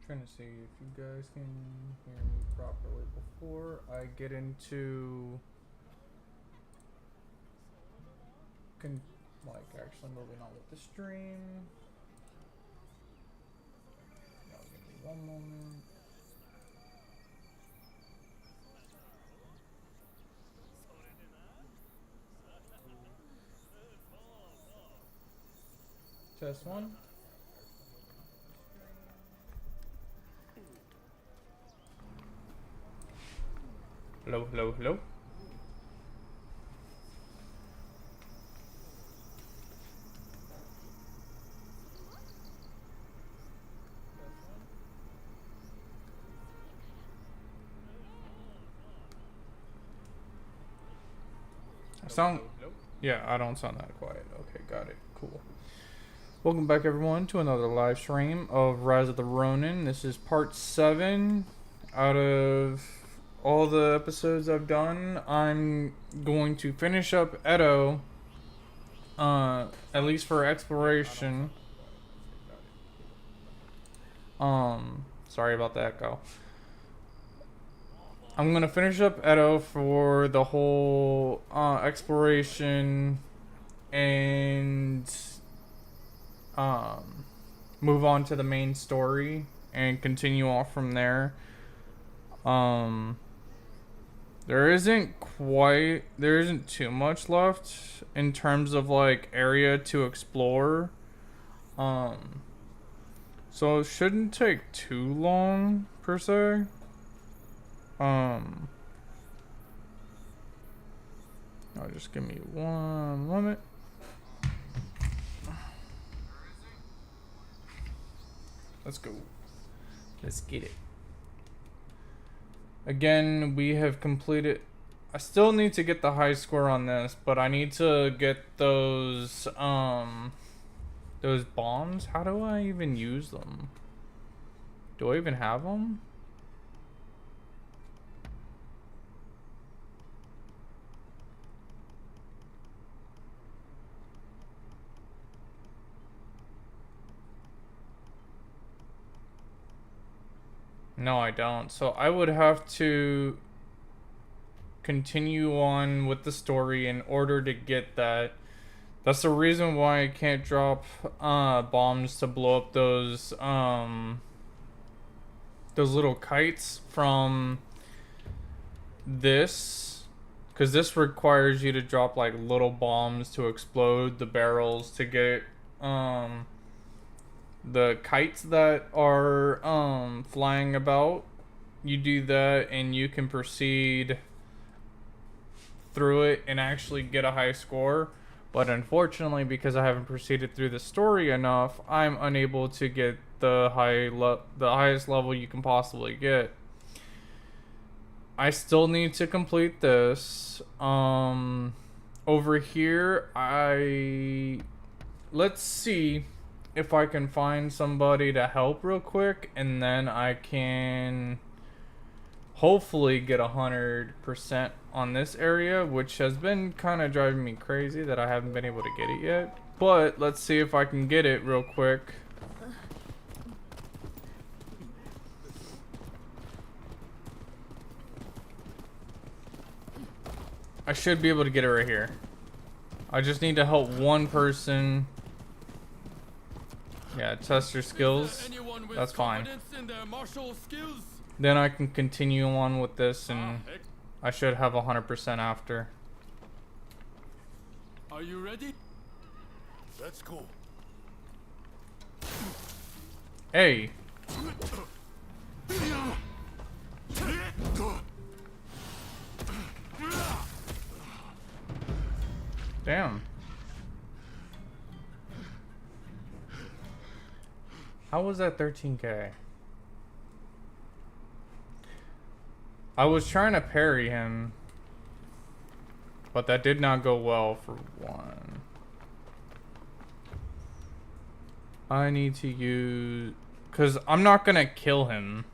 Trying to see if you guys can hear me properly before I get into like actually moving on with the stream. Now give me one moment. Test one. Hello, hello, hello. Yeah, I don't sound that quiet. Okay, got it. Cool. Welcome back, everyone, to another live stream of Rise of the Ronin. This is part 7 out of all the episodes I've done. I'm going to finish up Edo, at least for exploration. Sorry about the echo. I'm gonna finish up Edo for the whole exploration and move on to the main story and continue off from there. There isn't too much left in terms of like area to explore. So it shouldn't take too long per se. Just give me one moment. Let's go. Let's get it. Again, we have completed. I still need to get the high score on this, but I need to get those bombs. How do I even use them? Do I even have them? No, I don't. So I would have to continue on with the story in order to get that. That's the reason why I can't drop bombs to blow up those little kites from this, because this requires you to drop like little bombs to explode the barrels to get the kites that are flying about. You do that and you can proceed through it and actually get a high score. But unfortunately, because I haven't proceeded through the story enough, I'm unable to get the highest level you can possibly get. I still need to complete this. Over here, let's see if I can find somebody to help real quick, and then I can hopefully get 100% on this area, which has been kind of driving me crazy that I haven't been able to get it yet. But let's see if I can get it real quick. I should be able to get it right here. I just need to help one person. Yeah, test your skills. That's fine. Then I can continue on with this, and I should have 100% after. Are you ready? Let's go. Hey. Damn. How was that 13k? I was trying to parry him, but that did not go well for one. I need to use... because I'm not gonna kill him.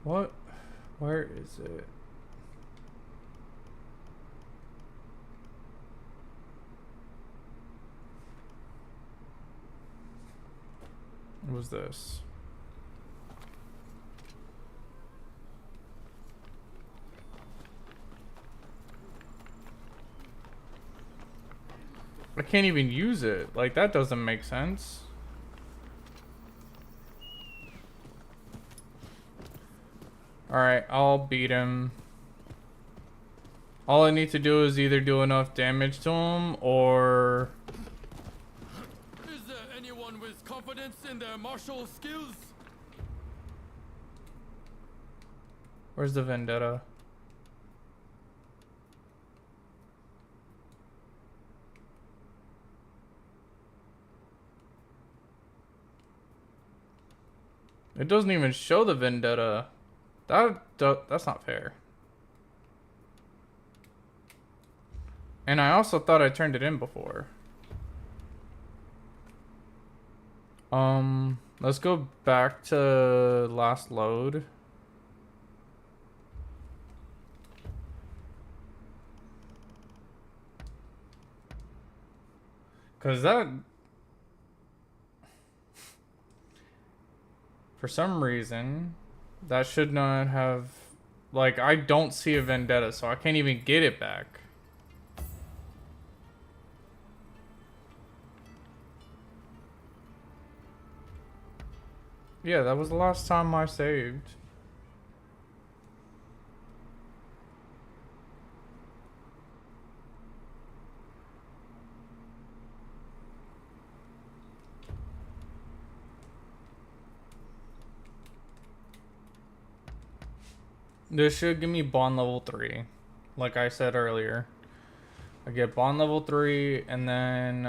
What? Where is it? What was this? I can't even use it. Like, that doesn't make sense. Alright, I'll beat him. All I need to do is either do enough damage to him, or... Is there anyone with confidence in their martial skills? Where's the vendetta? It doesn't even show the vendetta. That's not fair. And I also thought I turned it in before. Let's go back to last load. Cause that, for some reason, that should not have, like, I don't see a vendetta, so I can't even get it back. Yeah, that was the last time I saved. This should give me bond level 3. Like I said earlier. I get bond level 3 and then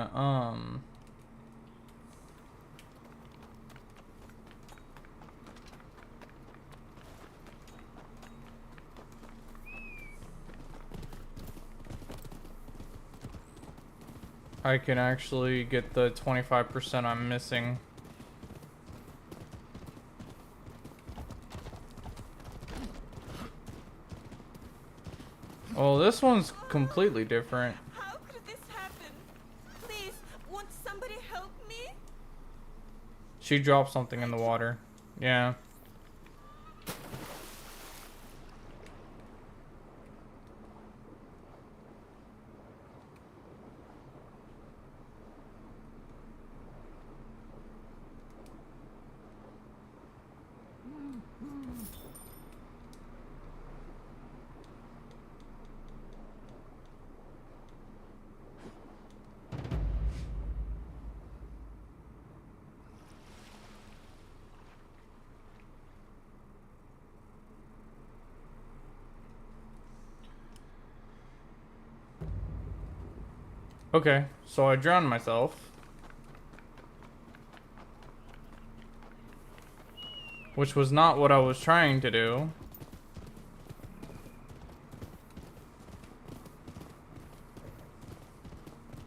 I can actually get the 25% I'm missing. Oh, this one's completely different. How could this happen? Please, won't somebody help me? She dropped something in the water. Yeah. Okay, so I drowned myself. Which was not what I was trying to do.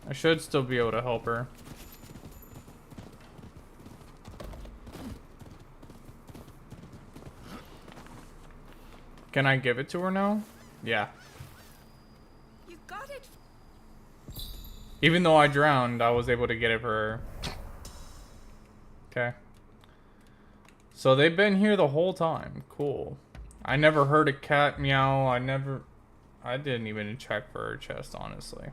I should still be able to help her. Can I give it to her now? Yeah. You got it. Even though I drowned, I was able to get it for her. Okay. So they've been here the whole time. Cool. I never heard a cat meow. I didn't even check for her chest, honestly.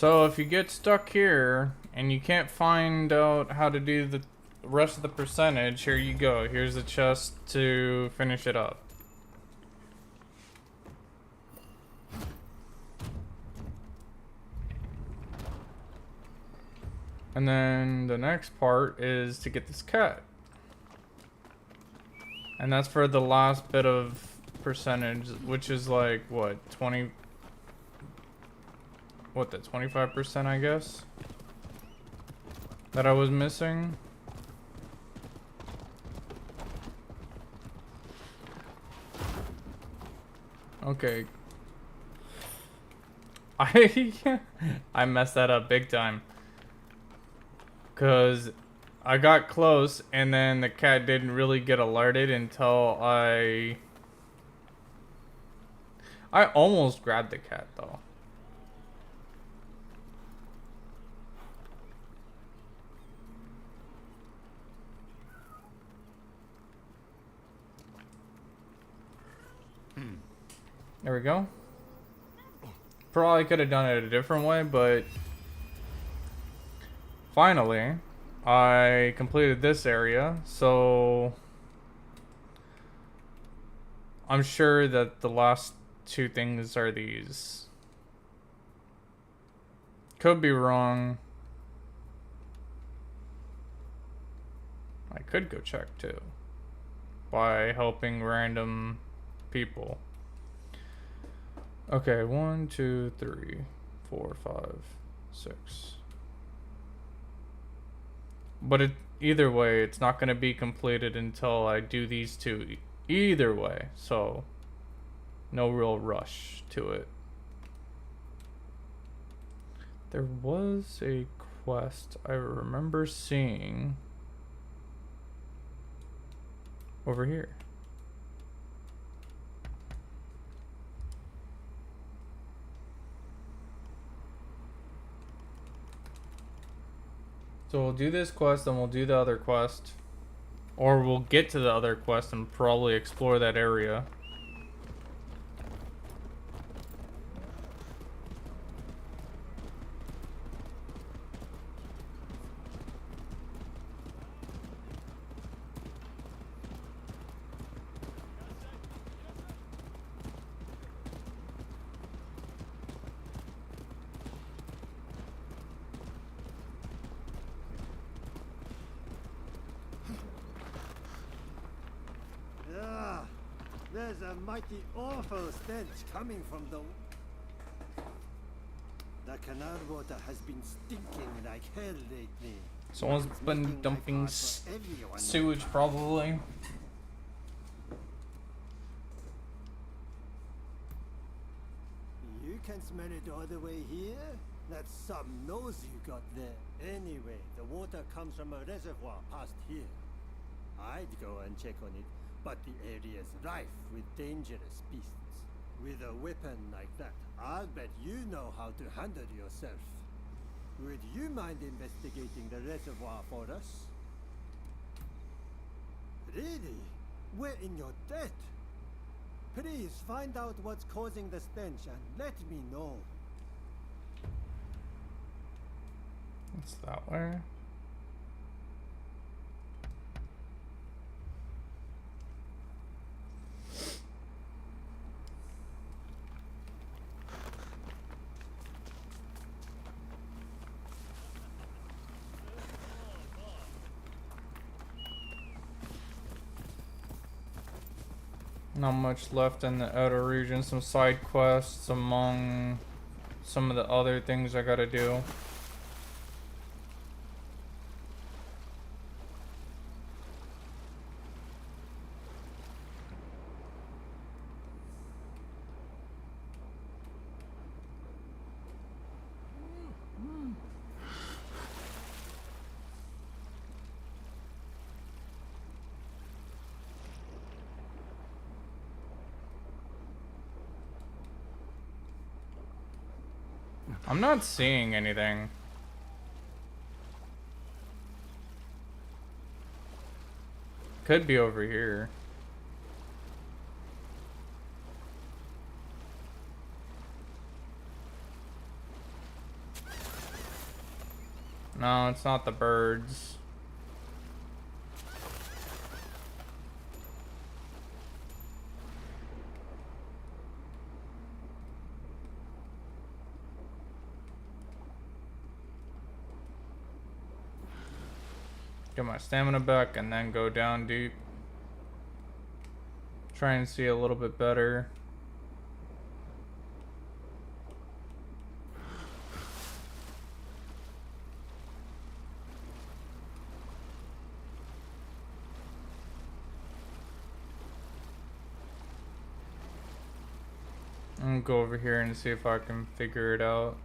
So if you get stuck here and you can't find out how to do the rest of the percentage, here you go. Here's the chest to finish it up. And then the next part is to get this cat. And that's for the last bit of percentage, which is like, what, 20... What, the 25%, I guess? That I was missing? Okay. I messed that up big time. Cause I got close and then the cat didn't really get alerted until I almost grabbed the cat though. There we go. Probably could have done it a different way, but finally I completed this area, so I'm sure that the last two things are these. Could be wrong. I could go check too by helping random people. Okay, 1, 2, 3, 4, 5, 6. But either way, it's not going to be completed until I do these two. Either way, so no real rush to it. There was a quest I remember seeing over here. So we'll do this quest, then we'll do the other quest. Or we'll get to the other quest and probably explore that area. There's a mighty awful stench coming from the canal water has been stinking like hell lately. Someone's been dumping sewage, probably. You can smell it all the way here? That's some nose you got there. Anyway, the water comes from a reservoir past here. I'd go and check on it, but the area's rife with dangerous beasts. With a weapon like that, I'll bet you know how to handle yourself. Would you mind investigating the reservoir for us? Really? We're in your debt. Please find out what's causing the stench and let me know. It's that way. Not much left in the Edo region. Some side quests among some of the other things I gotta do. I'm not seeing anything. Could be over here. No, it's not the birds. Get my stamina back and then go down deep. Try and see a little bit better. I'm gonna go over here and see if I can figure it out.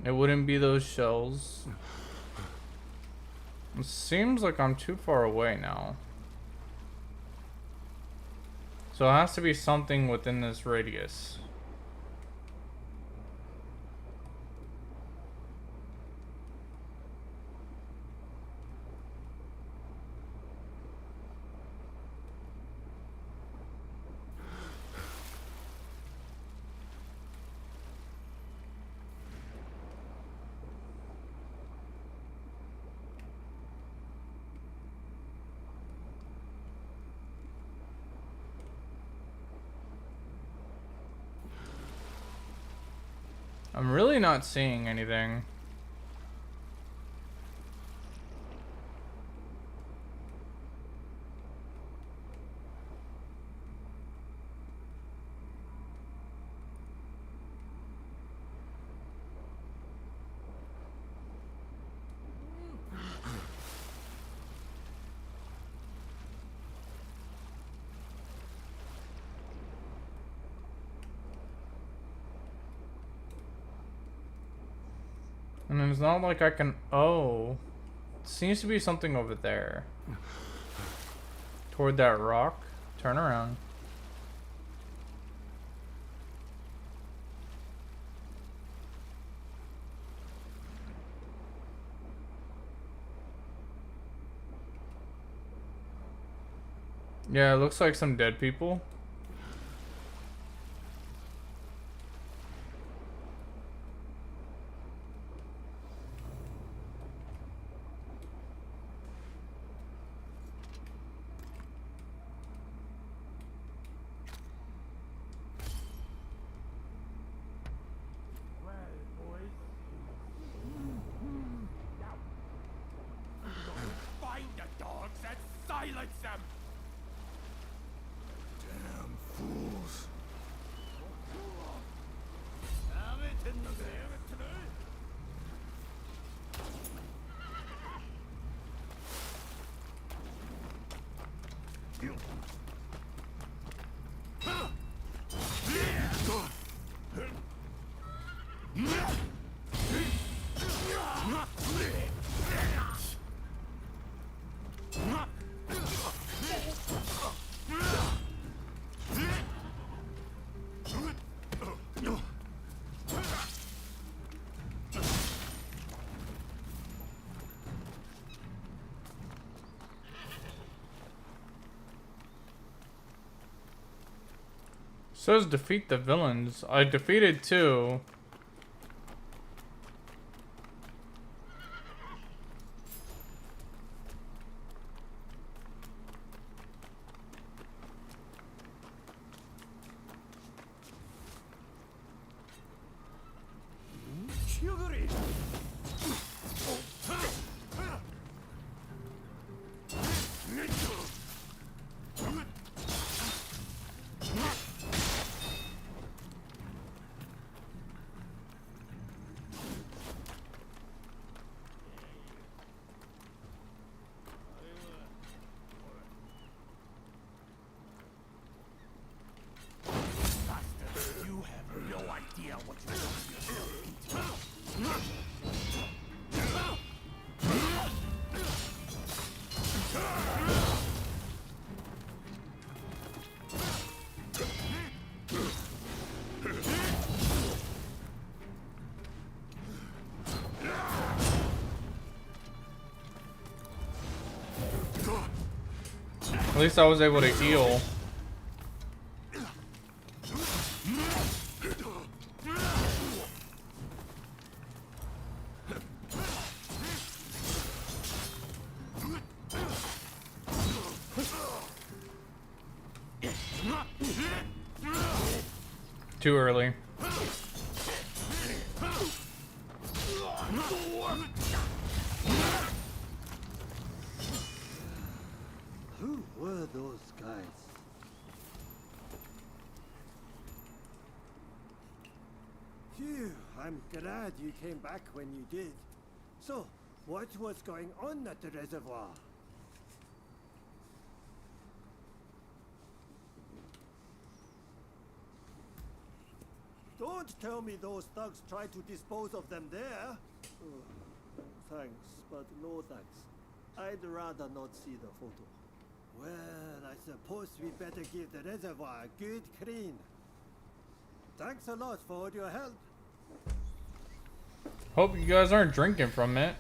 It wouldn't be those shells. It seems like I'm too far away now. So it has to be something within this radius. I'm really not seeing anything. And it's not like I can... Oh. Seems to be something over there. Toward that rock. Turn around. Yeah, it looks like some dead people. Find the dogs and silence them! Damn fools. Says defeat the villains. I defeated 2. At least I was able to heal. Too early. Who were those guys? Phew, I'm glad you came back when you did. So, what was going on at the reservoir? Don't tell me those thugs tried to dispose of them there. Oh, thanks, but no thanks. I'd rather not see the photo. Well, I suppose we better give the reservoir a good clean. Thanks a lot for all your help. Hope you guys aren't drinking from it.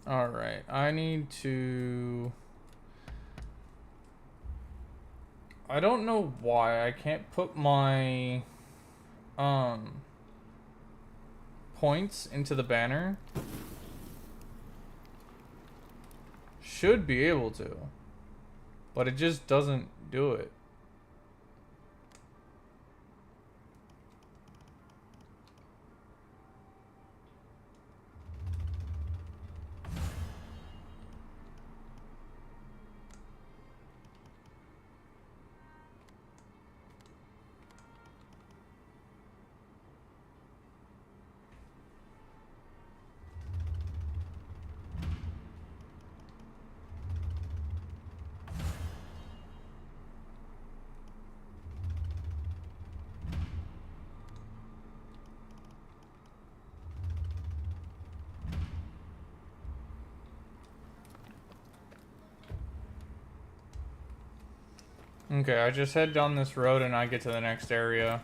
Alright, I need to... I don't know why I can't put my points into the banner. Should be able to, but it just doesn't do it. Okay, I just head down this road and I get to the next area.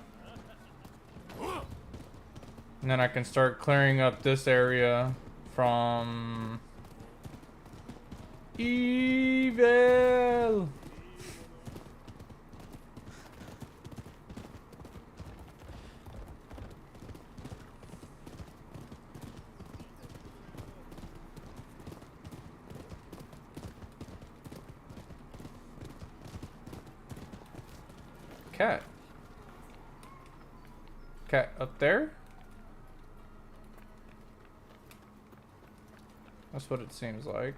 And then I can start clearing up this area from... evil! Cat. Cat up there? That's what it seems like.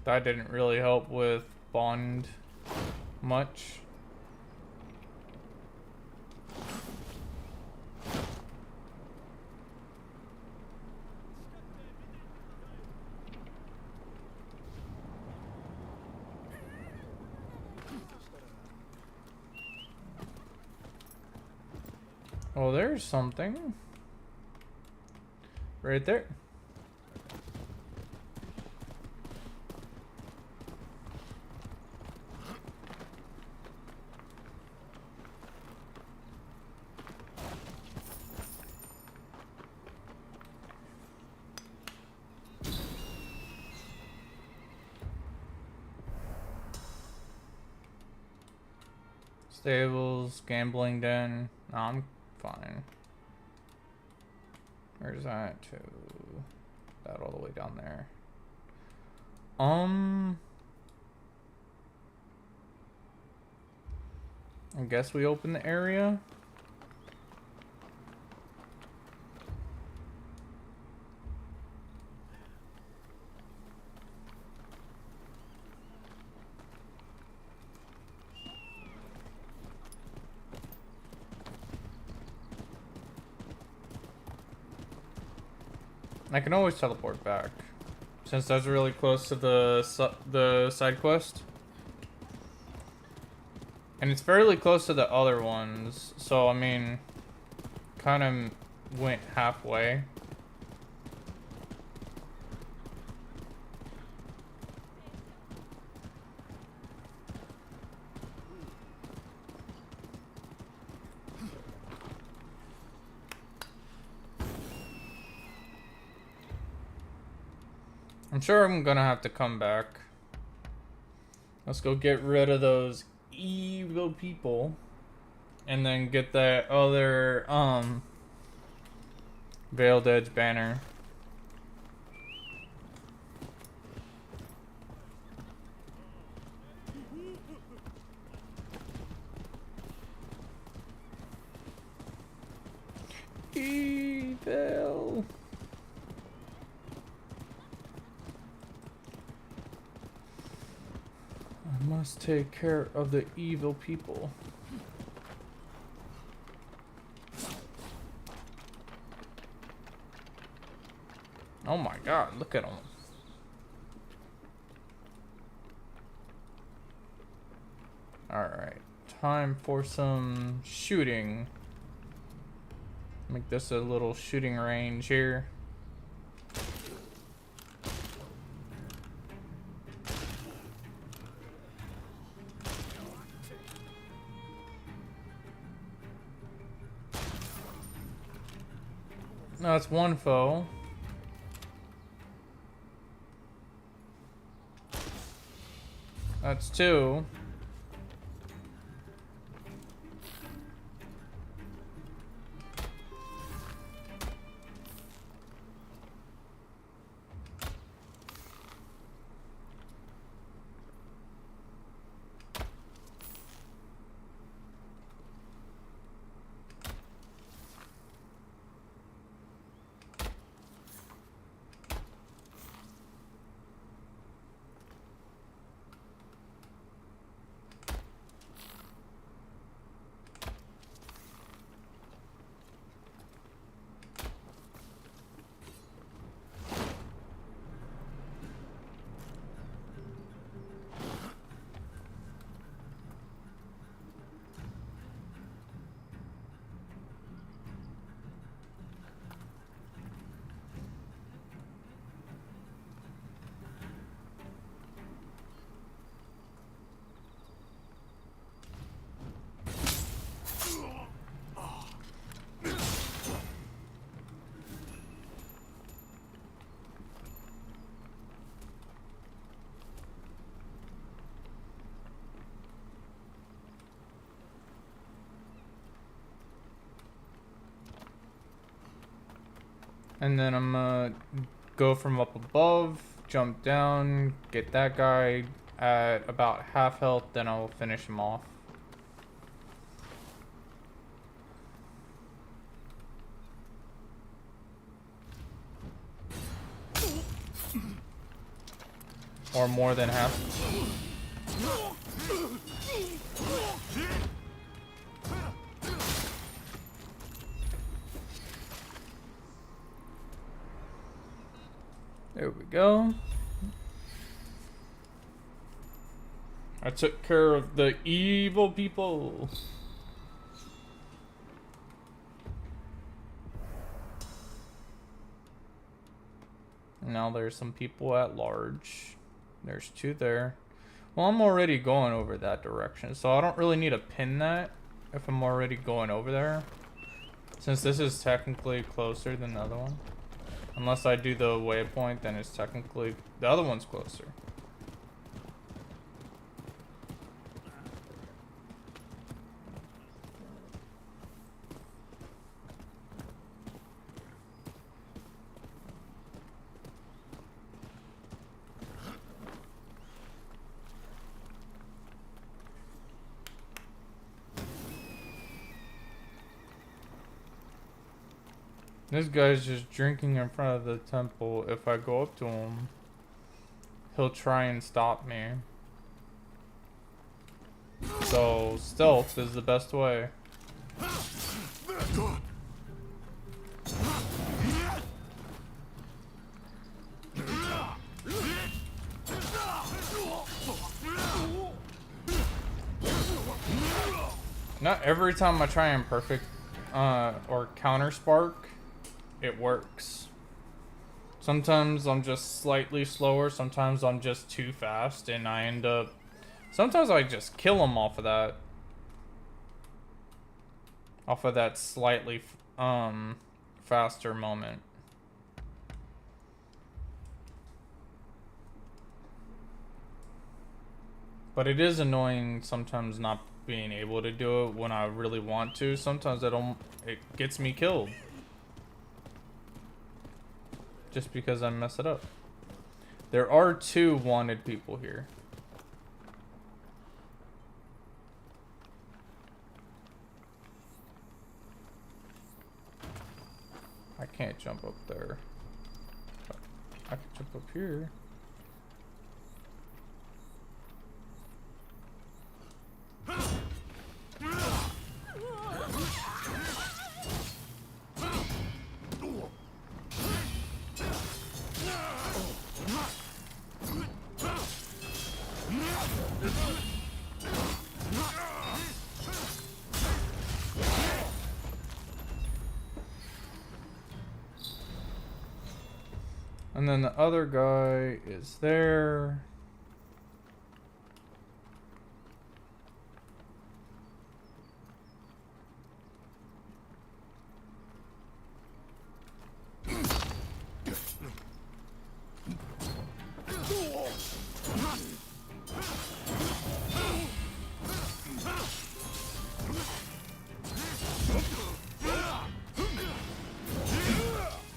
That didn't really help with Bond much. Oh, there's something right there. Stables, gambling den. No, I'm fine. Where's that to? That all the way down there. I guess we open the area. I can always teleport back, since that's really close to the side quest. And it's fairly close to the other ones, so I mean, kind of went halfway. I'm sure I'm gonna have to come back. Let's go get rid of those evil people. And then get that other, Veiled Edge banner. Evil. I must take care of the evil people. Oh my god, look at them. Alright, time for some shooting. Make this a little shooting range here. No, that's one foe. That's two. And then I'm gonna go from up above, jump down, get that guy at about half health, then I'll finish him off. Or more than half. There we go. I took care of the evil people. Now there's some people at large. There's two there. Well, I'm already going over that direction, so I don't really need to pin that if I'm already going over there. Since this is technically closer than the other one. Unless I do the waypoint, then it's technically... the other one's closer. This guy's just drinking in front of the temple. If I go up to him, he'll try and stop me. So, stealth is the best way. Not every time I try and perfect or counter spark, it works. Sometimes I'm just slightly slower, sometimes I'm just too fast, and I end up... Sometimes I just kill them off of that. Off of that slightly faster moment. But it is annoying sometimes not being able to do it when I really want to. Sometimes it gets me killed. Just because I mess it up. There are 2 wanted people here. I can't jump up there. I can jump up here. And then the other guy is there.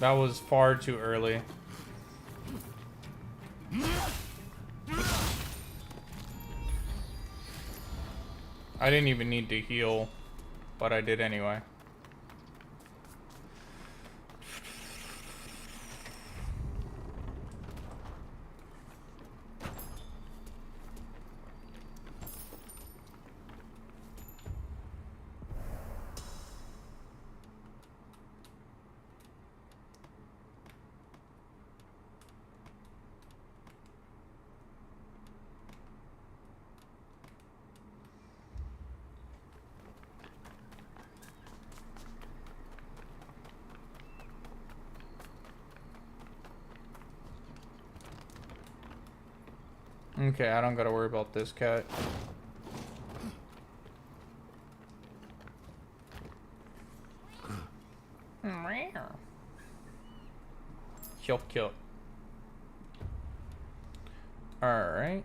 That was far too early. I didn't even need to heal, but I did anyway. Okay, I don't gotta worry about this cat. Kill. Alright.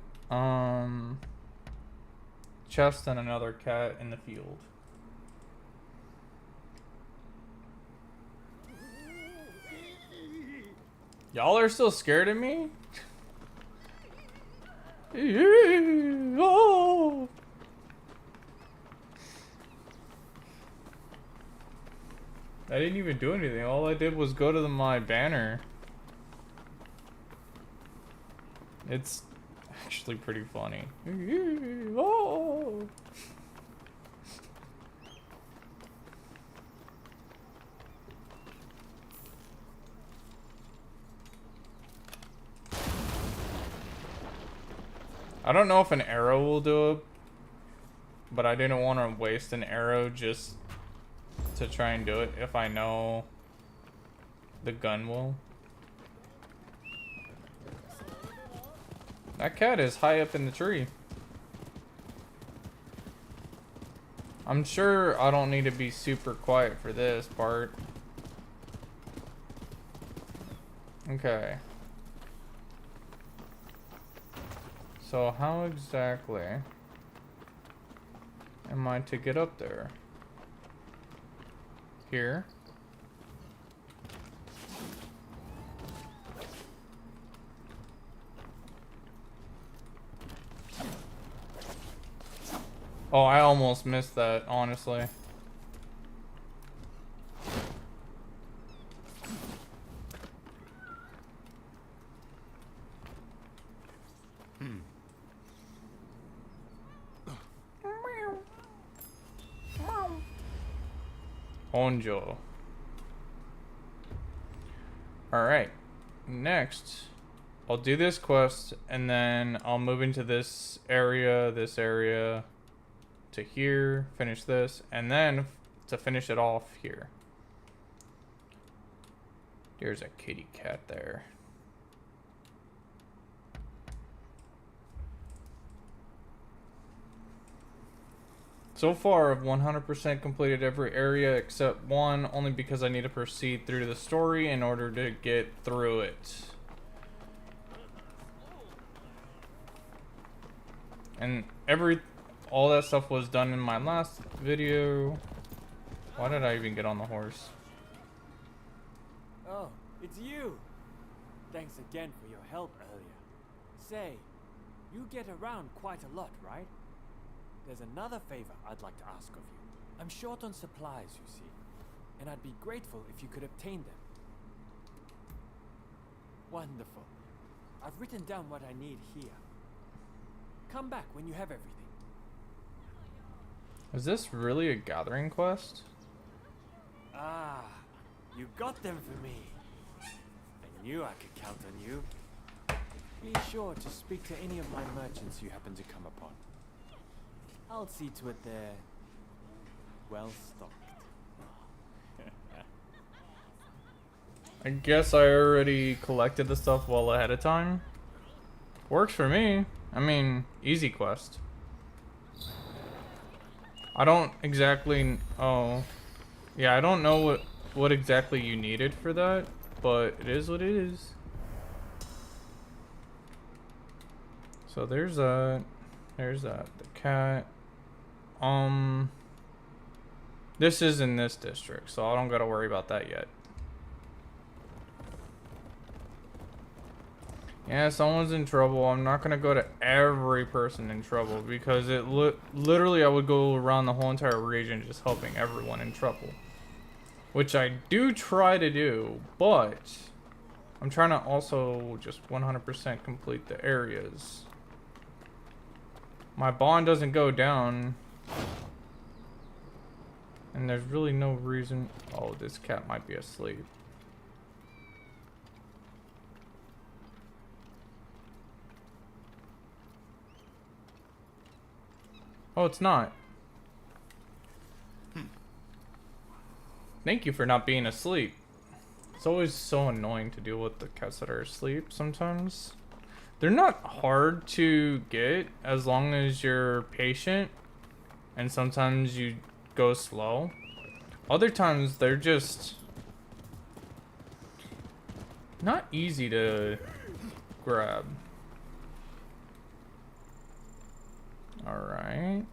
Chest and another cat in the field. Y'all are still scared of me? Oh. I didn't even do anything. All I did was go to my banner. It's actually pretty funny. Oh. I don't know if an arrow will do it, but I didn't want to waste an arrow just to try and do it if I know the gun will. That cat is high up in the tree. I'm sure I don't need to be super quiet for this part. Okay. So how exactly am I to get up there? Here? Oh, I almost missed that, honestly. Honjo. Alright. Next, I'll do this quest, and then I'll move into this area, to here, finish this, and then to finish it off here. There's a kitty cat there. So far, I've 100% completed every area except one, only because I need to proceed through the story in order to get through it. And all that stuff was done in my last video. Why did I even get on the horse? Oh, it's you! Thanks again for your help earlier. Say, you get around quite a lot, right? There's another favor I'd like to ask of you. I'm short on supplies, you see, and I'd be grateful if you could obtain them. Wonderful. I've written down what I need here. Come back when you have everything. Is this really a gathering quest? Ah, you got them for me. I knew I could count on you. Be sure to speak to any of my merchants you happen to come upon. I'll see to it they're well stocked. I guess I already collected the stuff well ahead of time. Works for me. I mean, easy quest. I don't exactly... Oh. Yeah, I don't know what exactly you needed for that, but it is what it is. So there's that. There's that. The cat. This is in this district, so I don't gotta worry about that yet. Yeah, someone's in trouble. I'm not gonna go to every person in trouble because it literally I would go around the whole entire region just helping everyone in trouble, which I do try to do, but I'm trying to also just 100% complete the areas. My bond doesn't go down, and there's really no reason. Oh, this cat might be asleep. Oh, it's not. Thank you for not being asleep. It's always so annoying to deal with the cats that are asleep sometimes. They're not hard to get as long as you're patient, and sometimes you go slow. Other times they're just not easy to grab. All right.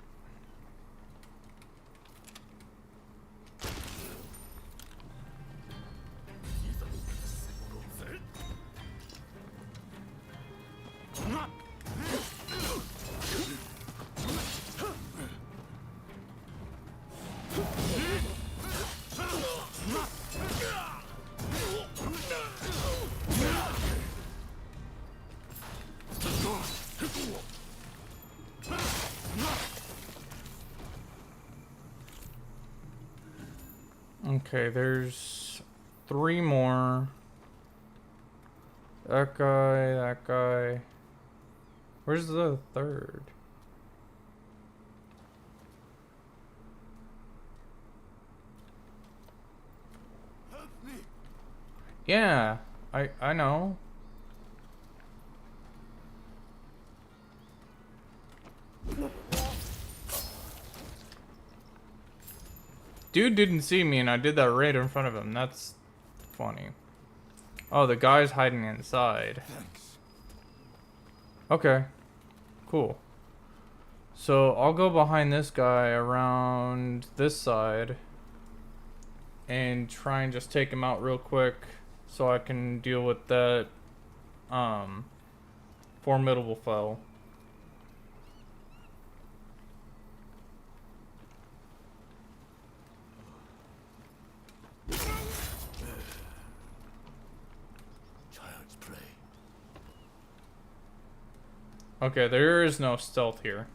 Okay, there's 3 more. That guy, that guy. Where's the third? Help me! Yeah, I know. Dude didn't see me and I did that right in front of him. That's funny. Oh, the guy's hiding inside. Thanks. Okay. Cool. So I'll go behind this guy around this side and try and just take him out real quick so I can deal with that formidable foe. Child's play. Okay, there is no stealth here.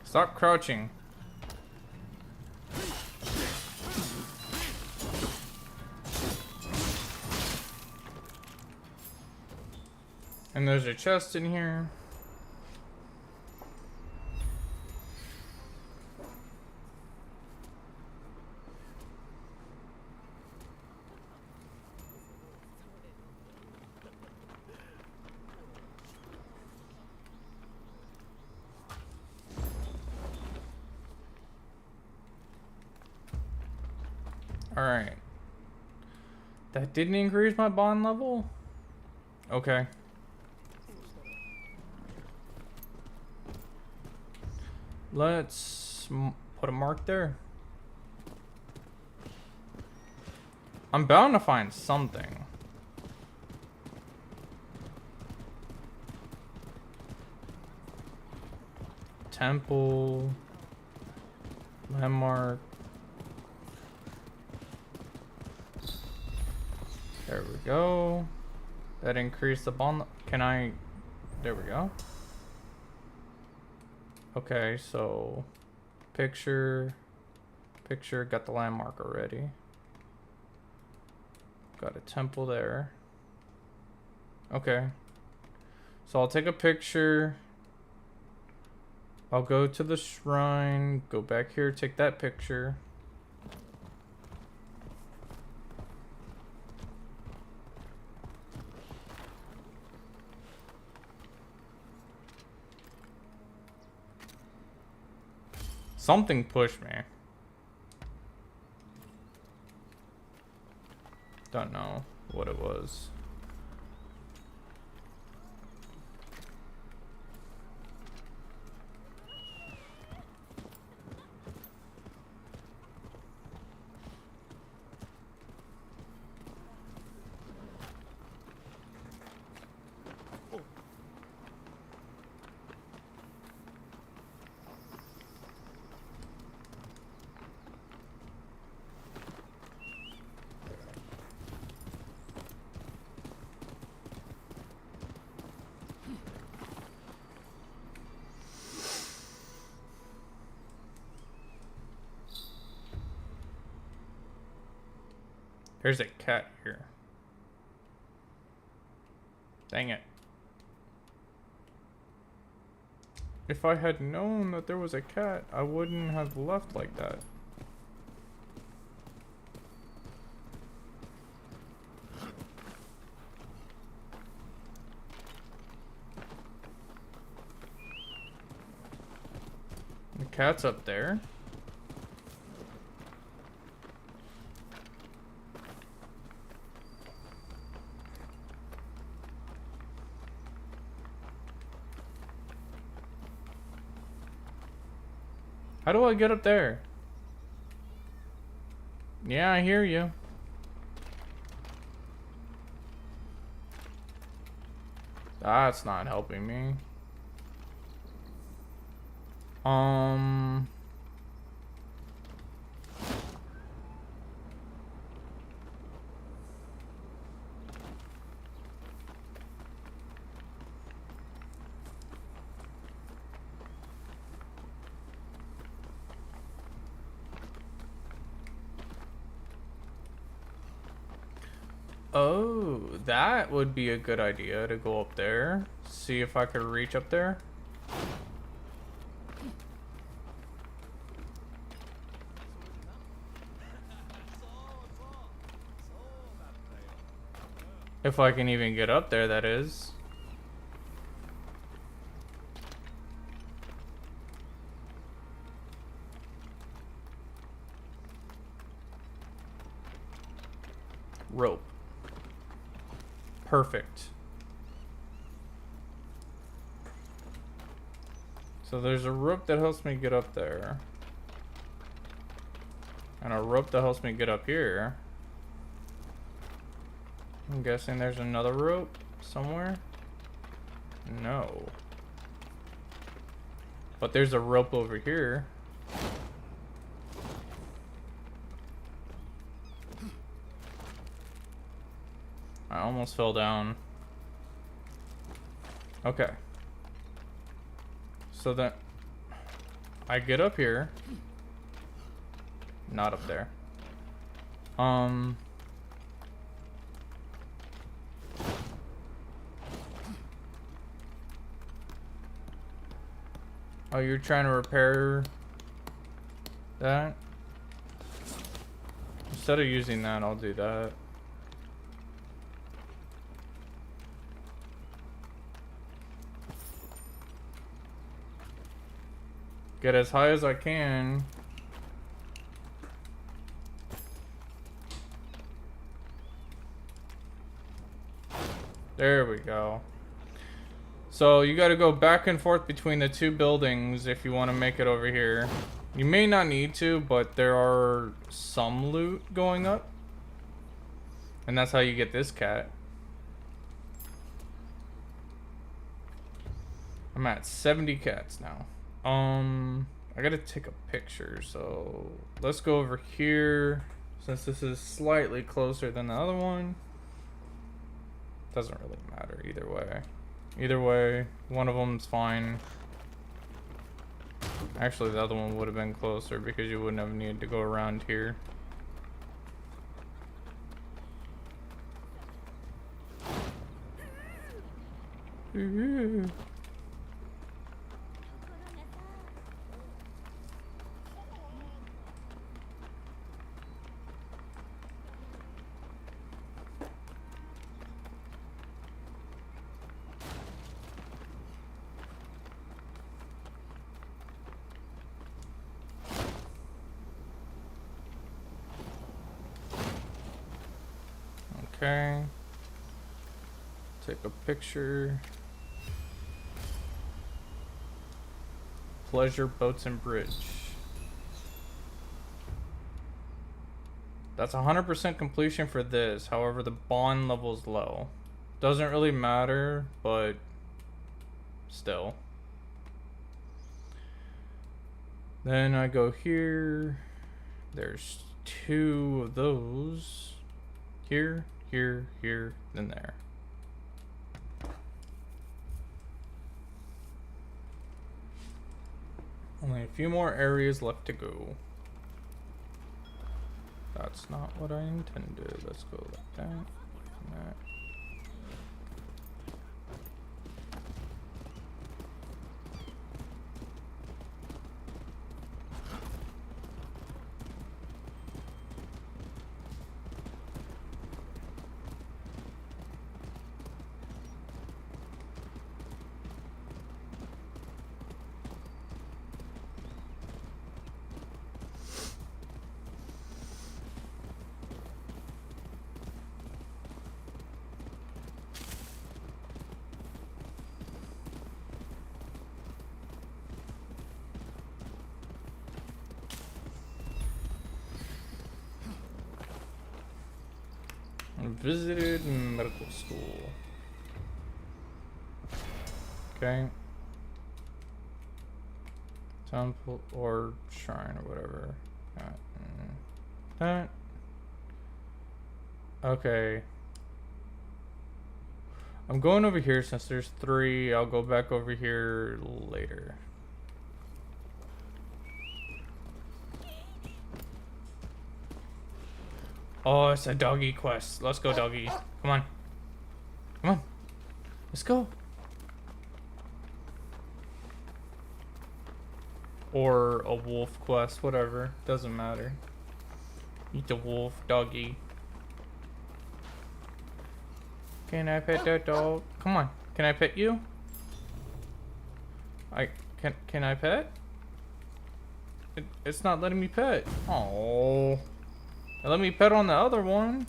Stop crouching. And there's a chest in here. Alright. That didn't increase my bond level? Okay. Let's put a mark there. I'm bound to find something. Temple. Landmark. There we go. That increased the bond. Can I? There we go. Okay, so picture, got the landmark already. Got a temple there. Okay. So I'll take a picture. I'll go to the shrine, go back here, take that picture. Something pushed me. Don't know what it was. There's a cat here. Dang it. If I had known that there was a cat, I wouldn't have left like that. The cat's up there. How do I get up there? Yeah, I hear you. That's not helping me. Oh, that would be a good idea to go up there. See if I could reach up there. If I can even get up there, that is. Rope. Perfect. So there's a rope that helps me get up there. And a rope that helps me get up here. I'm guessing there's another rope somewhere. No. But there's a rope over here. I almost fell down. Okay. So that I get up here. Not up there. Oh, you're trying to repair that? Instead of using that, I'll do that. Get as high as I can. There we go. So you got to go back and forth between the two buildings if you want to make it over here. You may not need to, but there are some loot going up. And that's how you get this cat. I'm at 70 cats now. I gotta take a picture, so let's go over here. Since this is slightly closer than the other one. Doesn't really matter either way. Either way, one of them's fine. Actually, the other one would have been closer because you wouldn't have needed to go around here. Ooh. Okay. Take a picture. Pleasure Boats and Bridge. That's 100% completion for this. However, the bond level's low. Doesn't really matter, but still. Then I go here. There's 2 of those. Here, here, here, then there. Only a few more areas left to go. That's not what I intended. Let's go like that. And that. Visited medical school. Okay. Temple or shrine or whatever. That. Okay. I'm going over here since there's 3. I'll go back over here later. Oh, it's a doggy quest. Let's go, doggy. Come on. Come on. Let's go. Or a wolf quest, whatever. Doesn't matter. Eat the wolf, doggy. Can I pet that dog? Come on. Can I pet you? Can I pet? It's not letting me pet. Oh. Let me pet on the other one.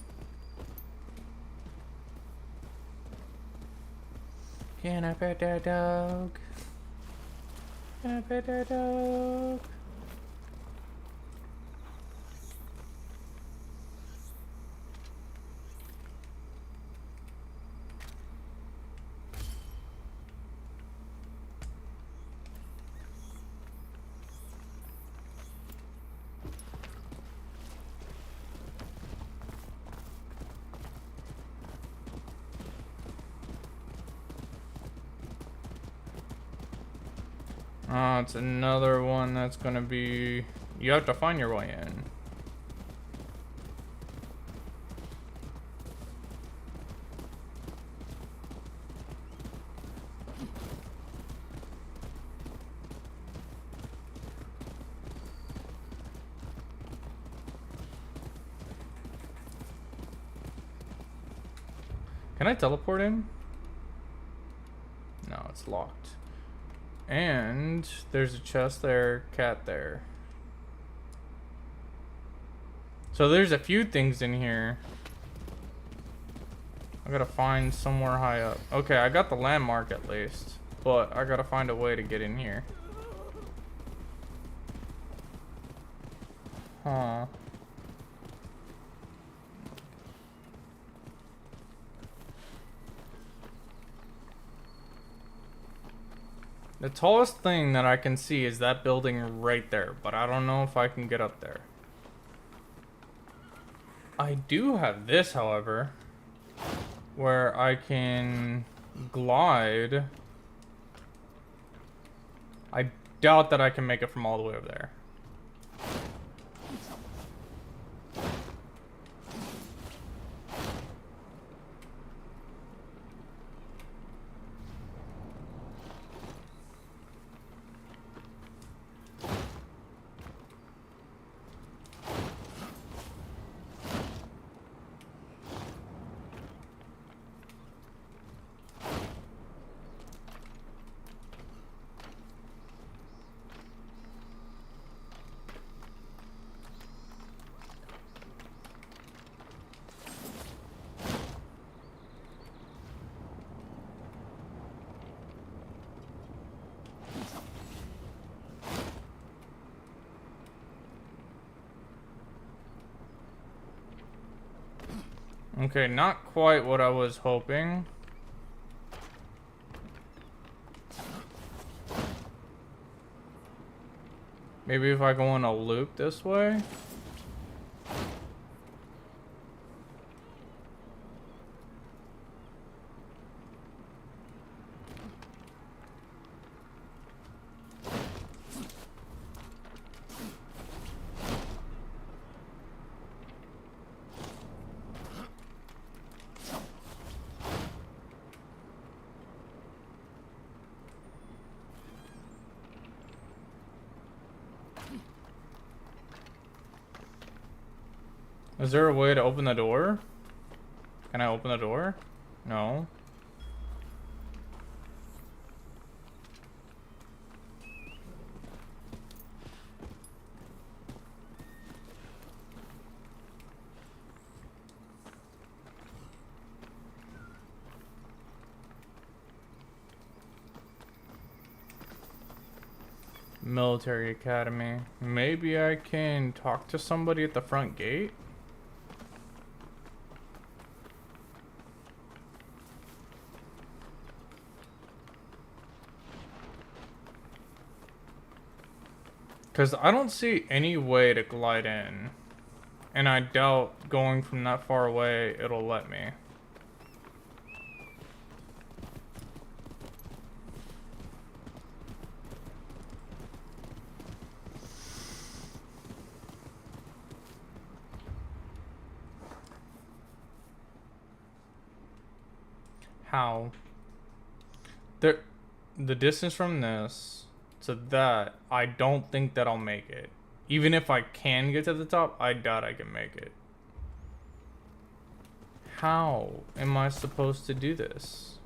Can I pet that dog? Can I pet that dog? Oh, it's another one that's gonna be... You have to find your way in. Can I teleport in? No, it's locked. And there's a chest there, cat there. So there's a few things in here. I gotta find somewhere high up. Okay, I got the landmark at least. But I gotta find a way to get in here. Huh. The tallest thing that I can see is that building right there, but I don't know if I can get up there. I do have this, however, where I can glide. I doubt that I can make it from all the way over there. Okay, not quite what I was hoping. Maybe if I go in a loop this way? Is there a way to open the door? Can I open the door? No. Military Academy. Maybe I can talk to somebody at the front gate? Because I don't see any way to glide in. And I doubt going from that far away it'll let me. How? The distance from this to that, I don't think that I'll make it. Even if I can get to the top, I doubt I can make it. How am I supposed to do this?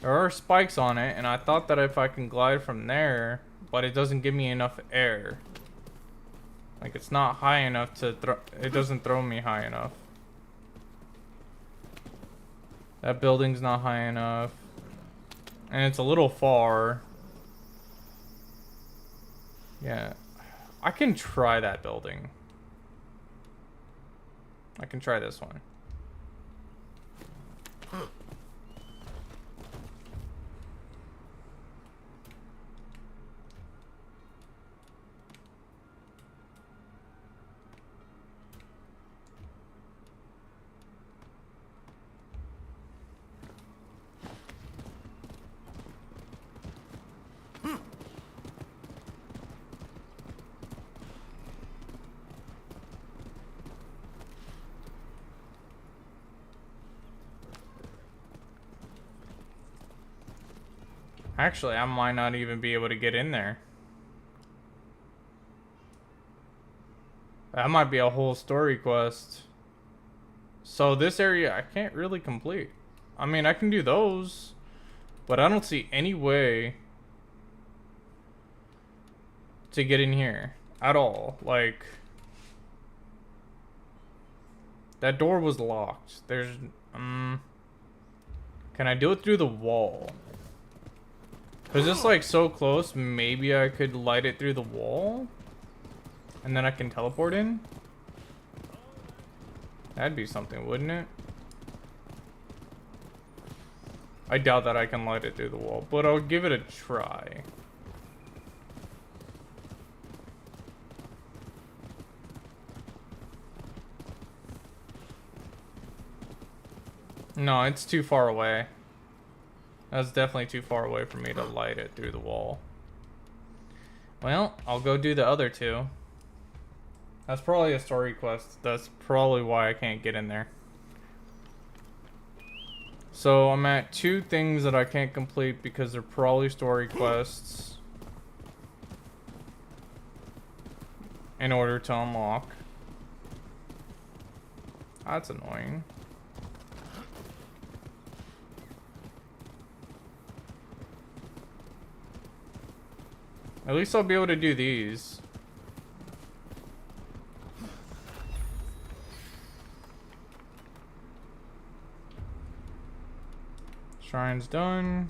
There are spikes on it, and I thought that if I can glide from there, but it doesn't give me enough air. Like, it's not high enough to throw, it doesn't throw me high enough. That building's not high enough. And it's a little far. Yeah. I can try that building. I can try this one. Actually, I might not even be able to get in there. That might be a whole story quest. So this area I can't really complete. I mean, I can do those, but I don't see any way to get in here at all. Like, that door was locked. There's, can I do it through the wall? Cause it's like so close, maybe I could light it through the wall? And then I can teleport in? That'd be something, wouldn't it? I doubt that I can light it through the wall, but I'll give it a try. No, it's too far away. That's definitely too far away for me to light it through the wall. Well, I'll go do the other two. That's probably a story quest. That's probably why I can't get in there. So I'm at 2 things that I can't complete because they're probably story quests in order to unlock. That's annoying. At least I'll be able to do these. Shrine's done.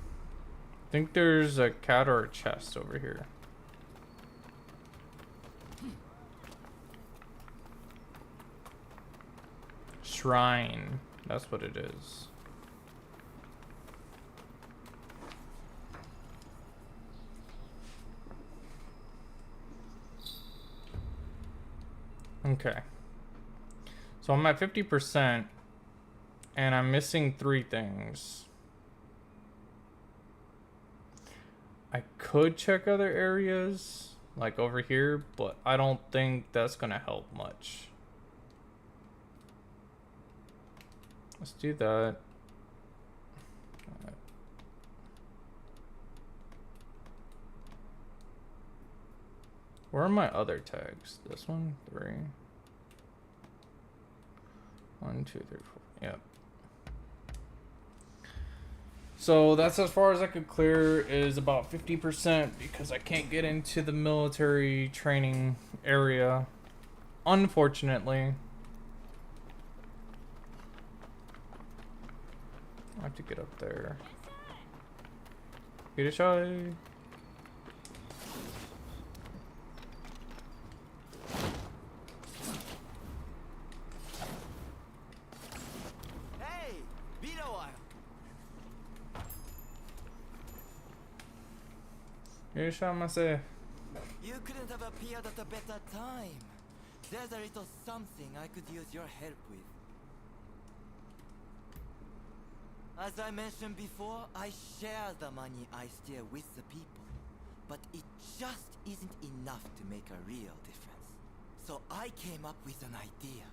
I think there's a cat or a chest over here. Shrine. That's what it is. Okay. So I'm at 50% and I'm missing 3 things. I could check other areas like over here, but I don't think that's gonna help much. Let's do that. Where are my other tags? This one, 3. 1, 2, 3, 4. Yep. So that's as far as I could clear, is about 50% because I can't get into the military training area, unfortunately. I have to get up there. Get a shot. Hey, been a while. Get a shot myself. You couldn't have appeared at a better time. There's a little something I could use your help with. As I mentioned before, I share the money I steal with the people. But it just isn't enough to make a real difference. So I came up with an idea.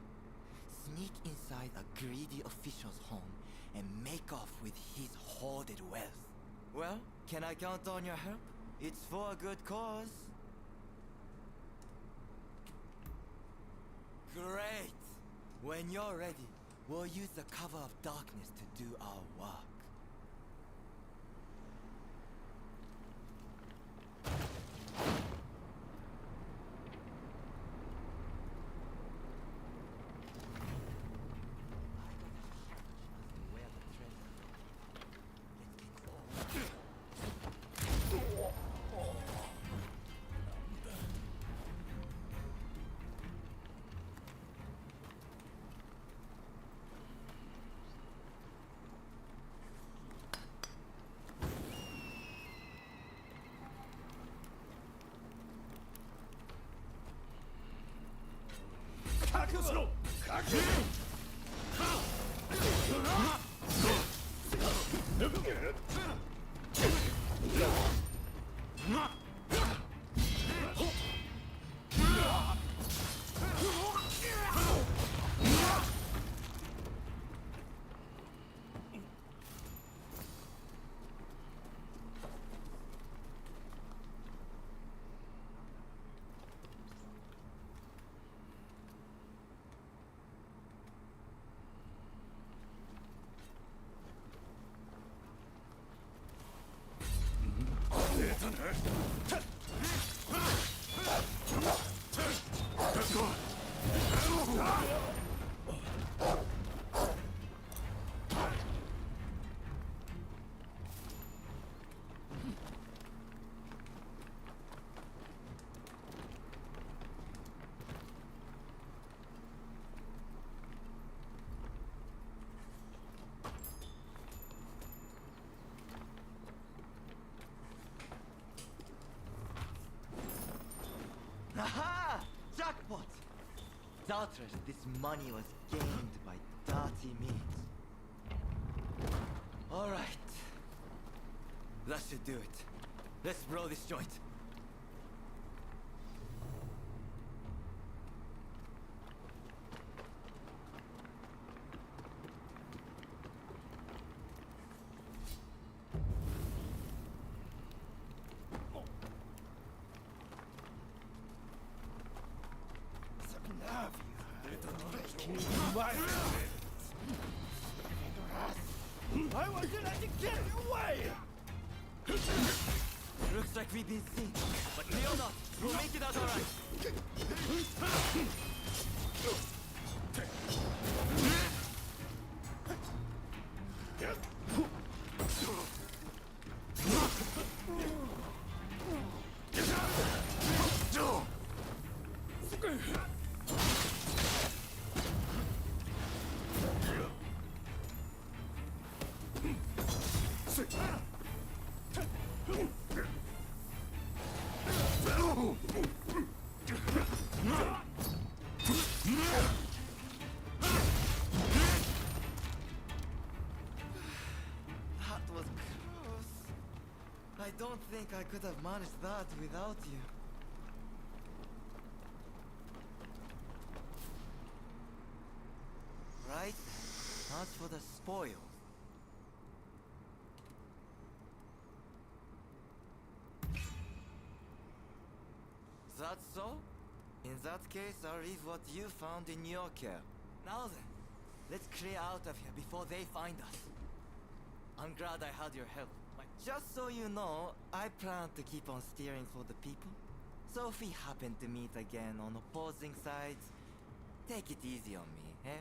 Sneak inside a greedy official's home and make off with his hoarded wealth. Well, can I count on your help? It's for a good cause. Great! When you're ready, we'll use the cover of darkness to do our work. Aha! Jackpot! Doubtless this money was gained by dirty means. Alright. That should do it. Let's blow this joint. I wasn't let it get away! Looks like we've been seen, but fear not. We'll make it out alright. That was close. I don't think I could have managed that without you. Right? As for the spoils. That so? In that case, I'll leave what you found in your care. Now then, let's clear out of here before they find us. I'm glad I had your help. But just so you know, I plan to keep on steering for the people. So if we happen to meet again on opposing sides, take it easy on me, eh?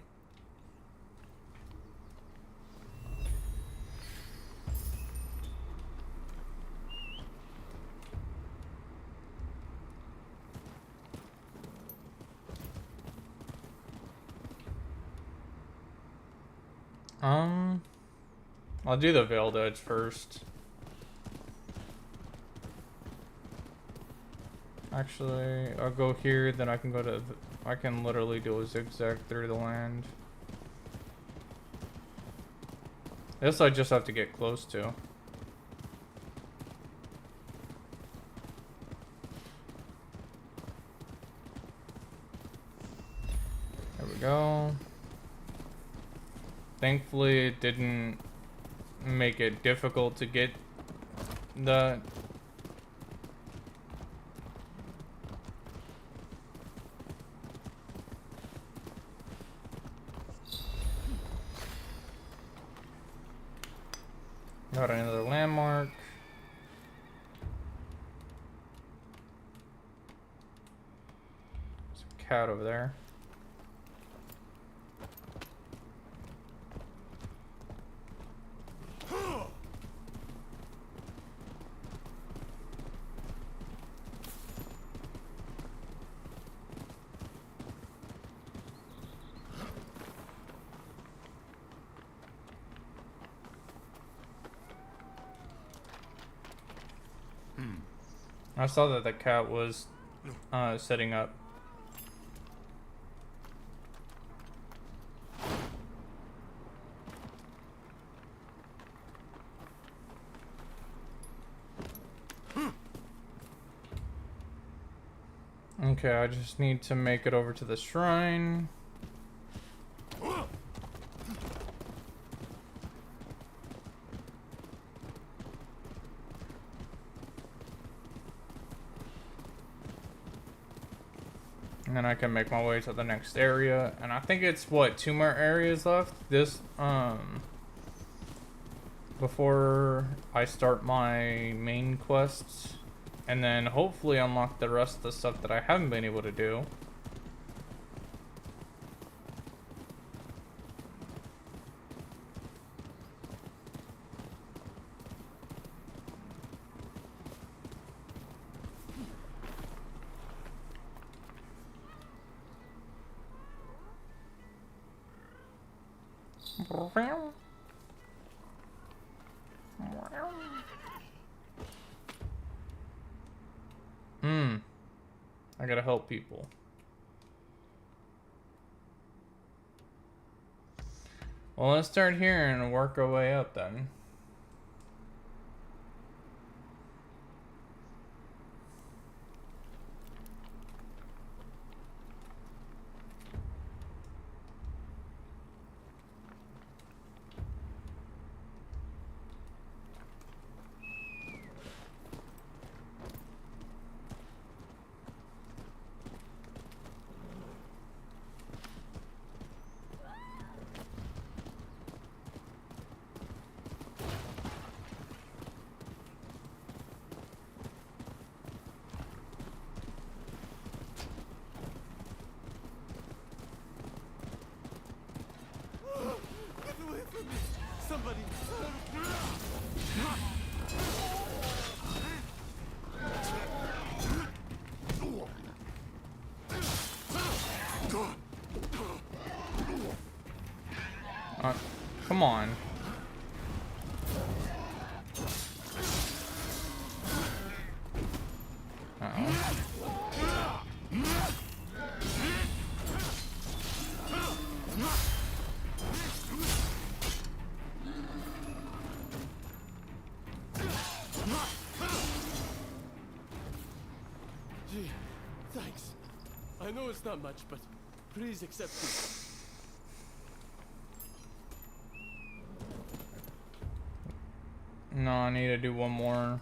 I'll do the Veiled Edge first. Actually, I'll go here, then I can go to... I can literally do a zigzag through the land. This I just have to get close to. There we go. Thankfully, it didn't make it difficult to get the... Got another landmark. There's a cat over there. I saw that the cat was setting up. Okay, I just need to make it over to the shrine. And then I can make my way to the next area. And I think it's, what, 2 more areas left? This, before I start my main quests, and then hopefully unlock the rest of the stuff that I haven't been able to do. I gotta help people. Well, let's start here and work our way up then. Somebody. Come on. Uh-oh. Gee, thanks. I know it's not much, but please accept it. No, I need to do one more.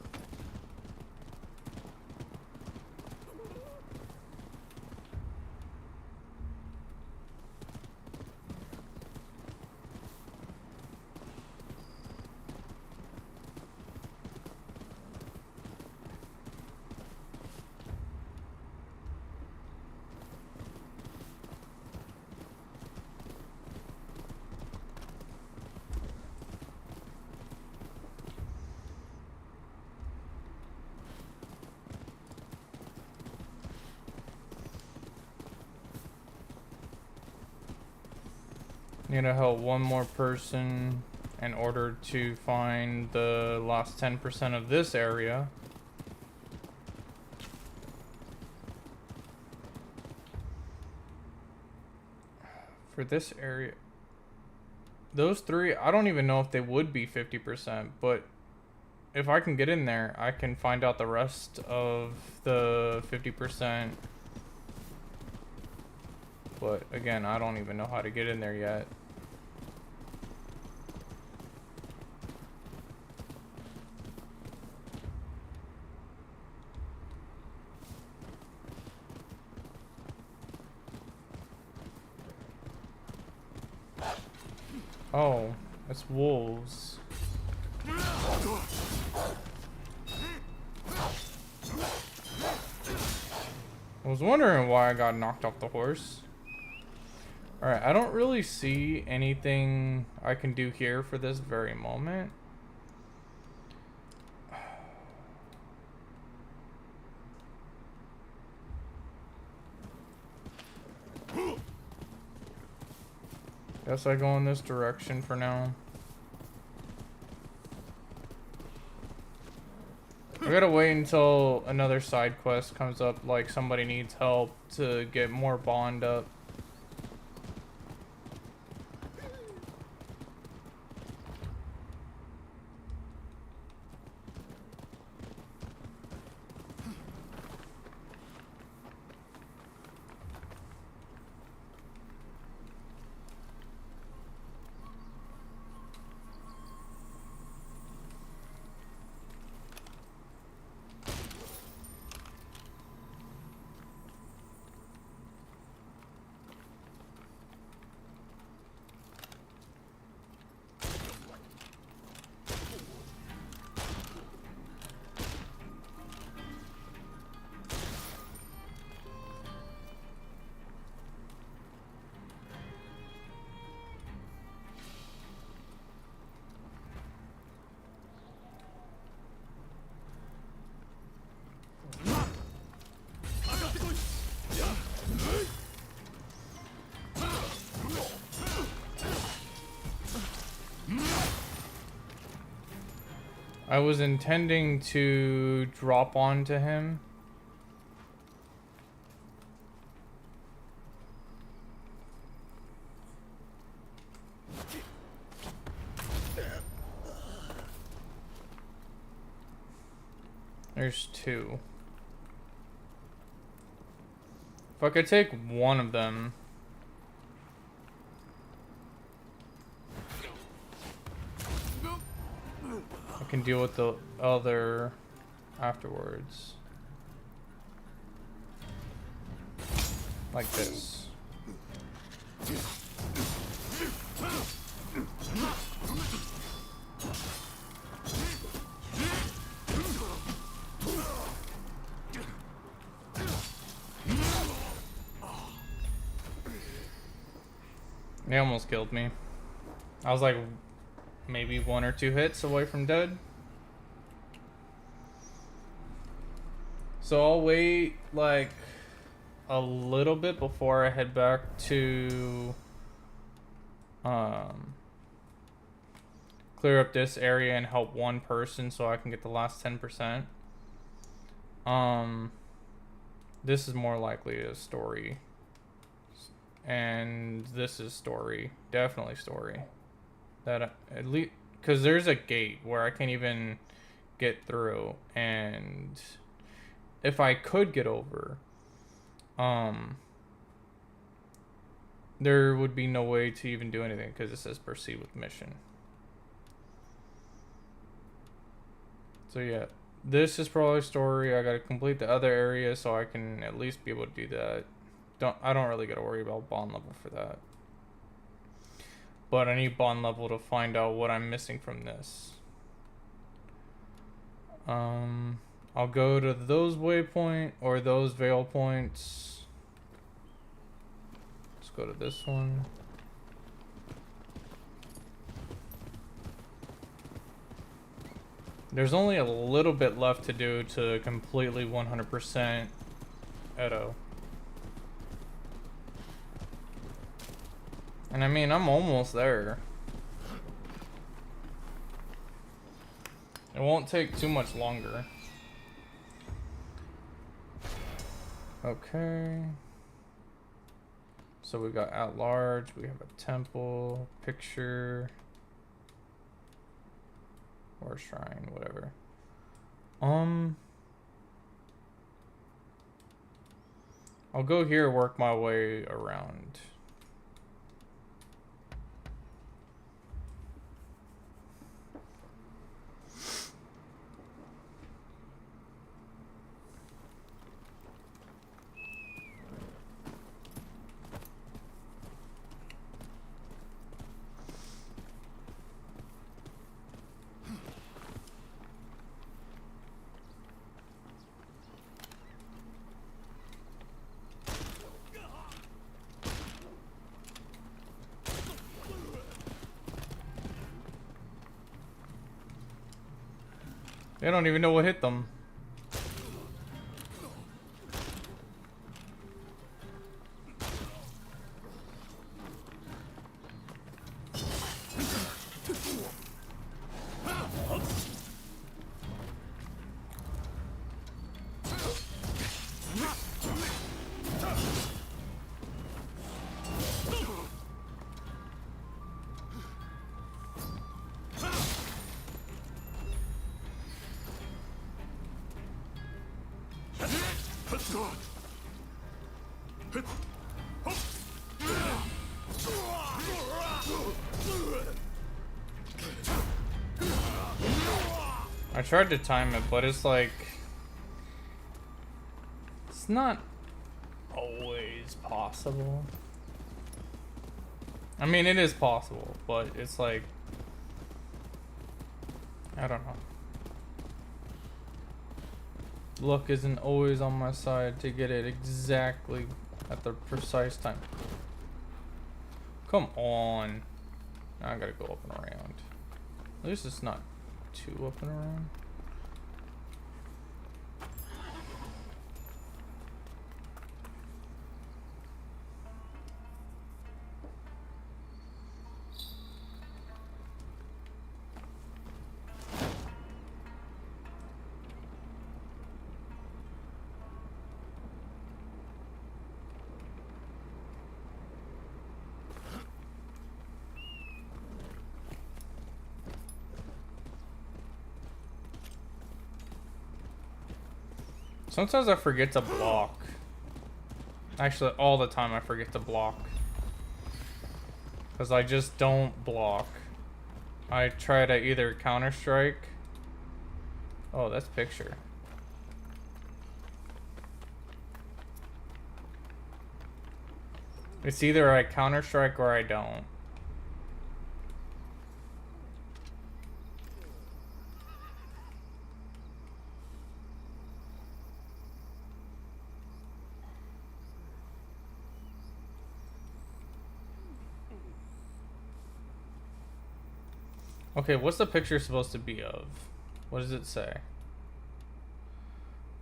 Need to help one more person in order to find the lost 10% of this area. For this area, those three, I don't even know if they would be 50%, but if I can get in there, I can find out the rest of the 50%. But again, I don't even know how to get in there yet. Oh, it's wolves. I was wondering why I got knocked off the horse. Alright, I don't really see anything I can do here for this very moment. Guess I go in this direction for now. I gotta wait until another side quest comes up, like somebody needs help to get more bond up. I was intending to drop onto him. There's two. If I could take one of them. I can deal with the other afterwards. Like this. They almost killed me. I was like maybe 1 or 2 hits away from dead. So I'll wait like a little bit before I head back to clear up this area and help one person so I can get the last 10%. This is more likely a story. And this is story. Definitely story. That at least, because there's a gate where I can't even get through, and if I could get over, there would be no way to even do anything because it says proceed with mission. So yeah, this is probably story. I gotta complete the other area so I can at least be able to do that. I don't really gotta worry about bond level for that. But I need bond level to find out what I'm missing from this. I'll go to those waypoint or those veil points. Let's go to this one. There's only a little bit left to do to completely 100% Edo. And I mean, I'm almost there. It won't take too much longer. Okay. So we got at large, we have a temple, picture, or shrine, whatever. I'll go here, work my way around. They don't even know what hit them. I tried to time it, but it's like, it's not always possible. I mean, it is possible, but it's like, I don't know. Luck isn't always on my side to get it exactly at the precise time. Come on. Now I gotta go up and around. At least it's not too up and around. Sometimes I forget to block. Actually, all the time I forget to block. Because I just don't block. I try to either counter-strike. Oh, that's picture. It's either I counter-strike or I don't. Okay, what's the picture supposed to be of? What does it say?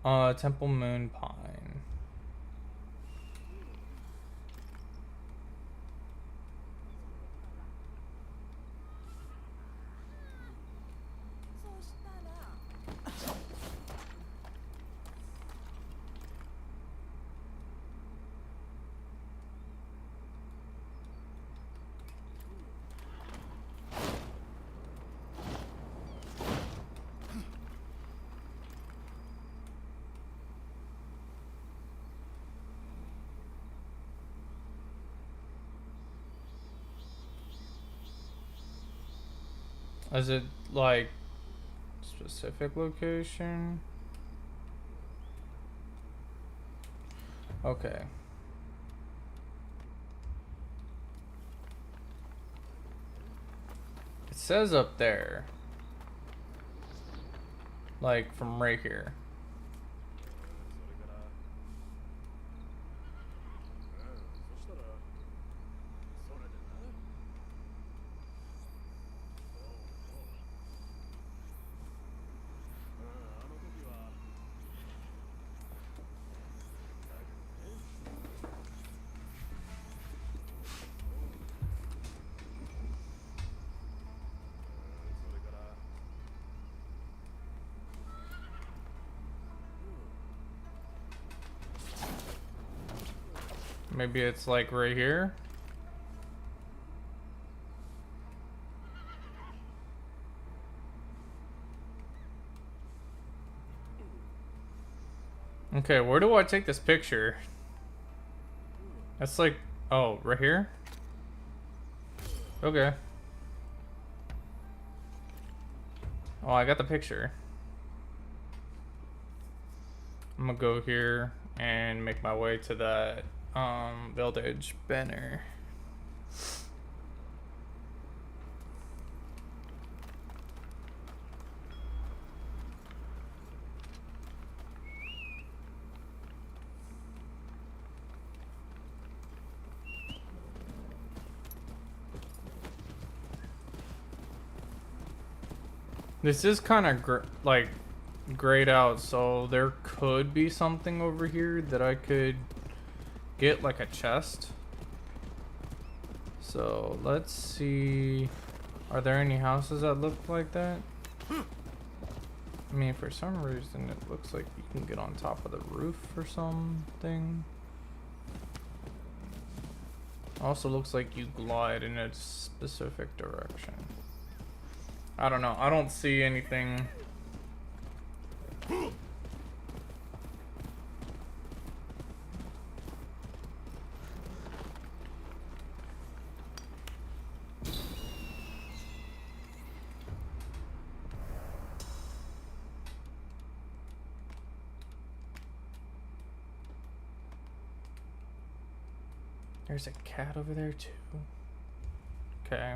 Temple Moon Pine. Is it like specific location? Okay. It says up there. Like from right here. Maybe it's like right here. Okay, where do I take this picture? That's like, oh, right here? Okay. Oh, I got the picture. I'm gonna go here and make my way to that village banner. This is kind of like grayed out, so there could be something over here that I could get, like a chest. So let's see. Are there any houses that look like that? I mean, for some reason it looks like you can get on top of the roof or something. Also looks like you glide in a specific direction. I don't know. I don't see anything. There's a cat over there too. Okay.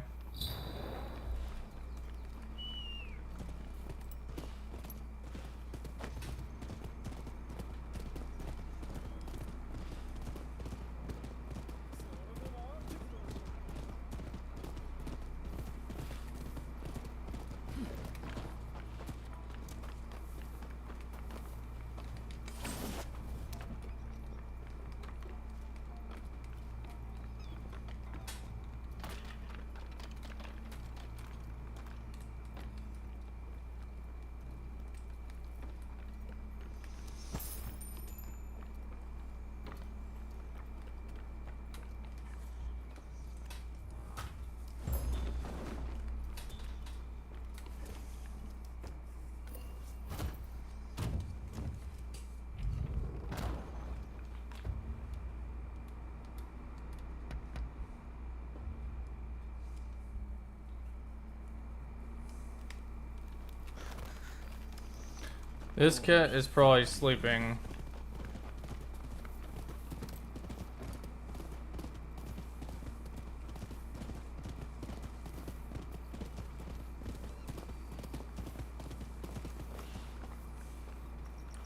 This cat is probably sleeping.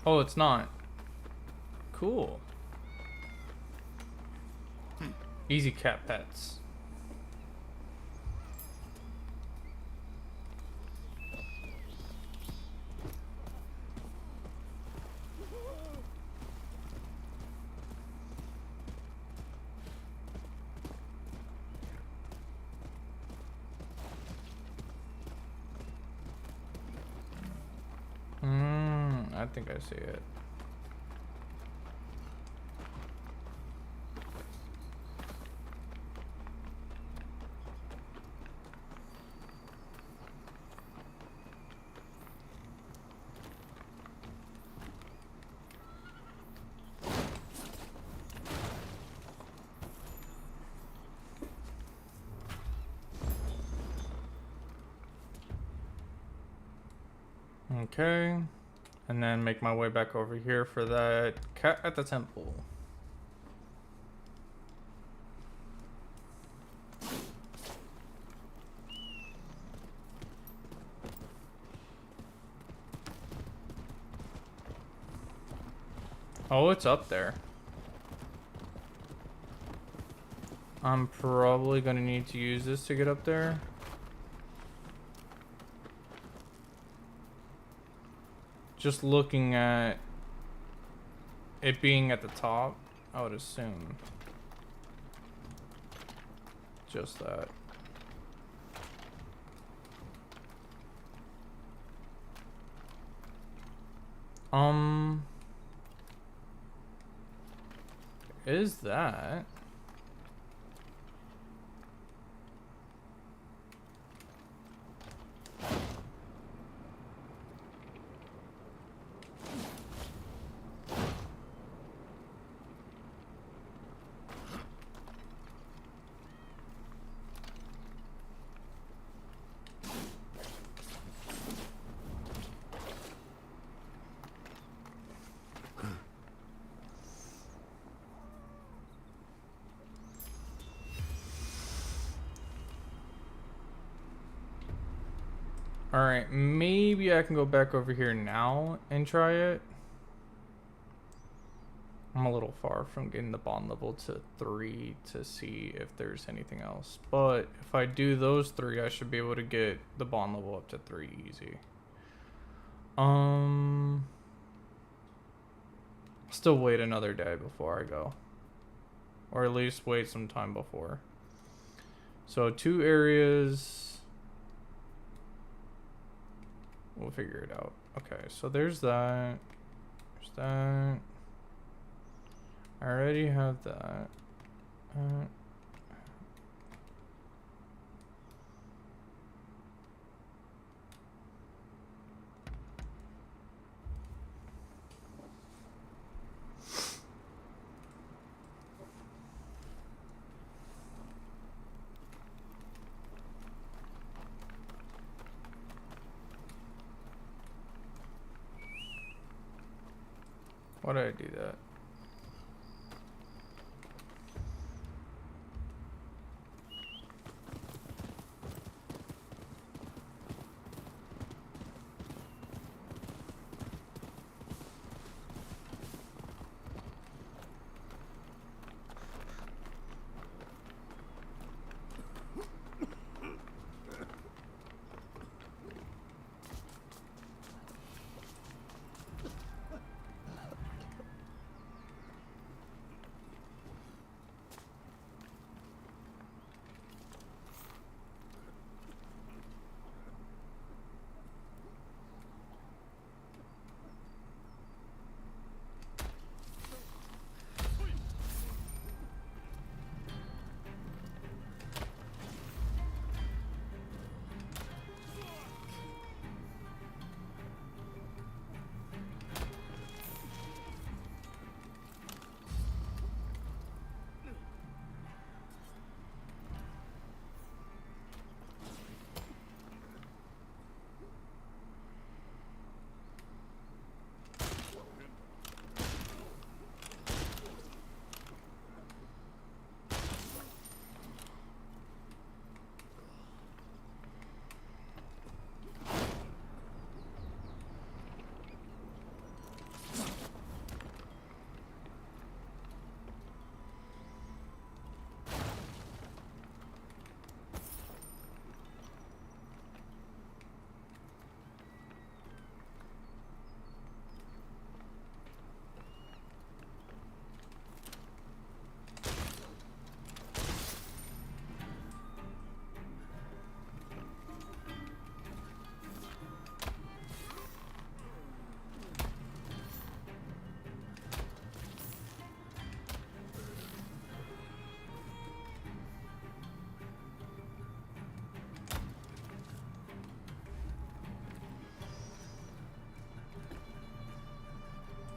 Oh, it's not. Cool. Easy cat pets. I think I see it. Okay. And then make my way back over here for that cat at the temple. Oh, it's up there. I'm probably gonna need to use this to get up there. Just looking at it being at the top, I would assume. Just that. Is that? Alright, maybe I can go back over here now and try it. I'm a little far from getting the bond level to 3 to see if there's anything else. But if I do those 3, I should be able to get the bond level up to 3 easy. Still wait another day before I go. Or at least wait some time before. So 2 areas. We'll figure it out. Okay, so there's that. There's that. I already have that. Why did I do that?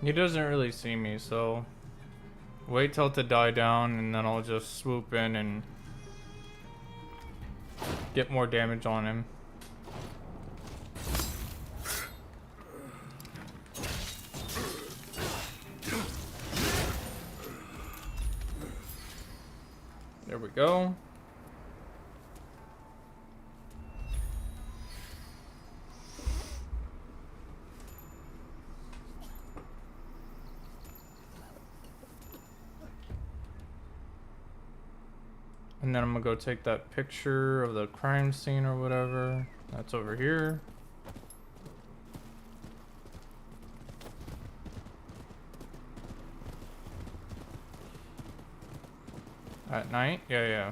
He doesn't really see me, so wait till it to die down and then I'll just swoop in and get more damage on him. There we go. And then I'm gonna go take that picture of the crime scene or whatever. That's over here. At night? Yeah, yeah.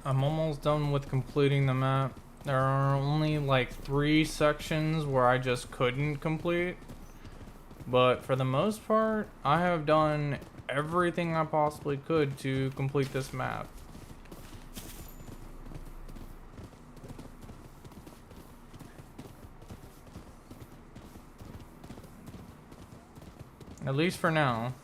I'm almost done with completing the map. There are only like 3 sections where I just couldn't complete. But for the most part, I have done everything I possibly could to complete this map. At least for now.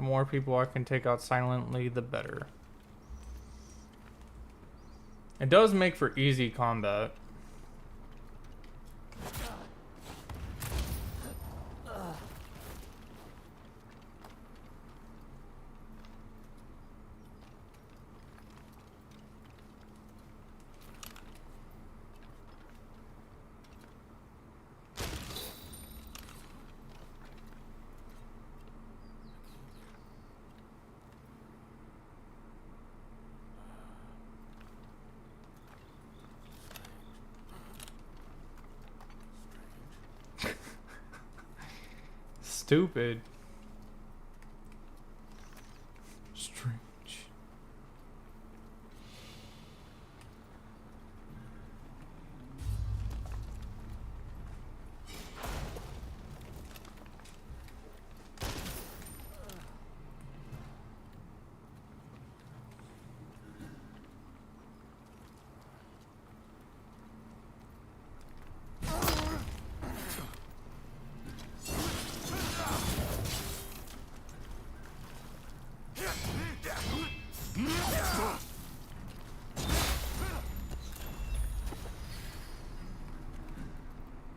The more people I can take out silently, the better. It does make for easy combat. Stupid. Strange.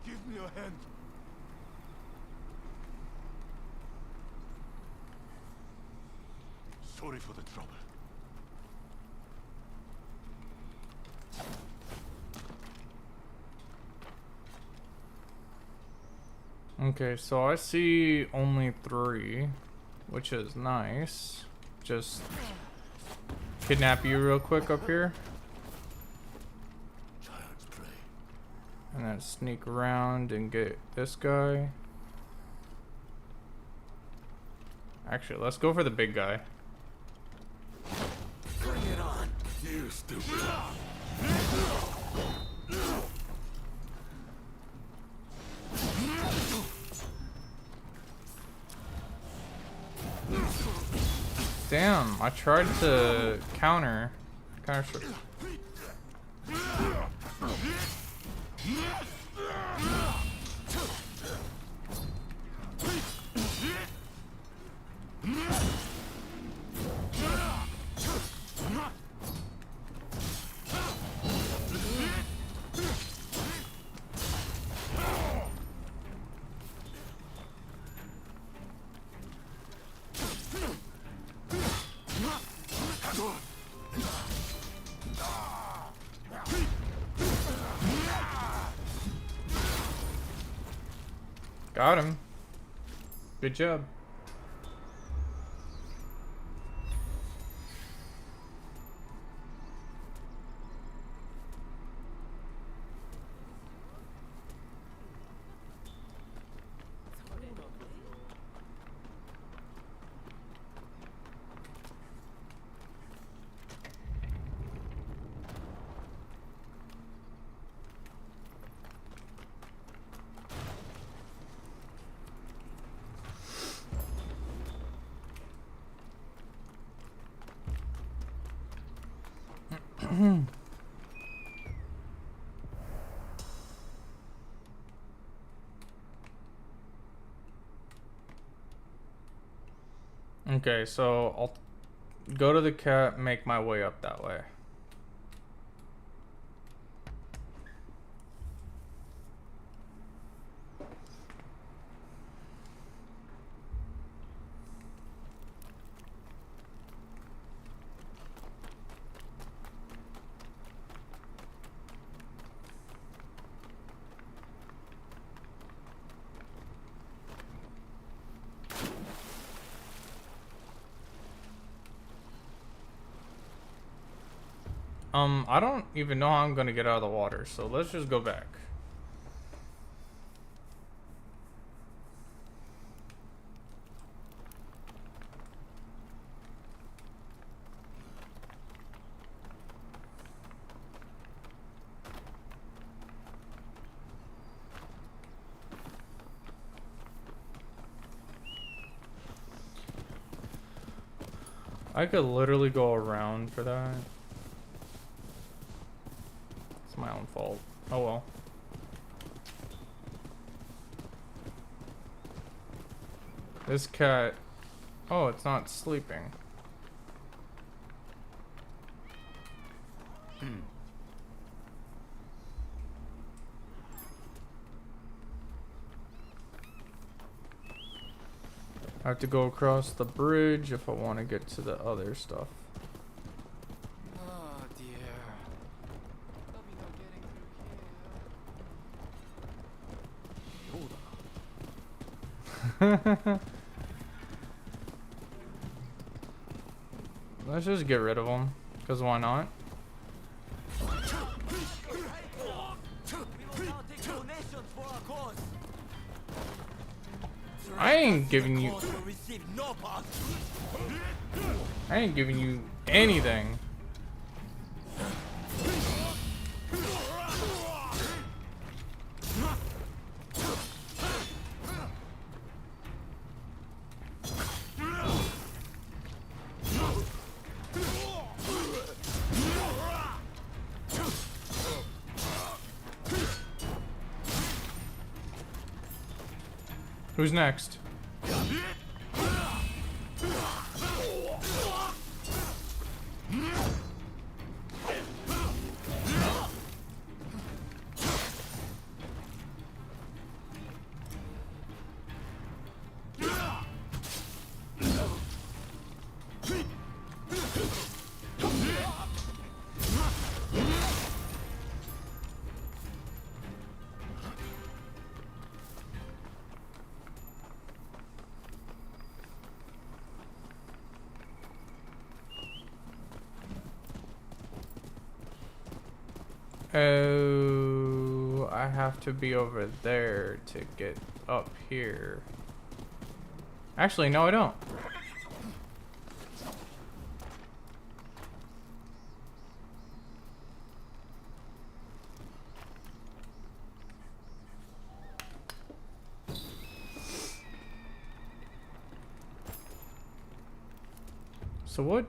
Give me your hand. Sorry for the trouble. Okay, so I see only 3, which is nice. Just kidnap you real quick up here. Child's play. And then sneak around and get this guy. Actually, let's go for the big guy. Bring it on. You stupid. Damn, I tried to counter. Got him. Good job. Okay, so I'll go to the cat, make my way up that way. I don't even know how I'm gonna get out of the water, so let's just go back. I could literally go around for that. It's my own fault. Oh well. This cat Oh, it's not sleeping. I have to go across the bridge if I want to get to the other stuff. Oh dear. There'll be no getting through here. Let's just get rid of them, because why not? We will now take donations for our cause. I ain't giving you. Cause will receive no part. I ain't giving you anything. Who's next? Oh, I have to be over there to get up here. Actually, no, I don't. So what's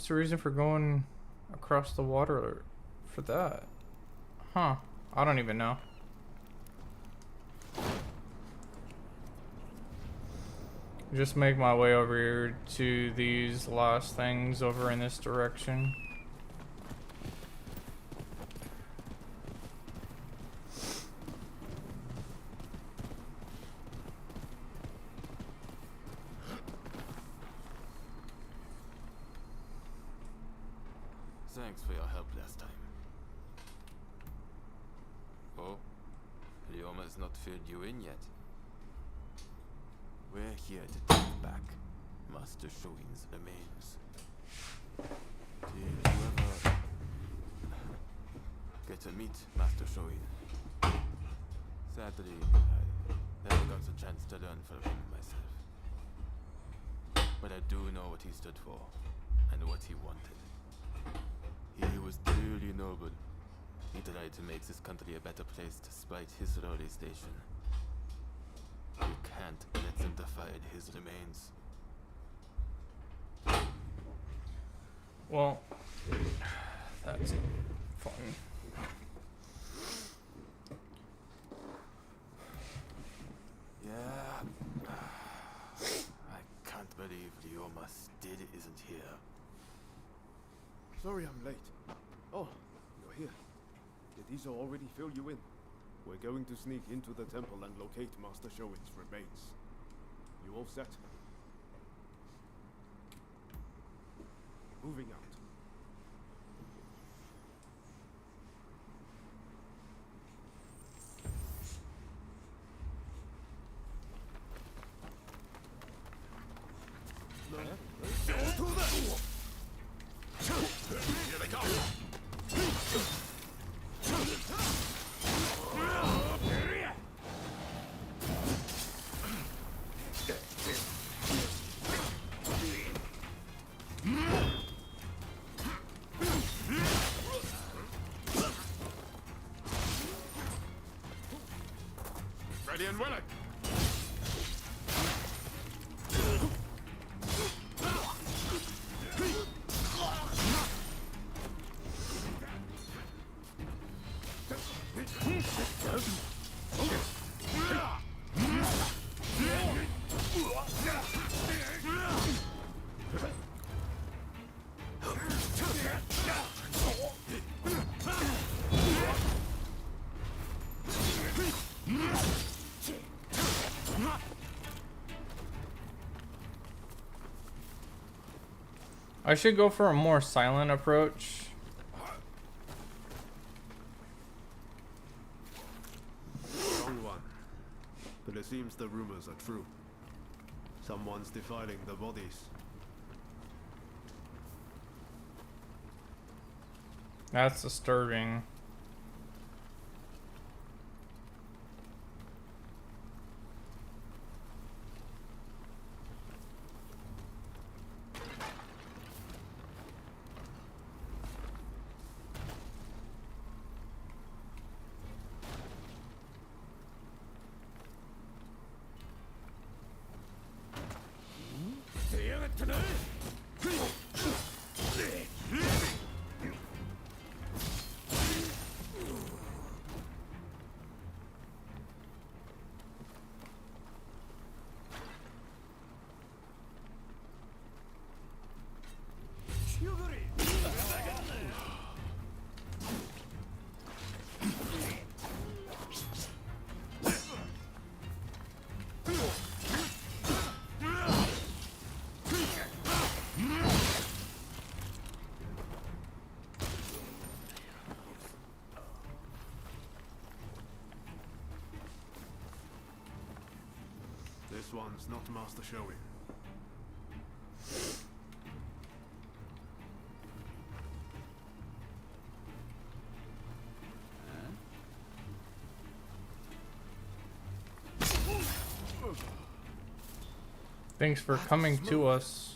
the reason for going across the water for that? Huh. I don't even know. Just make my way over here to these last things over in this direction. Thanks for your help last time. Oh? Leoma has not filled you in yet. We're here to take back Master Shoin's remains. Did you ever get to meet Master Shoin? Sadly, I never got the chance to learn from him myself. But I do know what he stood for, and what he wanted. He was truly noble. He tried to make this country a better place despite his lowly station. You can't let them defile his remains. Well, that's fun. Yeah. I can't believe Leoma still isn't here. Sorry I'm late. Oh, you're here. Did Izo already fill you in? We're going to sneak into the temple and locate Master Shoin's remains. You all set? Moving out. Here they come! Ready and willing! I should go for a more silent approach. Wrong one. But it seems the rumors are true. Someone's defiling the bodies. That's disturbing. This one's not Master Shoin. Thanks for coming to us.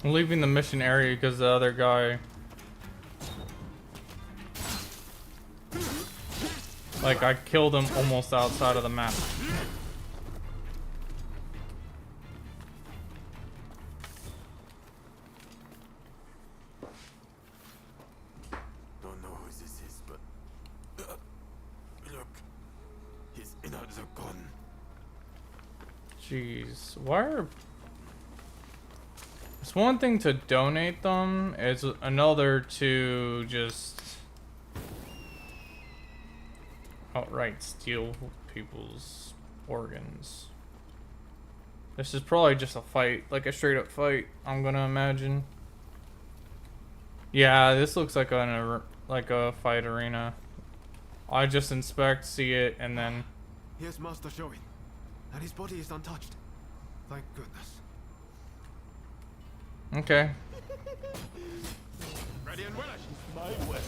I'm leaving the mission area because the other guy, like, I killed him almost outside of the map. Don't know who this is, but look, his innards are gone. Jeez, why are... It's one thing to donate them, it's another to just outright steal people's organs. This is probably just a fight, like a straight up fight, I'm gonna imagine. Yeah, this looks like a fight arena. I just inspect, see it, and then... Here's Master Shoin, and his body is untouched. Thank goodness. Okay. Ready and willing. My way.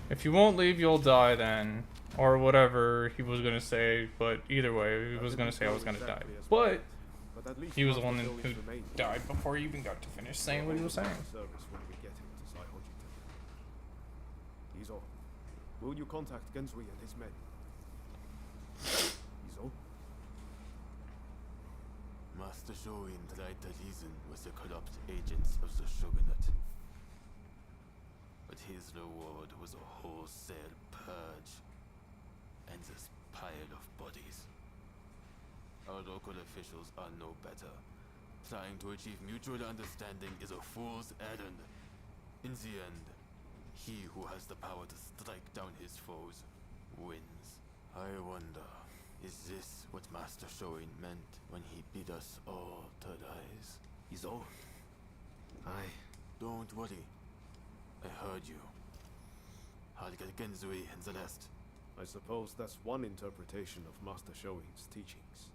If you won't leave, you'll die then. Or whatever he was gonna say, but either way, he was gonna say I was gonna die. But But at least he was the Master one Shoin's who remains died before he even got to finish saying what he was saying. service when we get him to Saihoji Temple. Izo, will you contact Gensui and his men? Izo? Master Shoin tried to reason with the corrupt agents of the shogunate. But his reward was a wholesale purge. And this pile of bodies. Our local officials are no better. Trying to achieve mutual understanding is a fool's errand. In the end, he who has the power to strike down his foes wins. I wonder, is this what Master Shoin meant when he bid us all to rise? Izo? Don't worry. I heard you. I'll get Genzui and the rest. I suppose that's one interpretation of Master Shoin's teachings.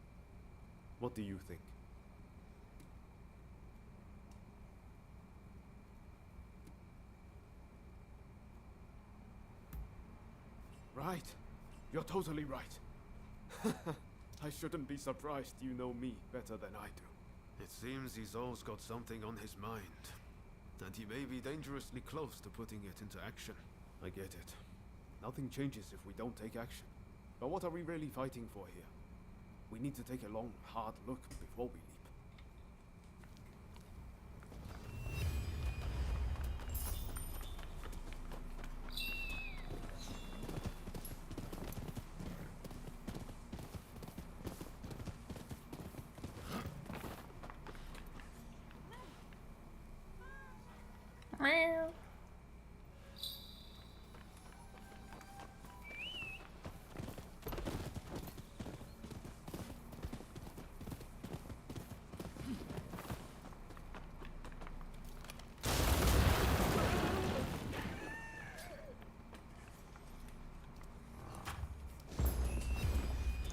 What do you think? right. You're totally right. I shouldn't be surprised you know me better than I do. It seems he's always got something on his mind, and he may be dangerously close to putting it into action. I get it. Nothing changes if we don't take action. But what are we really fighting for here? We need to take a long, hard look before we leap. Meow.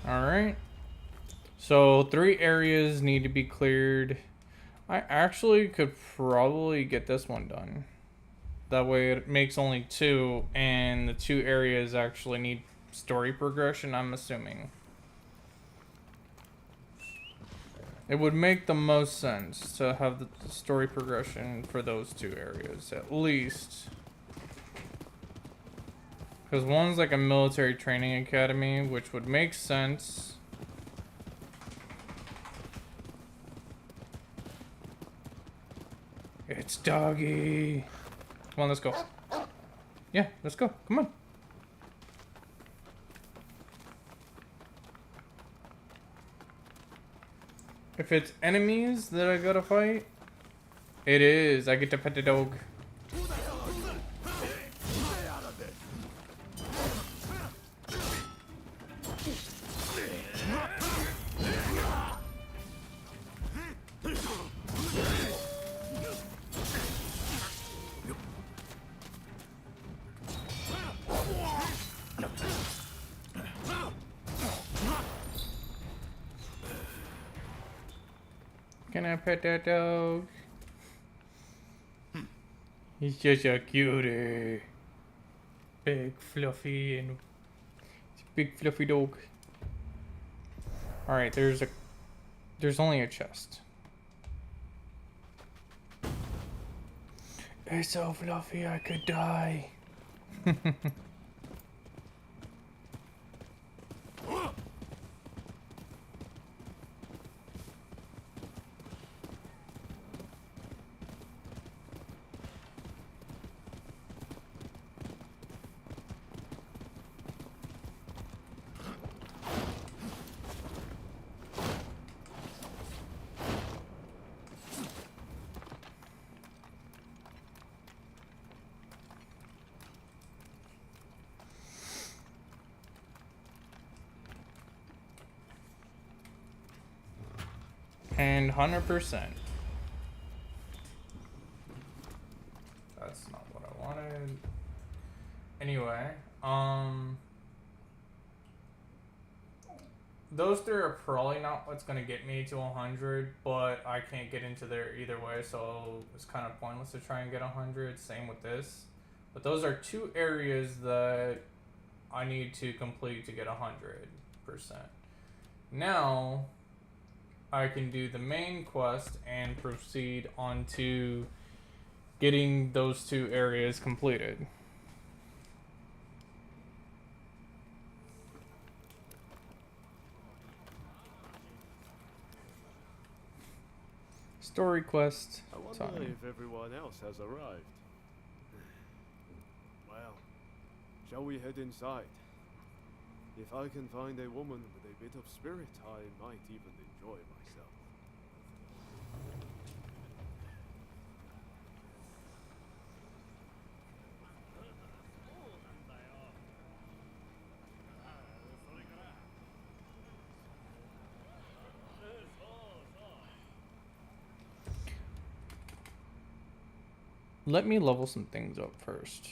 Alright. So 3 areas need to be cleared. I actually could probably get this one done. That way it makes only 2, and the 2 areas actually need story progression, I'm assuming. It would make the most sense to have the story progression for those 2 areas, at least. Because one's like a military training academy, which would make sense. It's doggy. Come on, let's go. Yeah, let's go. Come on. If it's enemies that I gotta fight, it is. I get to pet the dog. Can I pet that dog? He's just a cutie. Big fluffy and big fluffy dog. Alright, there's only a chest. It's so fluffy I could die. And 100%. That's not what I wanted. Anyway, those 3 are probably not what's gonna get me to 100, but I can't get into there either way, so it's kind of pointless to try and get 100. Same with this. But those are 2 areas that I need to complete to get 100%. Now I can do the main quest and proceed on to getting those 2 areas completed. Story quest I wonder time. if everyone else has arrived. Well, shall we head inside? If I can find a woman with a bit of spirit, I might even enjoy myself. Let me level some things up first.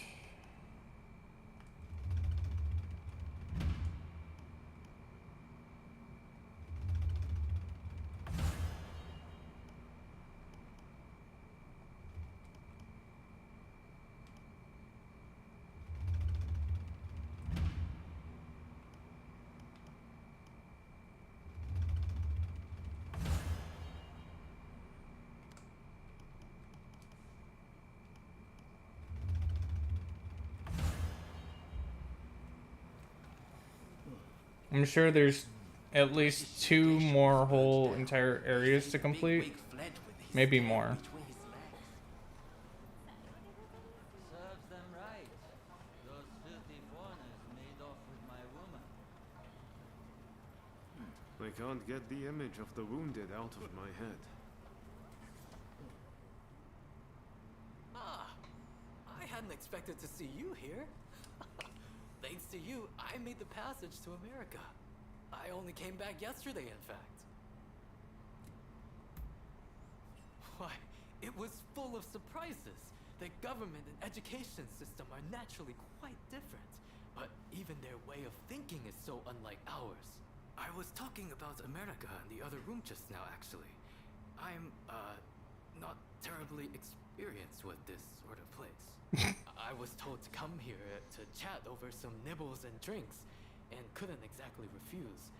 I'm sure there's at least 2 more whole entire areas to complete. Maybe more. Serves them right. Those filthy foreigners made off with my woman. I can't get the image of the wounded out of my head. Ah, I hadn't expected to see you here. Thanks to you, I made the passage to America. I only came back yesterday, in fact. Why, it was full of surprises. The government and education system are naturally quite different, but even their way of thinking is so unlike ours. I was talking about America in the other room just now, actually. I'm, not terribly experienced with this sort of place. I was told to come here to chat over some nibbles and drinks, and couldn't exactly refuse.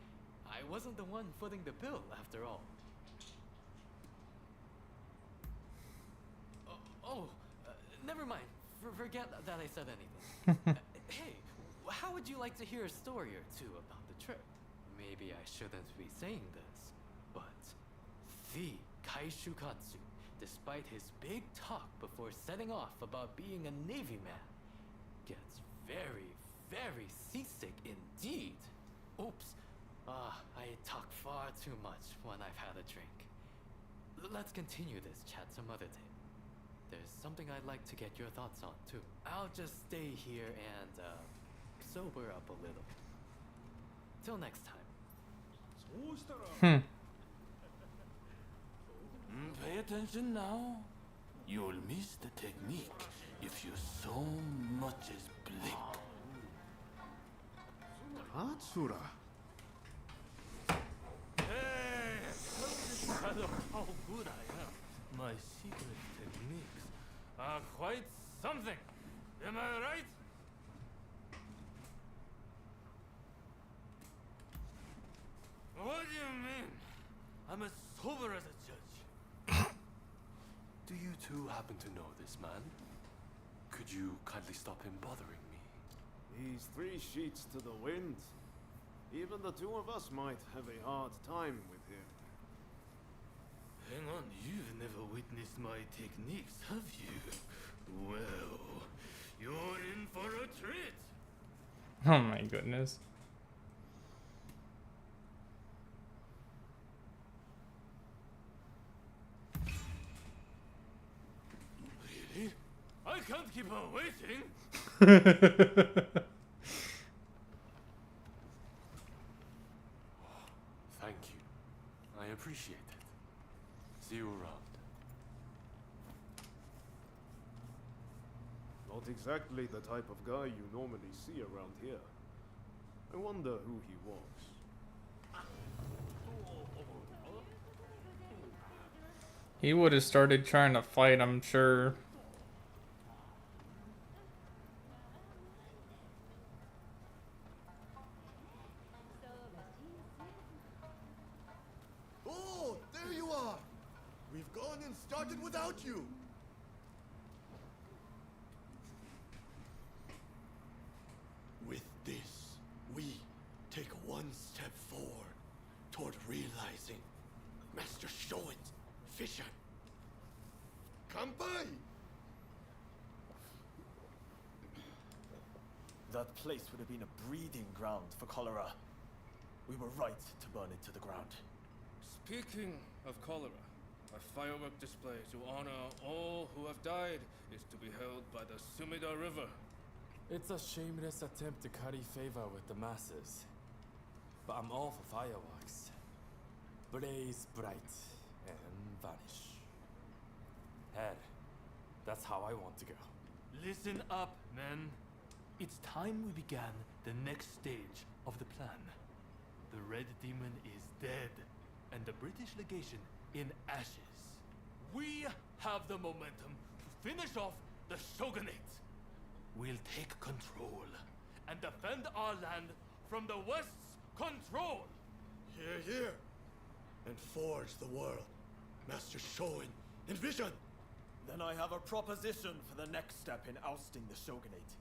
I wasn't the one footing the bill, after all. Never mind. Forget that I said anything. Hey, how would you like to hear a story or two about the trip? Maybe I shouldn't be saying this, but the Kaishukatsu, despite his big talk before setting off about being a Navy man, gets very, very seasick indeed. Oops. I talk far too much when I've had a drink. Let's continue this chat some other day. There's something I'd like to get your thoughts on, too. I'll just stay here and, sober up a little. Till next time. Pay attention now. You'll miss the technique if you so much as blink. Hatsura. Hey, tell this fellow how good I am. My secret techniques are quite something. Am I right? What do you mean? I'm as sober as a judge. Do you two happen to know this man? Could you kindly stop him bothering me? He's 3 sheets to the wind. Even the 2 of us might have a hard time with him. Hang on, you've never witnessed my techniques, have you? Well, you're in for a treat. Oh my goodness. Really? I can't keep on waiting. Thank you. I appreciate it. See you around. Not exactly the type of guy you normally see around here. I wonder who he was. He would have started trying to fight, I'm sure. Oh, there you are! We've gone and started without you! With this, we take one step forward toward realizing Master Shoin's vision. Kampai! That place would have been a breeding ground for cholera. We were right to burn it to the ground. Speaking of cholera, a firework display to honor all who have died is to be held by the Sumida River. It's a shameless attempt to curry favor with the masses. But I'm all for fireworks. Blaze bright and vanish. Hell, that's how I want to go. Listen up, men. It's time we began the next stage of the plan. The Red Demon is dead, and the British legation in ashes. We have the momentum to finish off the Shogunate. We'll take control and defend our land from the West's control. Here, here! And forge the world. Master Shoin, envision! Then I have a proposition for the next step in ousting the Shogunate.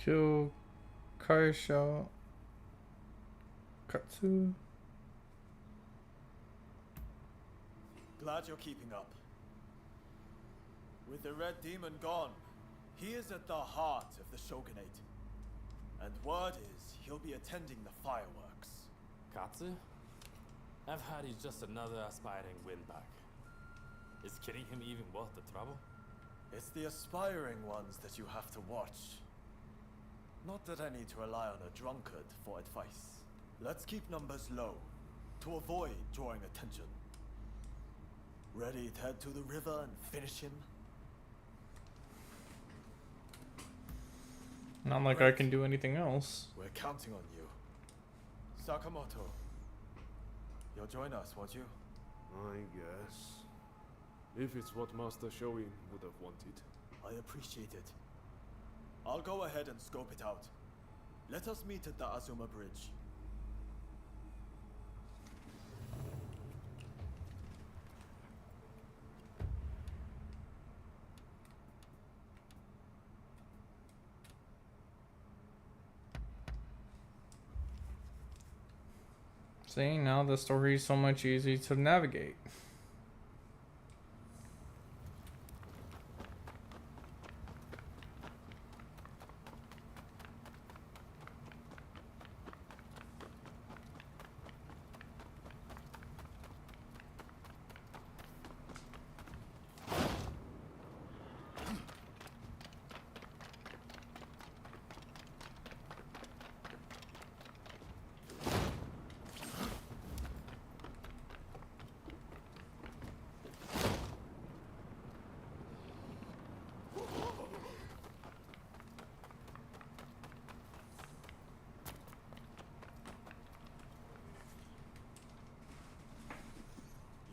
Kill Kaisha Katsu. Glad you're keeping up. With the Red Demon gone, he is at the heart of the Shogunate. And word is he'll be attending the fireworks. Katsu? I've heard he's just another aspiring windbag. Is killing him even worth the trouble? It's the aspiring ones that you have to watch. Not that I need to rely on a drunkard for advice. Let's keep numbers low, to avoid drawing attention. Ready to head to the river and finish him? Not like I can do anything else. We're counting on you. Sakamoto, you'll join us, won't you? I guess. If it's what Master Shoin would have wanted. I appreciate it. I'll go ahead and scope it out. Let us meet at the Azuma Bridge. See, now the story is so much easier to navigate.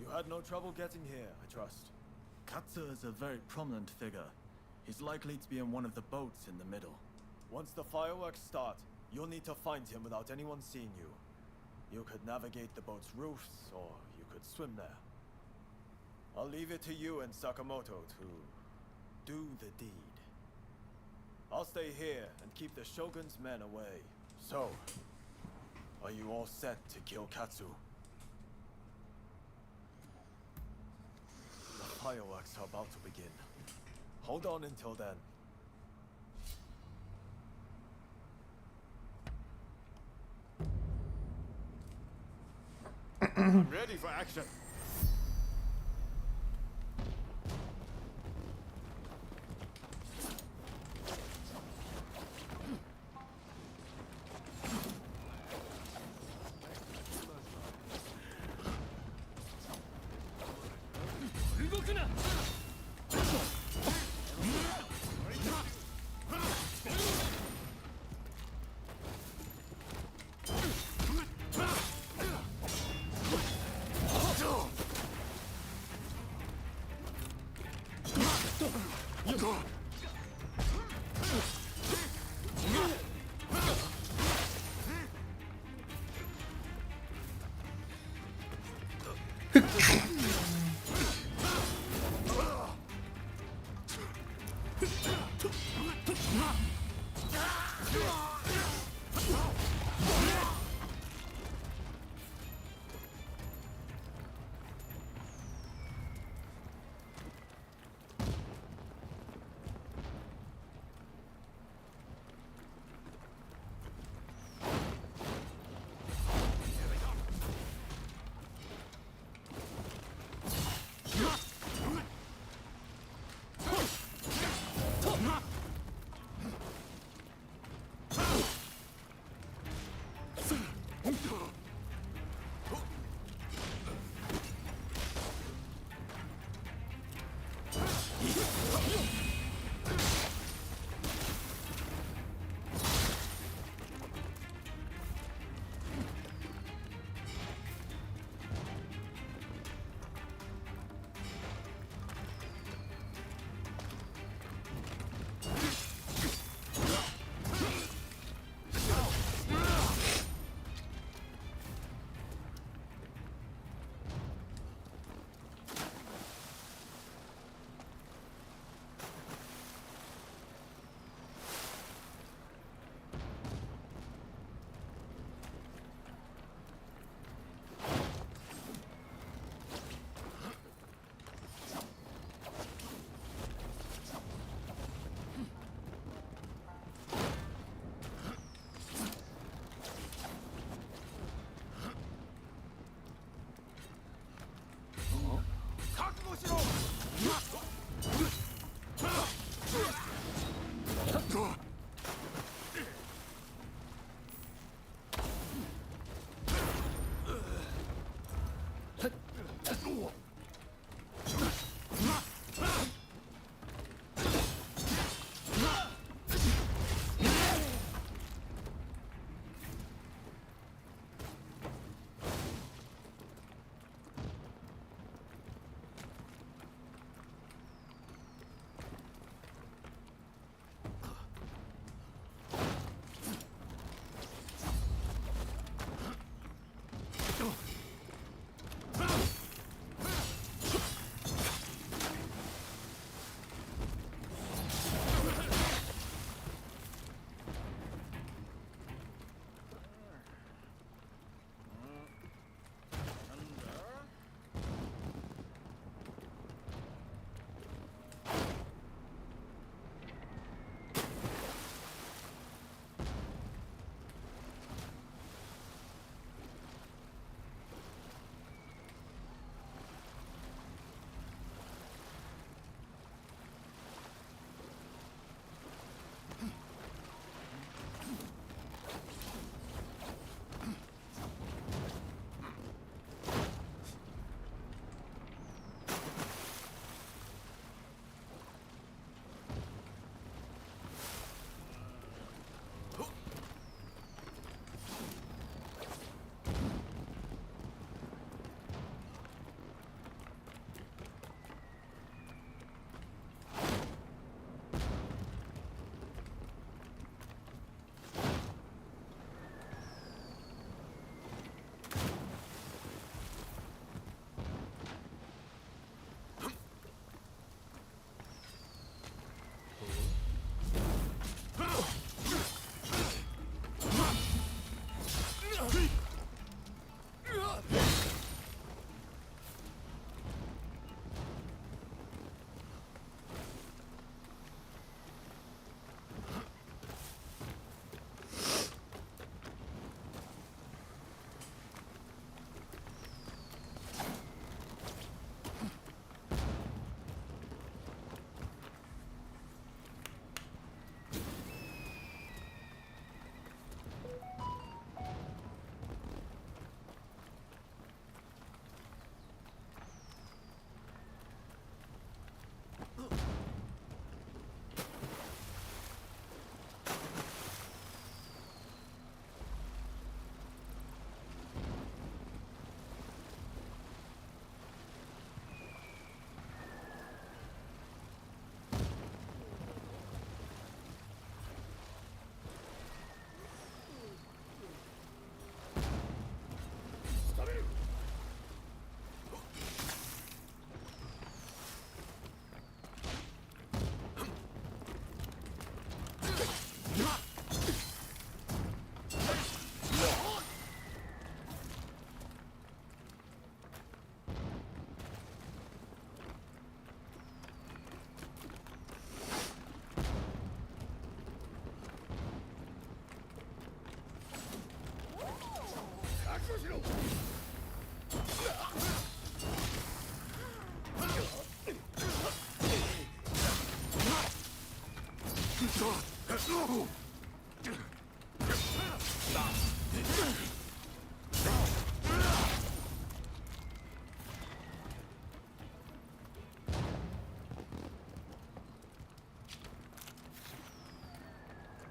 You had no trouble getting here, I trust. Katsu is a very prominent figure. He's likely to be in one of the boats in the middle. Once the fireworks start, you'll need to find him without anyone seeing you. You could navigate the boat's roofs, or you could swim there. I'll leave it to you and Sakamoto to do the deed. I'll stay here and keep the Shogun's men away. So, are you all set to kill Katsu? The fireworks are about to begin. Hold on until then. I'm ready for action.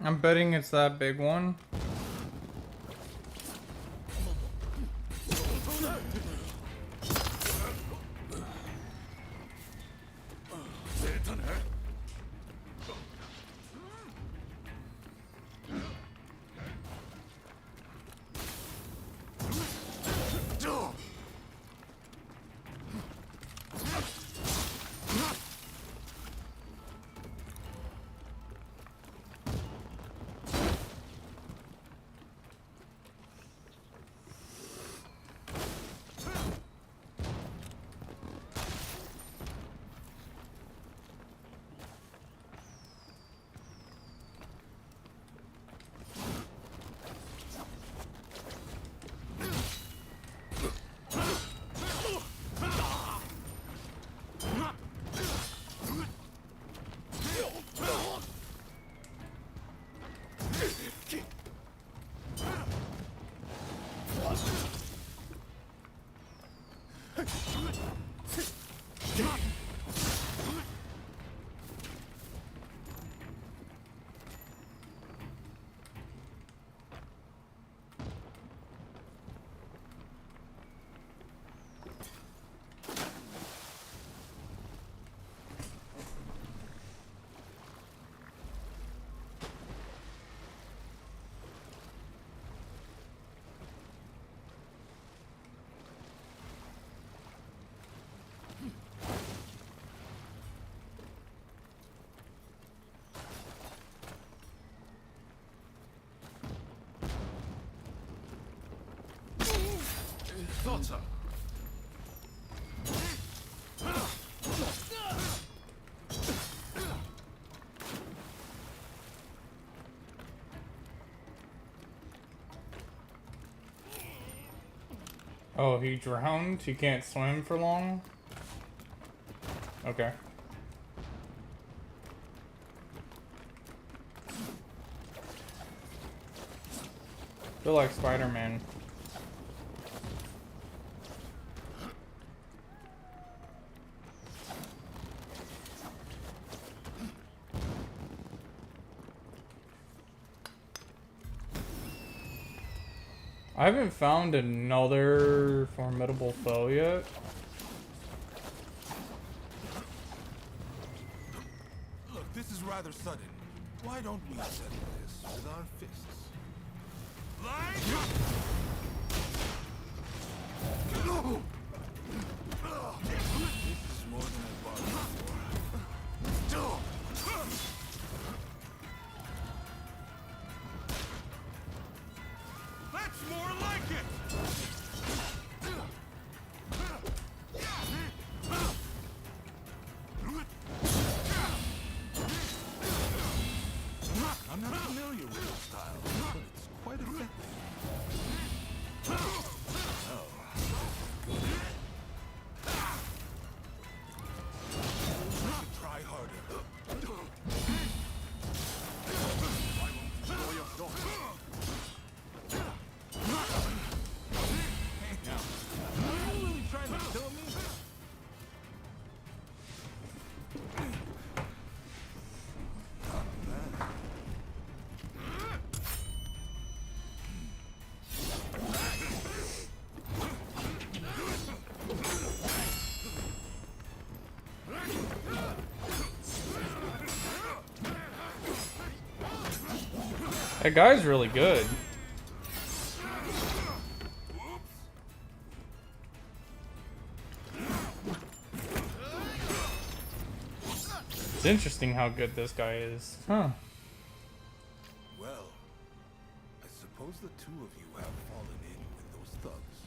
I'm betting it's that big one. Thought so. Oh, he drowned? He can't swim for long? Okay. Feel like Spider-Man. I haven't found another formidable foe yet. Look, this is rather sudden. Why don't we settle this with our fists? Line up! This is more than I bargained for. That's more like it! I'm not familiar with your style, but it's quite effective. Try harder. I won't destroy your thoughts. Hey now, are you really trying to kill me? That guy's really good. It's interesting how good this guy is. Huh. Well, I suppose the two of you have fallen in with those thugs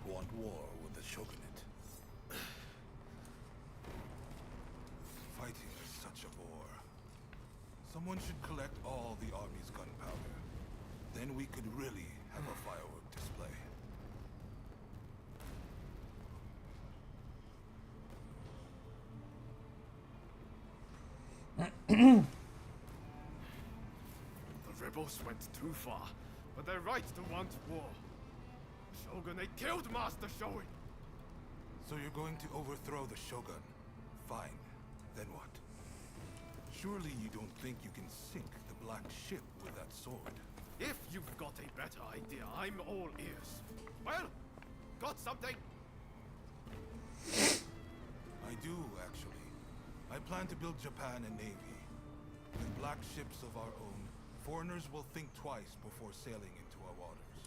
who want war with the shogunate. Fighting is such a bore. Someone should collect all the army's gunpowder. Then we could really have a firework display. force went too far, but they're right to want war. Shogunate killed Master Shoin. So you're going to overthrow the Shogun? Fine. Then what? Surely you don't think you can sink the Black Ship with that sword? If you've got a better idea, I'm all ears. Well, got something? I do, actually. I plan to build Japan a navy. With black ships of our own, foreigners will think twice before sailing into our waters.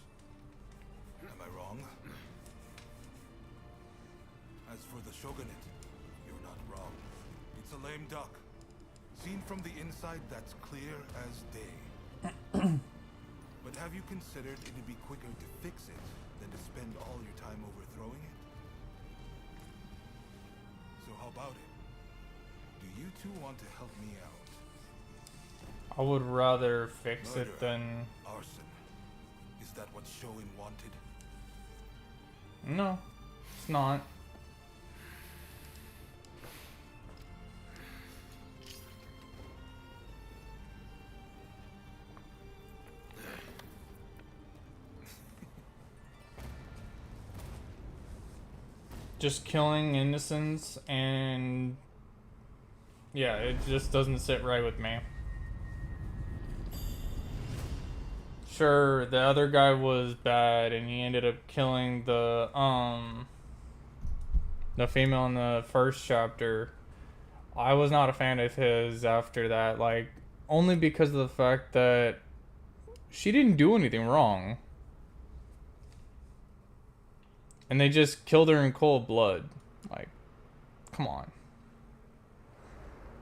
Am I wrong? As for the Shogunate, you're not wrong. It's a lame duck. Seen from the inside, that's clear as day. But have you considered it'd be quicker to fix it than to spend all your time overthrowing it? So how about it? Do you two want to help me out? I would rather fix Murder, it than... arson. Is that what Shoin wanted? No, it's not. Just killing innocents, and yeah, it just doesn't sit right with me. Sure, the other guy was bad and he ended up killing the female in the first chapter. I was not a fan of his after that, like, only because of the fact that she didn't do anything wrong. And they just killed her in cold blood. Like, come on.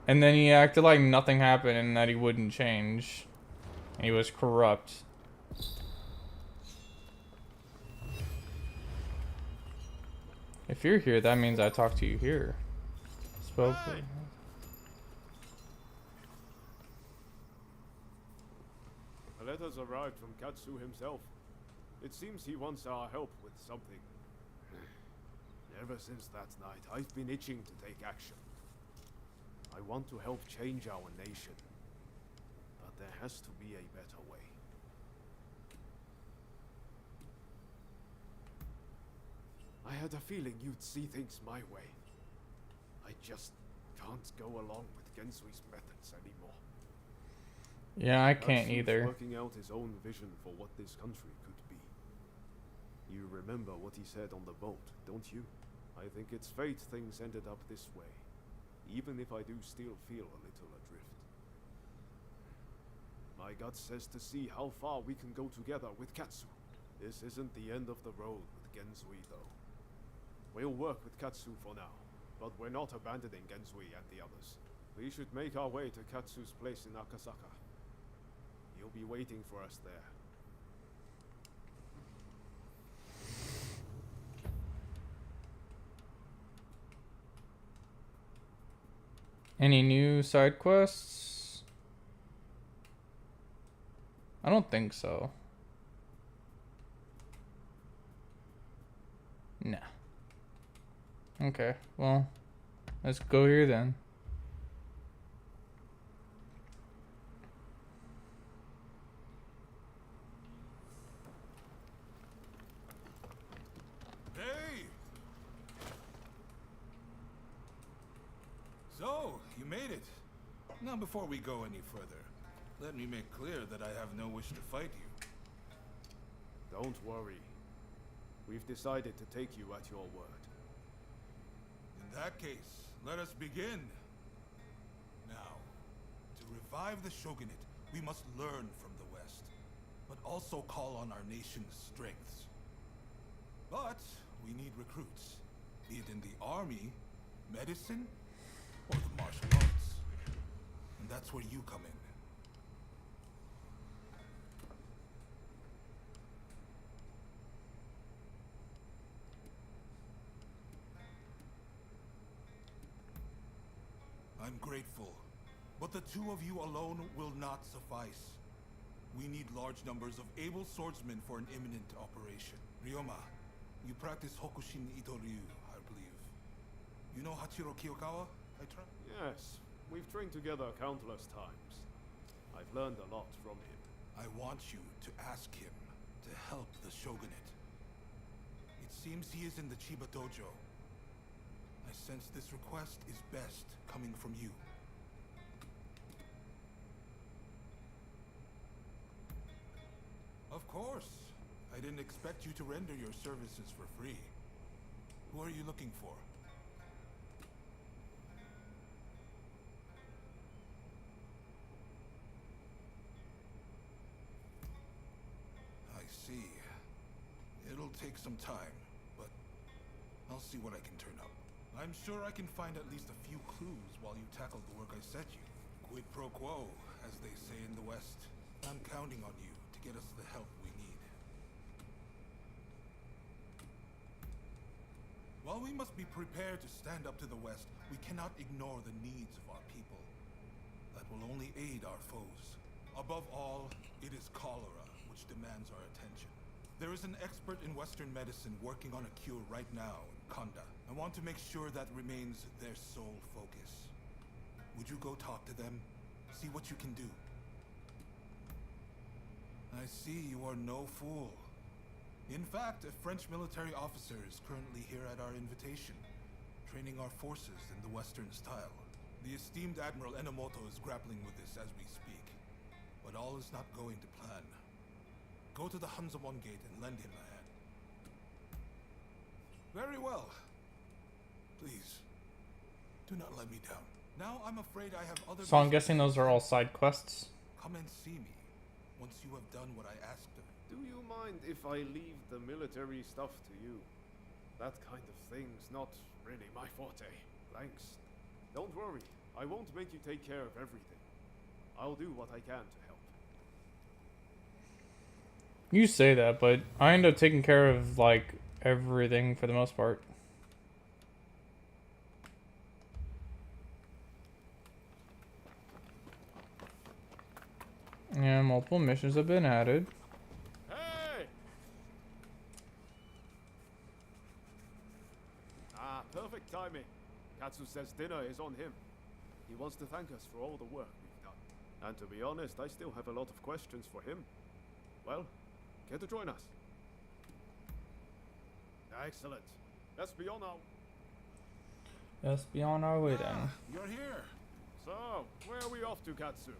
And then he acted like nothing happened and that he wouldn't change. And he was corrupt. If you're here, that means I talk to you here. Spoke. Hey. A letter's arrived from Katsu himself. It seems he wants our help with something. Ever since that night, I've been itching to take action. I want to help change our nation. But there has to be a better way. I had a feeling you'd see things my way. I just can't go along with Gensui's methods anymore. Yeah, I can't Katsu's either. working out his own vision for what this country could be. You remember what he said on the boat, don't you? I think it's fate things ended up this way, even if I do still feel a little adrift. My gut says to see how far we can go together with Katsu. This isn't the end of the road with Gensui, though. We'll work with Katsu for now, but we're not abandoning Gensui and the others. We should make our way to Katsu's place in Akasaka. He'll be waiting for us there. Any new side quests? I don't think so. Nah. Okay, well, let's go here then. Hey! So, you made it. Now before we go any further, let me make clear that I have no wish to fight you. Don't worry. We've decided to take you at your word. In that case, let us begin. Now, to revive the shogunate, we must learn from the West, but also call on our nation's strengths. But we need recruits, be it in the army, medicine, or the martial arts. And that's where you come in. I'm grateful, but the two of you alone will not suffice. We need large numbers of able swordsmen for an imminent operation. Ryoma, you practice Hokushin Itoryu, I believe. You know Hachiro Kiyokawa, I trust? Yes, we've trained together countless times. I've learned a lot from him. I want you to ask him to help the shogunate. It seems he is in the Chiba dojo. I sense this request is best coming from you. Of course. I didn't expect you to render your services for free. Who are you looking for? I see. It'll take some time, but I'll see what I can turn up. I'm sure I can find at least a few clues while you tackle the work I set you. Quid pro quo, as they say in the West. I'm counting on you to get us the help we need. While we must be prepared to stand up to the West, we cannot ignore the needs of our people. That will only aid our foes. Above all, it is cholera which demands our attention. There is an expert in Western medicine working on a cure right now in Kanda. I want to make sure that remains their sole focus. Would you go talk to them? See what you can do. I see you are no fool. In fact, a French military officer is currently here at our invitation, training our forces in the Western style. The esteemed Admiral Enomoto is grappling with this as we speak, but all is not going to plan. Go to the Hanzamon Gate and lend him a hand. Very well. Please, do not let me down. Now I'm afraid I have other... So I'm guessing those are all side quests. Come and see me once you have done what I asked of you. Do you mind if I leave the military stuff to you? That kind of thing's not really my forte. Thanks. Don't worry, I won't make you take care of everything. I'll do what I can to help. You say that, but I end up taking care of, like, everything for the most part. Yeah, multiple missions have been added. Hey! Ah, perfect timing. Katsu says dinner is on him. He wants to thank us for all the work we've done. And to be honest, I still have a lot of questions for him. Well, care to join us? Excellent. Let's be on our... Let's be on our way then. You're here. So, where are we off to, Katsu?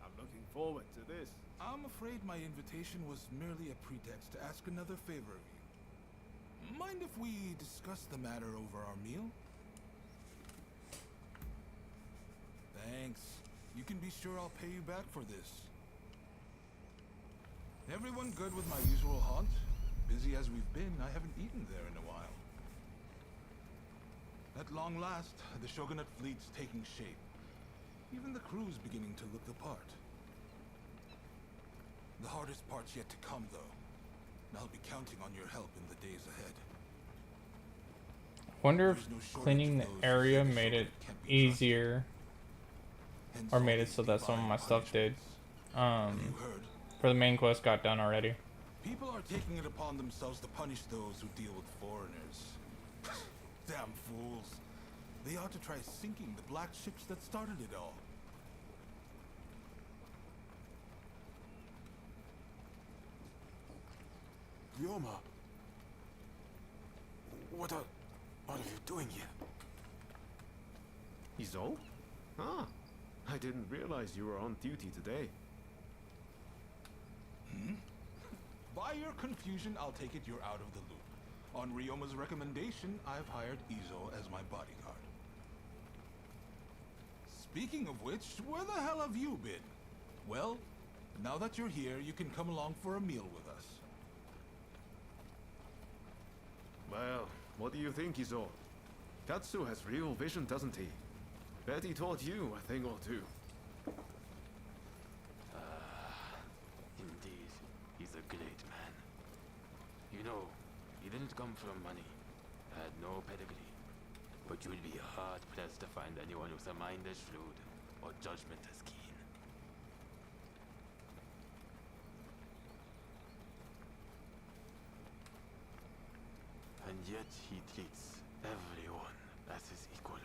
I'm looking forward to this. I'm afraid my invitation was merely a pretext to ask another favor of you. Mind if we discuss the matter over our meal? Thanks. You can be sure I'll pay you back for this. Everyone good with my usual haunt? Busy as we've been, I haven't eaten there in a while. At long last, the Shogunate fleet's taking shape. Even the crew's beginning to look the part. The hardest part's yet to come, though. And I'll be counting on your help in the days ahead. Wonder if cleaning the area made it easier, or made it so that some of my stuff did. For the main quest got done already. People are taking it upon themselves to punish those who deal with foreigners. Damn fools. They ought to try sinking the black ships that started it all. Ryoma, what are you doing here? Izo? Ah, I didn't realize you were on duty today. By your confusion, I'll take it you're out of the loop. On Ryoma's recommendation, I've hired Izo as my bodyguard. Speaking of which, where the hell have you been? Well, now that you're here, you can come along for a meal with us. Well, what do you think, Izo? Katsu has real vision, doesn't he? Bet he taught you a thing or two. Indeed, he's a great man. You know, he didn't come from money, had no pedigree. But you'd be hard-pressed to find anyone with a mind as shrewd or judgment as keen. And yet he treats everyone as his equal.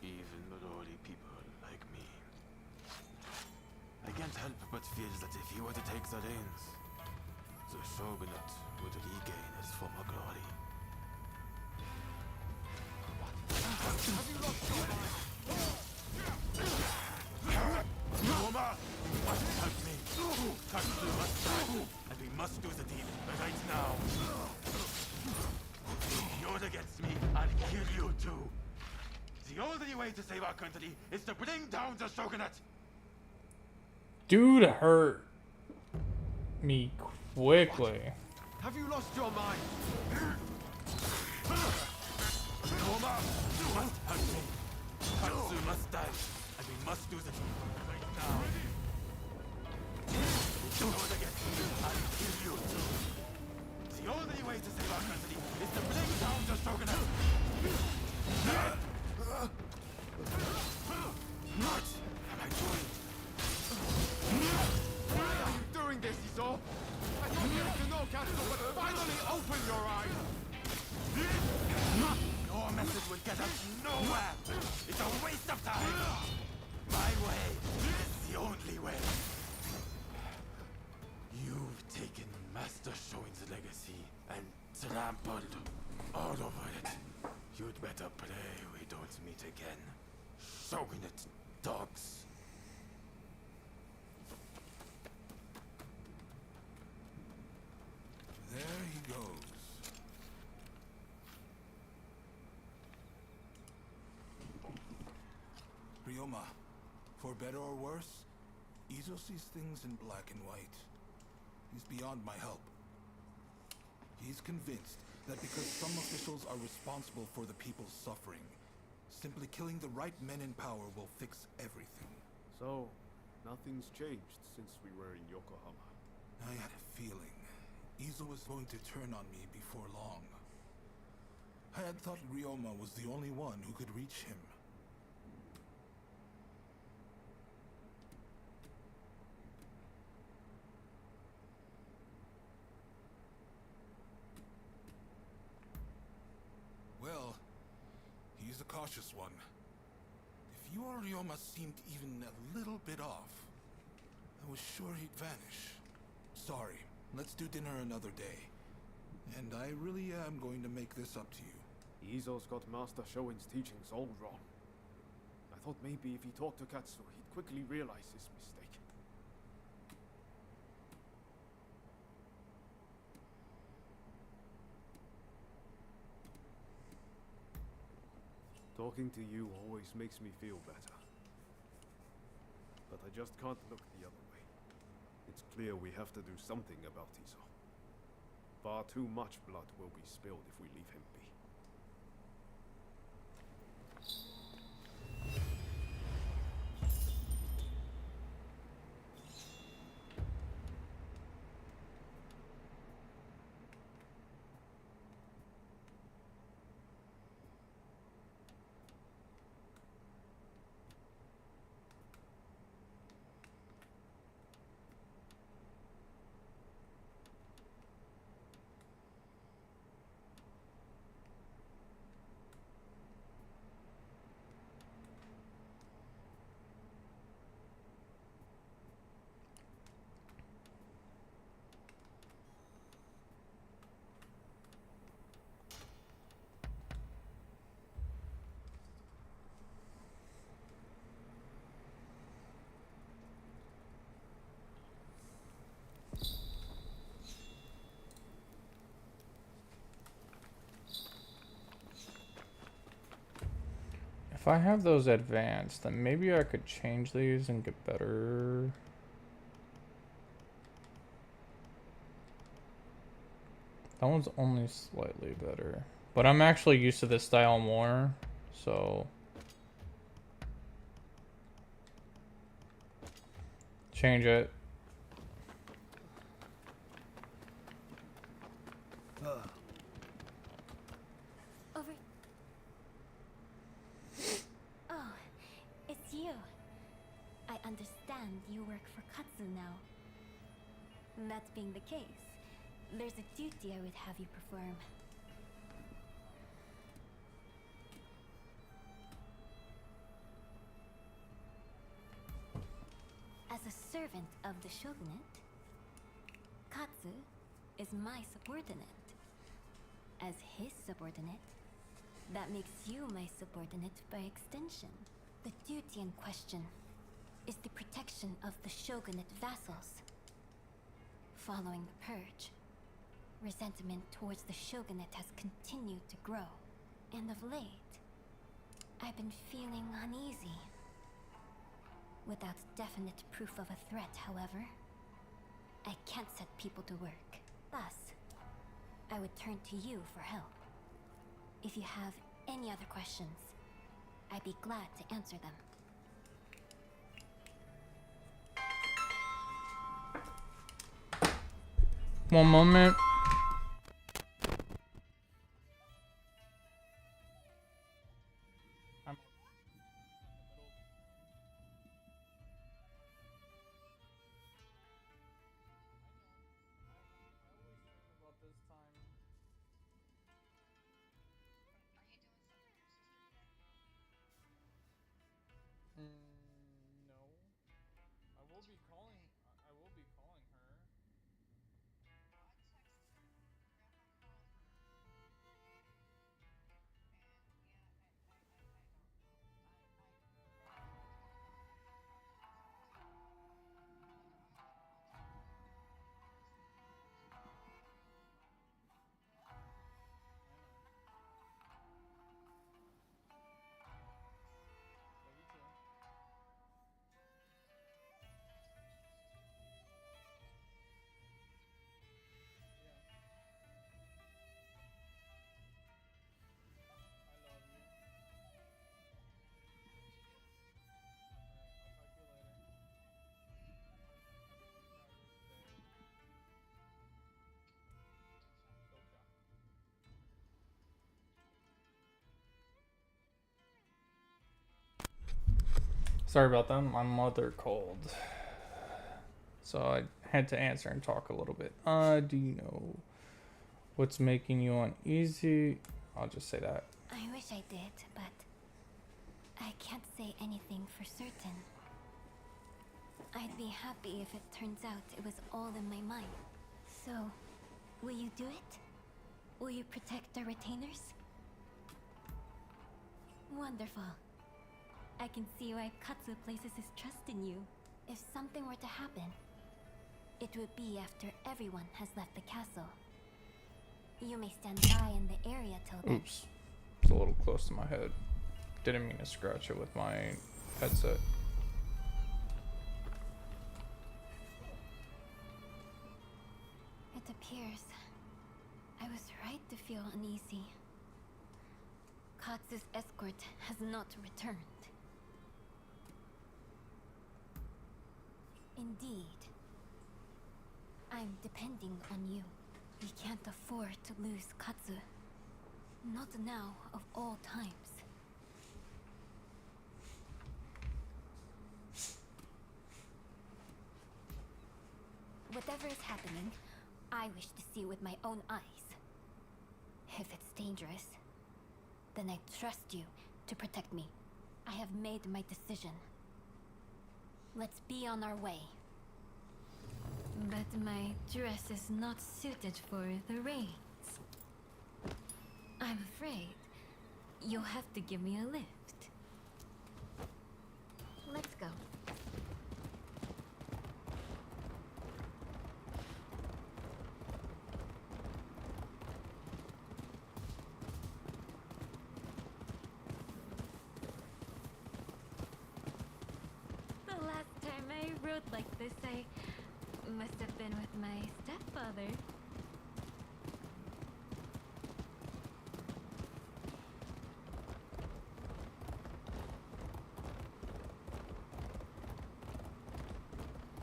Even lowly people like me. I can't help but feel that if he were to take the reins, the shogunate would regain its former glory. Have you lost your mind? Ryoma must help me. Katsu must die, and we must do the deed right now. If you're against me, I'll kill you too. The only way to save our country is to bring down the shogunate. Dude hurt me quickly. Have you lost your mind? Ryoma must help me. Katsu must die, and we must do the deed right now. If you're against me, I'll kill you too. The only way to save our country is to bring down the shogunate. What am I doing? Why are you doing this, Iso? I thought you had to know, Katsu, but finally open your eyes! Your message will get us nowhere. It's a waste of time. My way is the only way. You've taken Master Shoin's legacy and trampled all over it. You'd better pray we don't meet again. Shogunate dogs. There he goes. Ryoma, for better or worse, Izo sees things in black and white. He's beyond my help. He's convinced that because some officials are responsible for the people's suffering, simply killing the right men in power will fix everything. So, nothing's changed since we were in Yokohama. I had a feeling Izo was going to turn on me before long. I had thought Ryoma was the only one who could reach him. Well, he's a cautious one. If you or Ryoma seemed even a little bit off, I was sure he'd vanish. Sorry, let's do dinner another day. And I really am going to make this up to you. Izo's got Master Shoin's teachings all wrong. I thought maybe if he talked to Katsu, he'd quickly realize his mistake. Talking to you always makes me feel better. But I just can't look the other way. It's clear we have to do something about Izo. Far too much blood will be spilled if we leave him be. If I have those advanced, then maybe I could change these and get better. That one's only slightly better. But I'm actually used to this style more, so... change it. Over. Oh, it's you. I understand you work for Katsu now. That being the case, there's a duty I would have you perform. As a servant servant of the shogunate. Katsu is my subordinate. As his subordinate, that makes you my subordinate by extension. The duty in question is the protection of the shogunate vassals. Following the purge, resentment towards the shogunate has continued to grow. And of late, I've been feeling uneasy. Without definite proof of a threat, however, I can't set people to work. Thus, I would turn to you for help. If you have any other questions, I'd be glad to answer them. One moment. No. I will be calling her. Sorry about that. My mother called. So I had to answer and talk a little bit. Do you know what's making you uneasy? I'll just say that. I wish I did, but I can't say anything for certain. I'd be happy if it turns out it was all in my mind. So, will you do it? Will you protect our retainers? Wonderful. I can see why Katsu places his trust in you. If something were to happen, it would be after everyone has left the castle. You may stand by in the area till then. Oops. It's a little close to my head. Didn't mean to scratch it with my headset. It appears I was right to feel uneasy. Katsu's escort has not returned. Indeed. I'm depending on you. We can't afford to lose Katsu. Not now, of all times. Whatever is happening, I wish to see with my own eyes. If it's dangerous, then I trust you to protect me. I have made my decision. Let's be on our way. But my dress is not suited for the rains. I'm afraid you'll have to give me a lift. Let's go. The last time I rode like this, I must have been with my stepfather.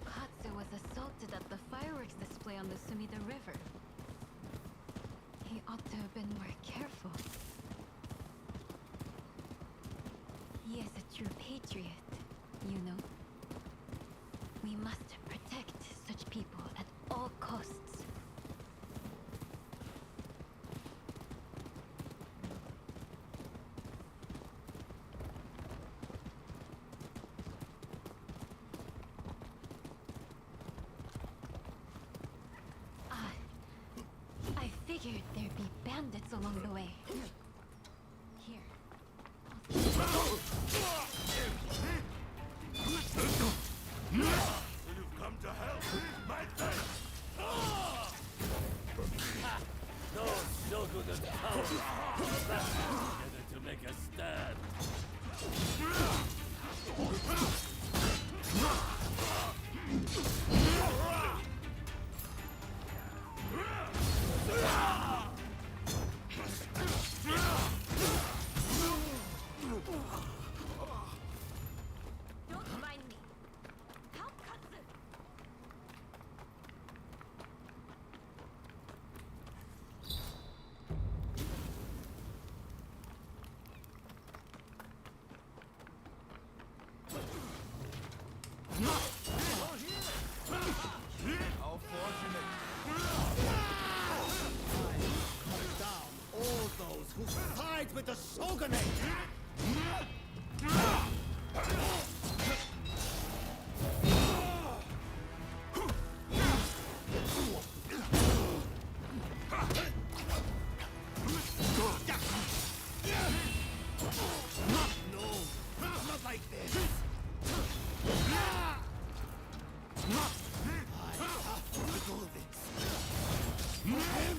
Katsu was assaulted at the fireworks display on the Sumida River. He ought to have been more careful. He is a true patriot, you know. We must protect such people at all costs. bandits along the way. Here. You've come to help, my friend! Those shogunate cowards together to make a stand. Don't mind me. Help Katsu. How fortunate. Down all those who side with the shogunate! No, not like this! I have to do this. For him!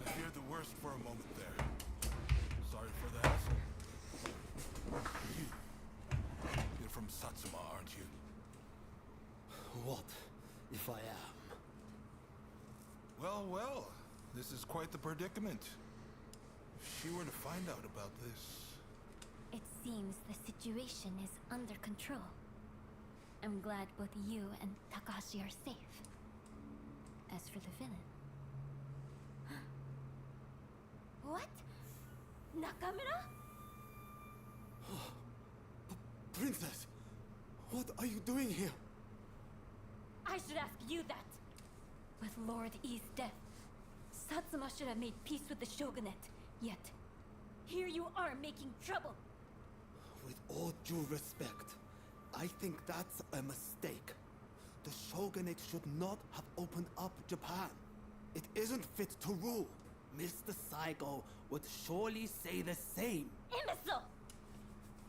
I feared the worst for a moment there. Sorry for the hassle. You're from Satsuma, aren't you? What if I am? Well, well. This is quite the predicament. If she were to find out about this... It seems the situation is under control. I'm glad both you and Takahashi are safe. As for the villain... What? Nakamura? Princess, what are you doing here? I should ask you that. With Lord E's death, Satsuma should have made peace with the shogunate. Yet, here you are making trouble. With all due respect, I think that's a mistake. The shogunate should not have opened up Japan. It isn't fit to rule. Mr. Saigo would surely say the same. Imbecile!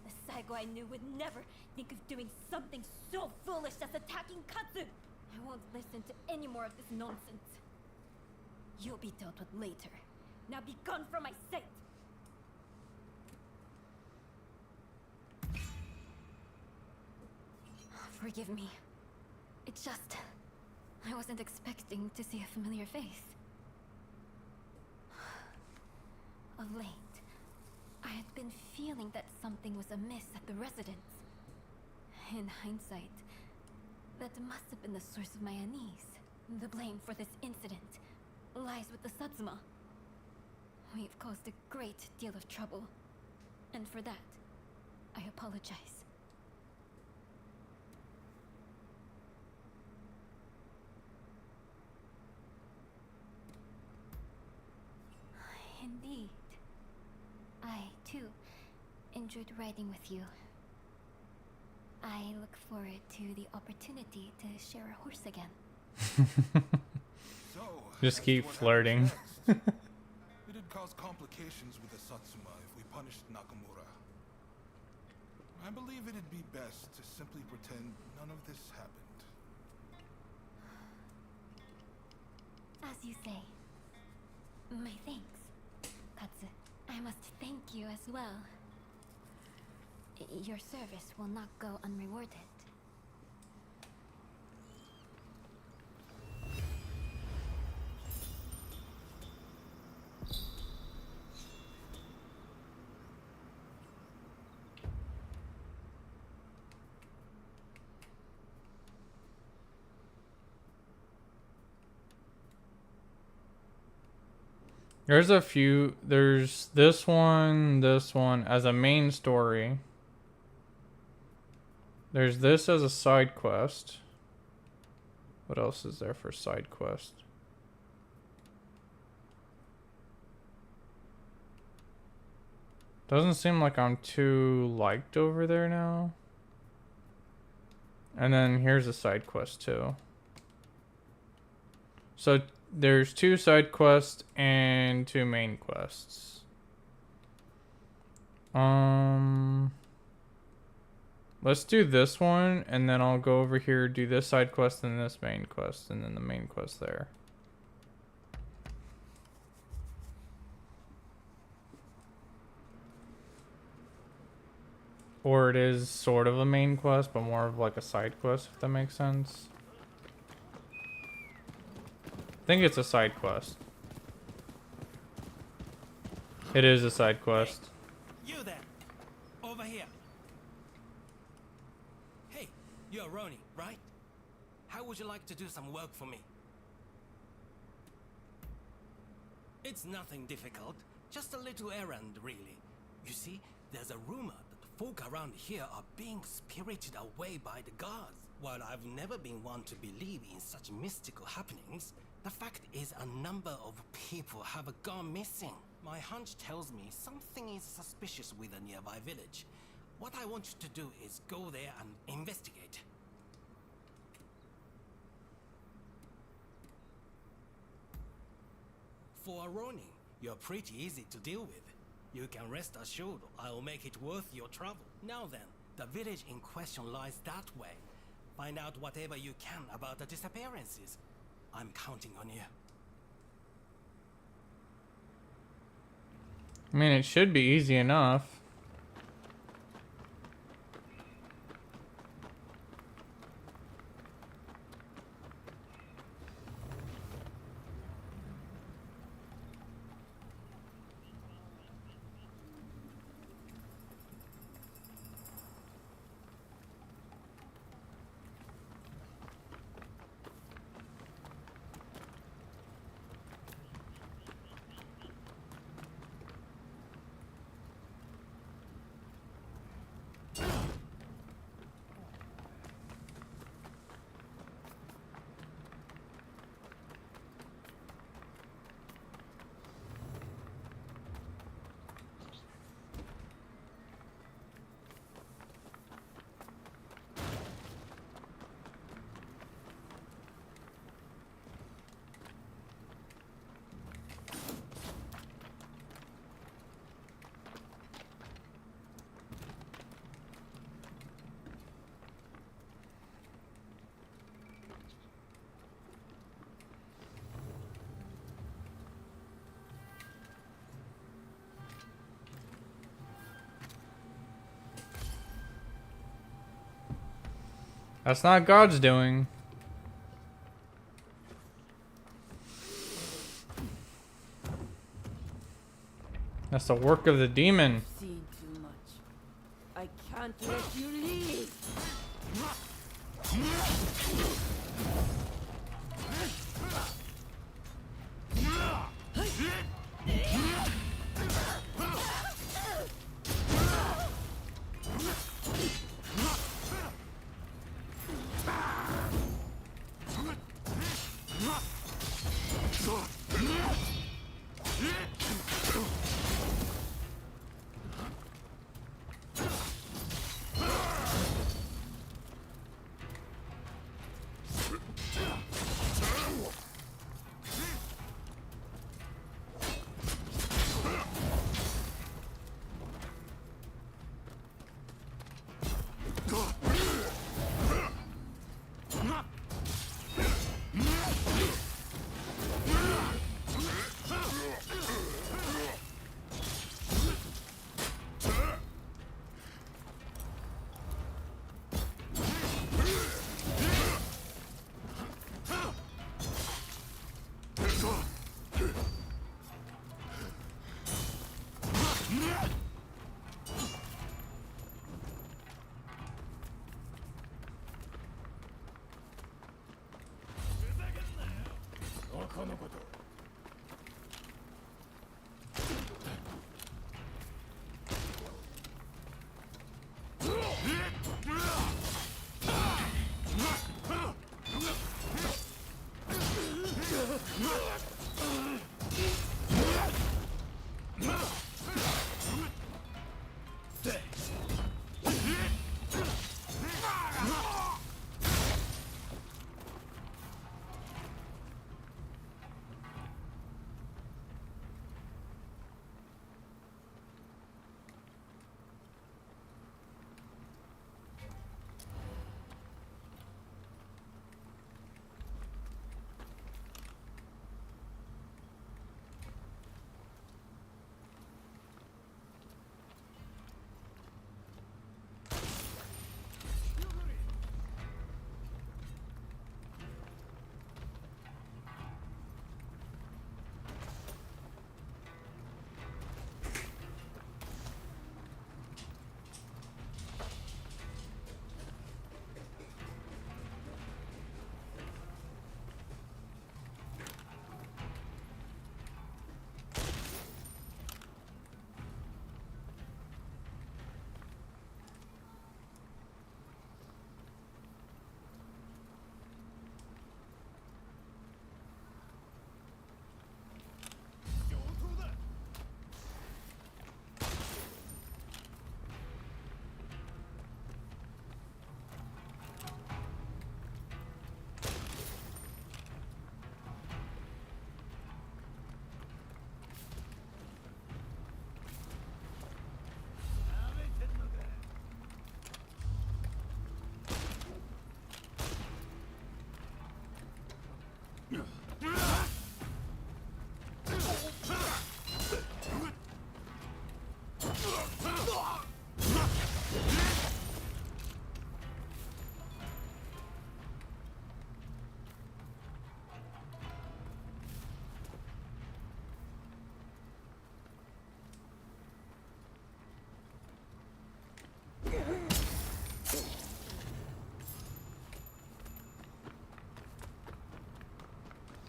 The Saigo I knew would never think of doing something so foolish as attacking Katsu. I won't listen to any more of this nonsense. You'll be dealt with later. Now be gone from my sight! Forgive me. It's just... I wasn't expecting to see a familiar face. Of late, I had been feeling that something was amiss at the residence. In hindsight, that must have been the source of my unease. The blame for this incident lies with the Satsuma. We've caused a great deal of trouble, and for that, I apologize. Indeed. I, too, enjoyed riding with you. I look forward to the opportunity to share a horse again. So, just as keep to what flirting. happens next, it'd cause complications with the Satsuma if we punished Nakamura. I believe it'd be best to simply pretend none of this happened. As you say. My thanks, Katsu. I must thank you as well. Your service will not go unrewarded. There's a few. There's this one as a main story. There's this as a side quest. What else is there for side quest? Doesn't seem like I'm too liked over there now. And then here's a side quest too. So there's 2 side quests and 2 main quests. Let's do this one, and then I'll go over here, do this side quest, and this main quest, and then the main quest there. Or it is sort of a main quest, but more of like a side quest, if that makes sense. I think it's a side quest. It is a side quest. You there! Over here! Hey, you're Ronin, right? How would you like to do some work for me? It's nothing difficult, just a little errand, really. You see, there's a rumor that folk around here are being spirited away by the gods. While I've never been one to believe in such mystical happenings, the fact is a number of people have gone missing. My hunch tells me something is suspicious with a nearby village. What I want you to do is go there and investigate. For a Ronin, you're pretty easy to deal with. You can rest assured I'll make it worth your trouble. Now then, the village in question lies that way. Find out whatever you can about the disappearances. I'm counting on you. I mean, it should be easy enough. That's not God's doing. That's the work of the demon. You've seen too much. I can't let you leave.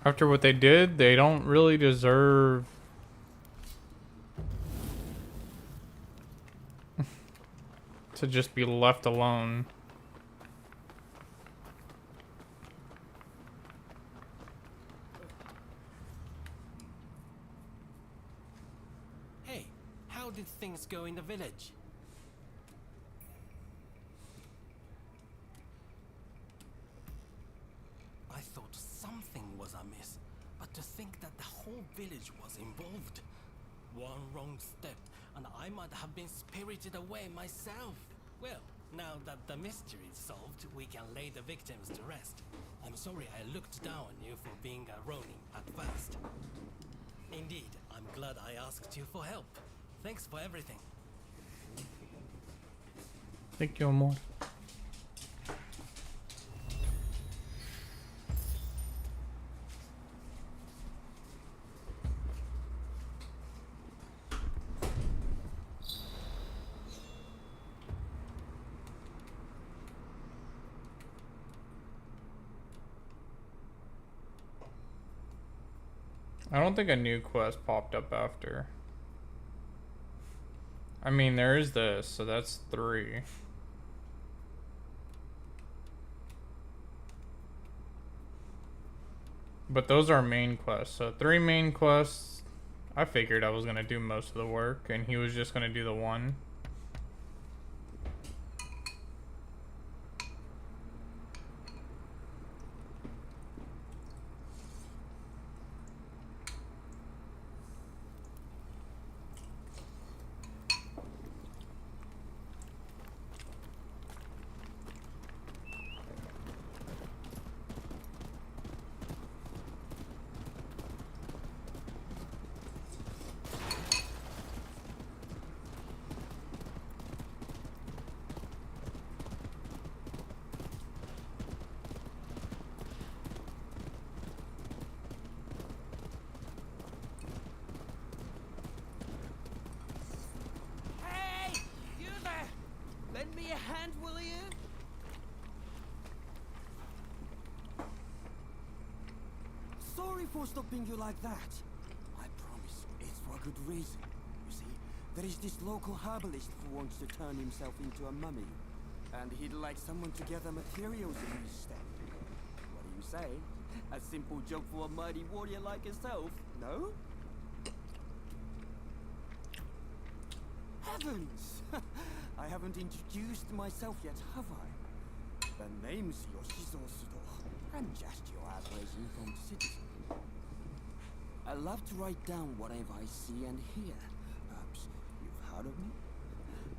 After what they did, they don't really deserve to just be left alone. Hey, how did things go in the village? I thought something was amiss, but to think that the whole village was involved. One wrong step, and I might have been spirited away myself. Well, now that the mystery is solved, we can lay the victims to rest. I'm sorry I looked down on you for being a Ronin at first. Indeed, I'm glad I asked you for help. Thanks for everything. Thank you, amor. I don't think a new quest popped up after. I mean, there is this, so that's 3. But those are main quests. So 3 main quests. I figured I was going to do most of the work, and he was just going to do the 1. Hey! You there! Lend me a hand, will you? Sorry for stopping you like that. I promise it's for a good reason. You see, there is this local herbalist who wants to turn himself into a mummy. And he'd like someone to gather materials in his stead. What do you say? A simple job for a mighty warrior like yourself, no? Heavens! I haven't introduced myself yet, have I? The name's Yoshizo Sudo. I'm just your average informed citizen. I love to write down whatever I see and hear. Perhaps you've heard of me?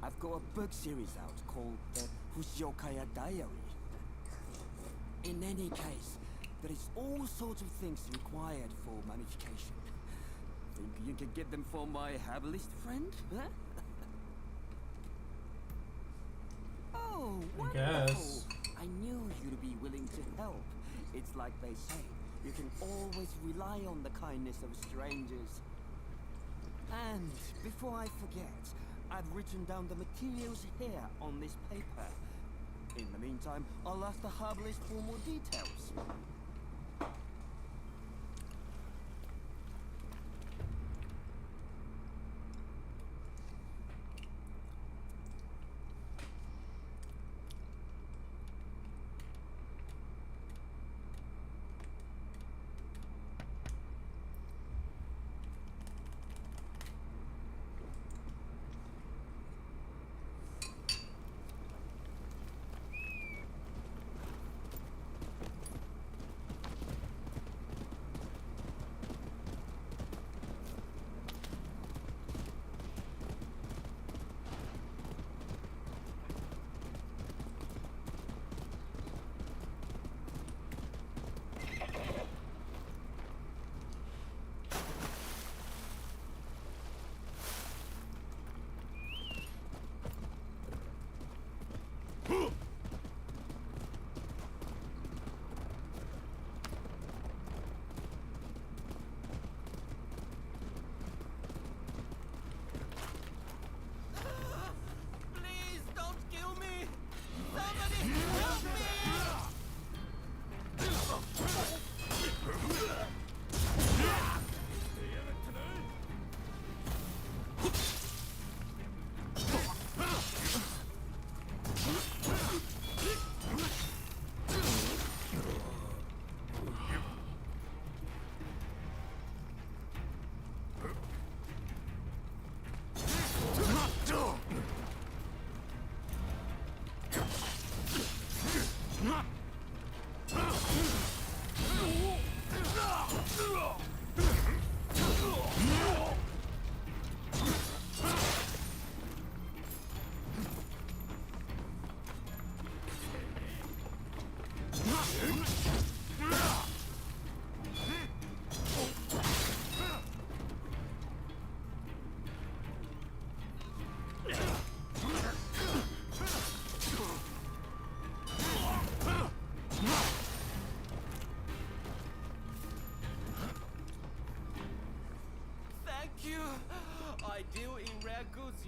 I've got a book series out called the Fushiokaya Diary. In any case, there is all sorts of things required for mummification. Think you can get them for my herbalist friend, huh? Oh, wonderful! guess. I knew you'd be willing to help. It's like they say, you can always rely on the kindness of strangers. And before I forget, I've written down the materials here on this paper. In the meantime, I'll ask the herbalist for more details.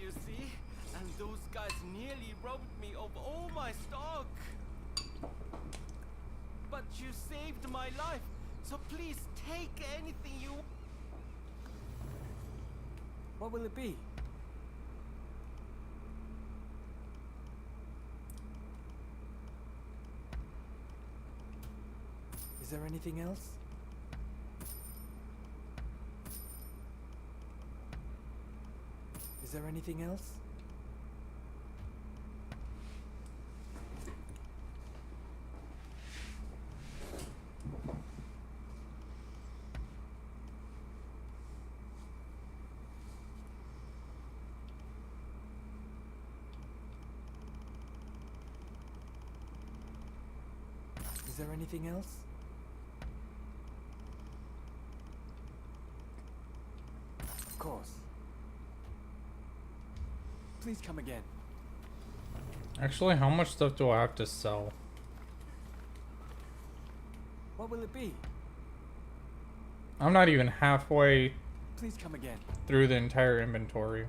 you see? And those guys nearly robbed me of all my stock. But you saved my life, so please take anything you... What will it be? Is there anything else? Is there anything else? Is there anything else? Of course. Please come again. Actually, how much stuff do I have to sell? What will it be? I'm not even halfway Please come again. through the entire inventory.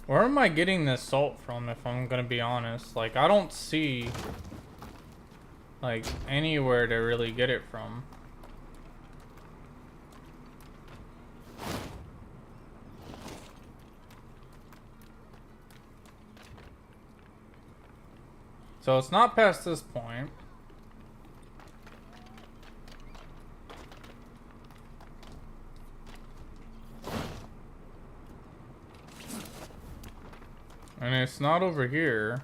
Where am I getting this salt from, if I'm gonna be honest? Like, I don't see, like, anywhere to really get it from. So it's not past this point. And it's not over here.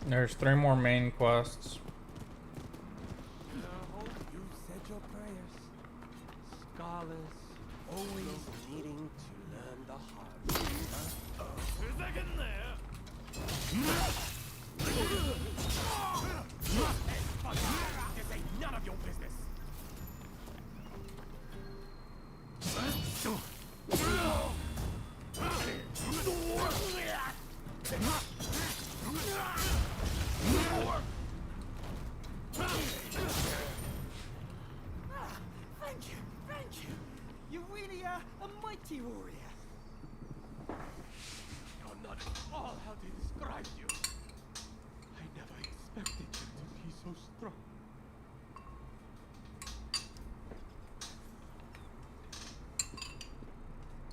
There's 3 more main quests. You said your prayers. Scholars always needing to learn the hard way. second there. This ain't none of your business. Thank you, thank you. You really are a mighty warrior. You're not at all how they described you. I never expected you to be so strong.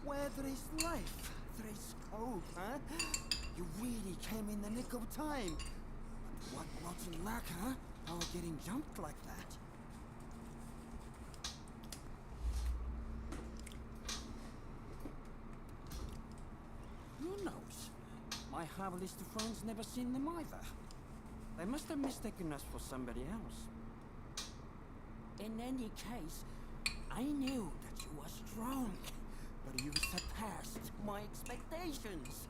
Where there is life, there is hope, huh? You really came in the nick of time. But what rotten luck, huh? How getting jumped like that? Who knows? My harvest friends never seen them either. They must have mistaken us for somebody else. In any case, I knew that you were strong, but you surpassed my expectations.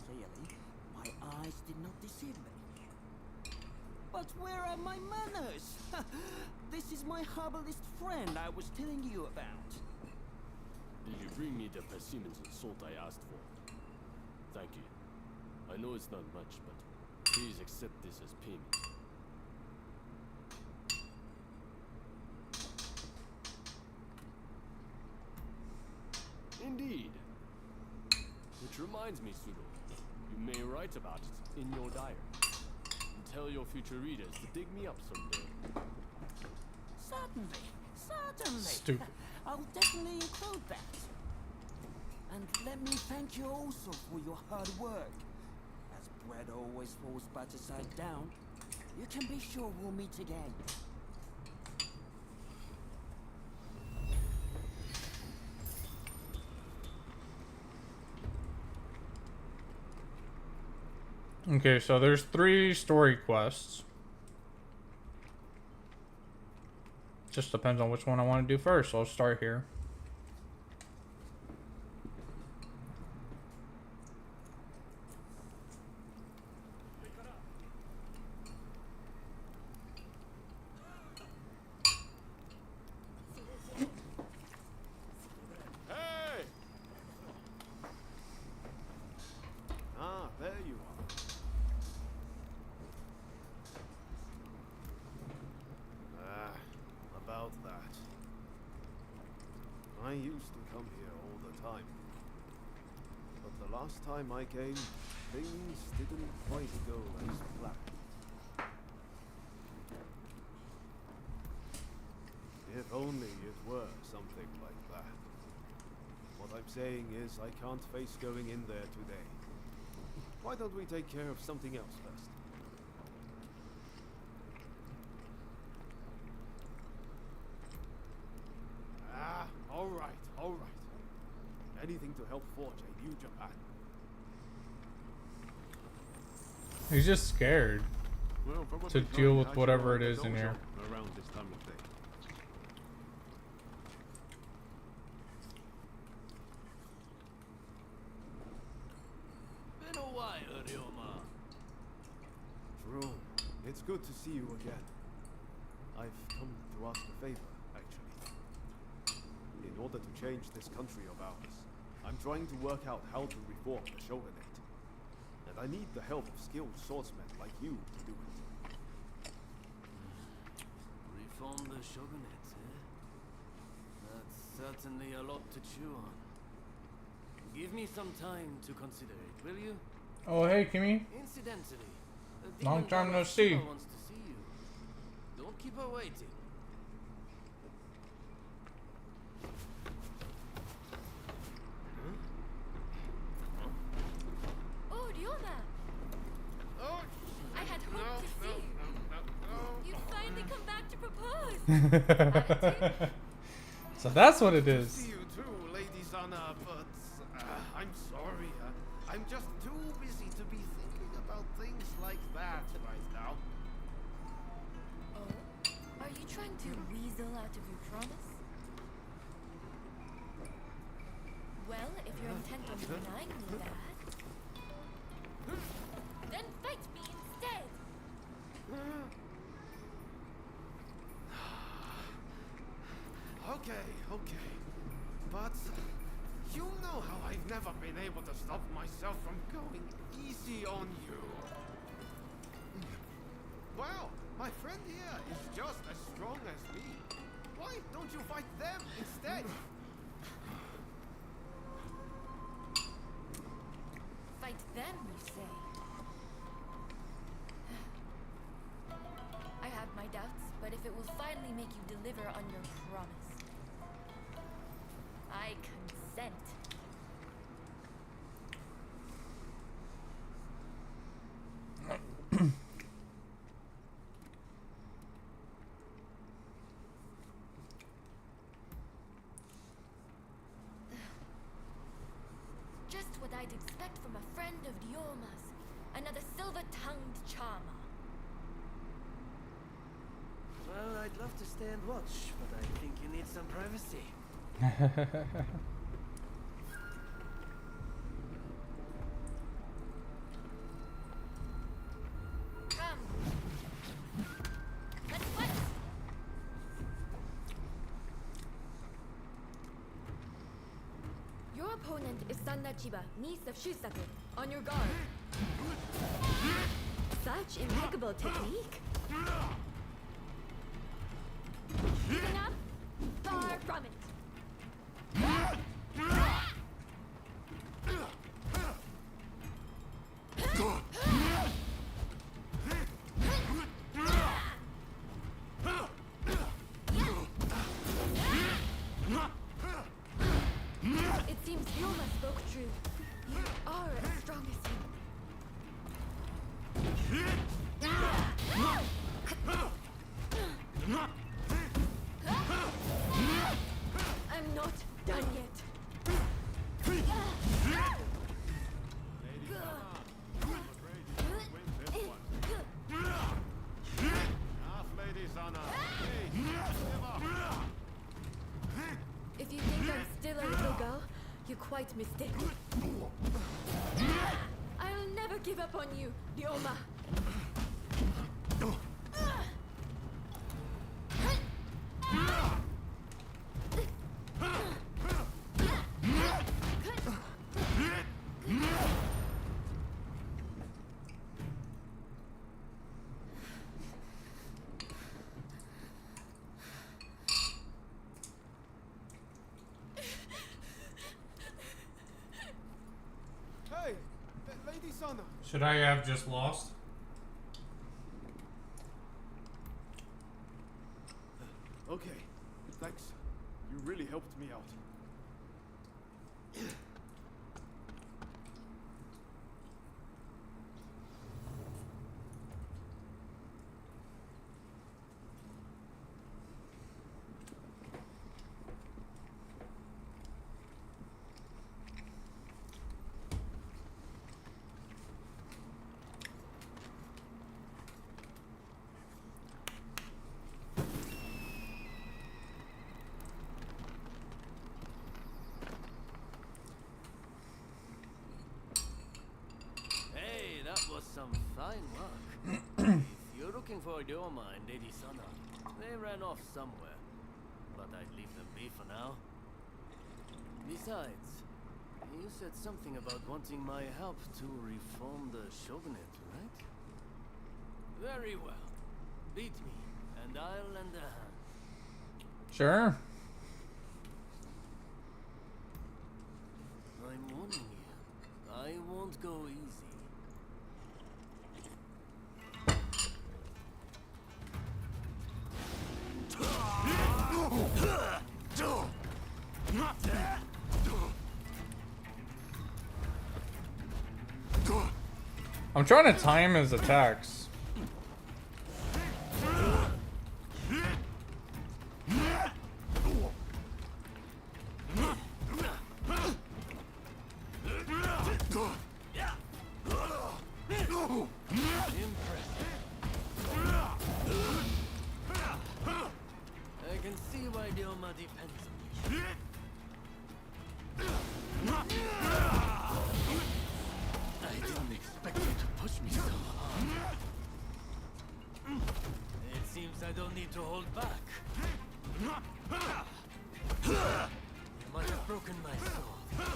Clearly, my eyes did not deceive me. But where are my manners? This is my herbalist friend I was telling you about. Did you bring me the persimmons and salt I asked for? Thank you. I know it's not much, but please accept this as payment. Indeed. Which reminds me, Sudo, you may write about it in your diary. And tell your future readers to dig me up someday. Certainly, certainly. Stupid. I'll definitely include that. And let me thank you also for your hard work. As bread always falls butter side down, you can be sure we'll meet again. Okay, so there's 3 story quests. Just depends on which one I want to do first, so I'll start here. Hey! Ah, there you are. About that. I used to come here all the time. But the last time I came, things didn't quite go as planned. If only it were something like that. What I'm saying is I can't face going in there today. Why don't we take care of something else first? All right, all right. Anything to help forge a new Japan. He's just scared Well, to deal with whatever it is in here. Around this time of day. Been a while, Ryoma. True. It's good to see you again. I've come to ask a favor, actually. In order to change this country of ours, I'm trying to work out how to reform the shogunate. And I need the help of skilled swordsmen like you to do it. Reform the shogunate, eh? That's certainly a lot to chew on. Give me some time to consider it, will you? Oh, hey, Kimmy. Incidentally, Long time no see. wants to see you. Don't keep her waiting. Oh, Ryoma! Oh, I had hoped to see you. You finally come back to propose. So that's what it To is. see you too, Lady Sana, but I'm sorry. I'm just too busy to be thinking about things like that right now. Oh? Are you trying to weasel out of your promise? Well, if you're intent on denying me that... Okay, okay. But you know how I've never been able to stop myself from going easy on you. Well, my friend here is just as strong as me. Why don't you fight them instead? Fight them, you say? I have my doubts, but if it will finally make you deliver on your promise, I consent. Just what I'd expect from a friend of Dioma's. Another silver-tongued charmer. Well, I'd love to stay and watch, but I think you need some privacy. Come. Let's fight! Your opponent is Sannachiba, niece of Shusaku. On your guard. Such impeccable technique. Giving up? Far from it. It seems Yoma spoke true. You are as strong as him. I'm not done yet. If you think I'm still a little girl, you're quite mistaken. I'll never give up on you, Ryoma. Hey, Lady Sana. Should I have just lost? Okay, thanks. You really helped me out. Hey, that was some fine work. If you're looking for Ryoma and Lady Sana, they ran off somewhere. But I'd leave them be for now. Besides, you said something about wanting my help to reform the shogunate, right? Very well. Beat me, and I'll lend a hand. Sure. I'm warning you. I won't go easy. I'm trying to time his attacks. I can see why Ryoma depends on me. I didn't expect you to push me so hard. It seems I don't need to hold back. You might have broken my sword,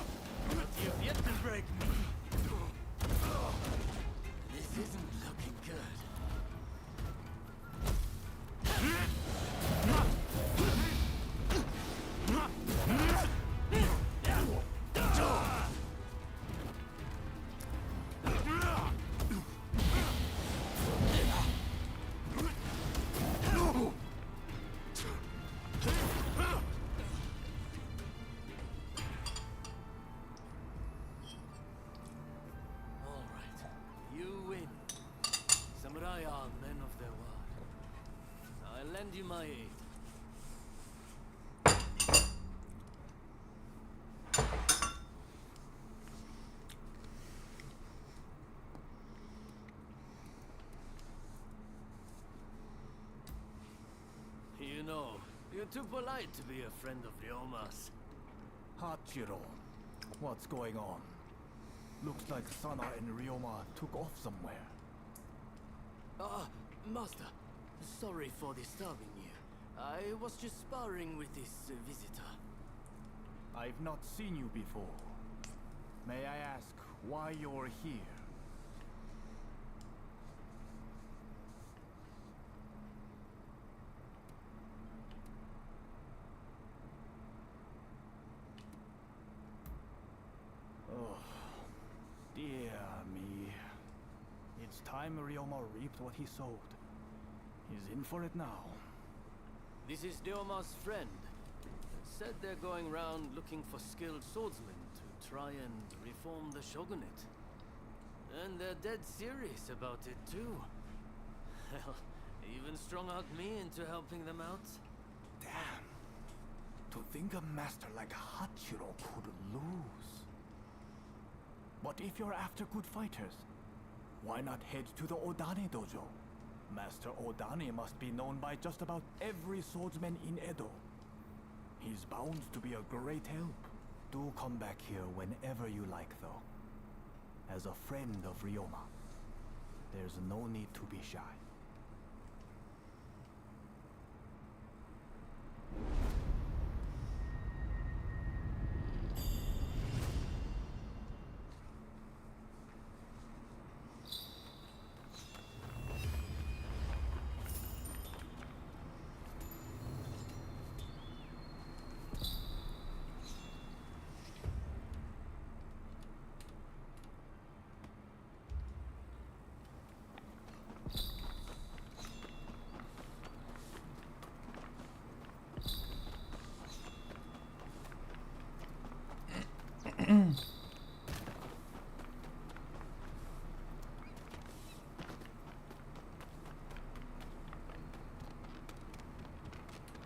but you've yet to break me. This isn't looking good. Lend you my aid. You know, you're too polite to be a friend of Ryoma's. Hachiro, what's going on? Looks like Sana and Ryoma took off somewhere. Master. Sorry for disturbing you. I was just sparring with this visitor. I've not seen you before. May I ask why you're here? Oh, dear me. It's time Ryoma reaped what he sowed. He's in for it now. This is Ryoma's friend. Said they're going round looking for skilled swordsmen to try and reform the shogunate. And they're dead serious about it too. Hell, even strung out me into helping them out. Damn. To think a master like Hachiro could lose. But if you're after good fighters, why not head to the Odane dojo? Master Odane must be known by just about every swordsman in Edo. He's bound to be a great help. Do come back here whenever you like, though. As a friend of Ryoma, there's no need to be shy.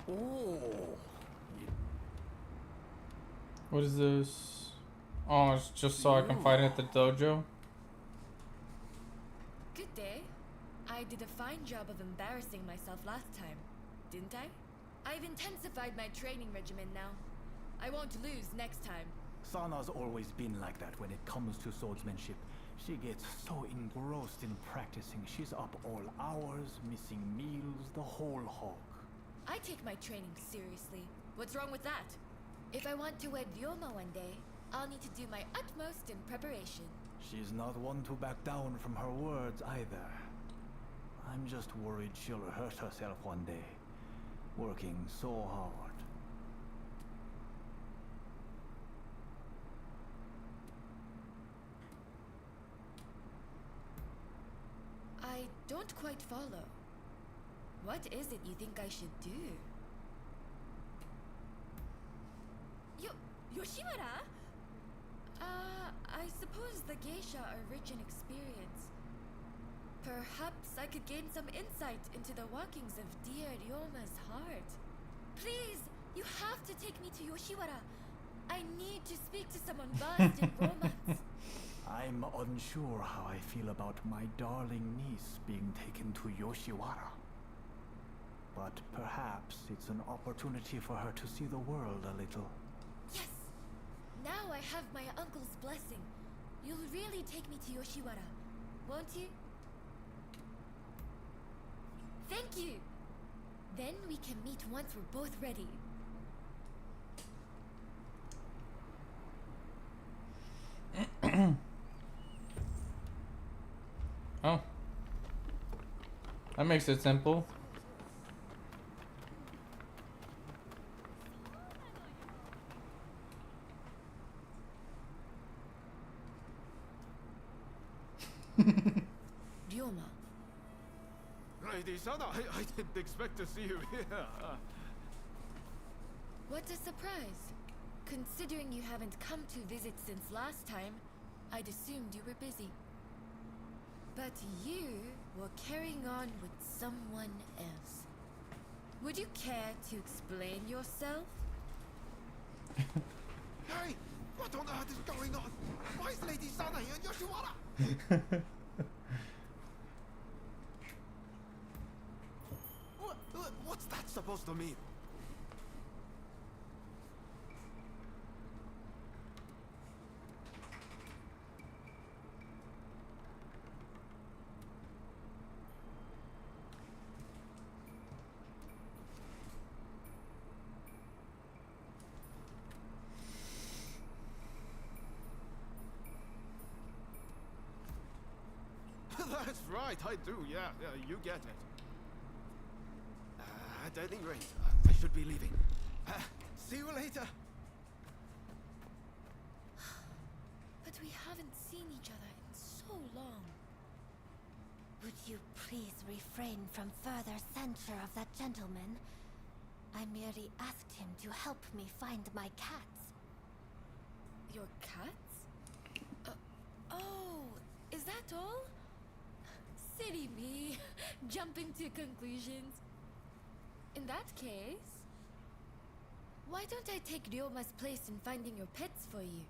Oh. What is this? Oh, it's just so I can fight at the dojo. Good day. I did a fine job of embarrassing myself last time, didn't I? I've intensified my training regimen now. I won't lose next time. Sana's always been like that when it comes to swordsmanship. She gets so engrossed in practicing, she's up all hours, missing meals, the whole hog. I take my training seriously. What's wrong with that? If I want to wed Ryoma one day, I'll need to do my utmost in preparation. She's not one to back down from her words either. I'm just worried she'll hurt herself one day, working so hard. I don't quite follow. What is it you think I should do? Yoshiwara? I suppose the geisha are rich in experience. Perhaps I could gain some insight into the workings of dear Ryoma's heart. Please, you have to take me to Yoshiwara. I need to speak to someone versed in romance. I'm unsure how I feel about my darling niece being taken to Yoshiwara. But perhaps it's an opportunity for her to see the world a little. Yes! Now I have my uncle's blessing. You'll really take me to Yoshiwara, won't you? Thank you! Then we can meet once we're both ready. That makes it simple. Ryoma. Lady Sana, I didn't expect to see you here. What a surprise. Considering you haven't come to visit since last time, I'd assumed you were busy. But you were carrying on with someone else. Would you care to explain yourself? Hey! What on earth is going on? Why is Lady Sana here in Yoshiwara? What's that supposed to mean? That's right, I do, yeah, you get it. At any rate, I should be leaving. See you later. But we haven't seen each other in so long. Would you please refrain from further censure of that gentleman? I merely asked him to help me find my cats. Your cats? Oh, is that all? Silly me, jumping to conclusions. In that case, why don't I take Ryoma's place in finding your pets for you?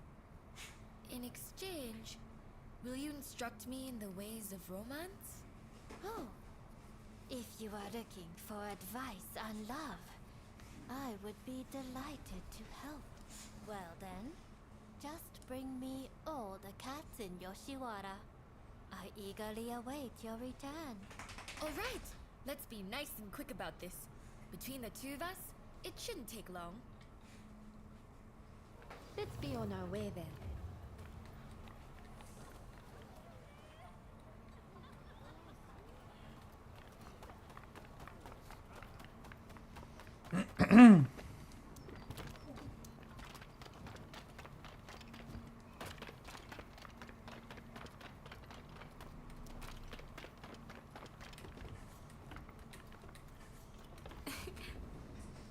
In exchange, will you instruct me in the ways of romance? Oh, if you are looking for advice on love, I would be delighted to help. Well then, just bring me all the cats in Yoshiwara. I eagerly await your return. All right, let's be nice and quick about this. Between the two of us, it shouldn't take long. Let's be on our way then.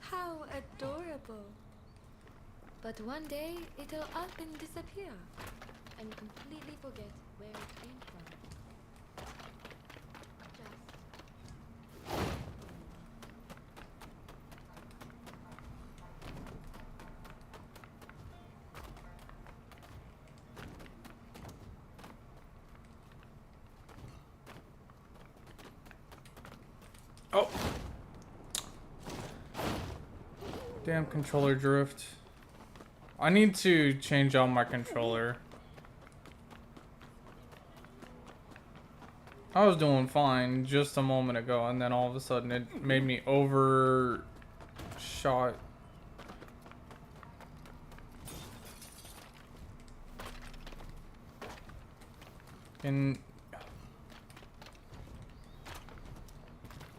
How adorable. But one day, it'll up and disappear. And completely forget where it came from. Oh. Damn controller drift. I need to change out my controller. I was doing fine just a moment ago, and then all of a sudden it made me overshot. And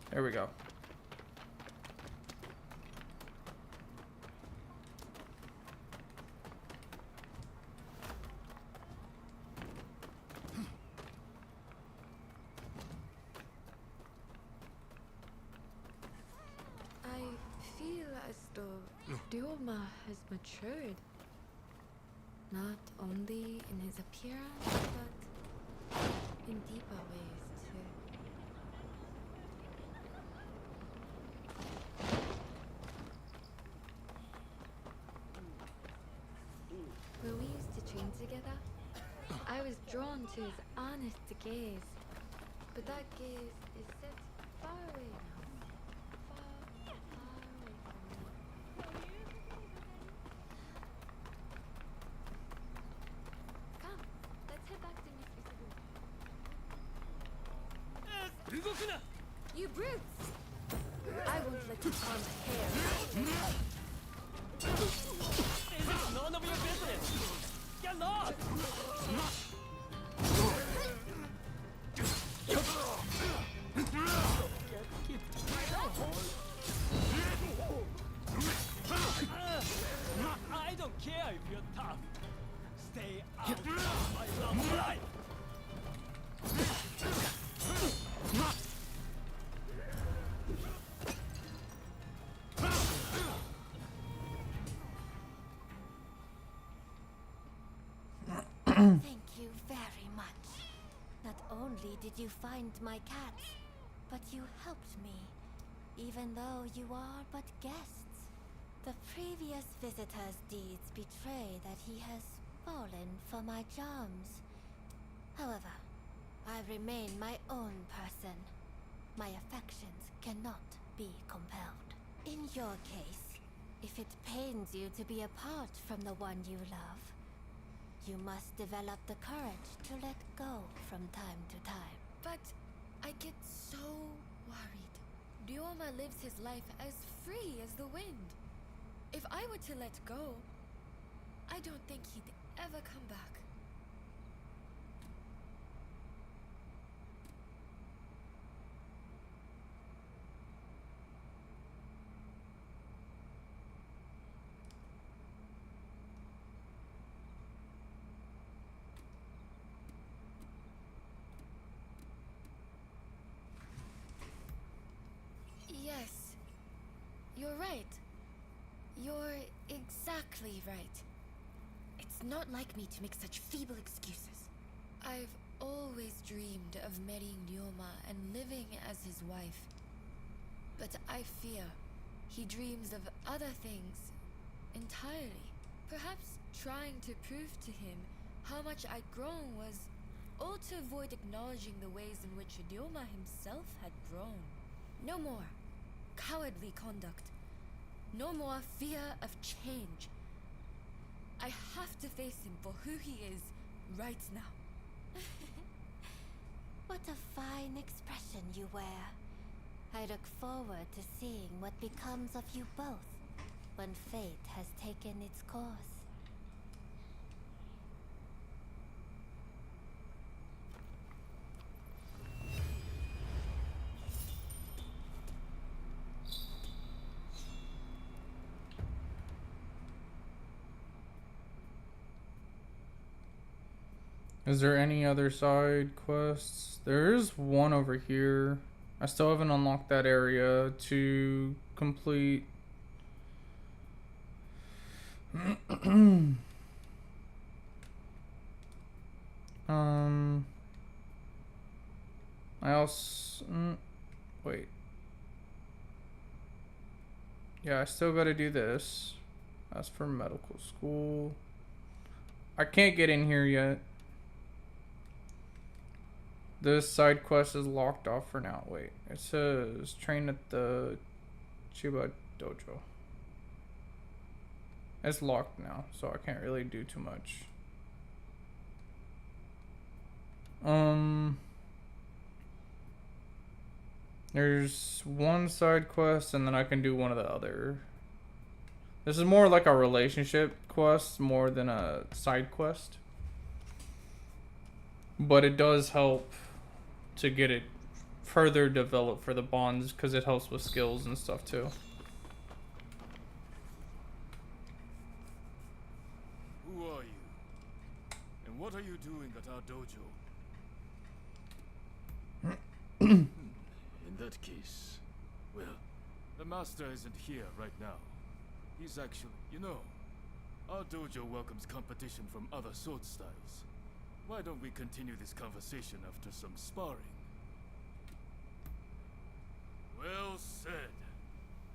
there we go. Ryoma has matured. Not only in his appearance, but in deeper ways too. When we used to train together, I was drawn to his honest gaze. But that gaze is set far away now. You brutes! I won't let you harm my hair. It's none of your business! Get lost! Thank you very much. Not only did you find my cats, but you helped me, even though you are but guests. The previous visitor's deeds betray that he has fallen for my charms. However, I remain my own person. My affections cannot be compelled. In your case, if it pains you to be apart from the one you love, you must develop the courage to let go from time to time. But I get so worried. Ryoma lives his life as free as the wind. If I were to let go, I don't think he'd ever come back. Yes, you're right. You're exactly right. It's not like me to make such feeble excuses. I've always dreamed of marrying Ryoma and living as his wife. But I fear he dreams of other things entirely. Perhaps trying to prove to him how much I'd grown was all to avoid acknowledging the ways in which Ryoma himself had grown. No more cowardly conduct. No more fear of change. I have to face him for who he is right now. What a fine expression you wear. I look forward to seeing what becomes of you both when fate has taken its course. Is there any other side quests? There is one over here. I still haven't unlocked that area to complete. I also wait. Yeah, I still gotta do this. That's for medical school. I can't get in here yet. This side quest is locked off for now. Wait, it says train at the Chiba Dojo. It's locked now, so I can't really do too much. There's one side quest, and then I can do one of the other. This is more like a relationship quest more than a side quest. But it does help to get it further developed for the bonds because it helps with skills and stuff too. Who are you? And what are you doing at our dojo? In that case, well, the master isn't here right now. He's actually, you know, our dojo welcomes competition from other sword styles. Why don't we continue this conversation after some sparring? Well said.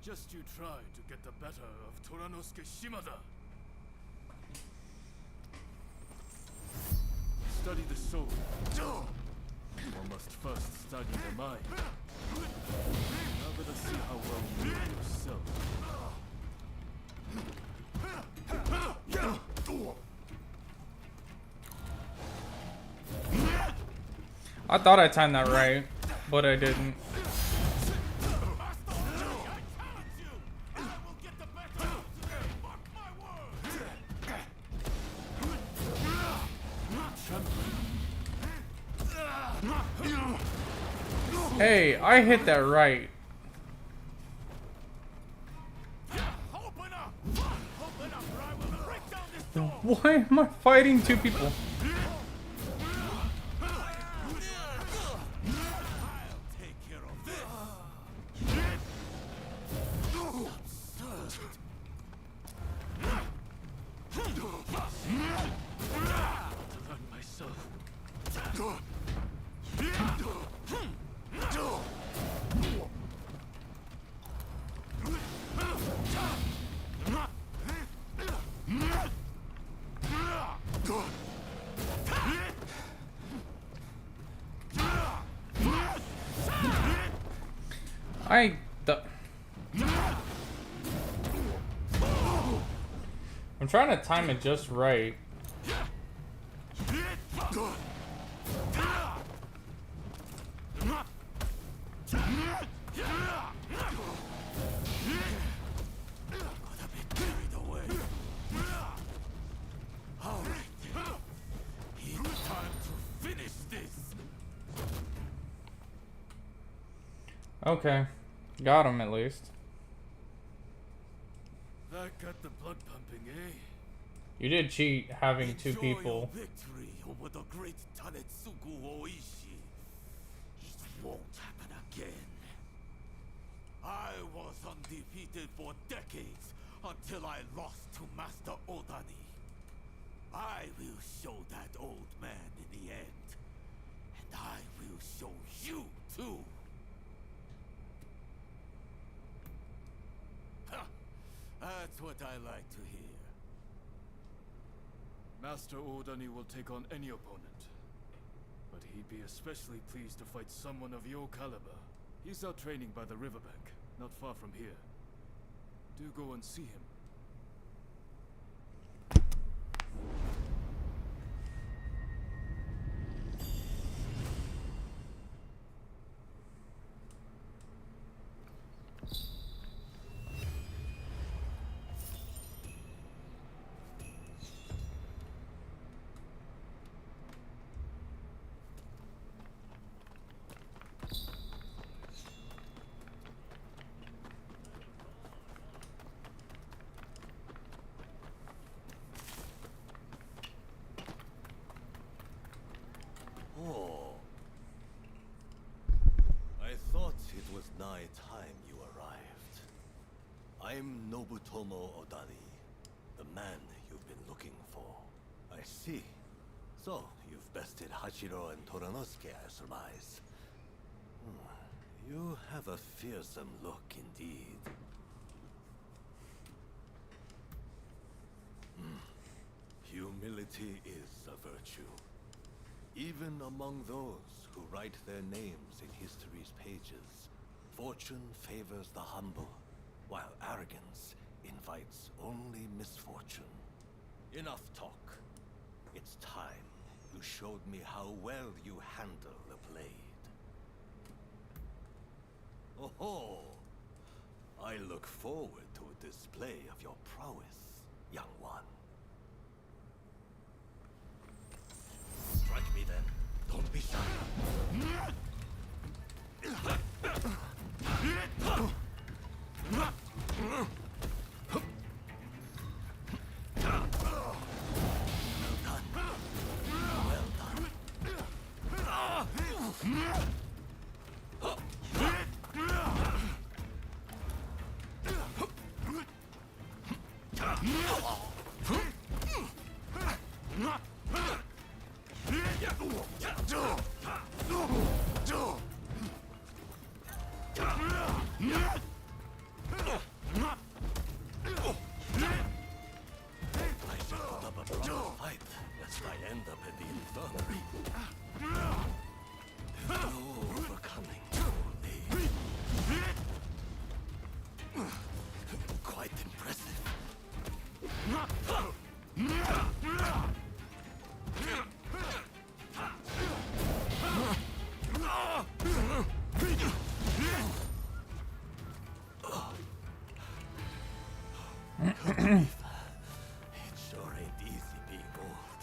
Just you try to get the better of Toranosuke Shimada. Study the soul. One must first study the mind. Now let us see how well you know yourself. I thought I timed that right, but I didn't. Hey, I hit that right. Why am I fighting two people? I'm trying to time it just right. Okay, got him at least. That got the blood pumping, eh? You did cheat having two Enjoy people. your victory over the great Tanetsugu Oishi. It won't happen again. I was undefeated for decades until I lost to Master Odani. I will show that old man in the end. And I will show you too. Ha! That's what I like to hear. Master Odani will take on any opponent. But he'd be especially pleased to fight someone of your caliber. He's out training by the riverbank, not far from here. Do go and see him. Oh. I thought it was nigh time you arrived. I'm Nobutomo Odani, the man you've been looking for. I see. So, you've bested Hachiro and Toranosuke, I surmise. You have a fearsome look indeed. Humility is a virtue. Even among those who write their names in history's pages, fortune favors the humble, while arrogance invites only misfortune. Enough talk. It's time you showed me how well you handle the blade. Oh-ho! I look forward to a display of your prowess, young one. Strike me then. Don't be shy. It sure ain't easy being old.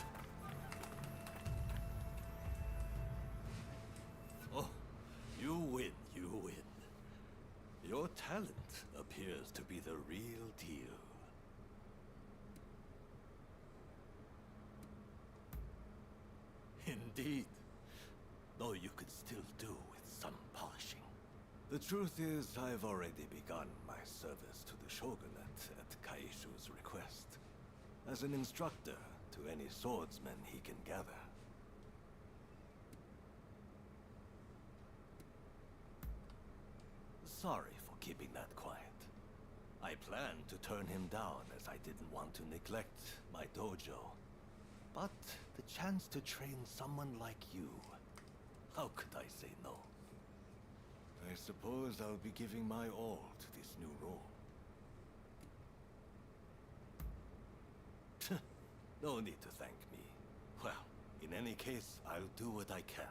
Oh, you win, you win. Your talent appears to be the real deal. Indeed. Though you could still do with some polishing. The truth is, I've already begun my service to the shogunate at Kaishu's request. As an instructor to any swordsman he can gather. Sorry for keeping that quiet. I planned to turn him down as I didn't want to neglect my dojo. But the chance to train someone like you, how could I say no? I suppose I'll be giving my all to this new role. No need to thank me. Well, in any case, I'll do what I can.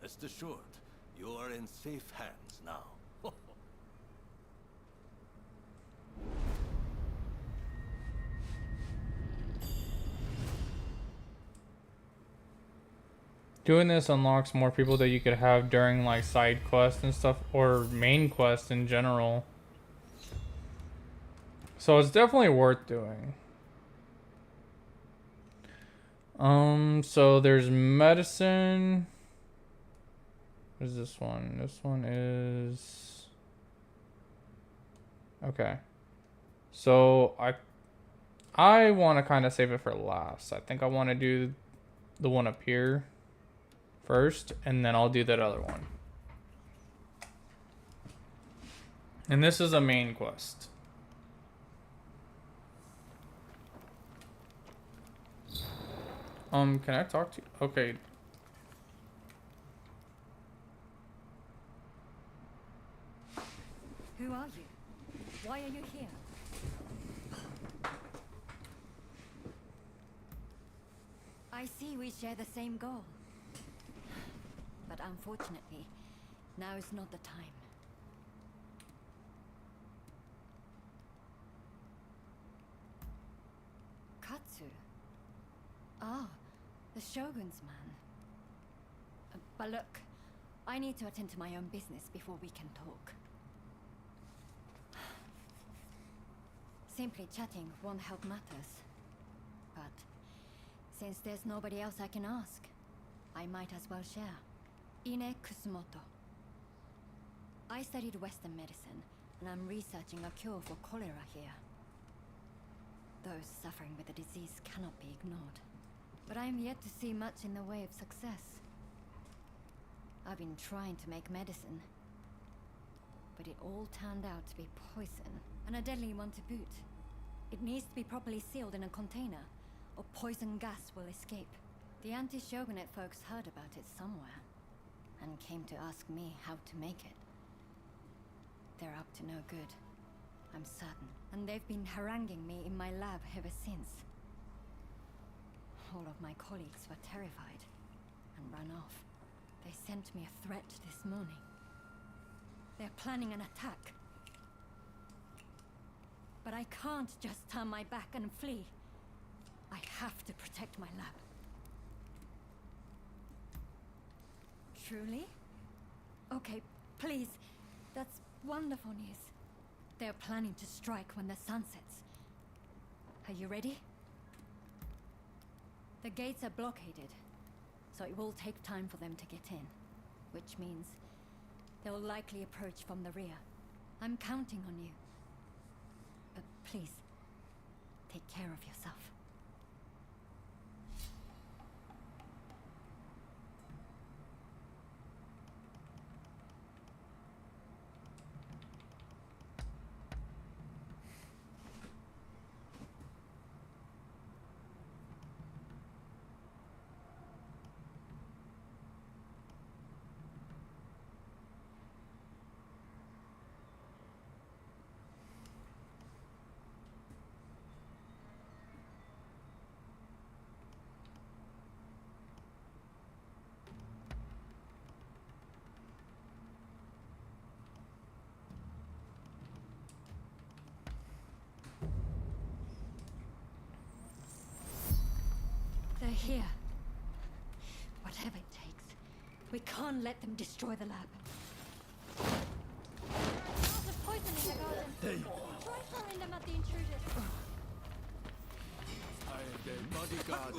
Rest assured, you are in safe hands now. Doing this unlocks more people that you could have during like side quests and stuff, or main quests in general. So it's definitely worth doing. So there's medicine. What is this one? This one is... Okay. So I want to kind of save it for last. I think I want to do the one up here first, and then I'll do that other one. And this is a main quest. Can I talk to you? Okay. Who are you? Why are you here? I see we share the same goal. But unfortunately, now is not the time. Katsu? Ah, the Shogun's man. But look, I need to attend to my own business before we can talk. Simply chatting won't help matters. But since there's nobody else I can ask, I might as well share. Ine Kusumoto. I studied Western medicine, and I'm researching a cure for cholera here. Those suffering with the disease cannot be ignored. But I am yet to see much in the way of success. I've been trying to make medicine, but it all turned out to be poison, and a deadly one to boot. It needs to be properly sealed in a container, or poison gas will escape. The anti-shogunate folks heard about it somewhere, and came to ask me how to make it. They're up to no good, I'm certain, and they've been haranguing me in my lab ever since. All of my colleagues were terrified, and ran off. They sent me a threat this morning. They're planning an attack. But I can't just turn my back and flee. I have to protect my lab. Truly? Okay, please. That's wonderful news. They're planning to strike when the sun sets. Are you ready? The gates are blockaded, so it will take time for them to get in. Which means they'll likely approach from the rear. I'm counting on you. But please, take care of yourself. They're here. Whatever it takes. We can't let them destroy the lab. There are lots of poison in the garden. There you Try throwing them at the intruders. I am the bodyguard.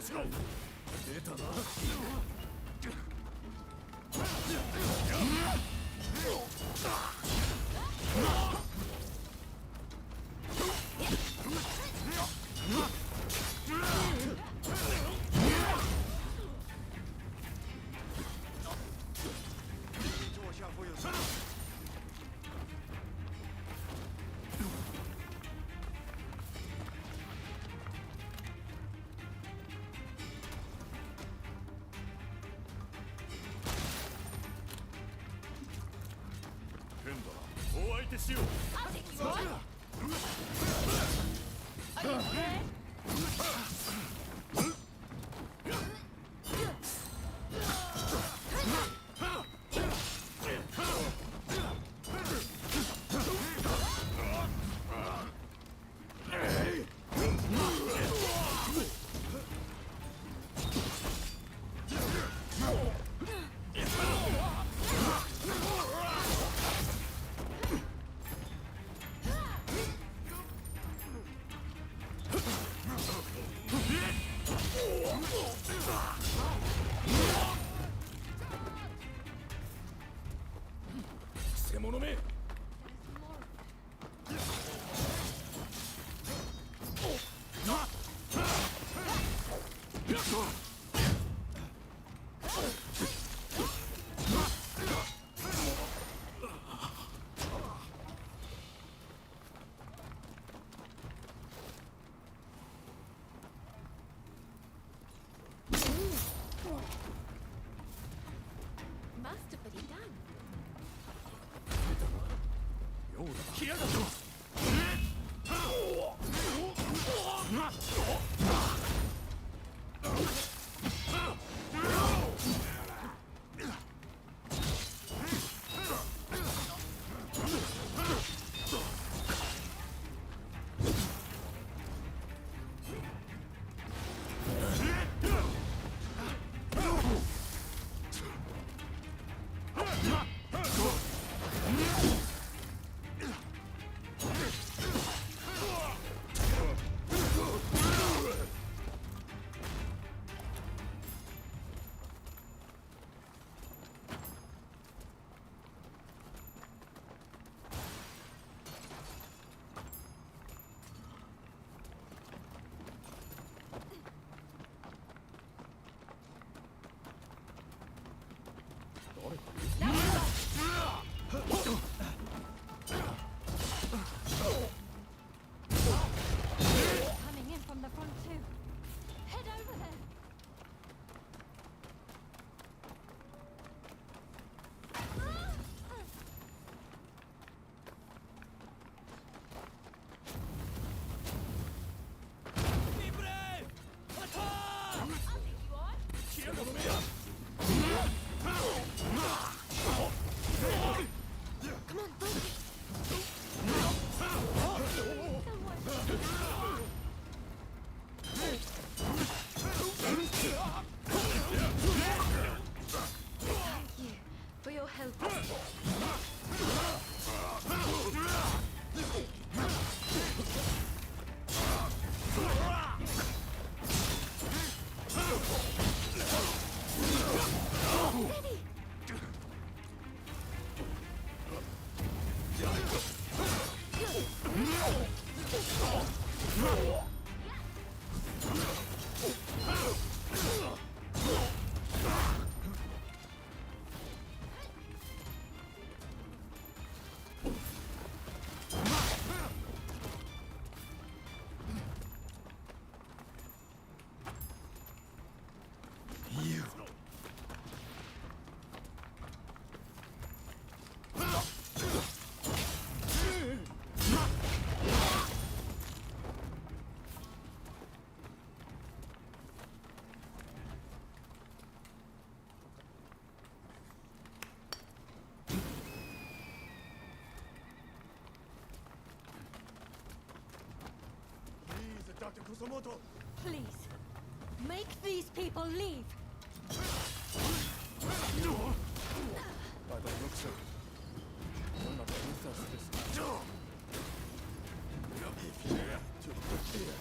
I'll take you on. Are you scared? Masterfully done. Coming in from the front too. Head over there. For your help. Dr. Kusamoto! Please, make these people leave. By the looks of it, you're not with us this time. If you have to fear,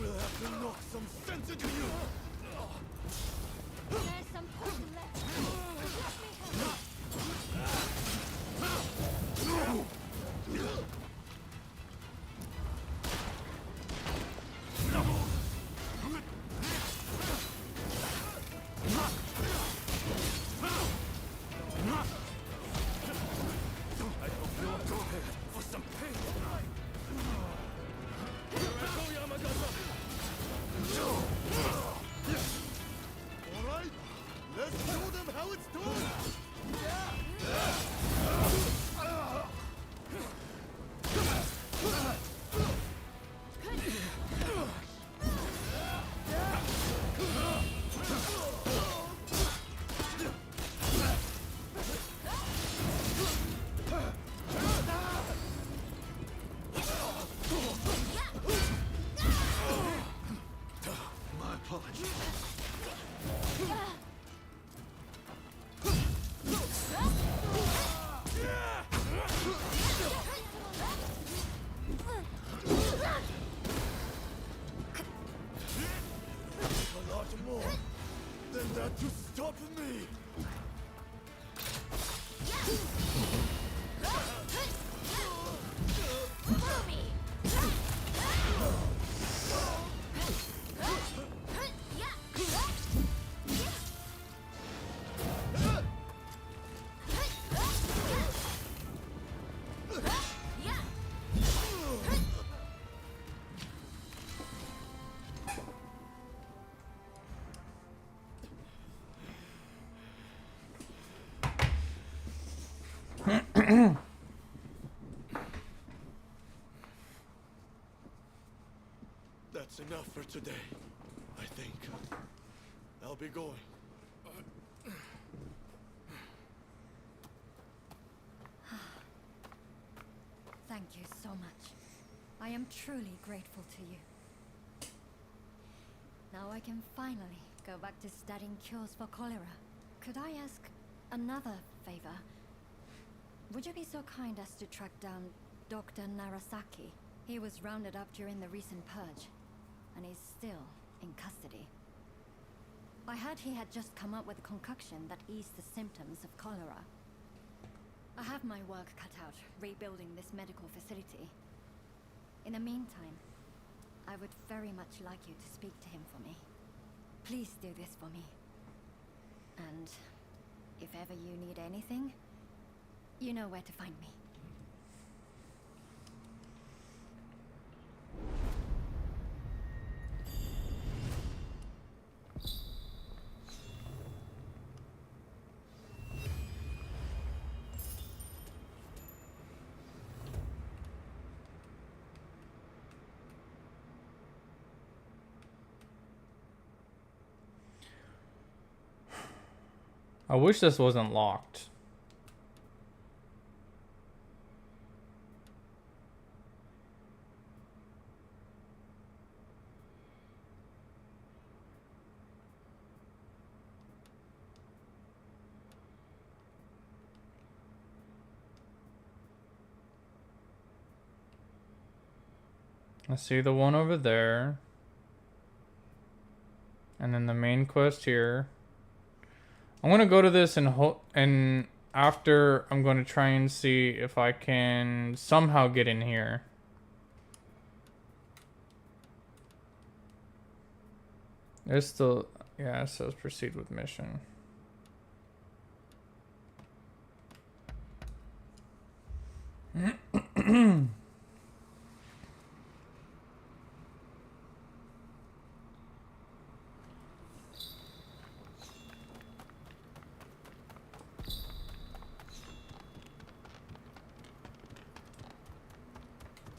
we'll have to knock some sense into you! There's some poison left. Let me help. That's enough for today, I think. I'll be going. Thank you so much. I am truly grateful to you. Now I can finally go back to studying cures for cholera. Could I ask another favor? Would you be so kind as to track down Dr. Narasaki? He was rounded up during the recent purge, and he's still in custody. I heard he had just come up with a concoction that eased the symptoms of cholera. I have my work cut out rebuilding this medical facility. In the meantime, I would very much like you to speak to him for me. Please do this for me. And if ever you need anything, you know where to find me. I wish this wasn't locked. I see the one over there. And then the main quest here. I'm gonna go to this and after I'm gonna try and see if I can somehow get in here. There's still, yeah, it says proceed with mission.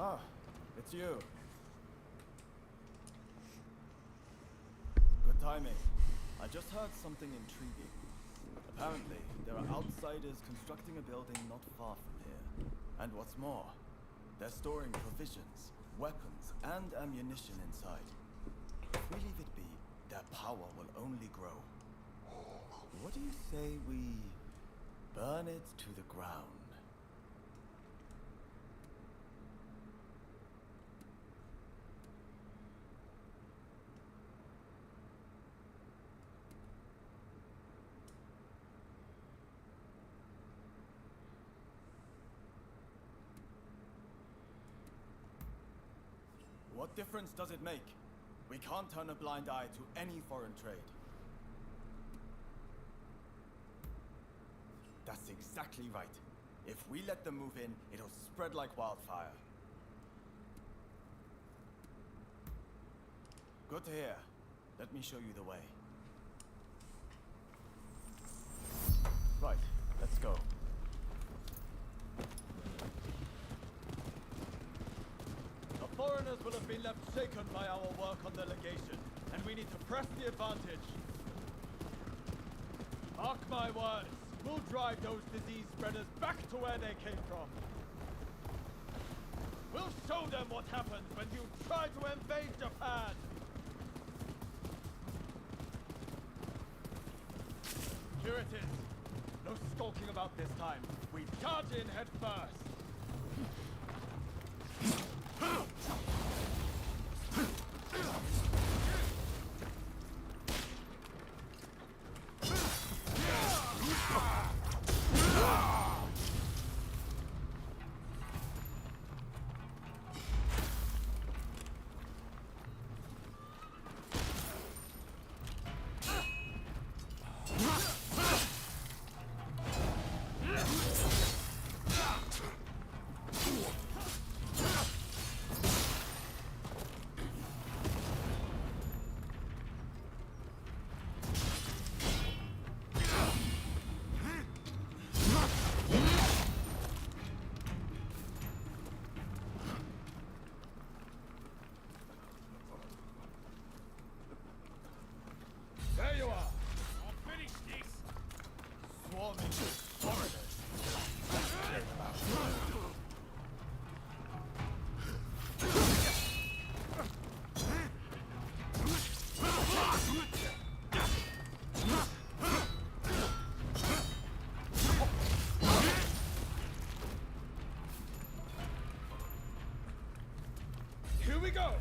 Ah, it's you. Good timing. I just heard something intriguing. Apparently, there are outsiders constructing a building not far from here. And what's more, they're storing provisions, weapons, and ammunition inside. If we leave it be, their power will only grow. What do you say we burn it to the ground? What difference does it make? We can't turn a blind eye to any foreign trade. That's exactly right. If we let them move in, it'll spread like wildfire. Good to hear. Let me show you the way. Right, let's go. The foreigners will have been left shaken by our work on the legation, and we need to press the advantage. Mark my words, we'll drive those disease spreaders back to where they came from. We'll show them what happens when you try to invade Japan! Here it is. No skulking about this time. We charge in head first. we go!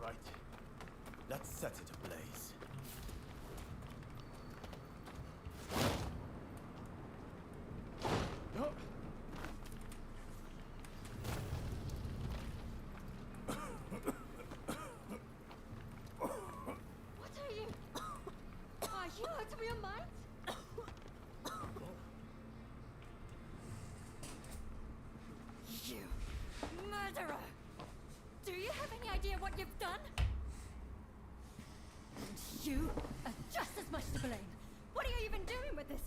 Right. Let's set it ablaze. What are you? Are you out of your mind? You murderer! Do you have any idea what you've done? And you are just as much to blame. What are you even doing with this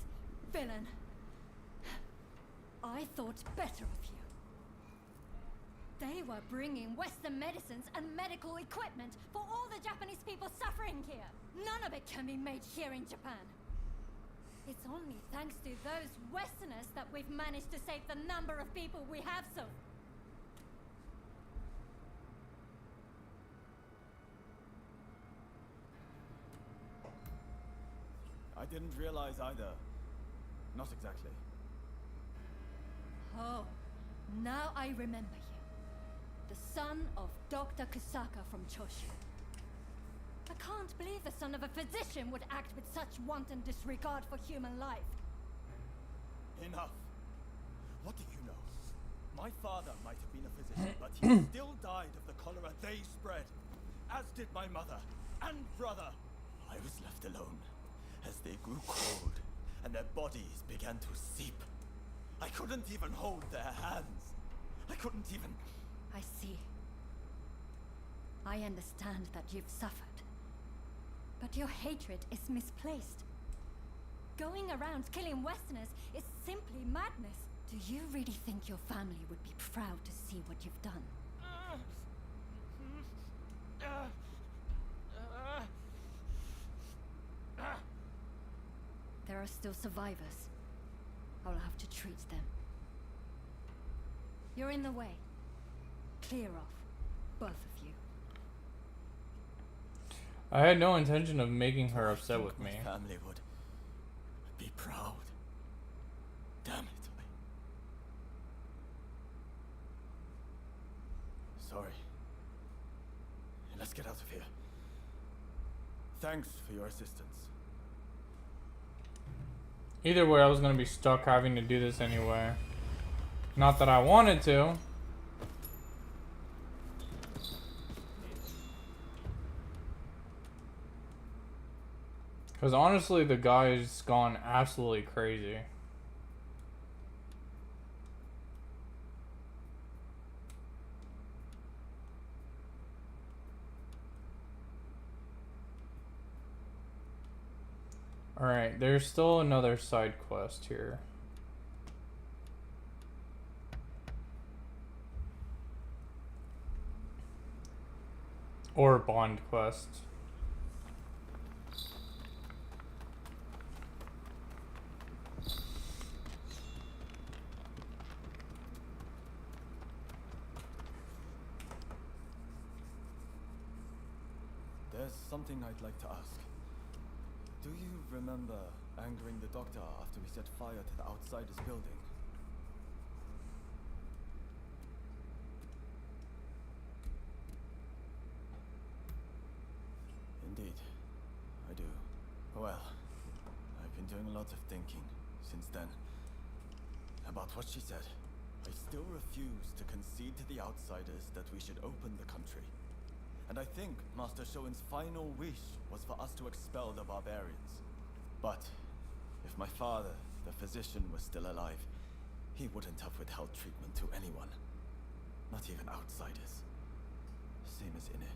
villain? I thought better of you. They were bringing Western medicines and medical equipment for all the Japanese people suffering here. None of it can be made here in Japan. It's only thanks to those Westerners that we've managed to save the number of people we have so. I didn't realize either. Not exactly. Oh, now I remember you. The son of Dr. Kusaka from Choshu. I can't believe the son of a physician would act with such wanton disregard for human life. Enough. What do you know? My father might have been a physician, but he still died of the cholera they spread. As did my mother and brother. I was left alone as they grew cold and their bodies began to seep. I couldn't even hold their hands. I couldn't even... I see. I understand that you've suffered. But your hatred is misplaced. Going around killing Westerners is simply madness. Do you really think your family would be proud to see what you've done? There are still survivors. I'll have to treat them. You're in the way. Clear off, both of you. I had no intention of making her upset with me. My family would be proud. Damn it. Sorry. Let's get out of here. Thanks for your assistance. Either way, I was going to be stuck having to do this anyway. Not that I wanted to. Because honestly, the guy's gone absolutely crazy. Alright, there's still another side quest here. Or bond quest. There's something I'd like to ask. Do you remember angering the doctor after we set fire to the outsider's building? Indeed, I do. Well, I've been doing a lot of thinking since then about what she said. I still refuse to concede to the outsiders that we should open the country. And I think Master Shoin's final wish was for us to expel the barbarians. But if my father, the physician, was still alive, he wouldn't have withheld treatment to anyone. Not even outsiders. Same as Ine.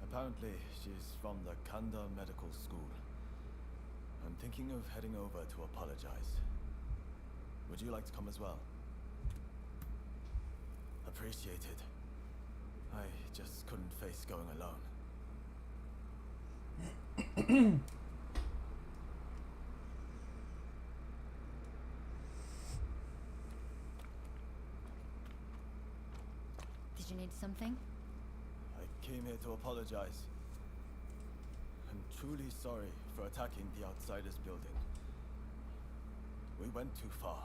Apparently, she's from the Kanda Medical School. I'm thinking of heading over to apologize. Would you like to come as well? Appreciated. I just couldn't face going alone. Did you need something? I came here to apologize. I'm truly sorry for attacking the Outsiders building. We went too far.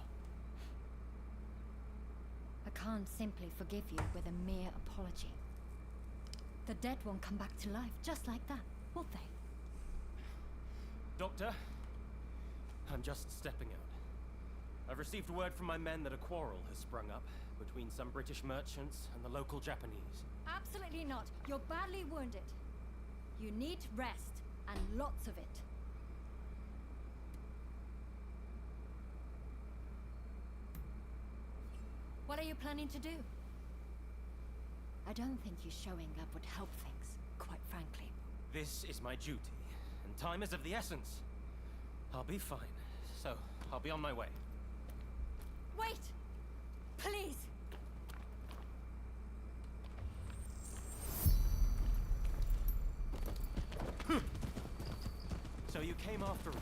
I can't simply forgive you with a mere apology. The dead won't come back to life just like that, will they? Doctor, I'm just stepping out. I've received word from my men that a quarrel has sprung up between some British merchants and the local Japanese. Absolutely not. You're badly wounded. You need rest, and lots of it. What are you planning to do? I don't think you showing up would help things, quite frankly. This is my duty, and time is of the essence. I'll be fine, so I'll be on my way. Wait! Please! So you came after all.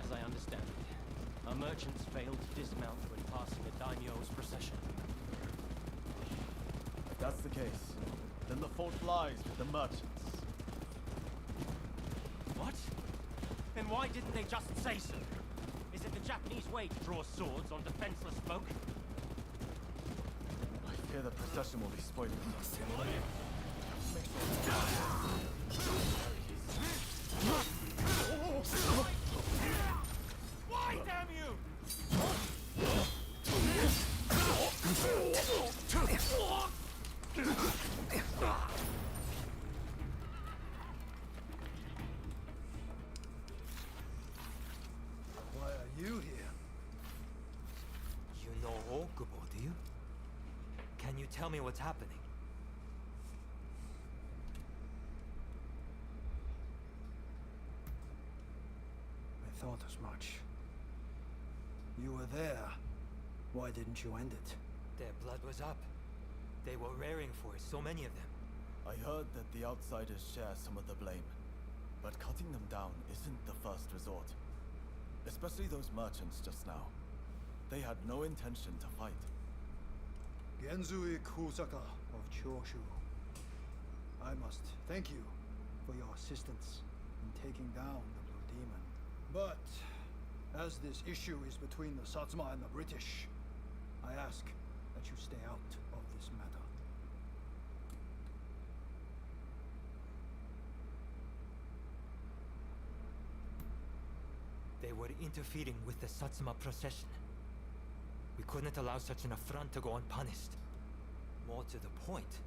As I understand it, our merchants failed to dismount when passing a daimyo's procession. If that's the case, then the fault lies with the merchants. What? Then why didn't they just say so? Is it the Japanese way to draw swords on defenseless folk? I fear the procession will be spoiling Why, damn you? Why are you here? You know Okubo, do you? Can you tell me what's happening? I thought as much. You were there. Why didn't you end it? Their blood was up. They were raring for it, so many of them. I heard that the Outsiders share some of the blame. But cutting them down isn't the first resort. Especially those merchants just now. They had no intention to fight. Genzui Kusaka of Choshu. I must thank you for your assistance in taking down the Blue Demon. But, as this issue is between the Satsuma and the British, I ask that you stay out of this matter. They were interfering with the Satsuma procession. We couldn't allow such an affront to go unpunished. More to the point,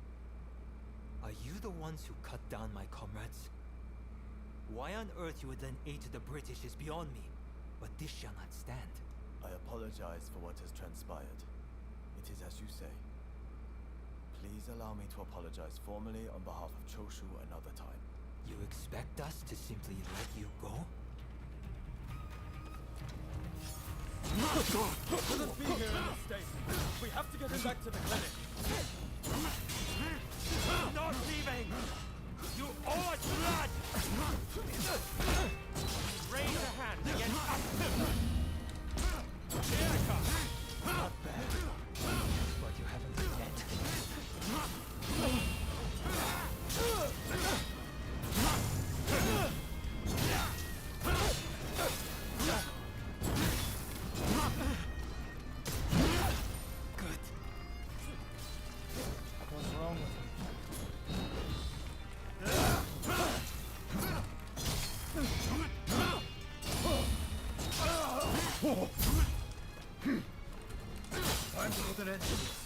are you the ones who cut down my comrades? Why on earth you would then aid to the British is beyond me, but this shall not stand. I apologize for what has transpired. It is as you say. Please allow me to apologize formally on behalf of Choshu another time. You expect us to simply let you go? Shouldn't be here in this state. We have to get him back to the clinic. Not leaving! You owe us blood! Raise a hand against us! Here I come! Not bad. But you haven't been yet. What's wrong with Time to put an end to this.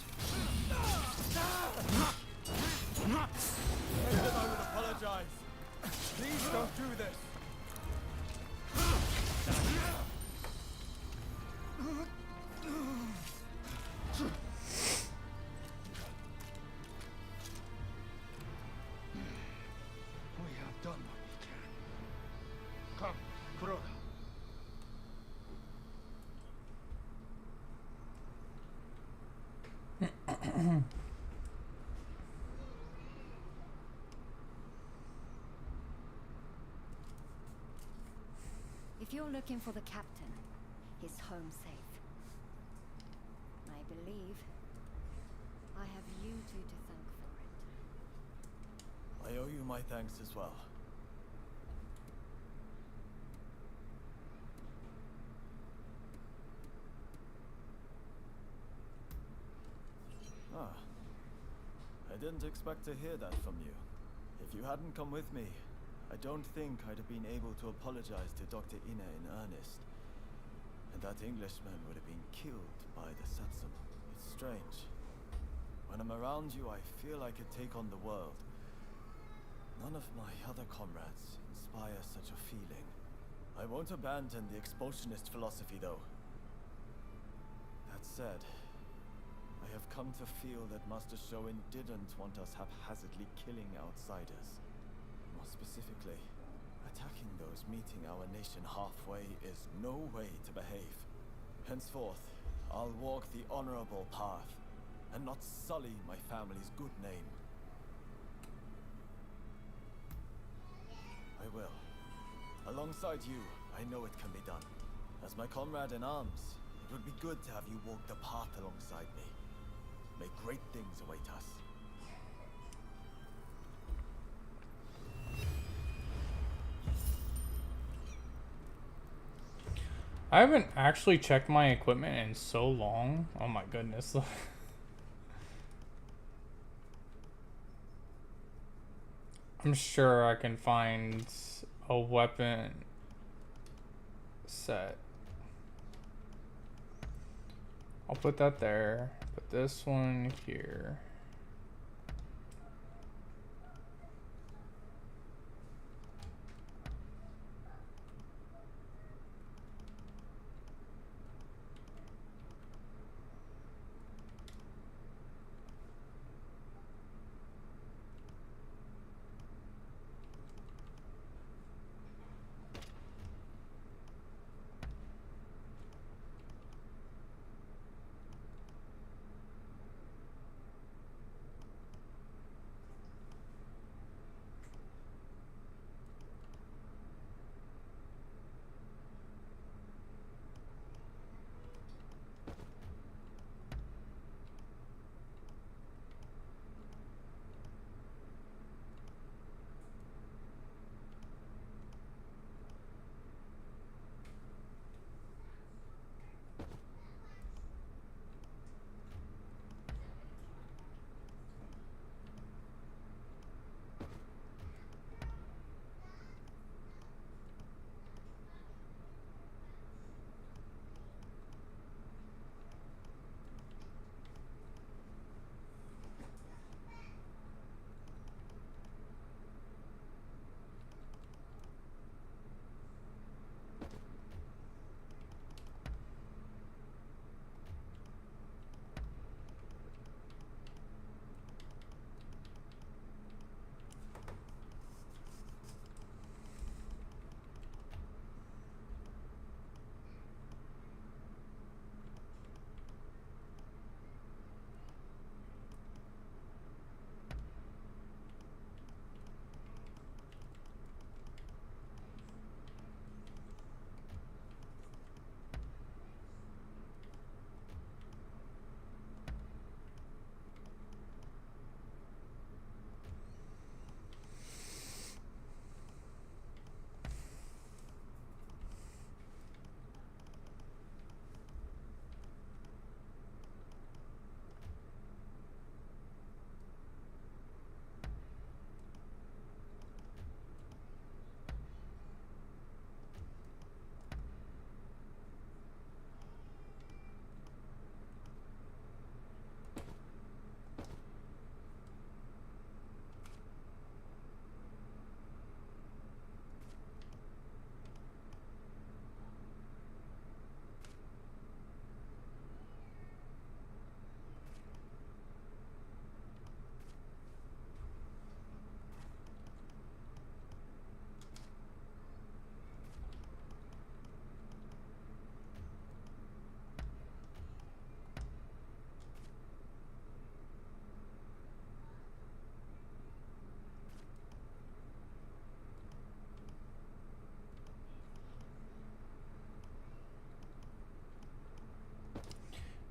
I would apologize. Please don't do this. you're looking for the captain, he's home safe. I believe I have you two to thank for it. I owe you my thanks as well. Ah. I didn't expect to hear that from you. If you hadn't come with me, I don't think I'd have been able to apologize to Dr. Ine in earnest. And that Englishman would have been killed by the Satsuma. It's strange. When I'm around you, I feel I could take on the world. None of my other comrades inspire such a feeling. I won't abandon the expulsionist philosophy, though. That said, I have come to feel that Master Shoin didn't want us haphazardly killing outsiders. More specifically, attacking those meeting our nation halfway is no way to behave. Henceforth, I'll walk the honorable path, and not sully my family's good name. I will. Alongside you, I know it can be done. As my comrade in arms, it would be good to have you walk the path alongside me. May great things await us. I haven't actually checked my equipment in so long. Oh my goodness. I'm sure I can find a weapon set. I'll put that there. Put this one here.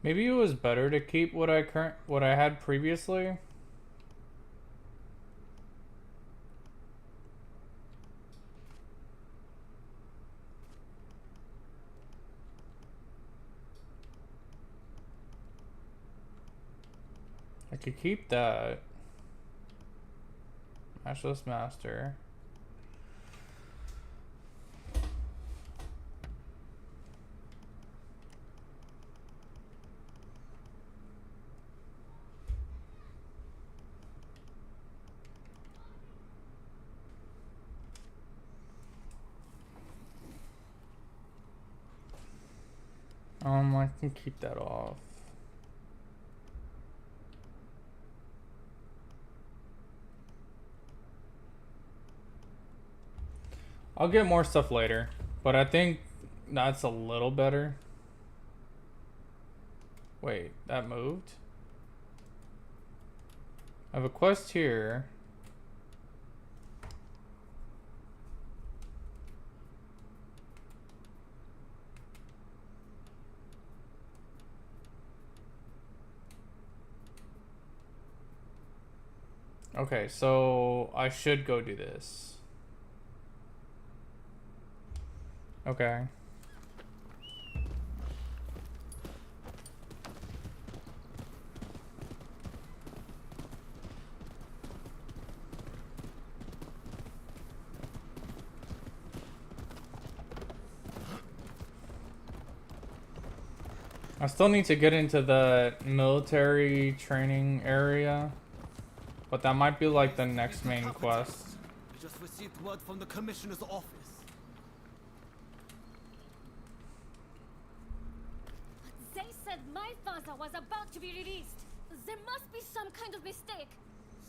Maybe it was better to keep what I had previously. I could keep that. Matchless Master. I can keep that off. I'll get more stuff later, but I think that's a little better. Wait, that moved? I have a quest here. Okay, so I should go do this. Okay. I still need to get into the military training area, but that might be like the next main quest. I just received word from the commissioner's office. They said my father was about to be released. There must be some kind of mistake.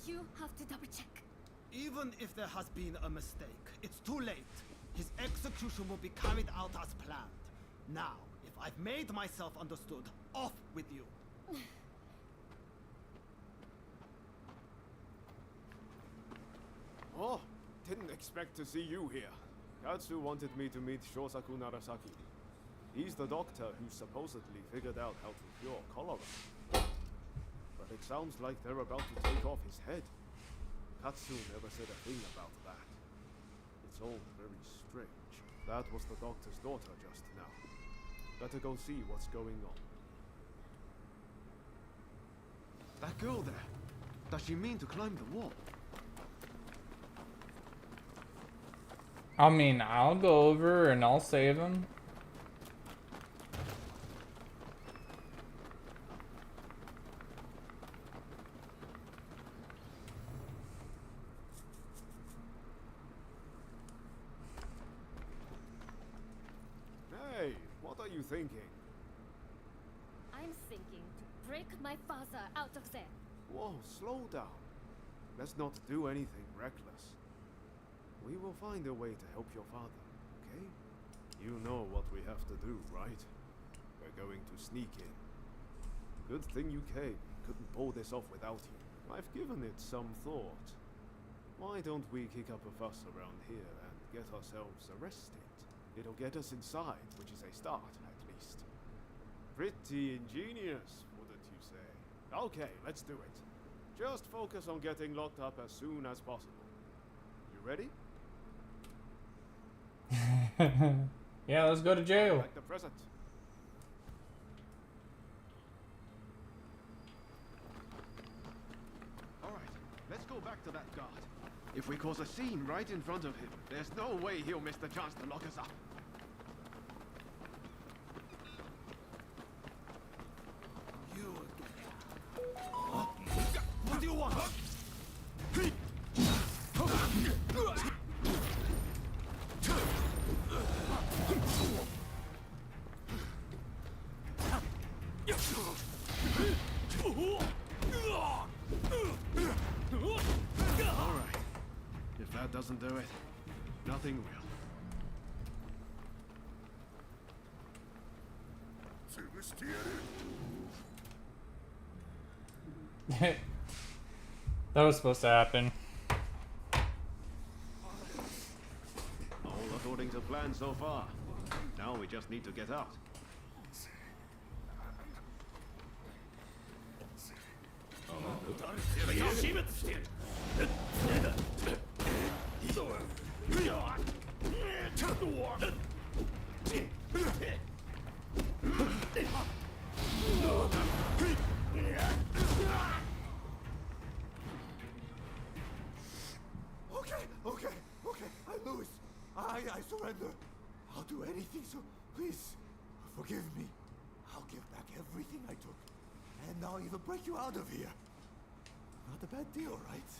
You have to double check. Even if there has been a mistake, it's too late. His execution will be carried out as planned. Now, if I've made myself understood, off with you. Oh, didn't expect to see you here. Katsu wanted me to meet Shosaku Narasaki. He's the doctor who supposedly figured out how to cure cholera. But it sounds like they're about to take off his head. Katsu never said a thing about that. It's all very strange. That was the doctor's daughter just now. Better go see what's going on. That girl there. Does she mean to climb the wall? I mean, I'll go over and I'll save him. Hey, what are you thinking? I'm thinking to break my father out of there. Whoa, slow down. Let's not do anything reckless. We will find a way to help your father, okay? You know what we have to do, right? We're going to sneak in. Good thing you came. Couldn't pull this off without you. I've given it some thought. Why don't we kick up a fuss around here and get ourselves arrested? It'll get us inside, which is a start, at least. Pretty ingenious, wouldn't you say? Okay, let's do it. Just focus on getting locked up as soon as possible. You ready? Yeah, let's go to jail. Like the present. Alright, let's go back to that guard. If we cause a scene right in front of him, there's no way he'll miss the chance to lock us up. You again. What do you want? Alright. If that doesn't do it, nothing will. That was supposed to happen. All according to plan so far. Now we just need to get out. 死滅してやるOkay, I lose. I surrender. I'll do anything, so please, forgive me. I'll give back everything I took. And I'll even break you out of here. Not a bad deal, right?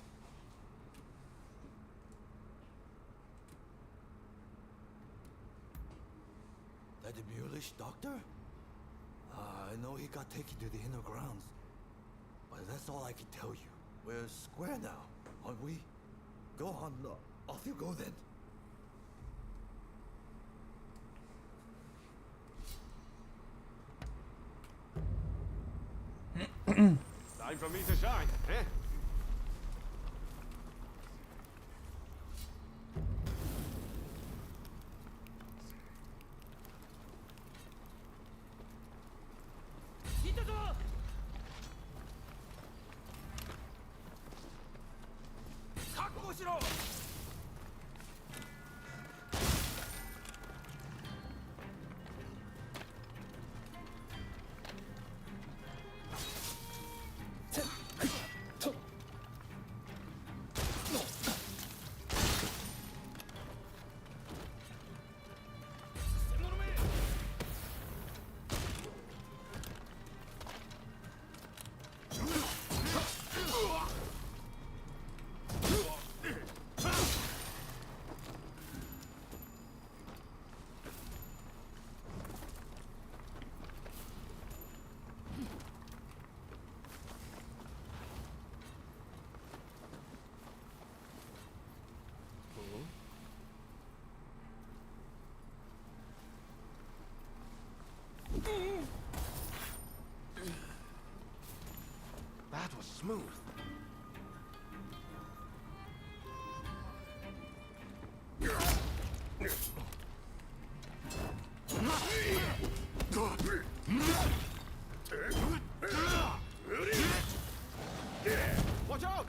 That Mulish doctor? I know he got taken to the inner grounds. But that's all I can tell you. We're square now, aren't we? Go on, off you go then. Time for me to shine, eh? That was smooth. Watch out!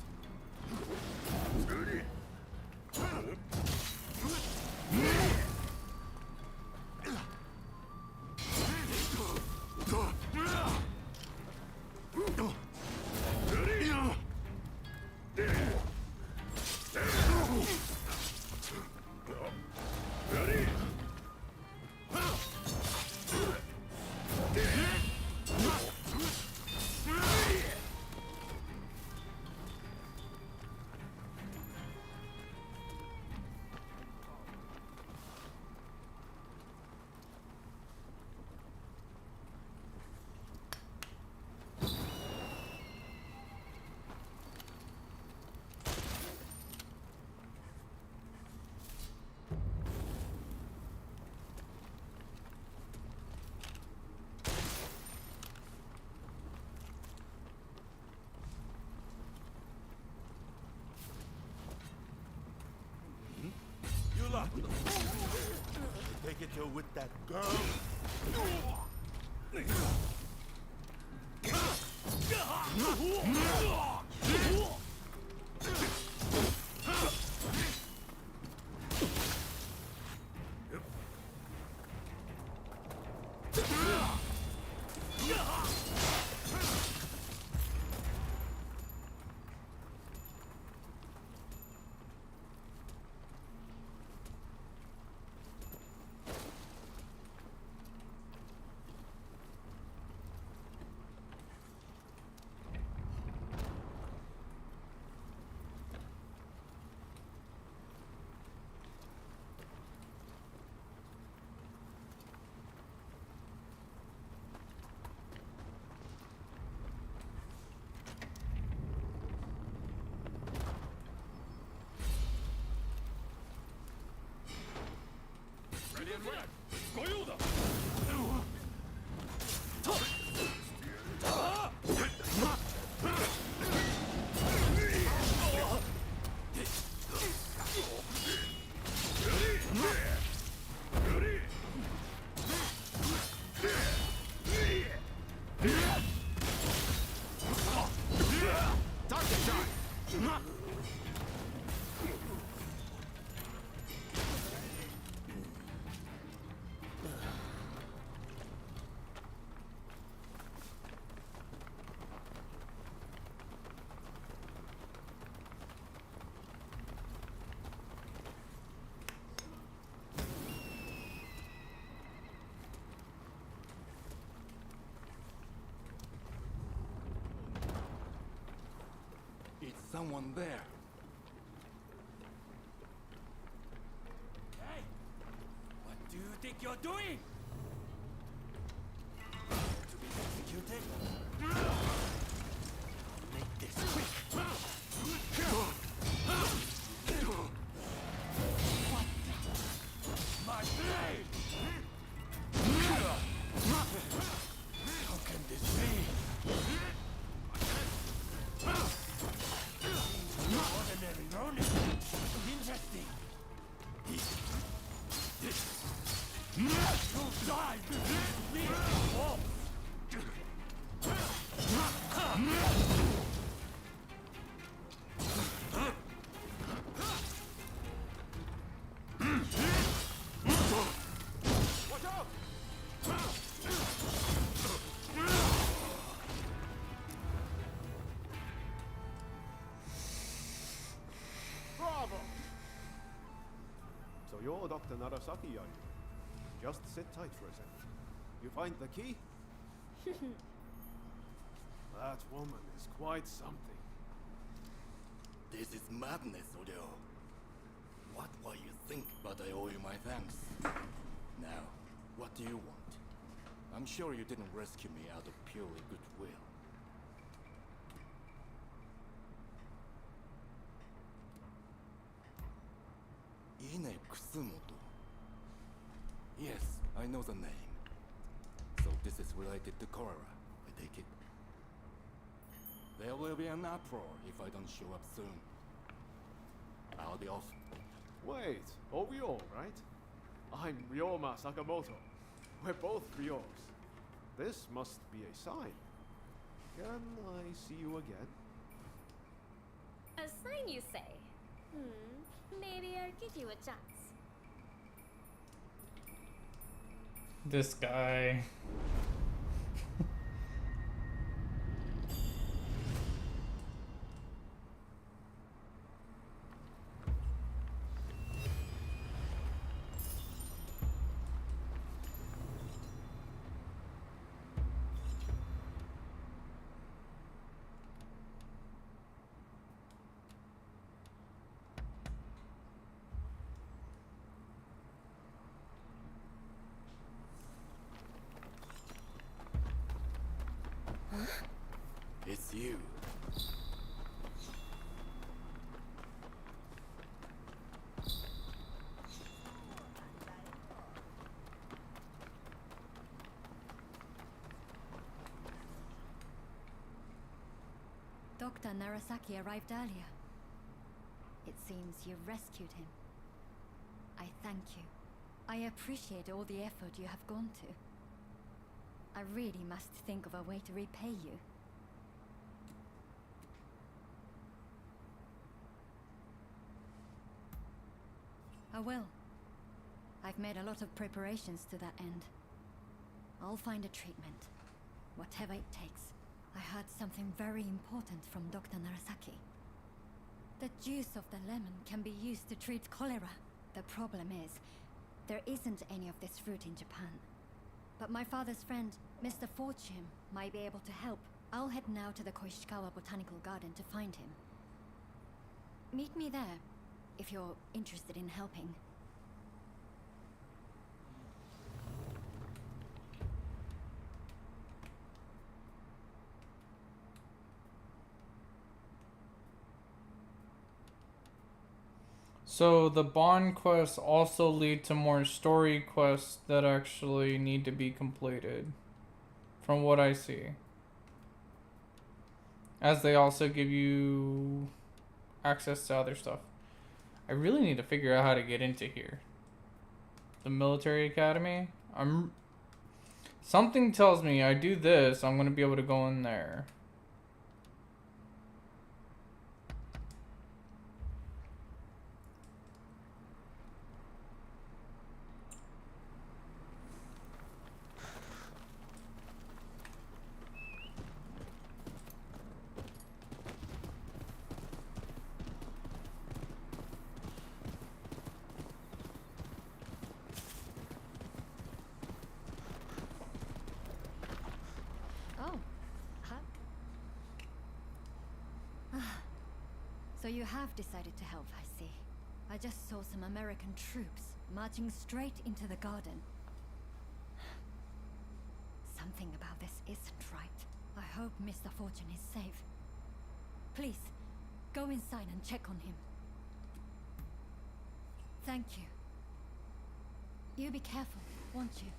Take it you're with that girl. Target shot! someone there. Hey! What do you think you're doing? To be executed? I'll make this quick. What? My blade! How can this be? Ordinary Ronin. Interesting. You'll die! Leave the wolf! Watch out! Bravo! So you're Dr. Narasaki, are you? Just sit tight for a second. You find the key? That woman is quite something. This is madness, Odo. What will you think, but I owe you my thanks. Now, what do you want? I'm sure you didn't rescue me out of purely goodwill. Ine Kusumoto. Yes, I know the name. So this is related to cholera, I take it. There will be an uproar if I don't show up soon. I'll be off. Wait, oh Ryo, right? I'm Ryoma Sakamoto. We're both Ryos. This must be a sign. Can I see you again? A sign, you say? Maybe I'll give you a chance. This guy. It's you. Dr. Narasaki arrived earlier. It seems you rescued him. I thank you. I appreciate all the effort you have gone to. I really must think of a way to repay you. I will. I've made a lot of preparations to that end. I'll find a treatment, whatever it takes. I heard something very important from Dr. Narasaki. The juice of the lemon can be used to treat cholera. The problem is, there isn't any of this fruit in Japan. But my father's friend, Mr. Fortune, might be able to help. I'll head now to the Koishikawa Botanical Garden to find him. Meet me there, if you're interested in helping. So the bond quests also lead to more story quests that actually need to be completed, from what I see. As they also give you access to other stuff. I really need to figure out how to get into here. The military academy? Something tells me I do this, I'm gonna be able to go in there. Oh, So you have decided to help, I see. I just saw some American troops marching straight into the garden. Something about this isn't right. I hope Mr. Fortune is safe. Please, go inside and check on him. Thank you. You be careful, won't you?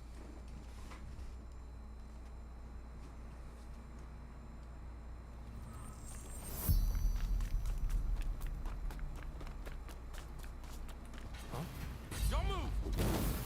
Don't move!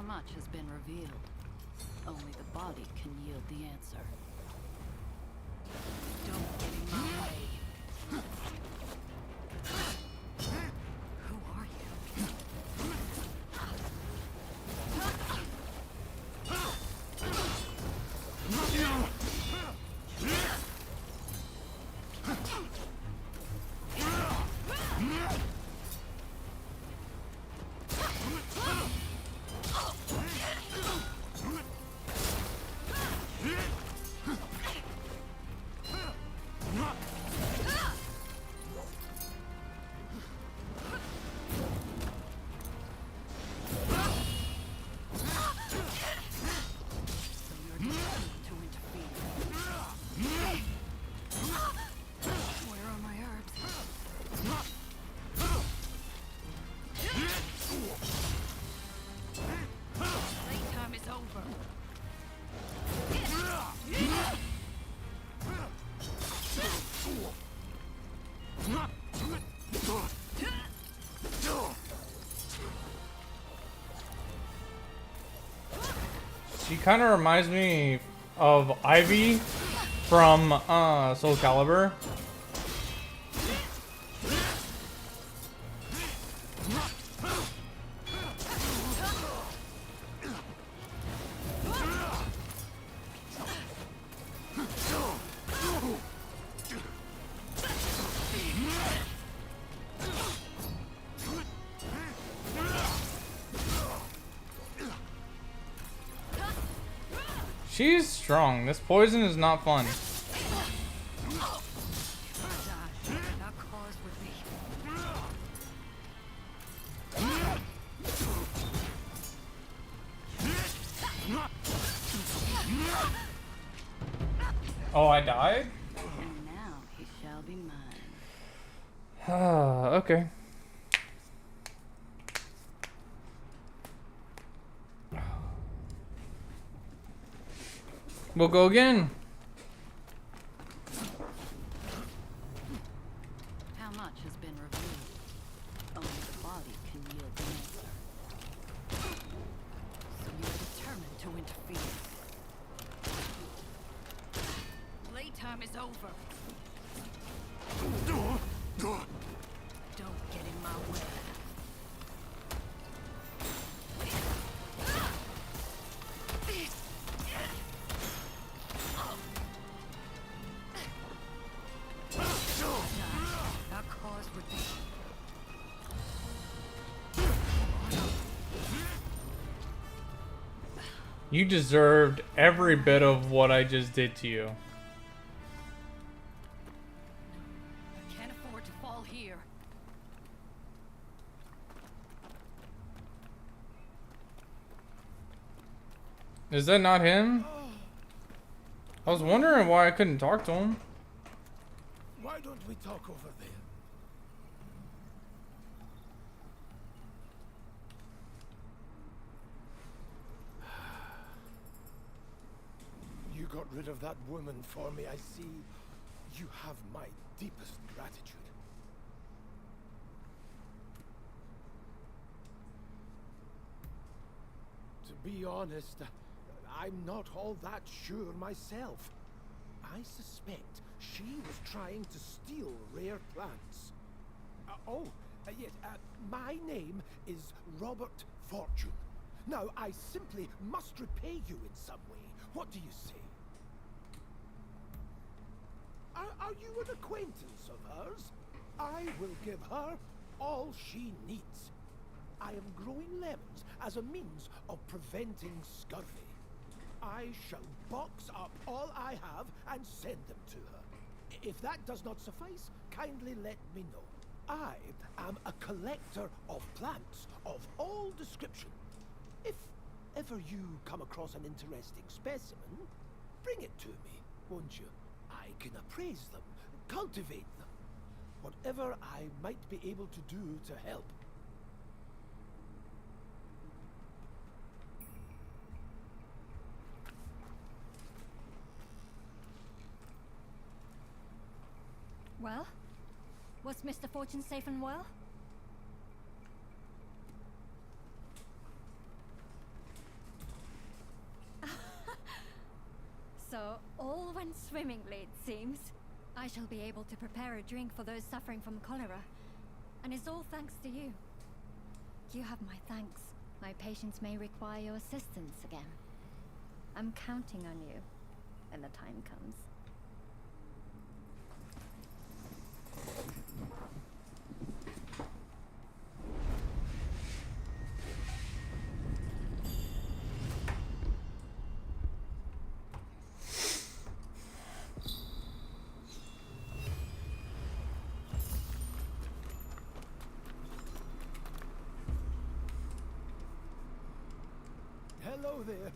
much has been revealed. Only the body can yield the answer. Don't get in my way. Who are you? She kind of reminds me of Ivy from Soul Calibur. She's strong. This poison is not fun. Oh, I died? And now he shall be mine. Okay. We'll go again. How much has been revealed? Only the body can yield the answer. So you're determined to interfere. Playtime is over. Don't get in my way. You deserved every bit of what I just did to you. I can't afford to fall here. Is that not him? I was wondering why I couldn't talk to him. Why don't we talk over there? You got rid of that woman for me, I see. You have my deepest gratitude. To be honest, I'm not all that sure myself. I suspect she was trying to steal rare plants. Yes, my name is Robert Fortune. Now, I simply must repay you in some way. What do you say? Are you an acquaintance of hers? I will give her all she needs. I am growing lemons as a means of preventing scurvy. I shall box up all I have and send them to her. If that does not suffice, kindly let me know. I am a collector of plants of all description. If ever you come across an interesting specimen, bring it to me, won't you? I can appraise them, cultivate them. Whatever I might be able to do to help. Well? Was Mr. Fortune safe and well? swimmingly, it seems. I shall be able to prepare a drink for those suffering from cholera. And it's all thanks to you. You have my thanks. My patients may require your assistance again. I'm counting on you when the time comes. Hello there.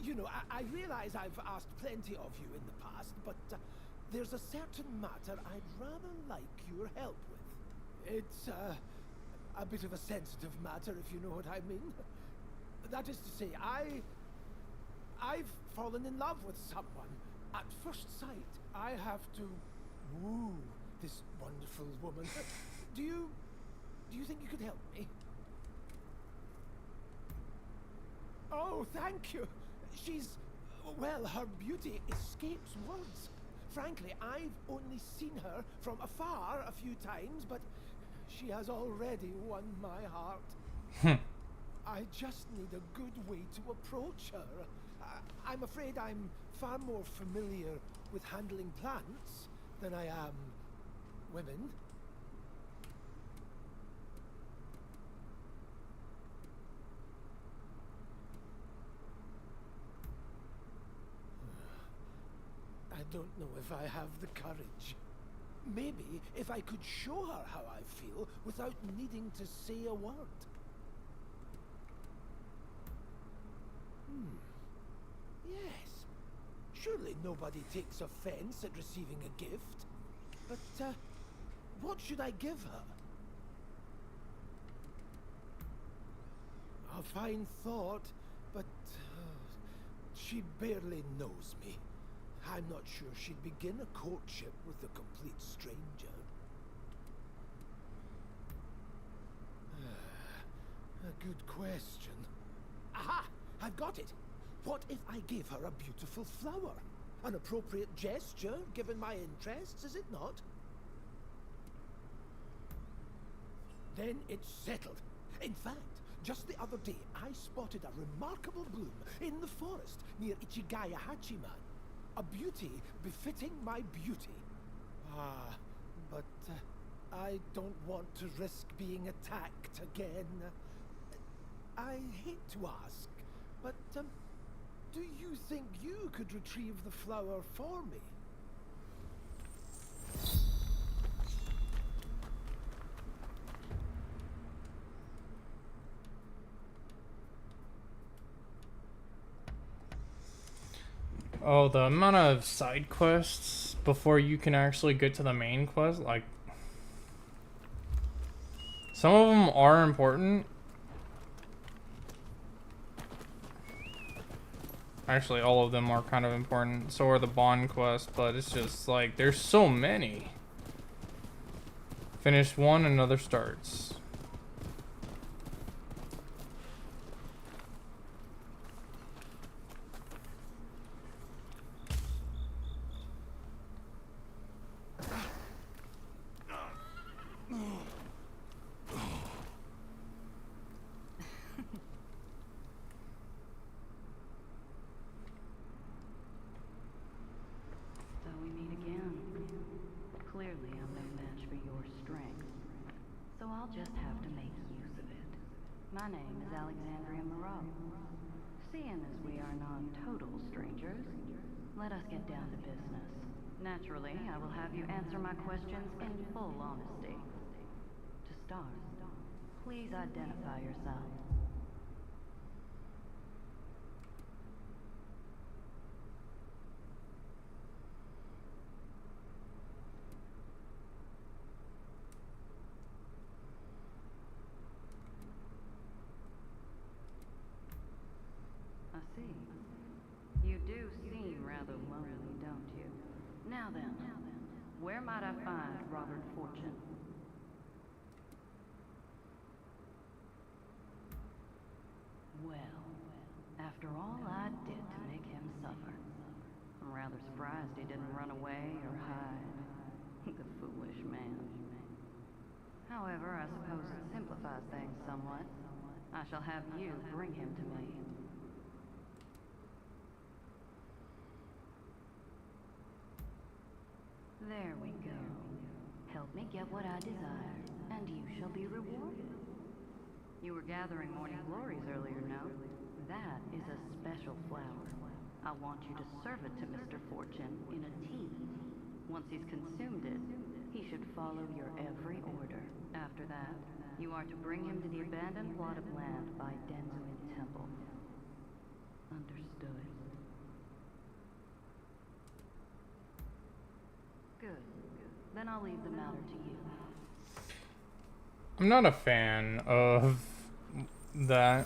You know, I realize I've asked plenty of you in the past, but there's a certain matter I'd rather like your help with. It's a bit of a sensitive matter, if you know what I mean. That is to say, I've fallen in love with someone at first sight. I have to woo this wonderful woman. Do you think you could help me? Oh, thank you. She's... well, her beauty escapes words. Frankly, I've only seen her from afar a few times, but she has already won my heart. I just need a good way to approach her. I'm afraid I'm far more familiar with handling plants than I am women. I don't know if I have the courage. Maybe if I could show her how I feel without needing to say a word. Yes. Surely nobody takes offense at receiving a gift. But, what should I give her? A fine thought, but she barely knows me. I'm not sure she'd begin a courtship with a complete stranger. A good question. Aha! I've got it! What if I gave her a beautiful flower? An appropriate gesture, given my interests, is it not? Then it's settled. In fact, just the other day, I spotted a remarkable bloom in the forest near Ichigaya Hachiman. A beauty befitting my beauty. But I don't want to risk being attacked again. I hate to ask, but do you think you could retrieve the flower for me? Oh, the amount of side quests before you can actually get to the main quest, like... some of them are important. Actually, all of them are kind of important. So are the bond quests, but it's just like, there's so many. Finish one, another starts. Let us get down to business. Naturally, I will have you answer my questions in full honesty. To start, please identify yourself. I see. You do seem rather lonely, don't you? Now then, where might I find Robert Fortune? Well, after all I did to make him suffer, I'm rather surprised he didn't run away or hide. The foolish man. However, I suppose it simplifies things somewhat. I shall have you bring him to me. There we go. Help me get what I desire, and you shall be rewarded. You were gathering morning glories earlier, no? That is a special flower. I want you to serve it to Mr. Fortune in a tea. Once he's consumed it, he should follow your every order. After that, you are to bring him to the abandoned plot of land by Denzuin Temple. Understood. Good. Then I'll leave the matter to you. I'm not a fan of that.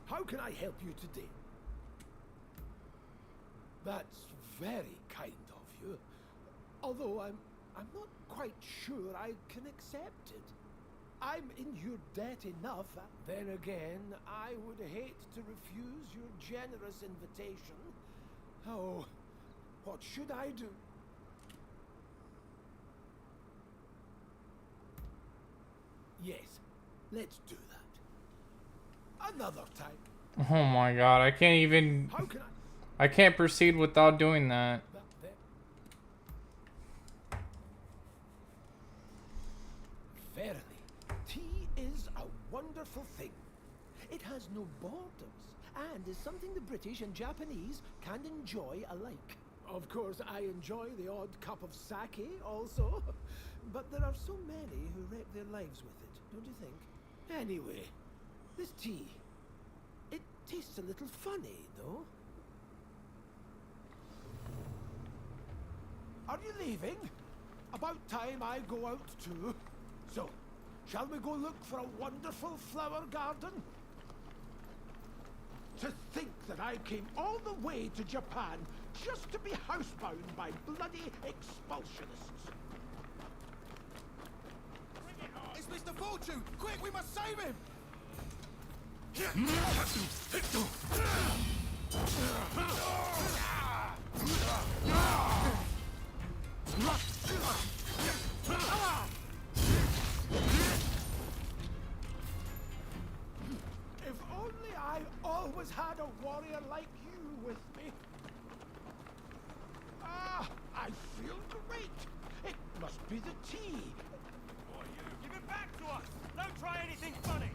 How can I help you today? That's very kind of you. Although I'm not quite sure I can accept it. I'm in your debt enough. Then again, I would hate to refuse your generous invitation. Oh, what should I do? Yes, let's do that. Another time. Oh my god, I can't even... How can I can't proceed without doing that. Verily, tea is a wonderful thing. It has no borders, and is something the British and Japanese can enjoy alike. Of course, I enjoy the odd cup of sake also, but there are so many who wreck their lives with it, don't you think? Anyway, this tea, it tastes a little funny, though. Are you leaving? About time I go out too. So, shall we go look for a wonderful flower garden? To think that I came all the way to Japan just to be housebound by bloody expulsionists. Bring it on! It's Mr. Fortune! Quick, we must save him! If only I always had a warrior like you with me. Ah, I feel great. It must be the tea. Or you. Give it back to us. Don't try anything funny.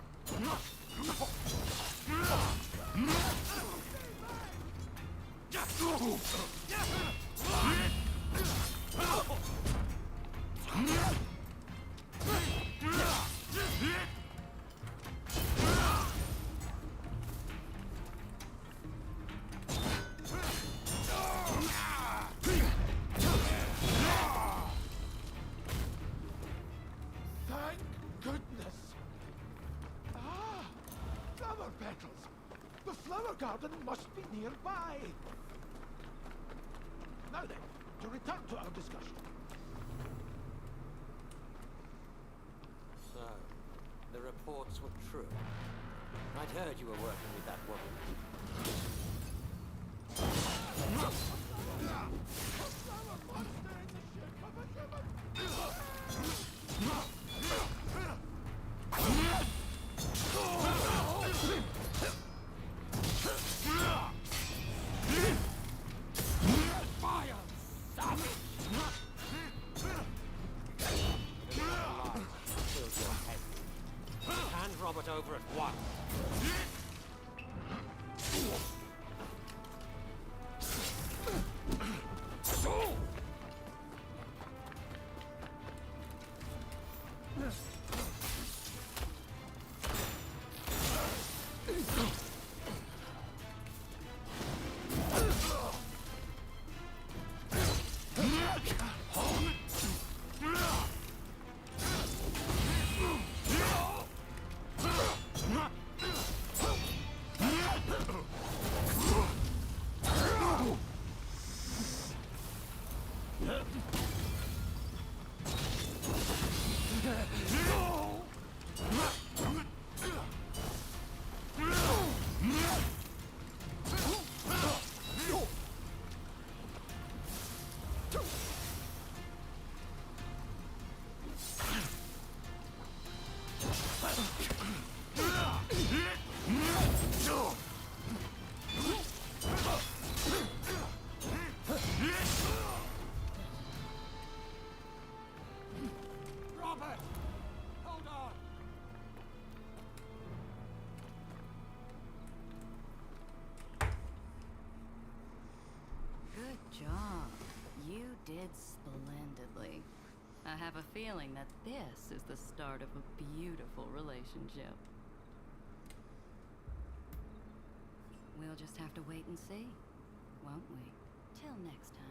Thank goodness. Ah, flower petals. The flower garden must be nearby. Now then, to return to our discussion. So, the reports were true. I'd heard you were working with that woman. Hand Robert over at once. job. You did splendidly. I have a feeling that this is the start of a beautiful relationship. We'll just have to wait and see, won't we? Till next time.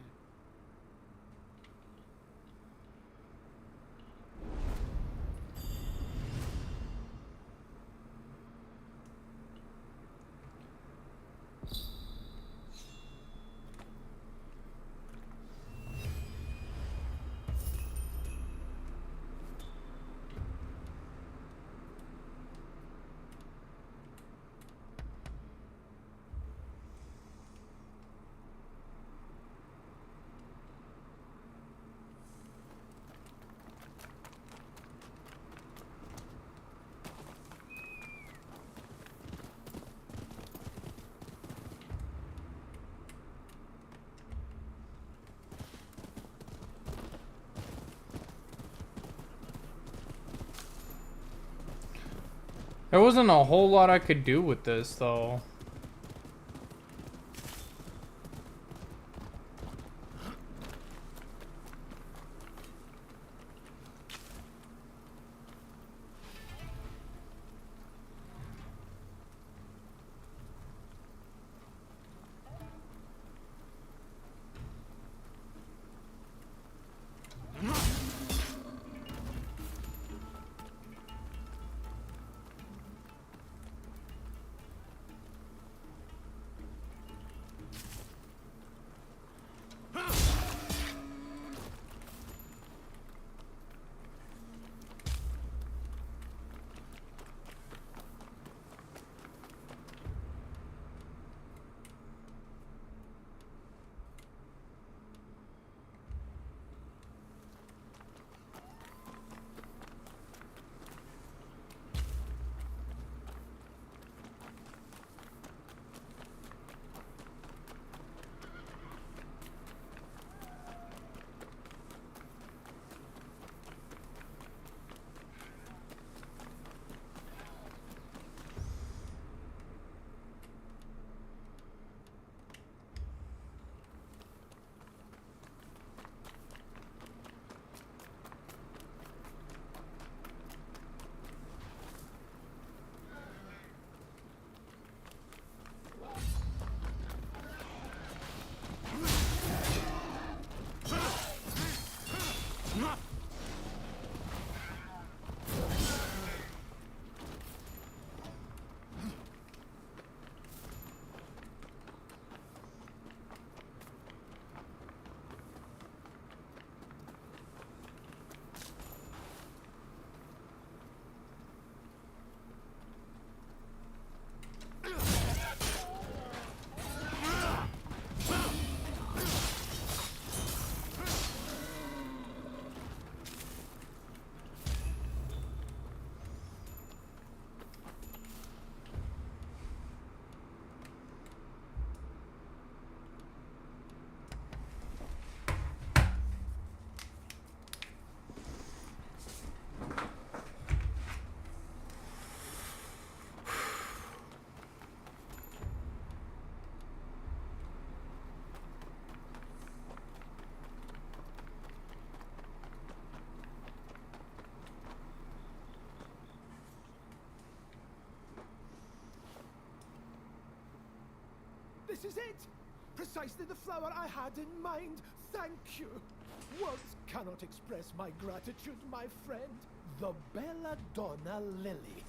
There wasn't a whole lot I could do with this, though. This is it! Precisely the flower I had in mind. Thank you. Words cannot express my gratitude, my friend. The Belladonna Lily.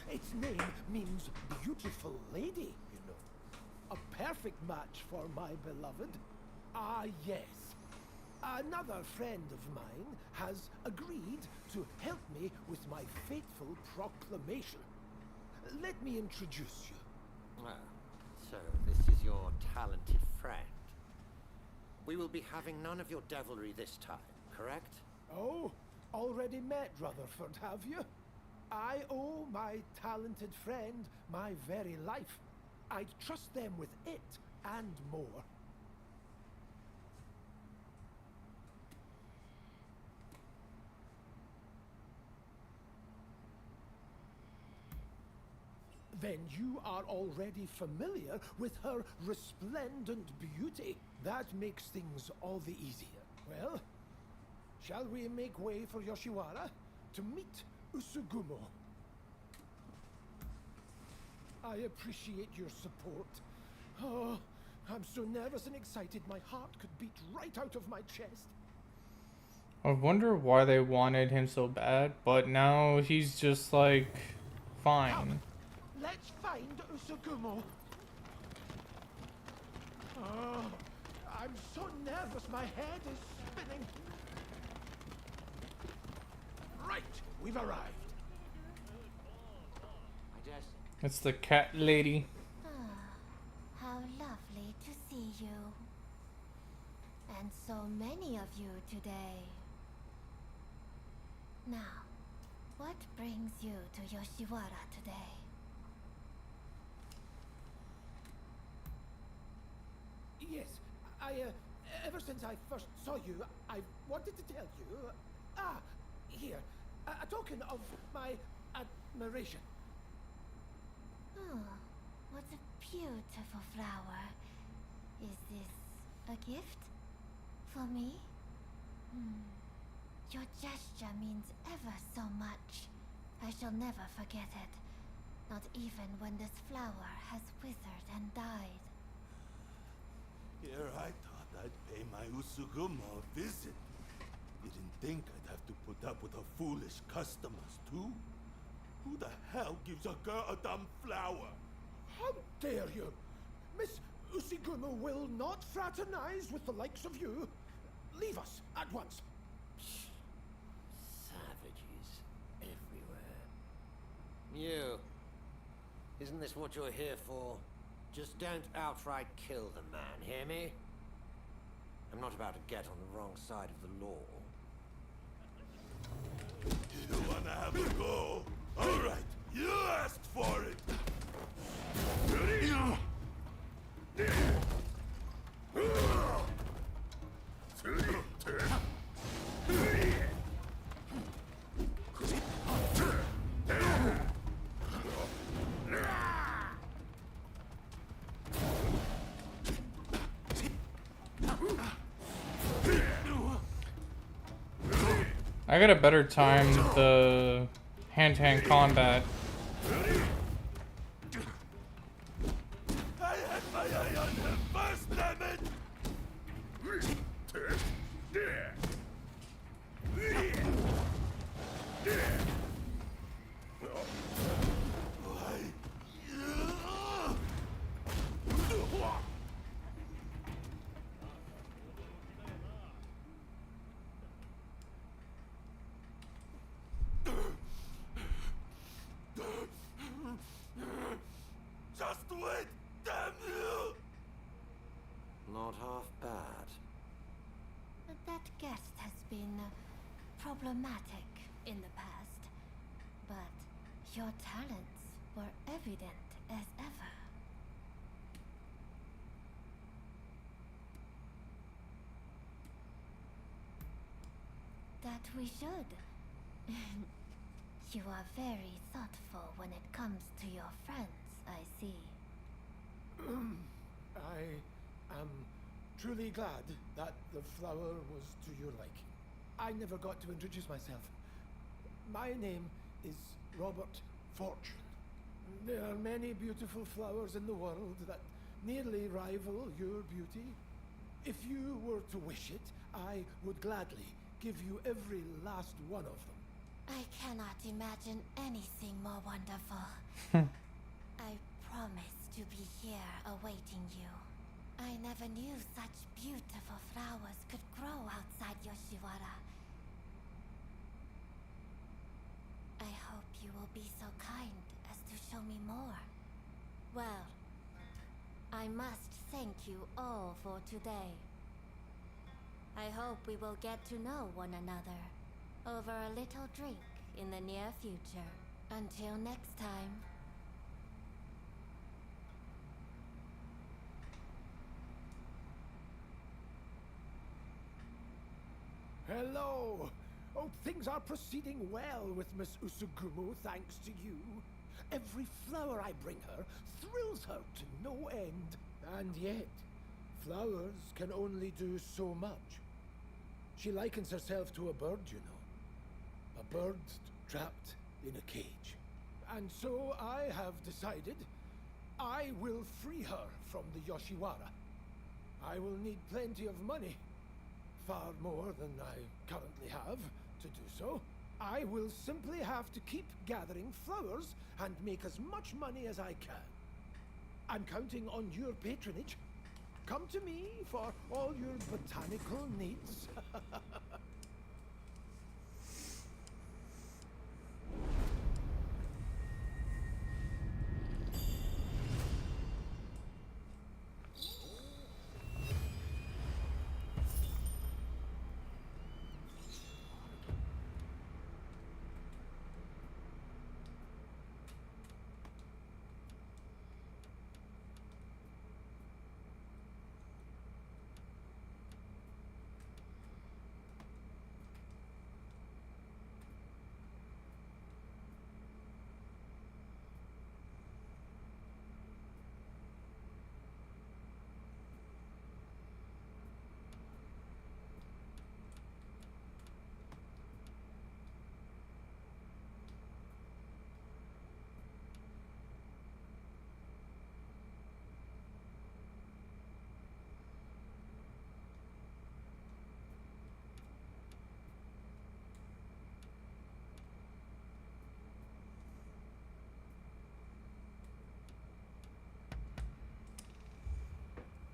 Its name means beautiful lady, you know. A perfect match for my beloved. Ah, yes. Another friend of mine has agreed to help me with my fateful proclamation. Let me introduce you. Ah, so this is your talented friend. We will be having none of your devilry this time, correct? Oh, already met Rutherford, have you? I owe my talented friend my very life. I'd trust them with it and more. Then you are already familiar with her resplendent beauty. That makes things all the easier. Well, shall we make way for Yoshiwara to meet Usugumo? I appreciate your support. Oh, I'm so nervous and excited my heart could beat right out of my chest. I wonder why they wanted him so bad, but now he's just like fine. Let's find Usugumo. Oh, I'm so nervous my head is spinning. Right, we've arrived. It's the cat lady. How lovely to see you. And so many of you today. Now, what brings you to Yoshiwara today? Yes, ever since I first saw you, I wanted to tell you. Here, a token of my admiration. Oh, what a beautiful flower. Is this a gift? For me? Your gesture means ever so much. I shall never forget it. Not even when this flower has withered and died. Here I thought I'd pay my Usugumo a visit. Didn't think I'd have to put up with her foolish customers, too. Who the hell gives a girl a dumb flower? How dare you? Miss Usugumo will not fraternize with the likes of you. Leave us at once. Savages everywhere. You. Isn't this what you're here for? Just don't outright kill the man, hear me? I'm not about to get on the wrong side of the law. You wanna have a go? Alright, you asked for it! I got a better time with the hand-to-hand combat. I had my eye on him first, damn it! Just wait, damn you! Not half bad. That guest has been problematic in the past, but your talents were evident as ever. That we should. You are very thoughtful when it comes to your friends, I see. I am truly glad that the flower was to your liking. I never got to introduce myself. My name is Robert Fortune. There are many beautiful flowers in the world that nearly rival your beauty. If you were to wish it, I would gladly give you every last one of them. I cannot imagine anything more wonderful. I promise to be here awaiting you. I never knew such beautiful flowers could grow outside Yoshiwara. I hope you will be so kind as to show me more. Well, I must thank you all for today. I hope we will get to know one another over a little drink in the near future. Until next time. Hello! Oh, things are proceeding well with Miss Usugumo, thanks to you. Every flower I bring her thrills her to no end. And yet, flowers can only do so much. She likens herself to a bird, you know. A bird trapped in a cage. And so I have decided I will free her from the Yoshiwara. I will need plenty of money. Far more than I currently have to do so. I will simply have to keep gathering flowers and make as much money as I can. I'm counting on your patronage. Come to me for all your botanical needs.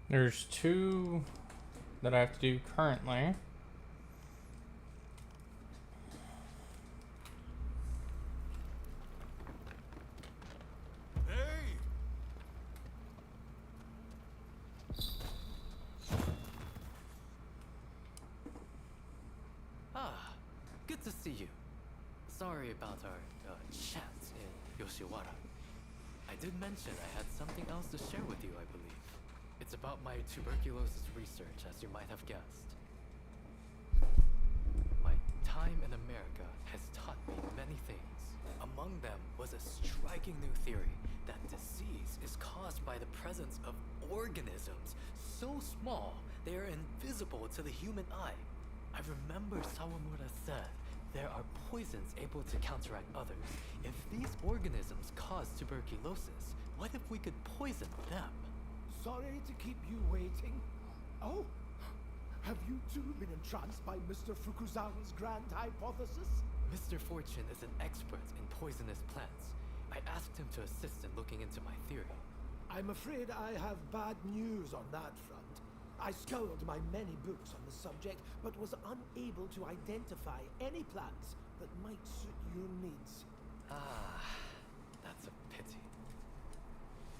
There's 2 that I have to do currently. Ah, good to see you. Sorry about our chat in Yoshiwara. I did mention I had something else to share with you, I believe. It's about my tuberculosis research, as you might have guessed. My time in America has taught me many things. Among them was a striking new theory that disease is caused by the presence of organisms so small they are invisible to the human eye. I remember Sawamura said there are poisons able to counteract others. If these organisms cause tuberculosis, what if we could poison them? Sorry to keep you waiting. Oh, have you too been entranced by Mr. Fukuzawa's grand hypothesis? Mr. Fortune is an expert in poisonous plants. I asked him to assist in looking into my theory. I'm afraid I have bad news on that front. I scoured my many books on the subject, but was unable to identify any plants that might suit your needs. Ah, that's a pity.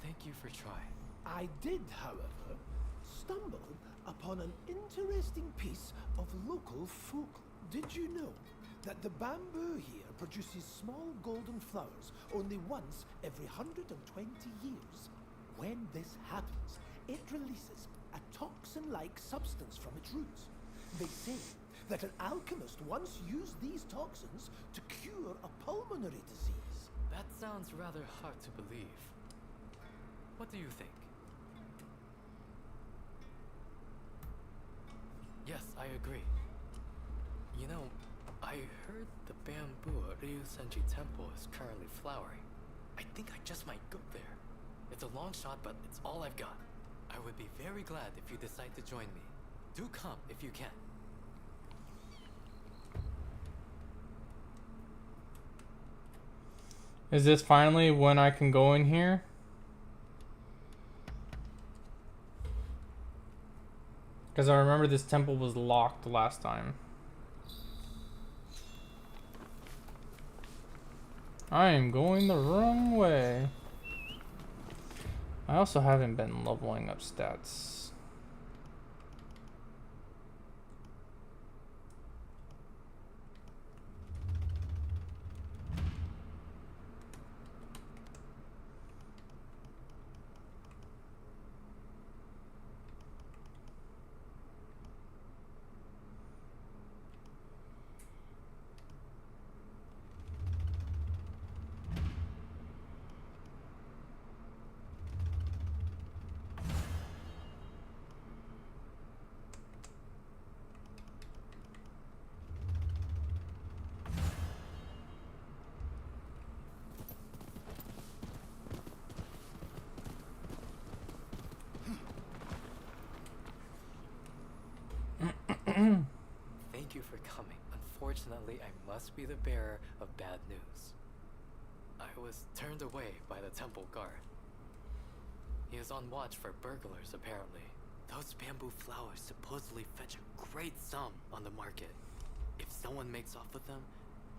Thank you for trying. I did, however, stumble upon an interesting piece of local folk. Did you know that the bamboo here produces small golden flowers only once every 120 years? When this happens, it releases a toxin-like substance from its roots. They say that an alchemist once used these toxins to cure a pulmonary disease. That sounds rather hard to believe. What do you think? Yes, I agree. You know, I heard the bamboo at Ryusenji Temple is currently flowering. I think I just might go there. It's a long shot, but it's all I've got. I would be very glad if you decide to join me. Do come if you can. Is this finally when I can go in here? Because I remember this temple was locked last time. I am going the wrong way. I also haven't been leveling up stats. Thank you for coming. Unfortunately, I must be the bearer of bad news. I was turned away by the temple guard. He is on watch for burglars, apparently. Those bamboo flowers supposedly fetch a great sum on the market. If someone makes off with them,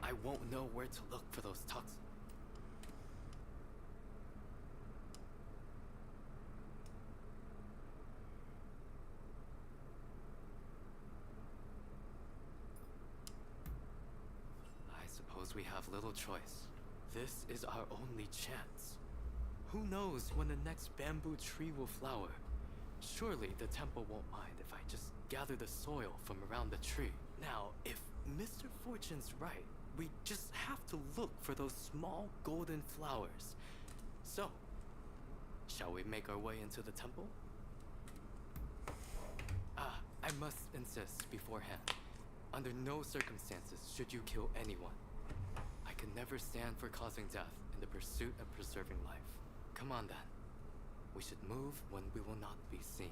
I won't know where to look for those toxins. I suppose we have little choice. This is our only chance. Who knows when the next bamboo tree will flower? Surely the temple won't mind if I just gather the soil from around the tree. Now, if Mr. Fortune's right, we just have to look for those small golden flowers. So, shall we make our way into the temple? I must insist beforehand. Under no circumstances should you kill anyone. I can never stand for causing death in the pursuit of preserving life. Come on then. We should move when we will not be seen.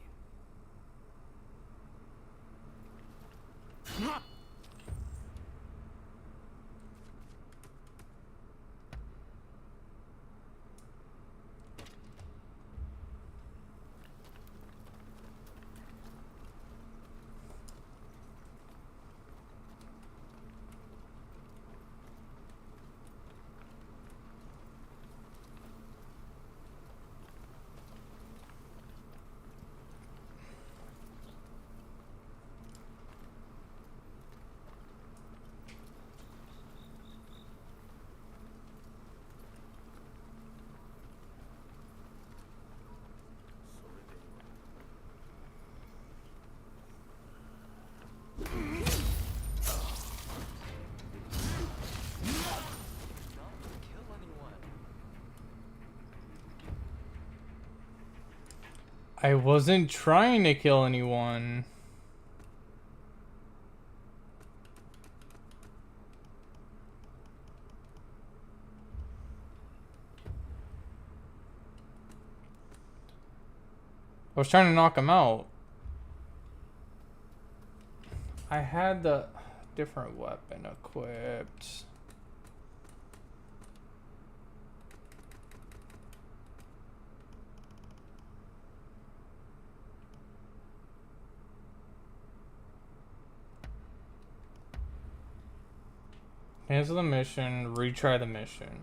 I wasn't trying to kill anyone. I was trying to knock him out. I had the different weapon equipped. Cancel the mission, retry the mission.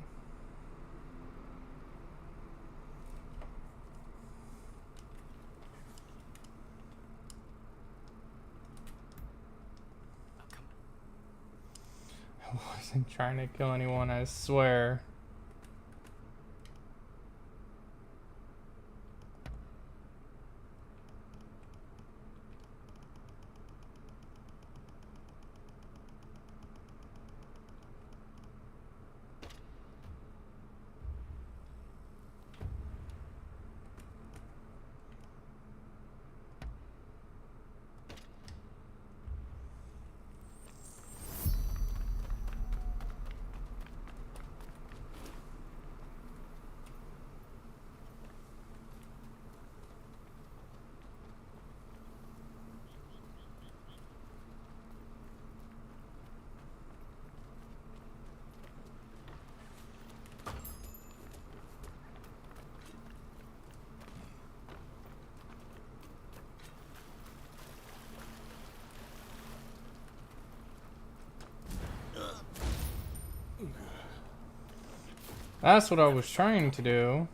I wasn't trying to kill anyone, I swear. That's what I was trying to do.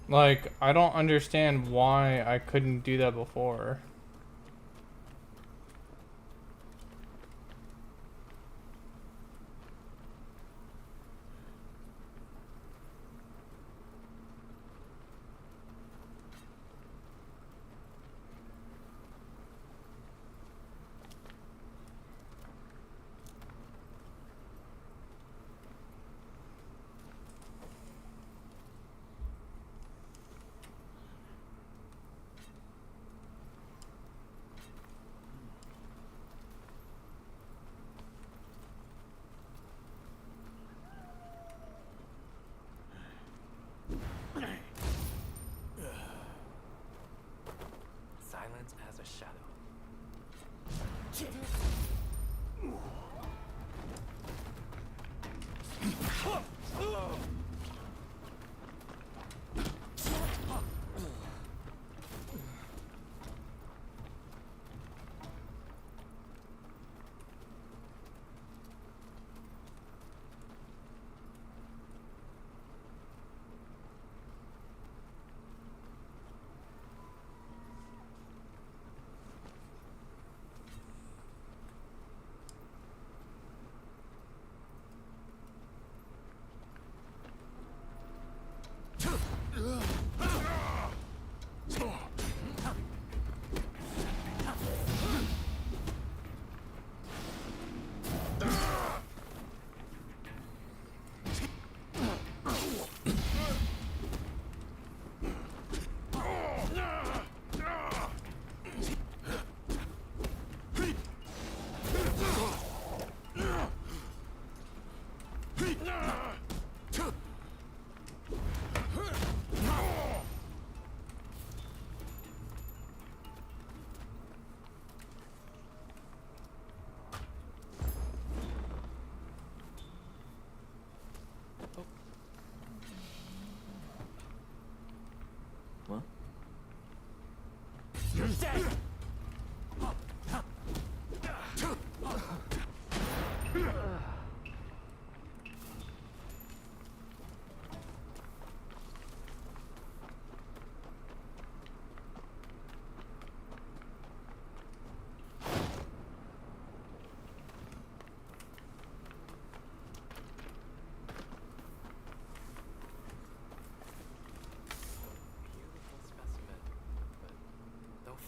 Like, I don't understand why I couldn't do that before. shadow. What? You're dead!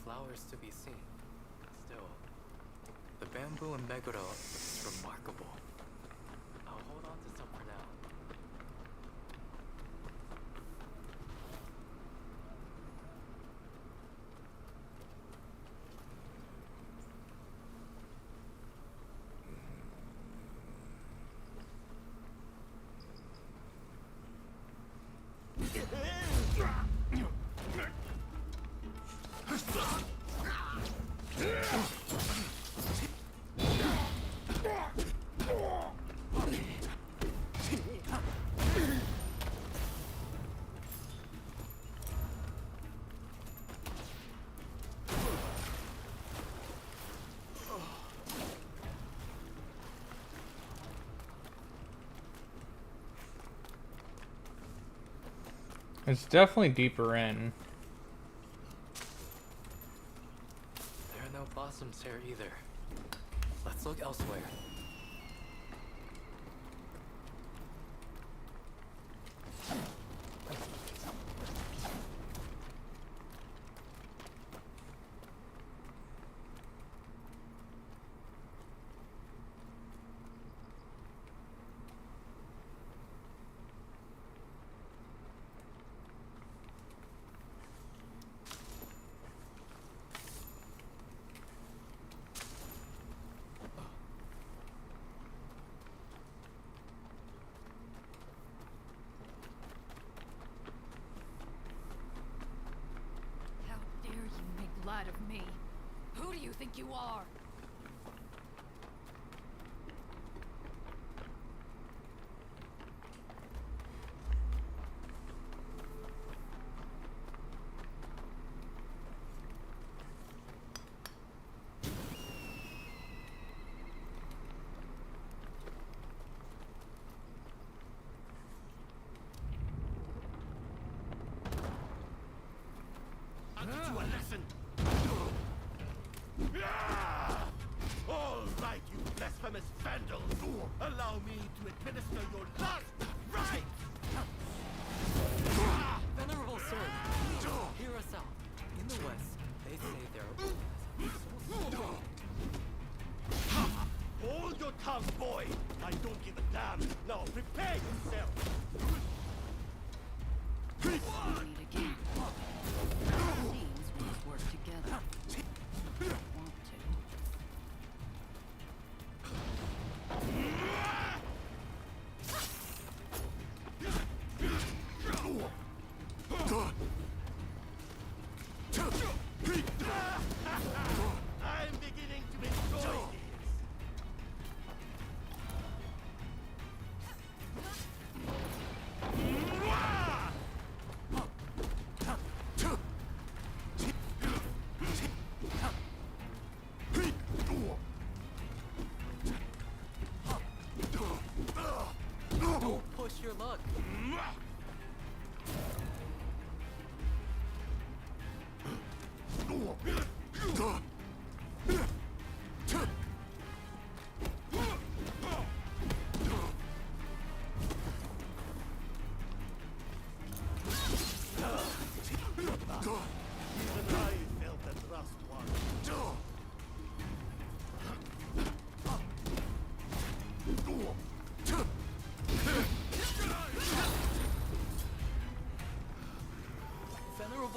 Flowers to be seen. Still, the bamboo in Meguro is remarkable. I'll hold on to some for now. It's definitely deeper in. There are no blossoms here either. Let's look elsewhere. Light of me. Who do you think you are? I'll teach you a lesson. All right, you blasphemous vandals! Allow me to administer your last rite! Venerable sir, hear us out. In the West, they say there are so strong. Hold your tongue, boy! I don't give a damn! Now prepare yourself! Meet again. Seems we must work together. Want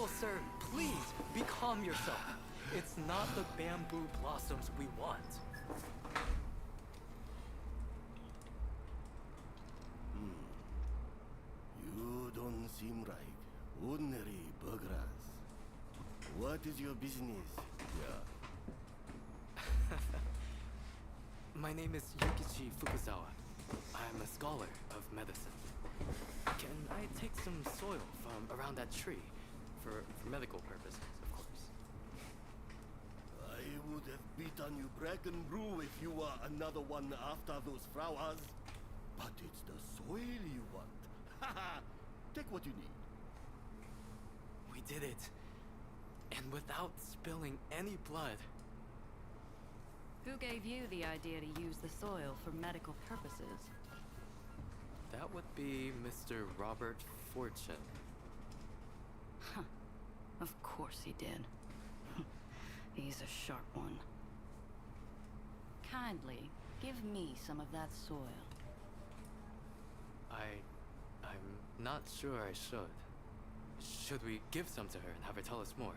sir, please, be calm yourself. It's not the bamboo blossoms we want. You don't seem like ordinary burglars. What is your business? Yeah. My name is Yukichi Fukuzawa. I'm a scholar of medicine. Can I take some soil from around that tree? For medical purposes, of course. I would have beaten you black and blue if you were another one after those flowers. But it's the soil you want. Haha! Take what you need. We did it. And without spilling any blood. Who gave you the idea to use the soil for medical purposes? That would be Mr. Robert Fortune. Huh. Of course he did. He's a sharp one. Kindly, give me some of that soil. I'm not sure I should. Should we give some to her and have her tell us more?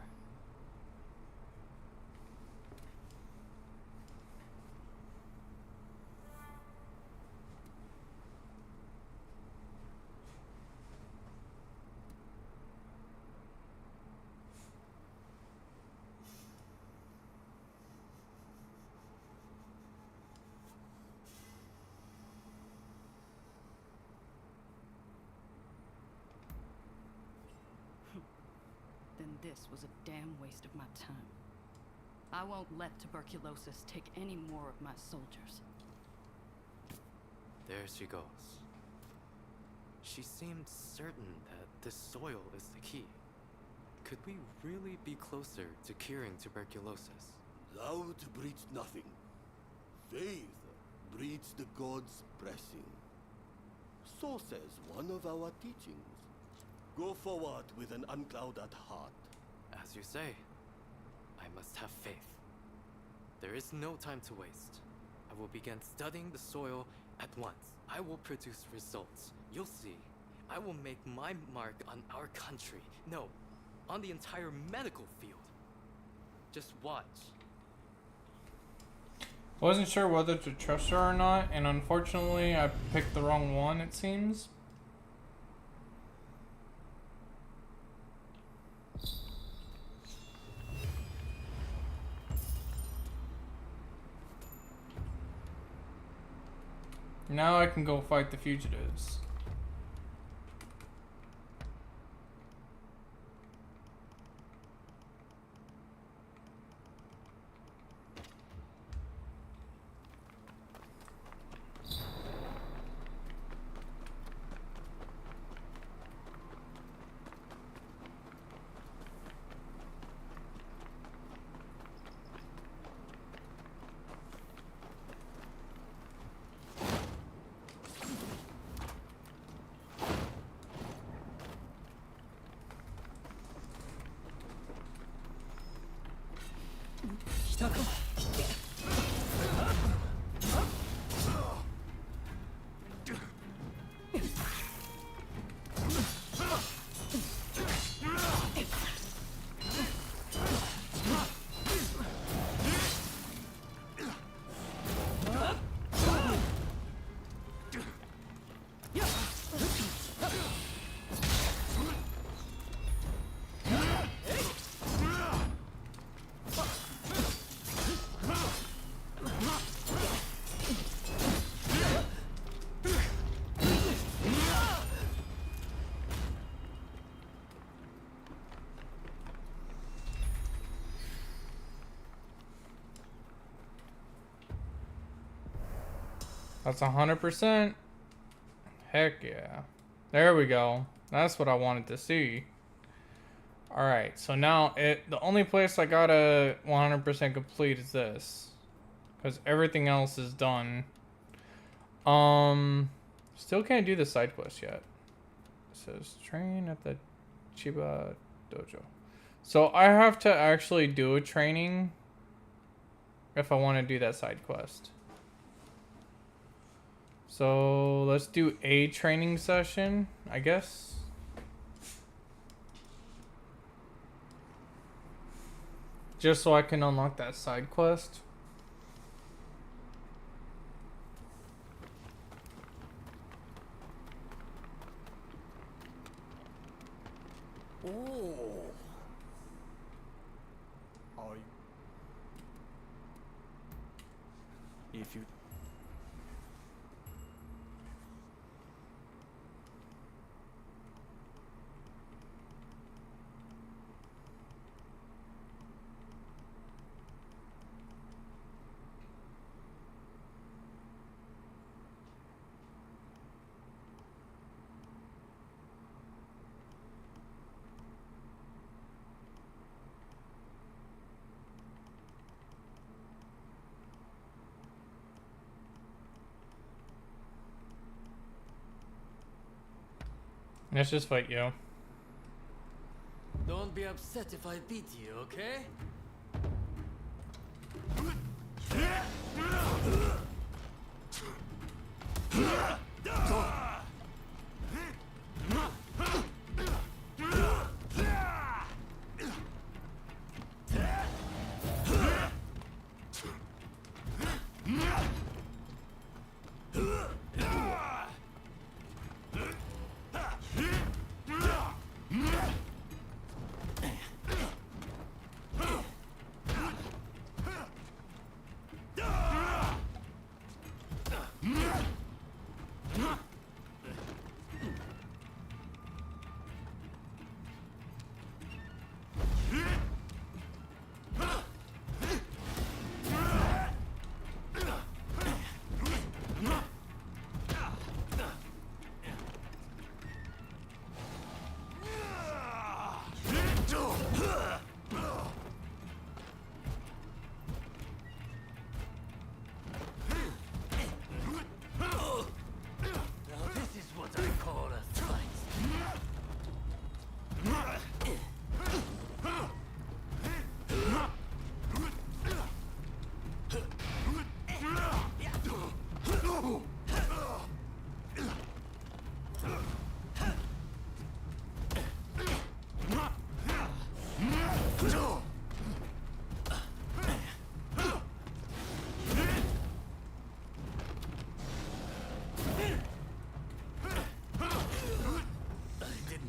Then this was a damn waste of my time. I won't let tuberculosis take any more of my soldiers. There she goes. She seemed certain that this soil is the key. Could we really be closer to curing tuberculosis? Doubt breeds nothing. Faith breeds the gods' blessing. So says one of our teachings. Go forward with an unclouded heart. As you say, I must have faith. There is no time to waste. I will begin studying the soil at once. I will produce results. You'll see. I will make my mark on our country. No, on the entire medical field. Just watch. Wasn't sure whether to trust her or not, and unfortunately I picked the wrong one, it seems. Now I can go fight the fugitives. That's 100%. Heck yeah. There we go. That's what I wanted to see. Alright, so now the only place I gotta 100% complete is this. Because everything else is done. Still can't do the side quest yet. It says train at the Chiba Dojo. So I have to actually do a training if I want to do that side quest. So let's do a training session, I guess. just so I can unlock that side quest. Oh. Are you? If you. Let's just fight you. Don't be upset if I beat you, okay?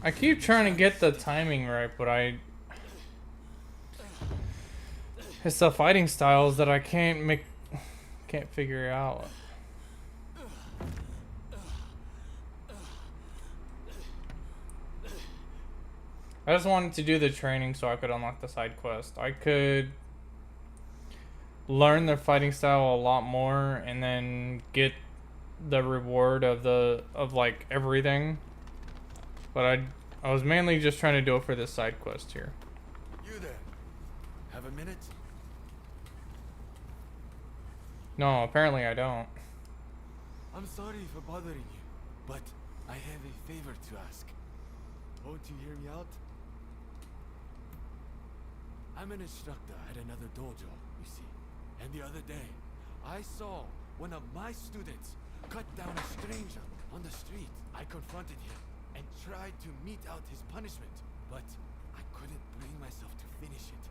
I keep trying to get the timing right, but it's the fighting styles that I can't figure out. I just wanted to do the training so I could unlock the side quest. I could learn their fighting style a lot more and then get the reward of like everything. But I was mainly just trying to do it for this side quest here. You there? Have a minute? No, apparently I don't. I'm sorry for bothering you, but I have a favor to ask. Won't you hear me out? I'm an instructor at another dojo, you see. And the other day, I saw one of my students cut down a stranger on the street. I confronted him and tried to mete out his punishment, but I couldn't bring myself to finish it,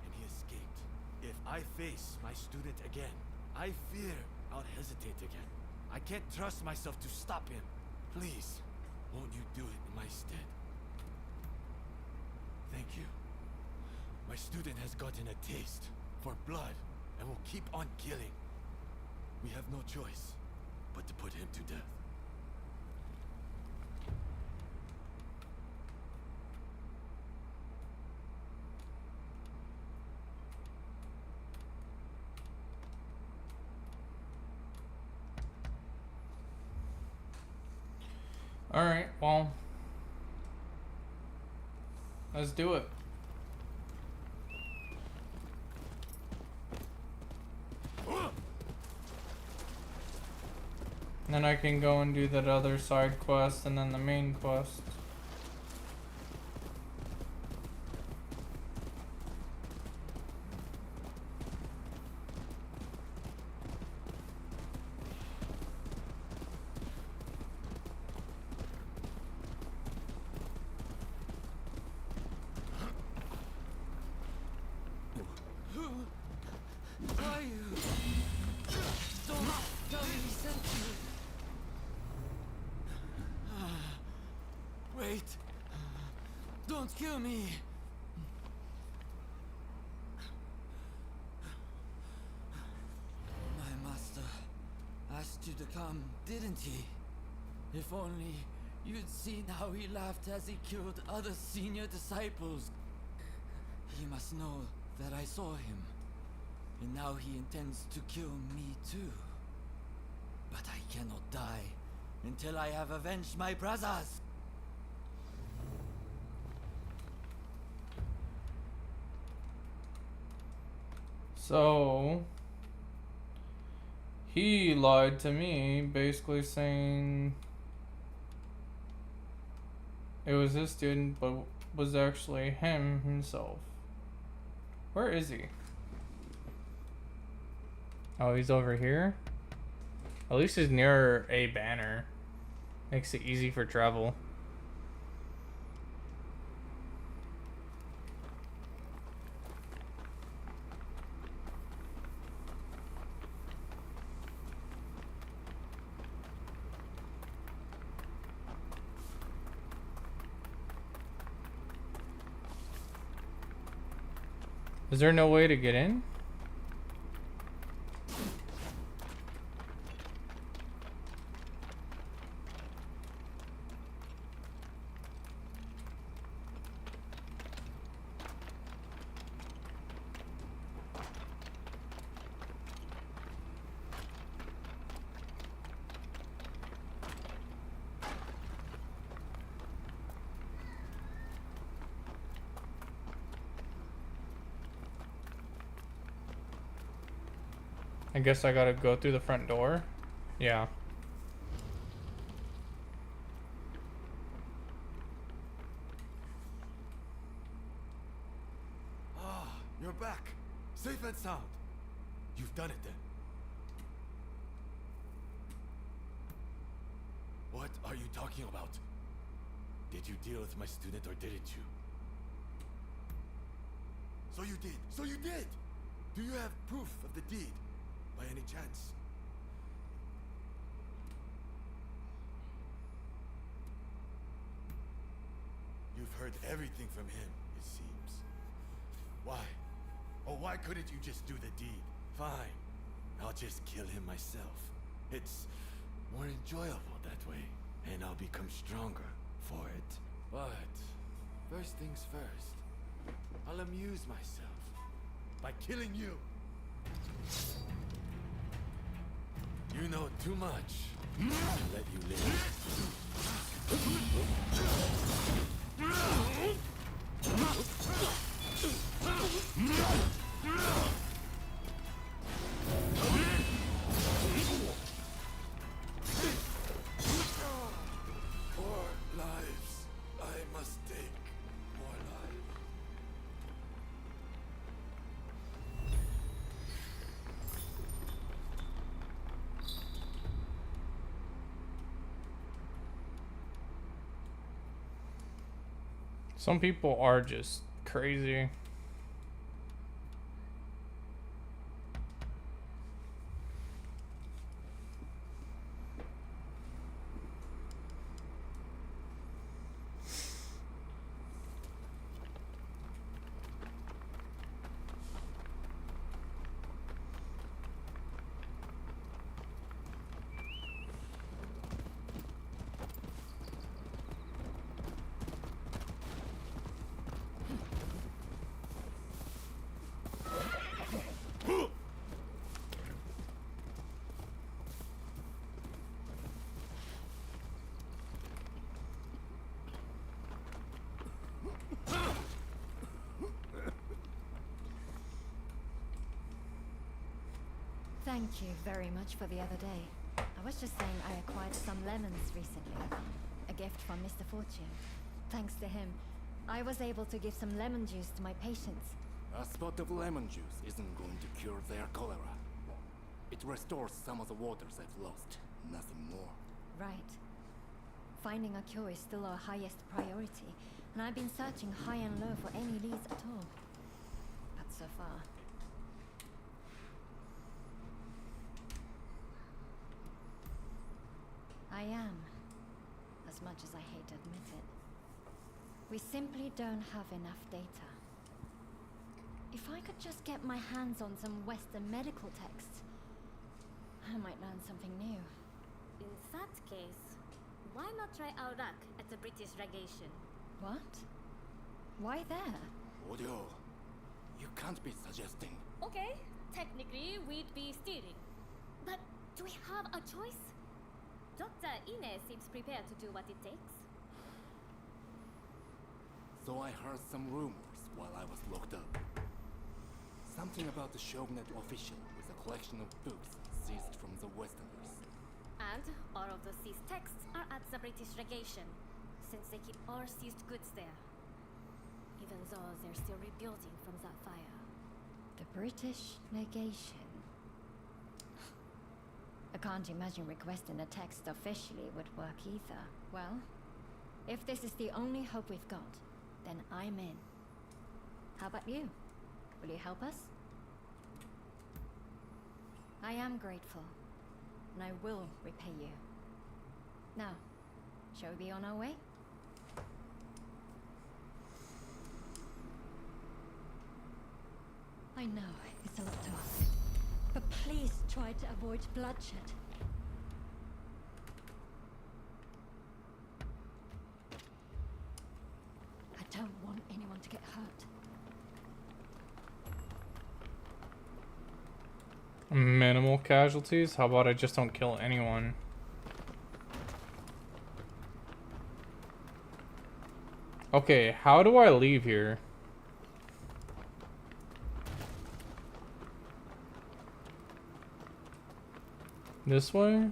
and he escaped. If I face my student again, I fear I'll hesitate again. I can't trust myself to stop him. Please, won't you do it in my stead? Thank you. My student has gotten a taste for blood and will keep on killing. We have no choice but to put him to death. Alright, well, let's do it. And then I can go and do that other side quest and then the main quest. Who are you? Don't tell me he sent you. Wait. Don't kill me. My master asked you to come, didn't he? If only you'd seen how he laughed as he killed other senior disciples. He must know that I saw him. And now he intends to kill me too. But I cannot die until I have avenged my brothers. So he lied to me, basically saying it was his student, but was actually him himself. Where is he? Oh, he's over here? At least he's near a banner. Makes it easy for travel. Is there no way to get in? I guess I gotta go through the front door. Yeah. Ah, you're back. Safe and sound. You've done it then. What are you talking about? Did you deal with my student or didn't you? So you did. So you did! Do you have proof of the deed? By any chance? You've heard everything from him, it seems. Why? Oh, why couldn't you just do the deed? Fine. I'll just kill him myself. It's more enjoyable that way, and I'll become stronger for it. But first things first, I'll amuse myself by killing you. You know too much to let you live. More lives. I must take more lives. Some people are just crazy. Thank you very much for the other day. I was just saying I acquired some lemons recently. A gift from Mr. Fortune. Thanks to him, I was able to give some lemon juice to my patients. A spot of lemon juice isn't going to cure their cholera. It restores some of the waters they've lost, nothing more. Right. Finding a cure is still our highest priority, and I've been searching high and low for any leads at all. But so far, as much as I hate to admit it. We simply don't have enough data. If I could just get my hands on some Western medical texts, I might learn something new. In that case, why not try Iraq at the British legation? What? Why there? Audio, you can't be suggesting. Okay, technically we'd be stealing. But do we have a choice? Dr. Ine seems prepared to do what it takes. So I heard some rumors while I was locked up. Something about the Shogunate official with a collection of books seized from the Westerners. And all of the seized texts are at the British legation, since they keep all seized goods there. Even though they're still rebuilding from that fire. The British legation. I can't imagine requesting a text officially would work either. Well, if this is the only hope we've got, then I'm in. How about you? Will you help us? I am grateful, and I will repay you. Now, shall we be on our way? I know, it's a lot to ask. But please try to avoid bloodshed. I don't want anyone to get hurt. Minimal casualties? How about I just don't kill anyone? Okay, how do I leave here? This way?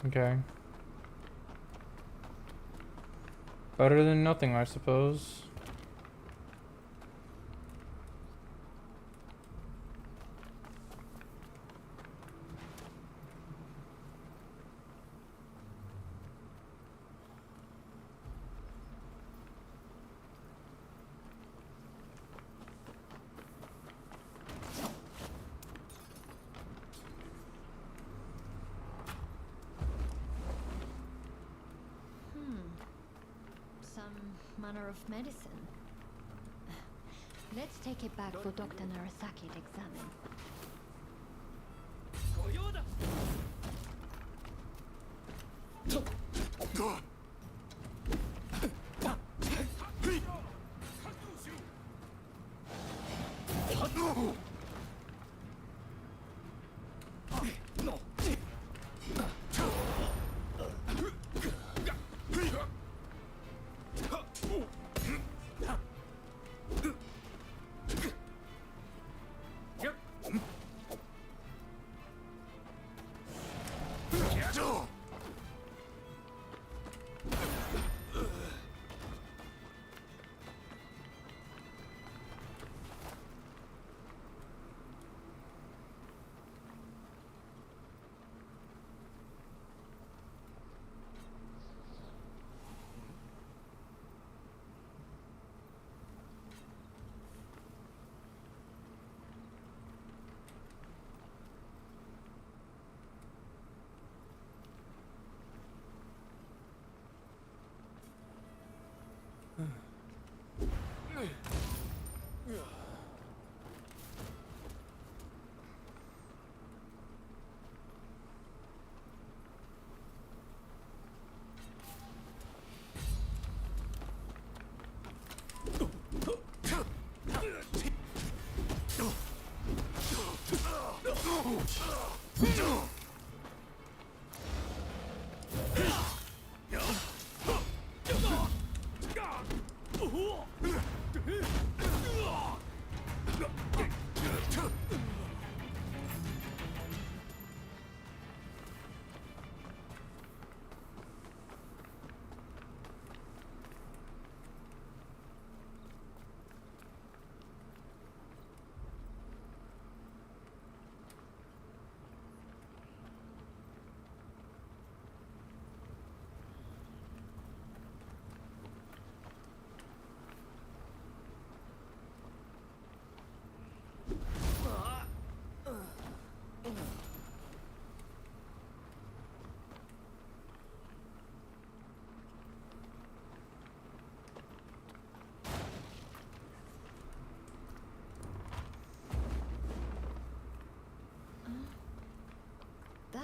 Okay. Better than nothing, I suppose. Manner of medicine. Let's take it back for Dr. Narasaki to examine.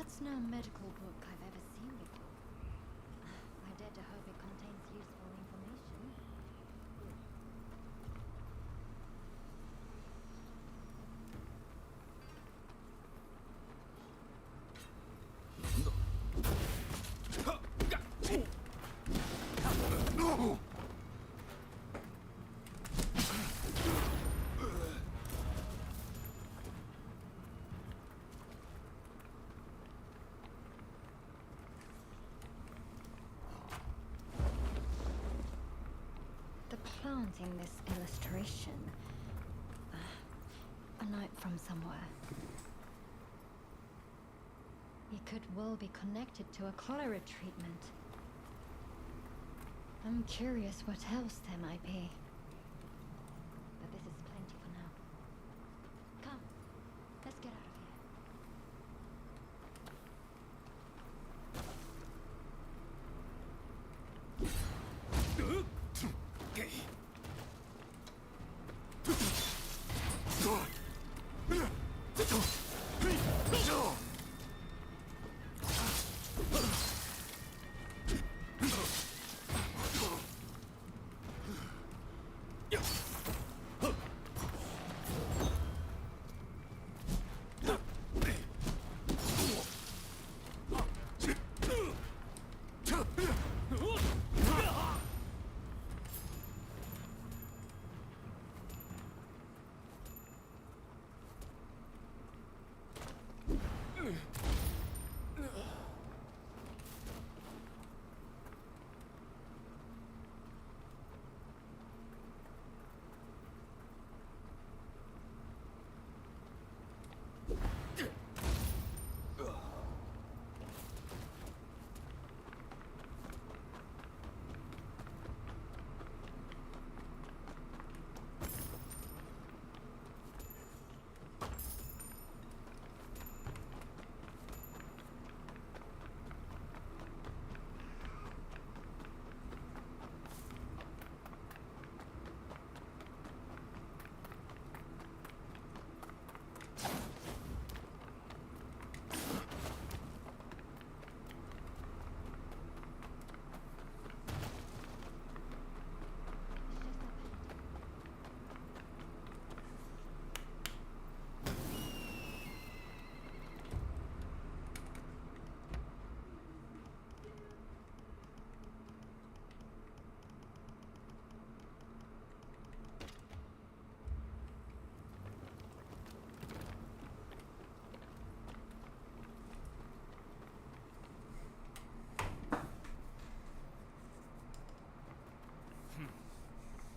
That's no medical book I've ever seen before. I dare to hope it contains useful information. The plant in this illustration. A note from somewhere. It could well be connected to a cholera treatment. I'm curious what else there might be. But this is plenty for now. Come, let's get out of here.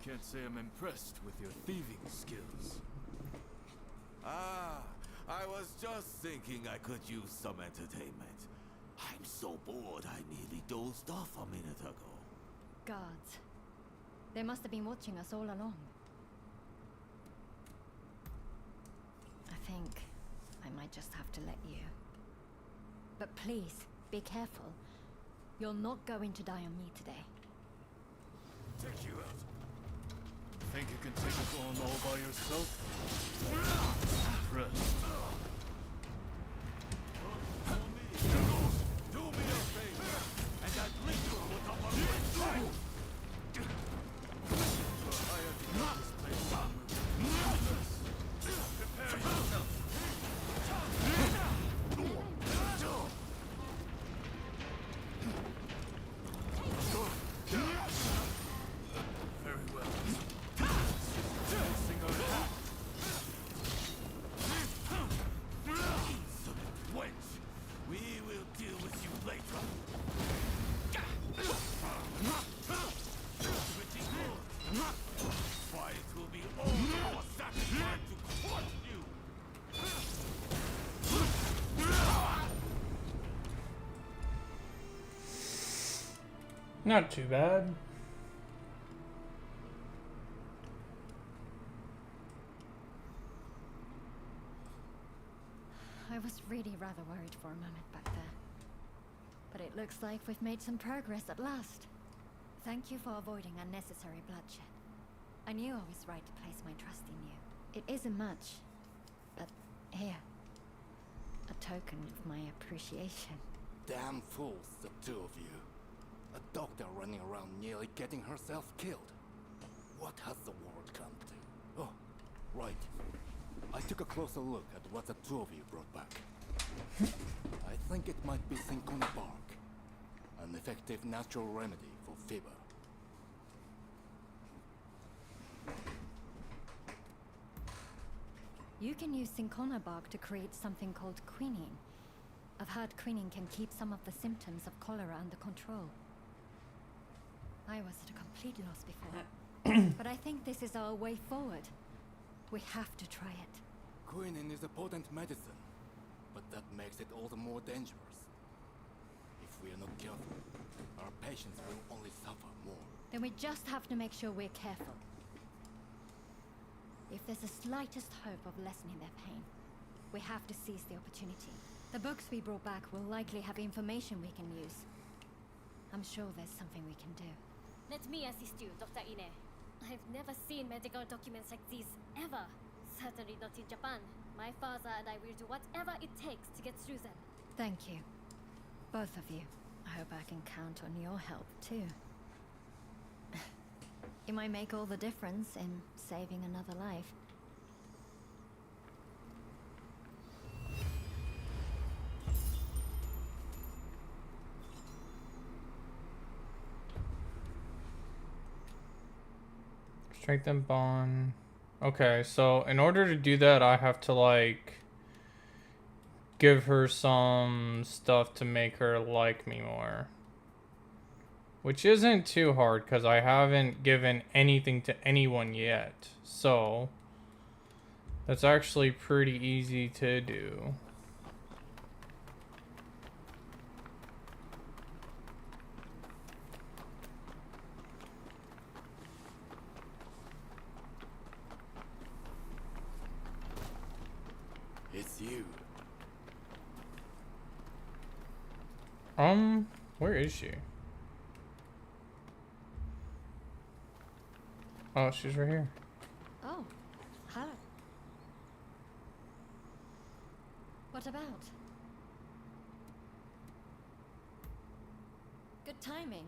Can't say I'm impressed with your thieving skills. Ah, I was just thinking I could use some entertainment. I'm so bored I nearly dozed off a minute ago. Guards. They must have been watching us all along. I think I might just have to let you. But please, be careful. You're not going to die on me today. Take you out. Think you can take us on all by yourself? Impressed. Do me a favor, and at least put up a good fight. I have to get this place moving. Prepare yourself. Very well. Wench, we will deal with you later. Why, it will be all our satisfied to crush you. Not too bad. I was really rather worried for a moment back there. But it looks like we've made some progress at last. Thank you for avoiding unnecessary bloodshed. I knew I was right to place my trust in you. It isn't much, but here. a token of my appreciation. Damn fools, the two of you. A doctor running around nearly getting herself killed. What has the world come to? Oh, right. I took a closer look at what the two of you brought back. I think it might be cinchona bark, an effective natural remedy for fever. You can use cinchona bark to create something called quinine. I've heard quinine can keep some of the symptoms of cholera under control. I was at a complete loss before, but I think this is our way forward. We have to try it. Quinine is a potent medicine, but that makes it all the more dangerous. If we are not careful, our patients will only suffer more. Then we just have to make sure we're careful. If there's the slightest hope of lessening their pain, we have to seize the opportunity. The books we brought back will likely have information we can use. I'm sure there's something we can do. Let me assist you, Dr. Ine. I've never seen medical documents like these, ever. Certainly not in Japan. My father and I will do whatever it takes to get through them. Thank you. Both of you. I hope I can count on your help, too. It might make all the difference in saving another life. Strengthen bond. Okay, so in order to do that, I have to, like, give her some stuff to make her like me more. Which isn't too hard, because I haven't given anything to anyone yet. So, that's actually pretty easy to do. It's you. Where is she? Oh, she's right here. Oh, hello. What about? Good timing.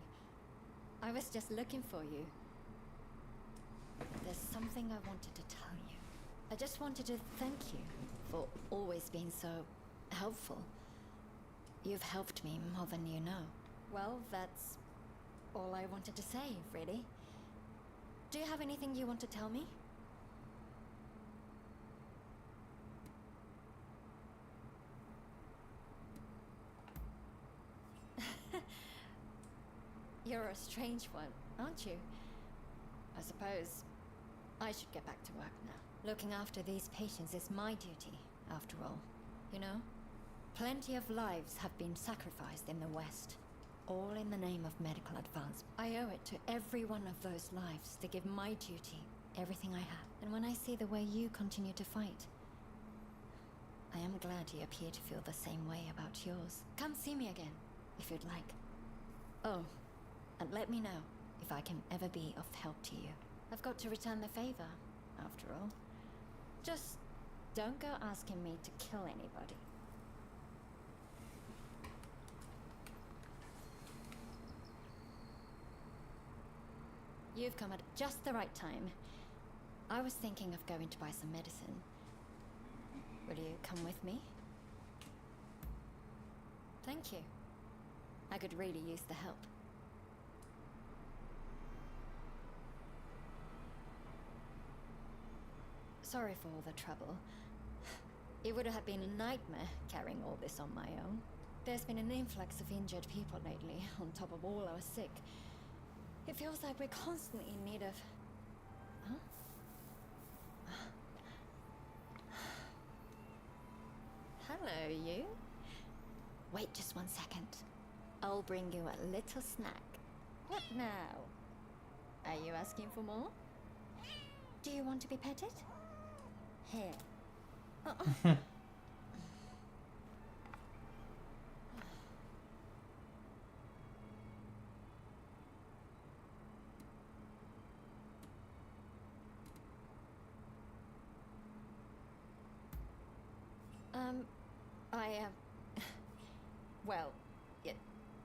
I was just looking for you. There's something I wanted to tell you. I just wanted to thank you for always being so helpful. You've helped me more than you know. Well, that's all I wanted to say, really. Do you have anything you want to tell me? You're a strange one, aren't you? I suppose I should get back to work now. Looking after these patients is my duty, after all. You know? Plenty of lives have been sacrificed in the West. All in the name of medical advance. I owe it to every one of those lives to give my duty everything I have. And when I see the way you continue to fight, I am glad you appear to feel the same way about yours. Come see me again, if you'd like. Oh, and let me know if I can ever be of help to you. I've got to return the favor, after all. Just don't go asking me to kill anybody. You've come at just the right time. I was thinking of going to buy some medicine. Will you come with me? Thank you. I could really use the help. Sorry for all the trouble. It would have been a nightmare carrying all this on my own. There's been an influx of injured people lately, on top of all our sick. It feels like we're constantly in need of... Huh? Hello, you. Wait just 1 second. I'll bring you a little snack. What now? Are you asking for more? Do you want to be petted? Here. Well,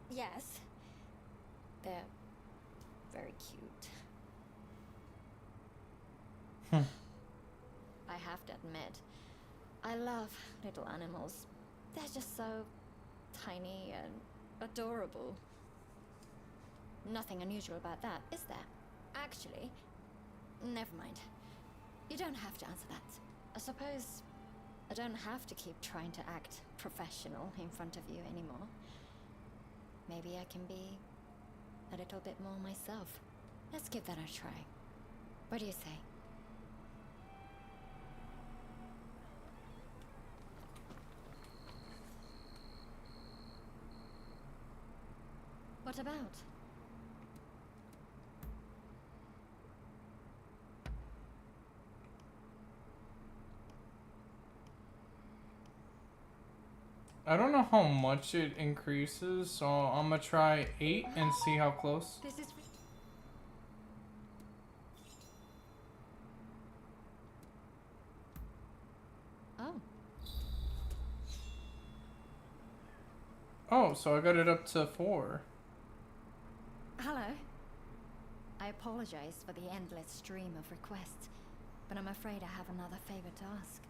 yes. They're very cute. I have to admit, I love little animals. They're just so tiny and adorable. Nothing unusual about that, is there? Actually, never mind. You don't have to answer that. I suppose I don't have to keep trying to act professional in front of you anymore. Maybe I can be a little bit more myself. Let's give that a try. What do you say? What about? I don't know how much it increases, so I'm gonna try 8 and see how close. This is... Oh. Oh, so I got it up to 4. Hello. I apologize for the endless stream of requests, but I'm afraid I have another favor to ask.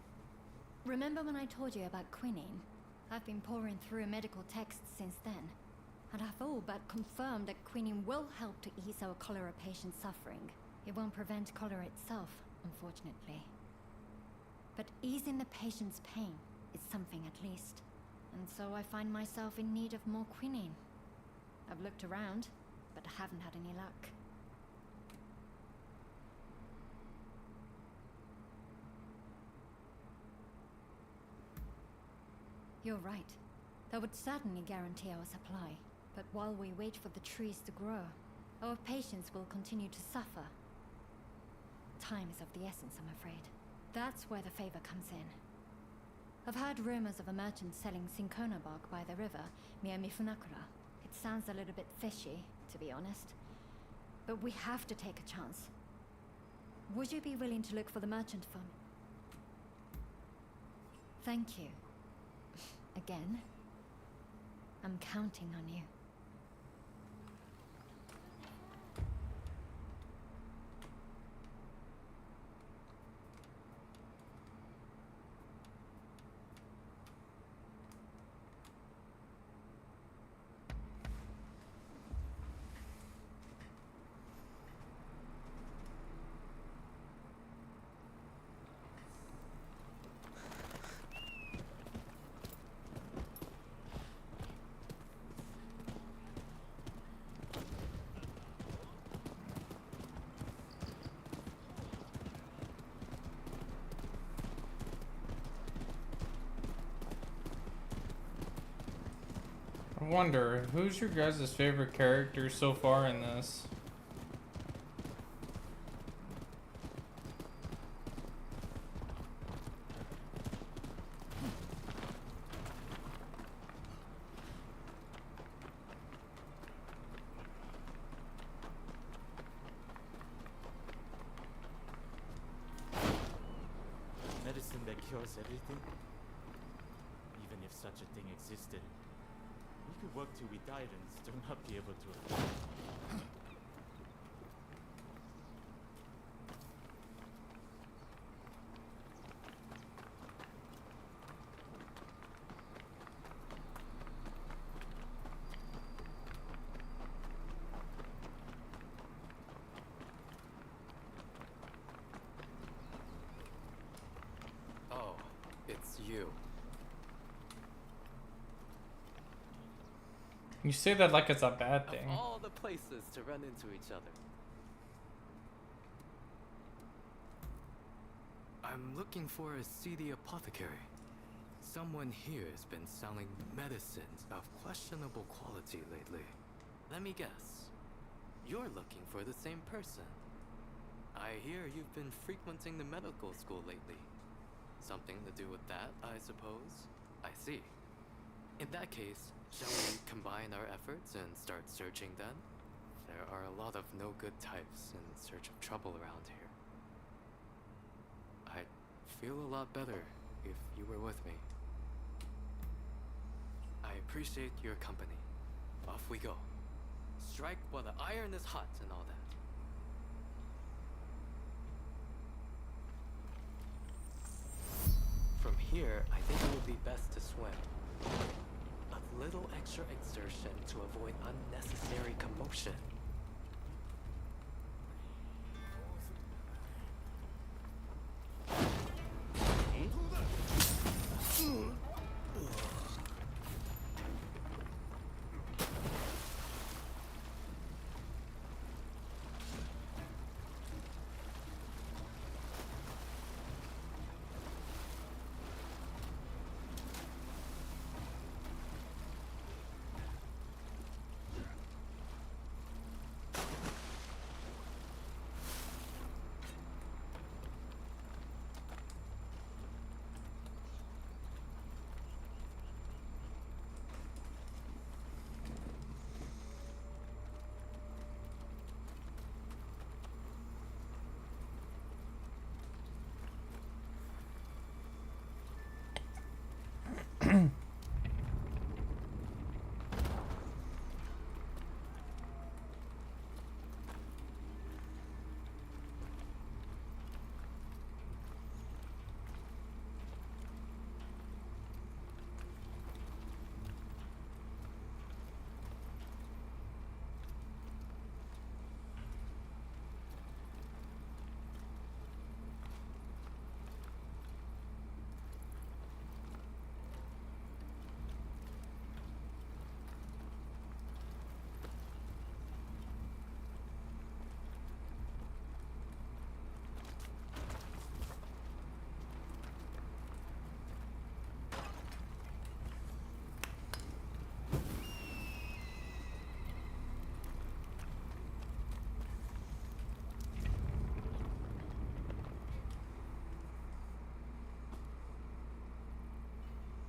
Remember when I told you about quinine? I've been pouring through medical texts since then, and I've all but confirmed that quinine will help to ease our cholera patient's suffering. It won't prevent cholera itself, unfortunately. But easing the patient's pain is something at least. And so I find myself in need of more quinine. I've looked around, but I haven't had any luck. You're right. That would certainly guarantee our supply. But while we wait for the trees to grow, our patients will continue to suffer. Time is of the essence, I'm afraid. That's where the favor comes in. I've heard rumors of a merchant selling cinchona bark by the river near Mifunakura. It sounds a little bit fishy, to be honest. But we have to take a chance. Would you be willing to look for the merchant for me? Thank you. Again. I'm counting on you. I wonder, who's your guys' favorite character so far in this? Medicine that cures everything? Even if such a thing existed, we could work till we died and still not be able to afford it. Oh, it's you. You say that like it's a bad thing. Of all the places to run into each other. I'm looking for a seedy apothecary. Someone here has been selling medicines of questionable quality lately. Let me guess. You're looking for the same person. I hear you've been frequenting the medical school lately. Something to do with that, I suppose? I see. In that case, shall we combine our efforts and start searching then? There are a lot of no-good types in search of trouble around here. I'd feel a lot better if you were with me. I appreciate your company. Off we go. Strike while the iron is hot and all that. From here, I think it would be best to swim. A little extra exertion to avoid unnecessary commotion.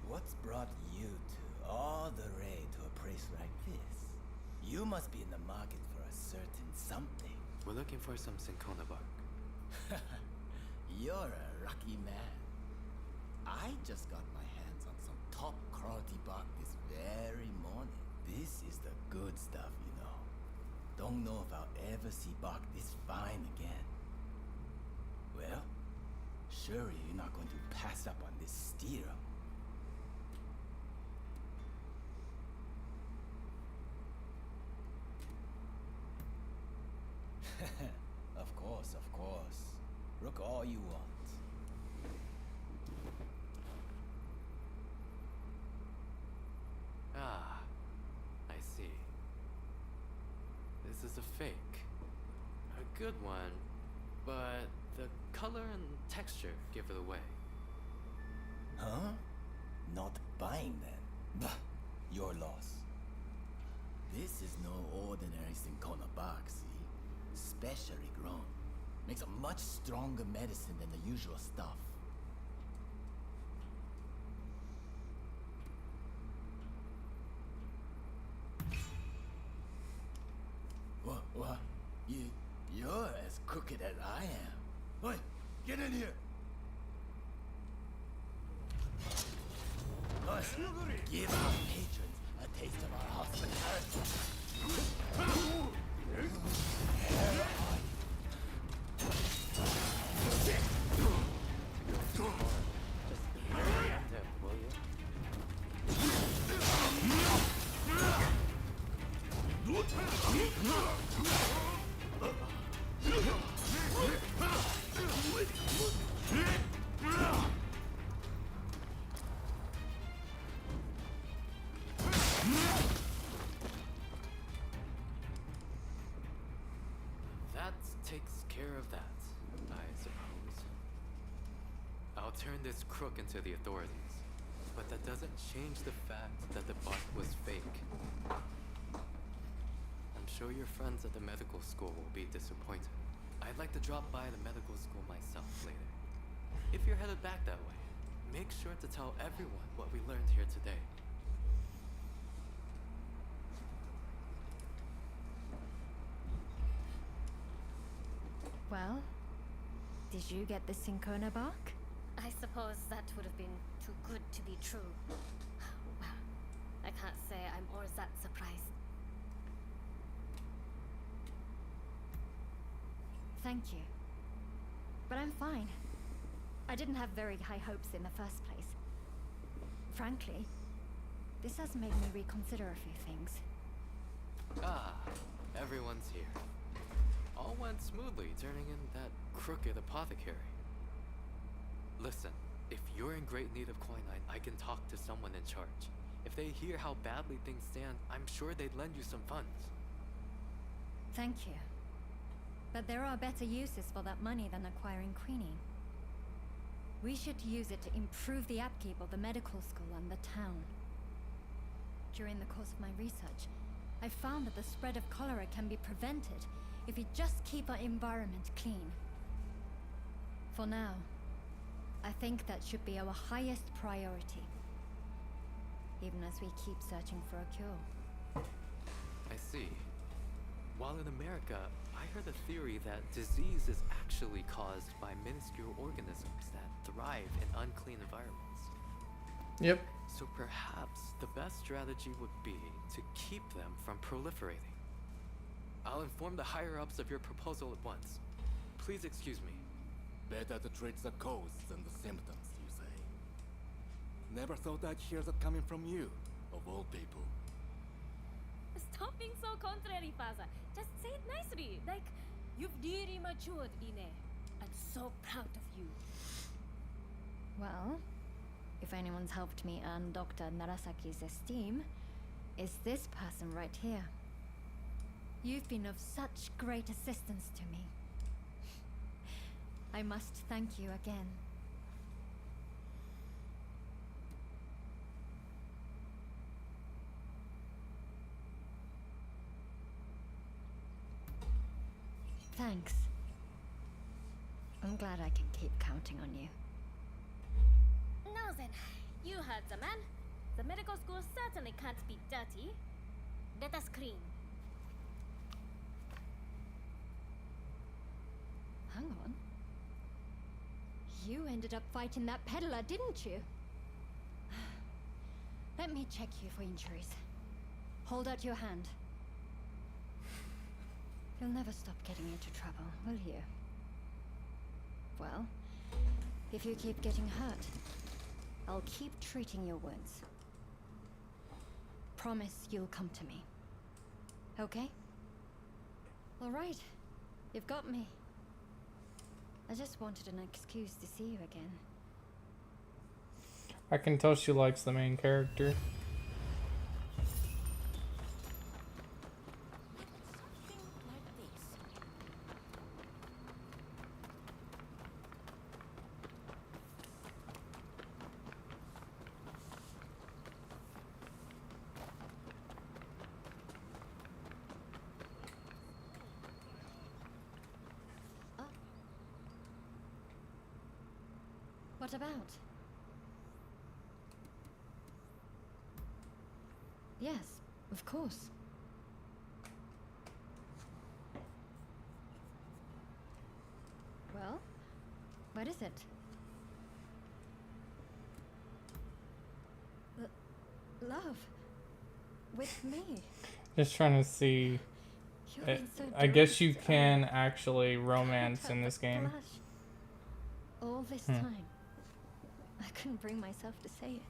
What's brought you to all the way to a place like this? You must be in the market for a certain something. We're looking for some cinchona bark. You're a lucky man. I just got my hands on some top quality bark this very morning. This is the good stuff, you know. Don't know if I'll ever see bark this fine again. Well, surely you're not going to pass up on this steer. Of course, of course. Look all you want. Ah, I see. This is a fake. A good one, but the color and texture give it away. Huh? Not buying then? Bah, your loss. This is no ordinary cinchona bark, see? Specially grown. Makes a much stronger medicine than the usual stuff. What? You're as crooked as I am. Oi, get in here! Us, give our patrons a taste of our hospitality. That takes care of that, I suppose. I'll turn this crook into the authorities, but that doesn't change the fact that the bark was fake. I'm sure your friends at the medical school will be disappointed. I'd like to drop by the medical school myself later. If you're headed back that way, make sure to tell everyone what we learned here today. Well, did you get the cinchona bark? I suppose that would have been too good to be true. Well, I can't say I'm all that surprised. Thank you. But I'm fine. I didn't have very high hopes in the first place. Frankly, this has made me reconsider a few things. Ah, everyone's here. All went smoothly, turning in that crooked apothecary. Listen, if you're in great need of quinine, I can talk to someone in charge. If they hear how badly things stand, I'm sure they'd lend you some funds. Thank you. But there are better uses for that money than acquiring quinine. We should use it to improve the upkeep of the medical school and the town. During the course of my research, I found that the spread of cholera can be prevented if we just keep our environment clean. For now, I think that should be our highest priority, even as we keep searching for a cure. I see. While in America, I heard the theory that disease is actually caused by minuscule organisms that thrive in unclean environments. Yep. So perhaps the best strategy would be to keep them from proliferating. I'll inform the higher-ups of your proposal at once. Please excuse me. Better to treat the cause than the symptoms, you say. Never thought I'd hear that coming from you, of all people. Stop being so contrary, Father. Just say it nicely. Like, you've really matured, Ine. I'm so proud of you. Well, if anyone's helped me earn Dr. Narasaki's esteem, it's this person right here. You've been of such great assistance to me. I must thank you again. Thanks. I'm glad I can keep counting on you. Now then, you heard the man. The medical school certainly can't be dirty. Let us clean. Hang on. You ended up fighting that peddler, didn't you? Let me check you for injuries. Hold out your hand. You'll never stop getting into trouble, will you? Well, if you keep getting hurt, I'll keep treating your wounds. Promise you'll come to me. Okay? All right. You've got me. I just wanted an excuse to see you again. I can tell she likes the main character. What about? Yes, of course. Well, what is it? Love. With me. Just trying to see. I guess you can actually romance in this game. All this time. I couldn't bring myself to say it.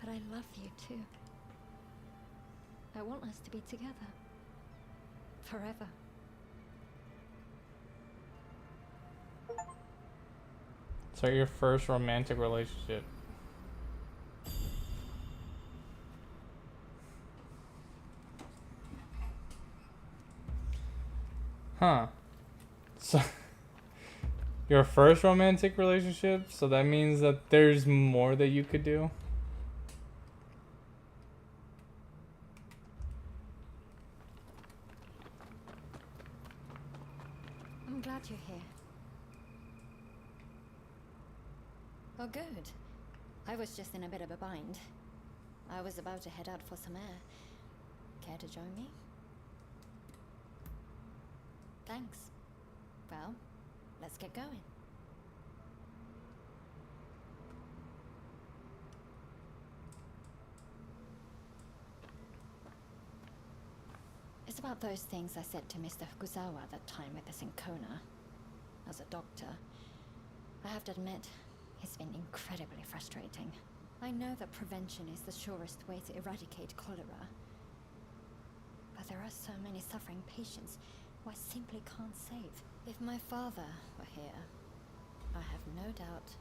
But I love you too. I want us to be together. Forever. So your first romantic relationship. Huh. So your first romantic relationship? So that means that there's more that you could do? I'm glad you're here. Oh, good. I was just in a bit of a bind. I was about to head out for some air. Care to join me? Thanks. Well, let's get going. about those things I said to Mr. Fukuzawa that time with the Syncona. As a doctor, I have to admit, it's been incredibly frustrating. I know that prevention is the surest way to eradicate cholera. But there are so many suffering patients who I simply can't save. If my father were here, I have no doubt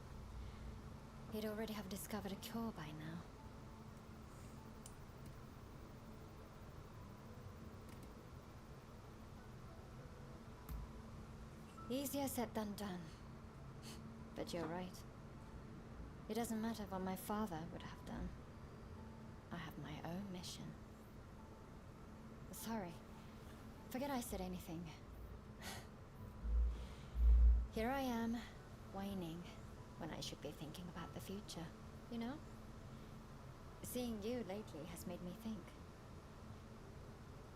he'd already have discovered a cure by now. Easier said than done. But you're right. It doesn't matter what my father would have done. I have my own mission. Sorry. Forget I said anything. Here I am, whining, when I should be thinking about the future, you know? Seeing you lately has made me think.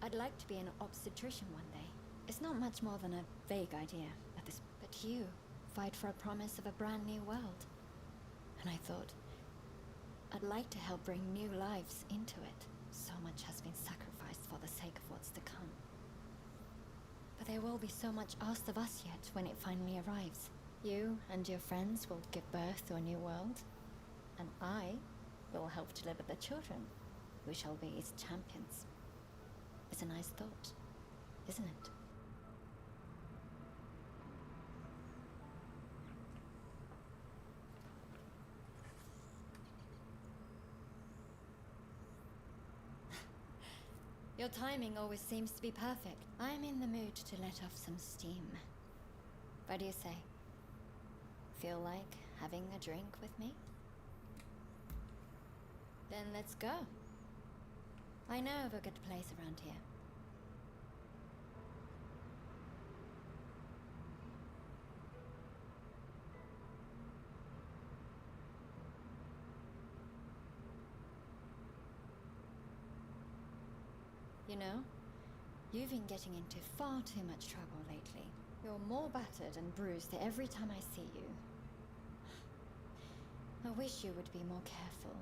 I'd like to be an obstetrician one day. It's not much more than a vague idea at this, but you fight for a promise of a brand new world. And I thought, I'd like to help bring new lives into it. So much has been sacrificed for the sake of what's to come. But there will be so much asked of us yet when it finally arrives. You and your friends will give birth to a new world, and I will help deliver the children. We shall be its champions. It's a nice thought, isn't it? Your timing always seems to be perfect. I'm in the mood to let off some steam. What do you say? Feel like having a drink with me? Then let's go. I know of a good place around here. You know, you've been getting into far too much trouble lately. You're more battered and bruised every time I see you. I wish you would be more careful.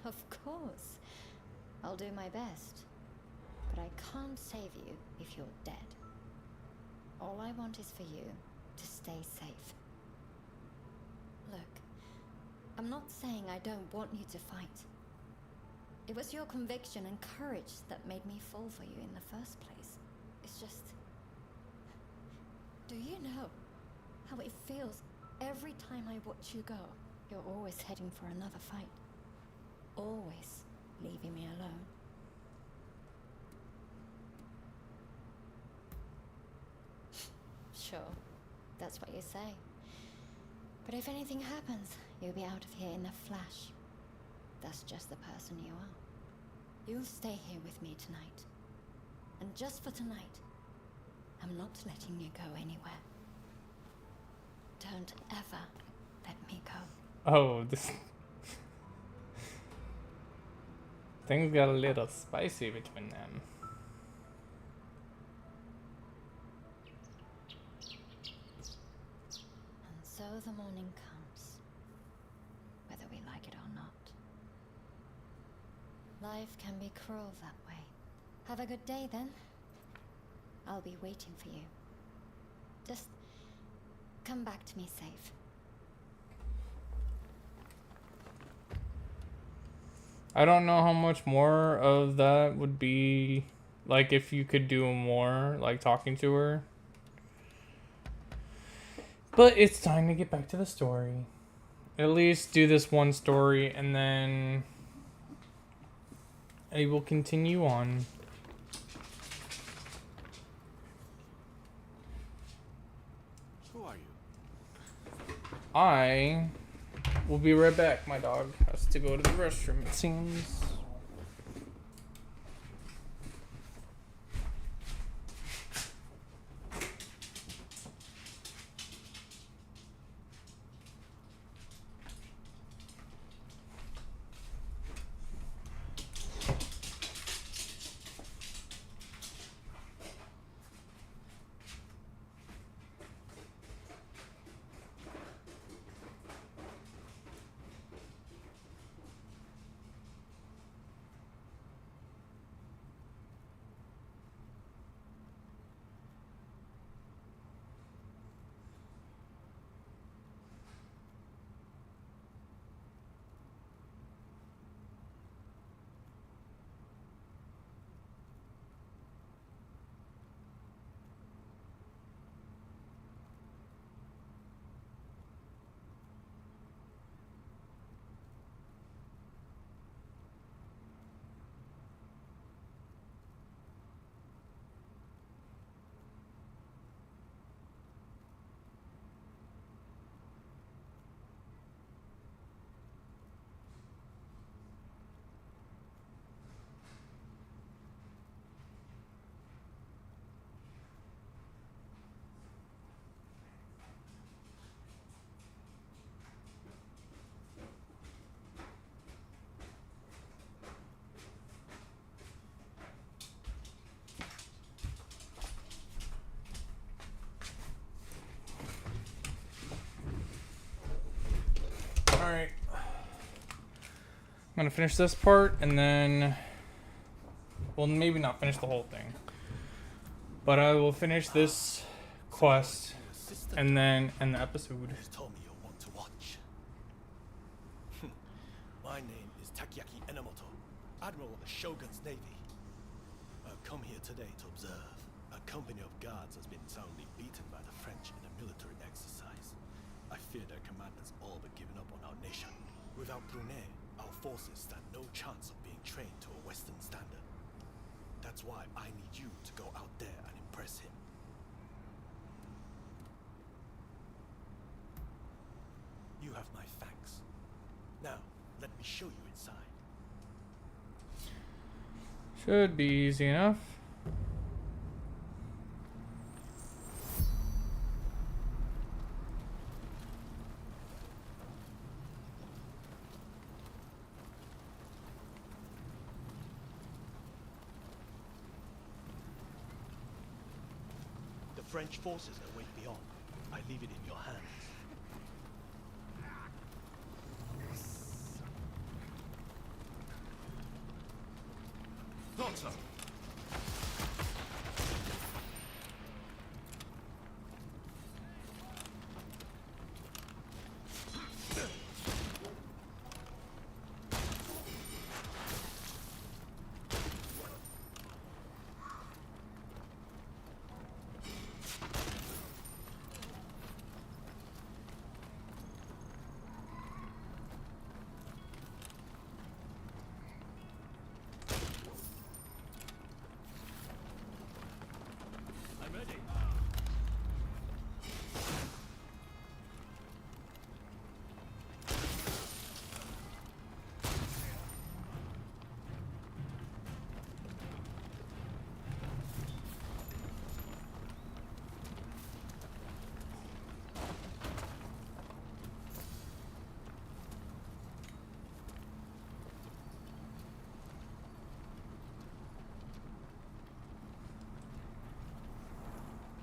Of course. I'll do my best. But I can't save you if you're dead. All I want is for you to stay safe. Look, I'm not saying I don't want you to fight. It was your conviction and courage that made me fall for you in the first place. It's just... Do you know how it feels every time I watch you go? You're always heading for another fight. Always leaving me alone. Sure, that's what you say. But if anything happens, you'll be out of here in a flash. That's just the person you are. You'll stay here with me tonight. And just for tonight, I'm not letting you go anywhere. Don't ever let me go. Oh, this... Things got a little spicy between them. And so the morning comes, whether we like it or not. Life can be cruel that way. Have a good day then. I'll be waiting for you. Just come back to me safe. I don't know how much more of that would be, like, if you could do more, like, talking to her. But it's time to get back to the story. At least do this one story, and then I will continue on. Who are you? I will be right back. My dog has to go to the restroom, it seems. gonna finish this part and then, well, maybe not finish the whole thing, but I will finish this quest and then end the episode. Told me you'll want to watch. My name is Takiaki Enomoto, Admiral of the Shogun's Navy. I've come here today to observe. A company of guards has been soundly beaten by the French in a military exercise. I fear their commanders all but given up on our nation. Without Brunei, our forces stand no chance of being trained to a Western standard. That's why I need you to go out there and impress him. You have my thanks. Now, let me show you inside. Should be easy enough. The French forces await beyond. I leave it in your hands. Thought so.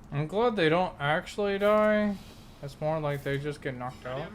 I'm glad they don't actually die. It's more like they just get knocked out.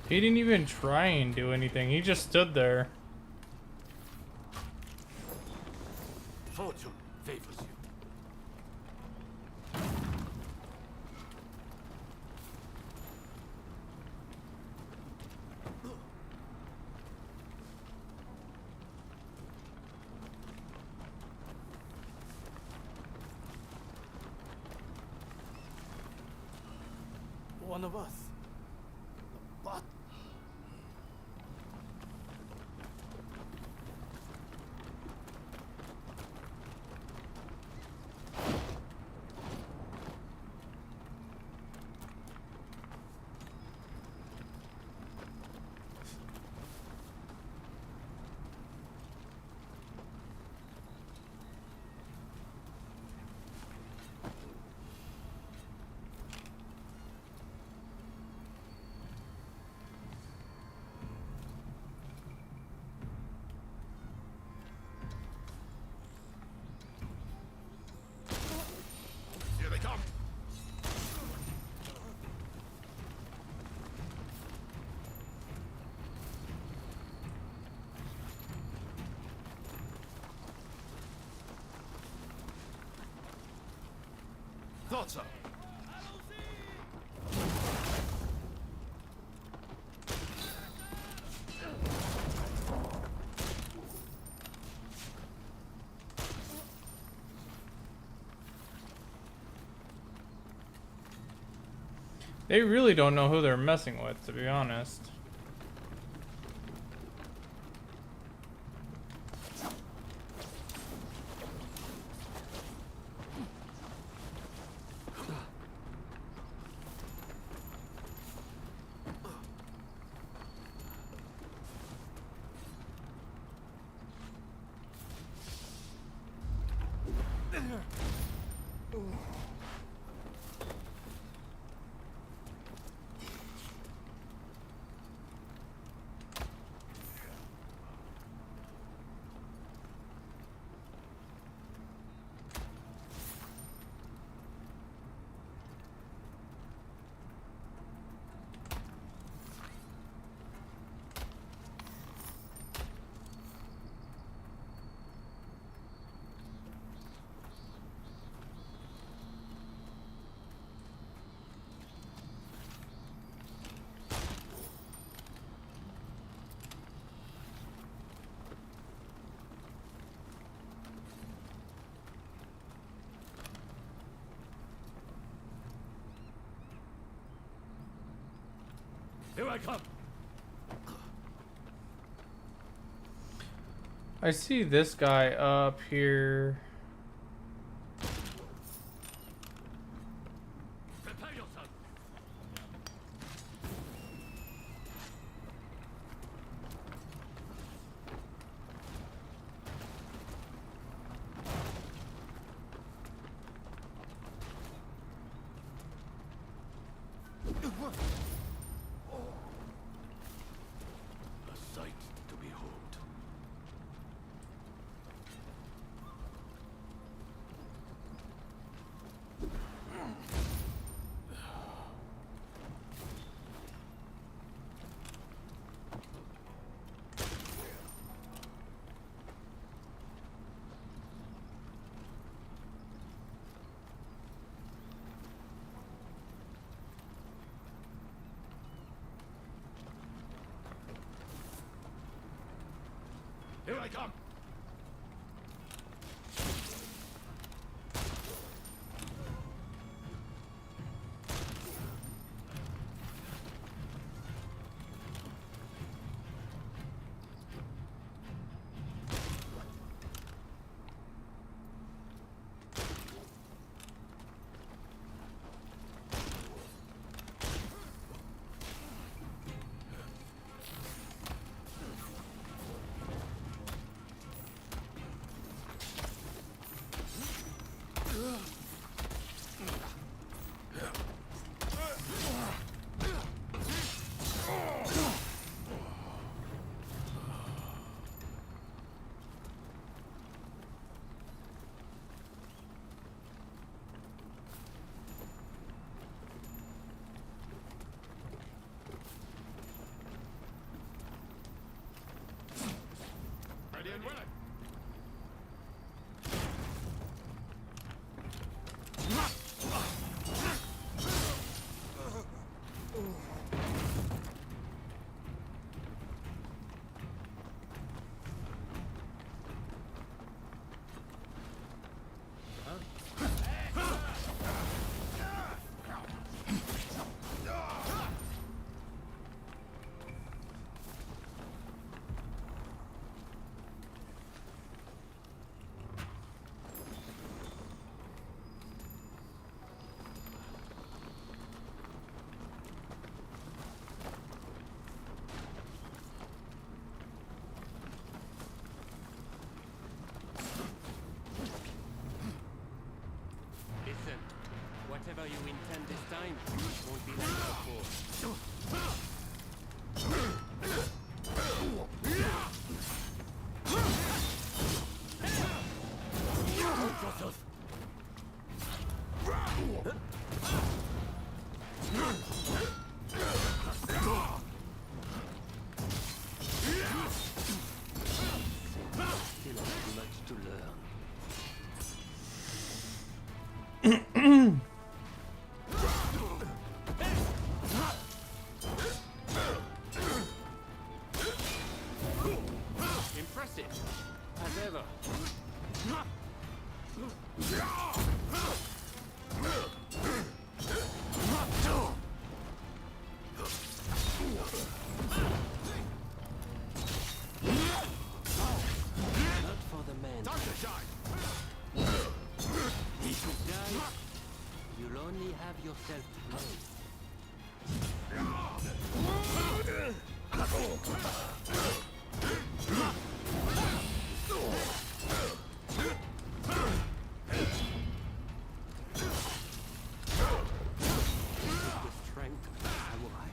He didn't even try and do anything. He just stood there. Fortune favors you. One of us. What? thought so. They really don't know who they're messing with, to be honest. Here I come. I see this guy up here. Prepare yourself. A sight to behold. Here I come. Ready and willing. Listen, whatever you intend this time won't be like before. Still have much to learn. Impressive, as ever. Not for the men. Time to shine! Guys, you'll only have yourself to blame. With strength, samurai.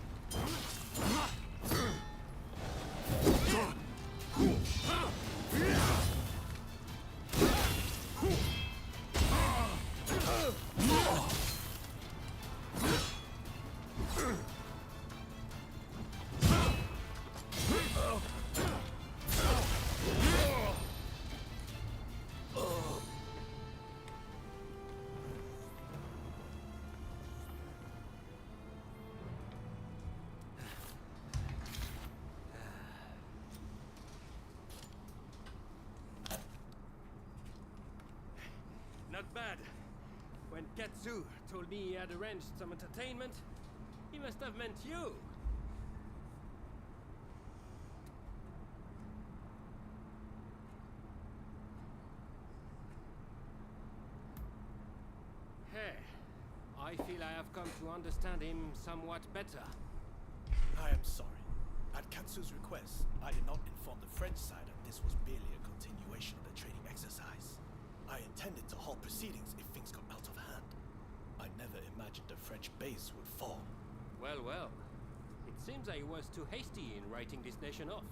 Not bad. When Katsu told me he had arranged some entertainment, he must have meant you. Hey, I feel I have come to understand him somewhat better. I am sorry. At Katsu's request, I did not inform the French side that this was merely a continuation of the training exercise. I intended to halt proceedings if things got out of hand. I never imagined the French base would fall. Well, well. It seems I was too hasty in writing this nation off.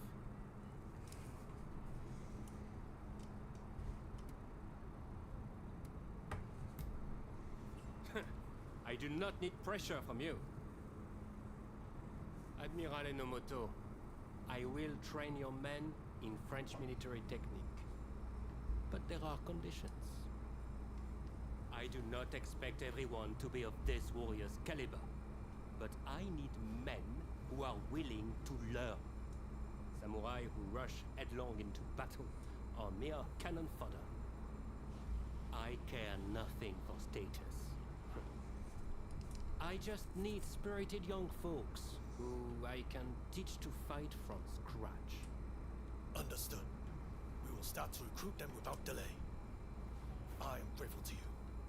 I do not need pressure from you. Admiral Enomoto, I will train your men in French military technique. But there are conditions. I do not expect everyone to be of this warrior's caliber, but I need men who are willing to learn. Samurai who rush headlong into battle are mere cannon fodder. I care nothing for status. I just need spirited young folks who I can teach to fight from scratch. Understood. We will start to recruit them without delay. I am grateful to you.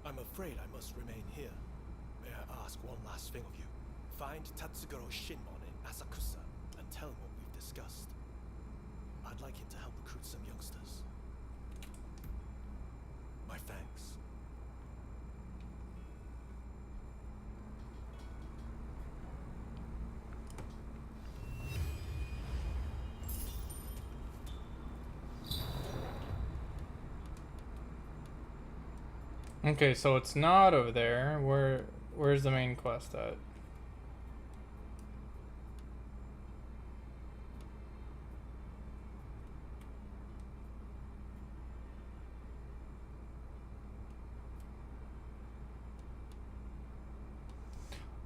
I'm afraid I must remain here. May I ask one last thing of you? Find Tatsugoro Shinmon in Asakusa and tell him what we've discussed. I'd like him to help recruit some youngsters. My thanks. Okay, so it's not over there. Where's the main quest at?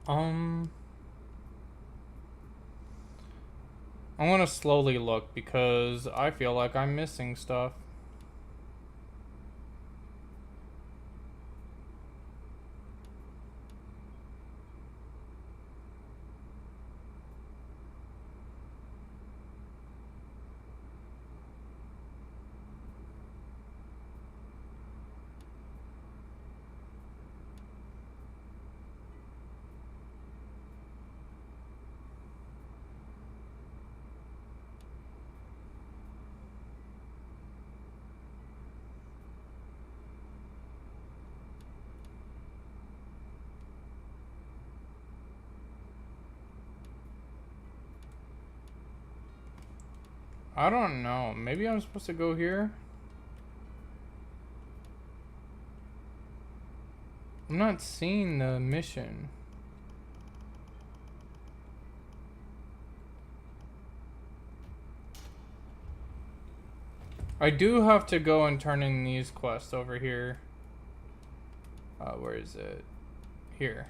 I'm gonna slowly look because I feel like I'm missing stuff. I don't know. Maybe I'm supposed to go here? I'm not seeing the mission. I do have to go and turn in these quests over here. Where is it? Here.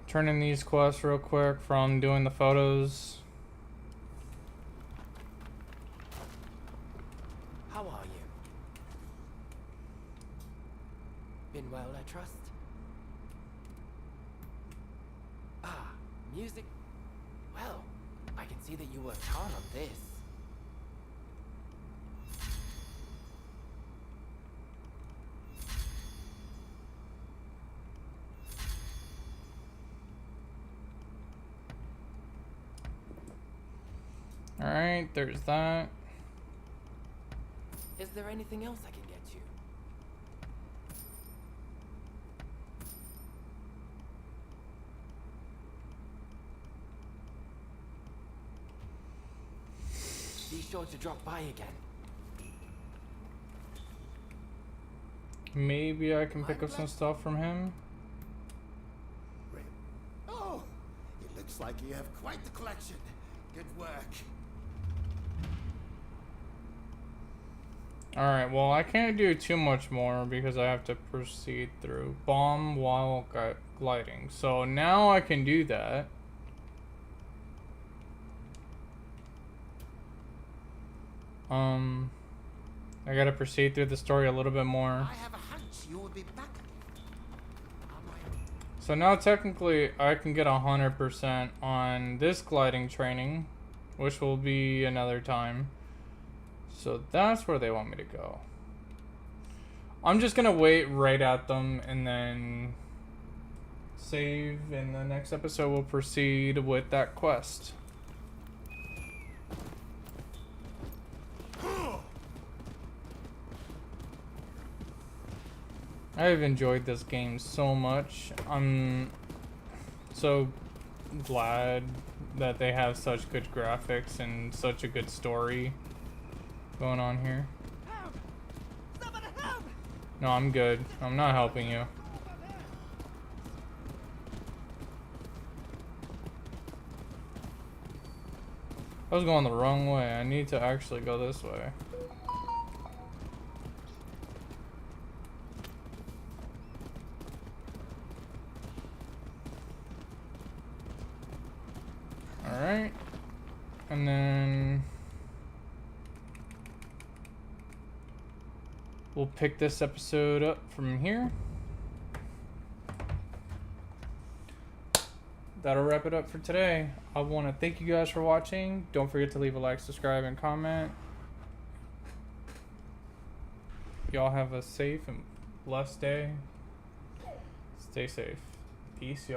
turn in these quests real quick from doing the photos. How are you? Been well, I trust? Ah, music. Well, I can see that you worked hard on this. Alright, there's that. Is there anything else I can get you? Be sure to drop by again. Maybe I can pick up some stuff from him. Oh, it looks like you have quite the collection. Good work. Alright, well, I can't do too much more because I have to proceed through bomb while gliding. So now I can do that. I gotta proceed through the story a little bit more. I have a hunch you will be back. So now technically I can get 100% on this gliding training, which will be another time. So that's where they want me to go. I'm just gonna wait right at them and then save. In the next episode we'll proceed with that quest. I've enjoyed this game so much. I'm so glad that they have such good graphics and such a good story going on here. No, I'm good. I'm not helping you. I was going the wrong way. I need to actually go this way. Alright. And then we'll pick this episode up from here. That'll wrap it up for today. I want to thank you guys for watching. Don't forget to leave a like, subscribe, and comment. Y'all have a safe and blessed day. Stay safe. Peace, y'all.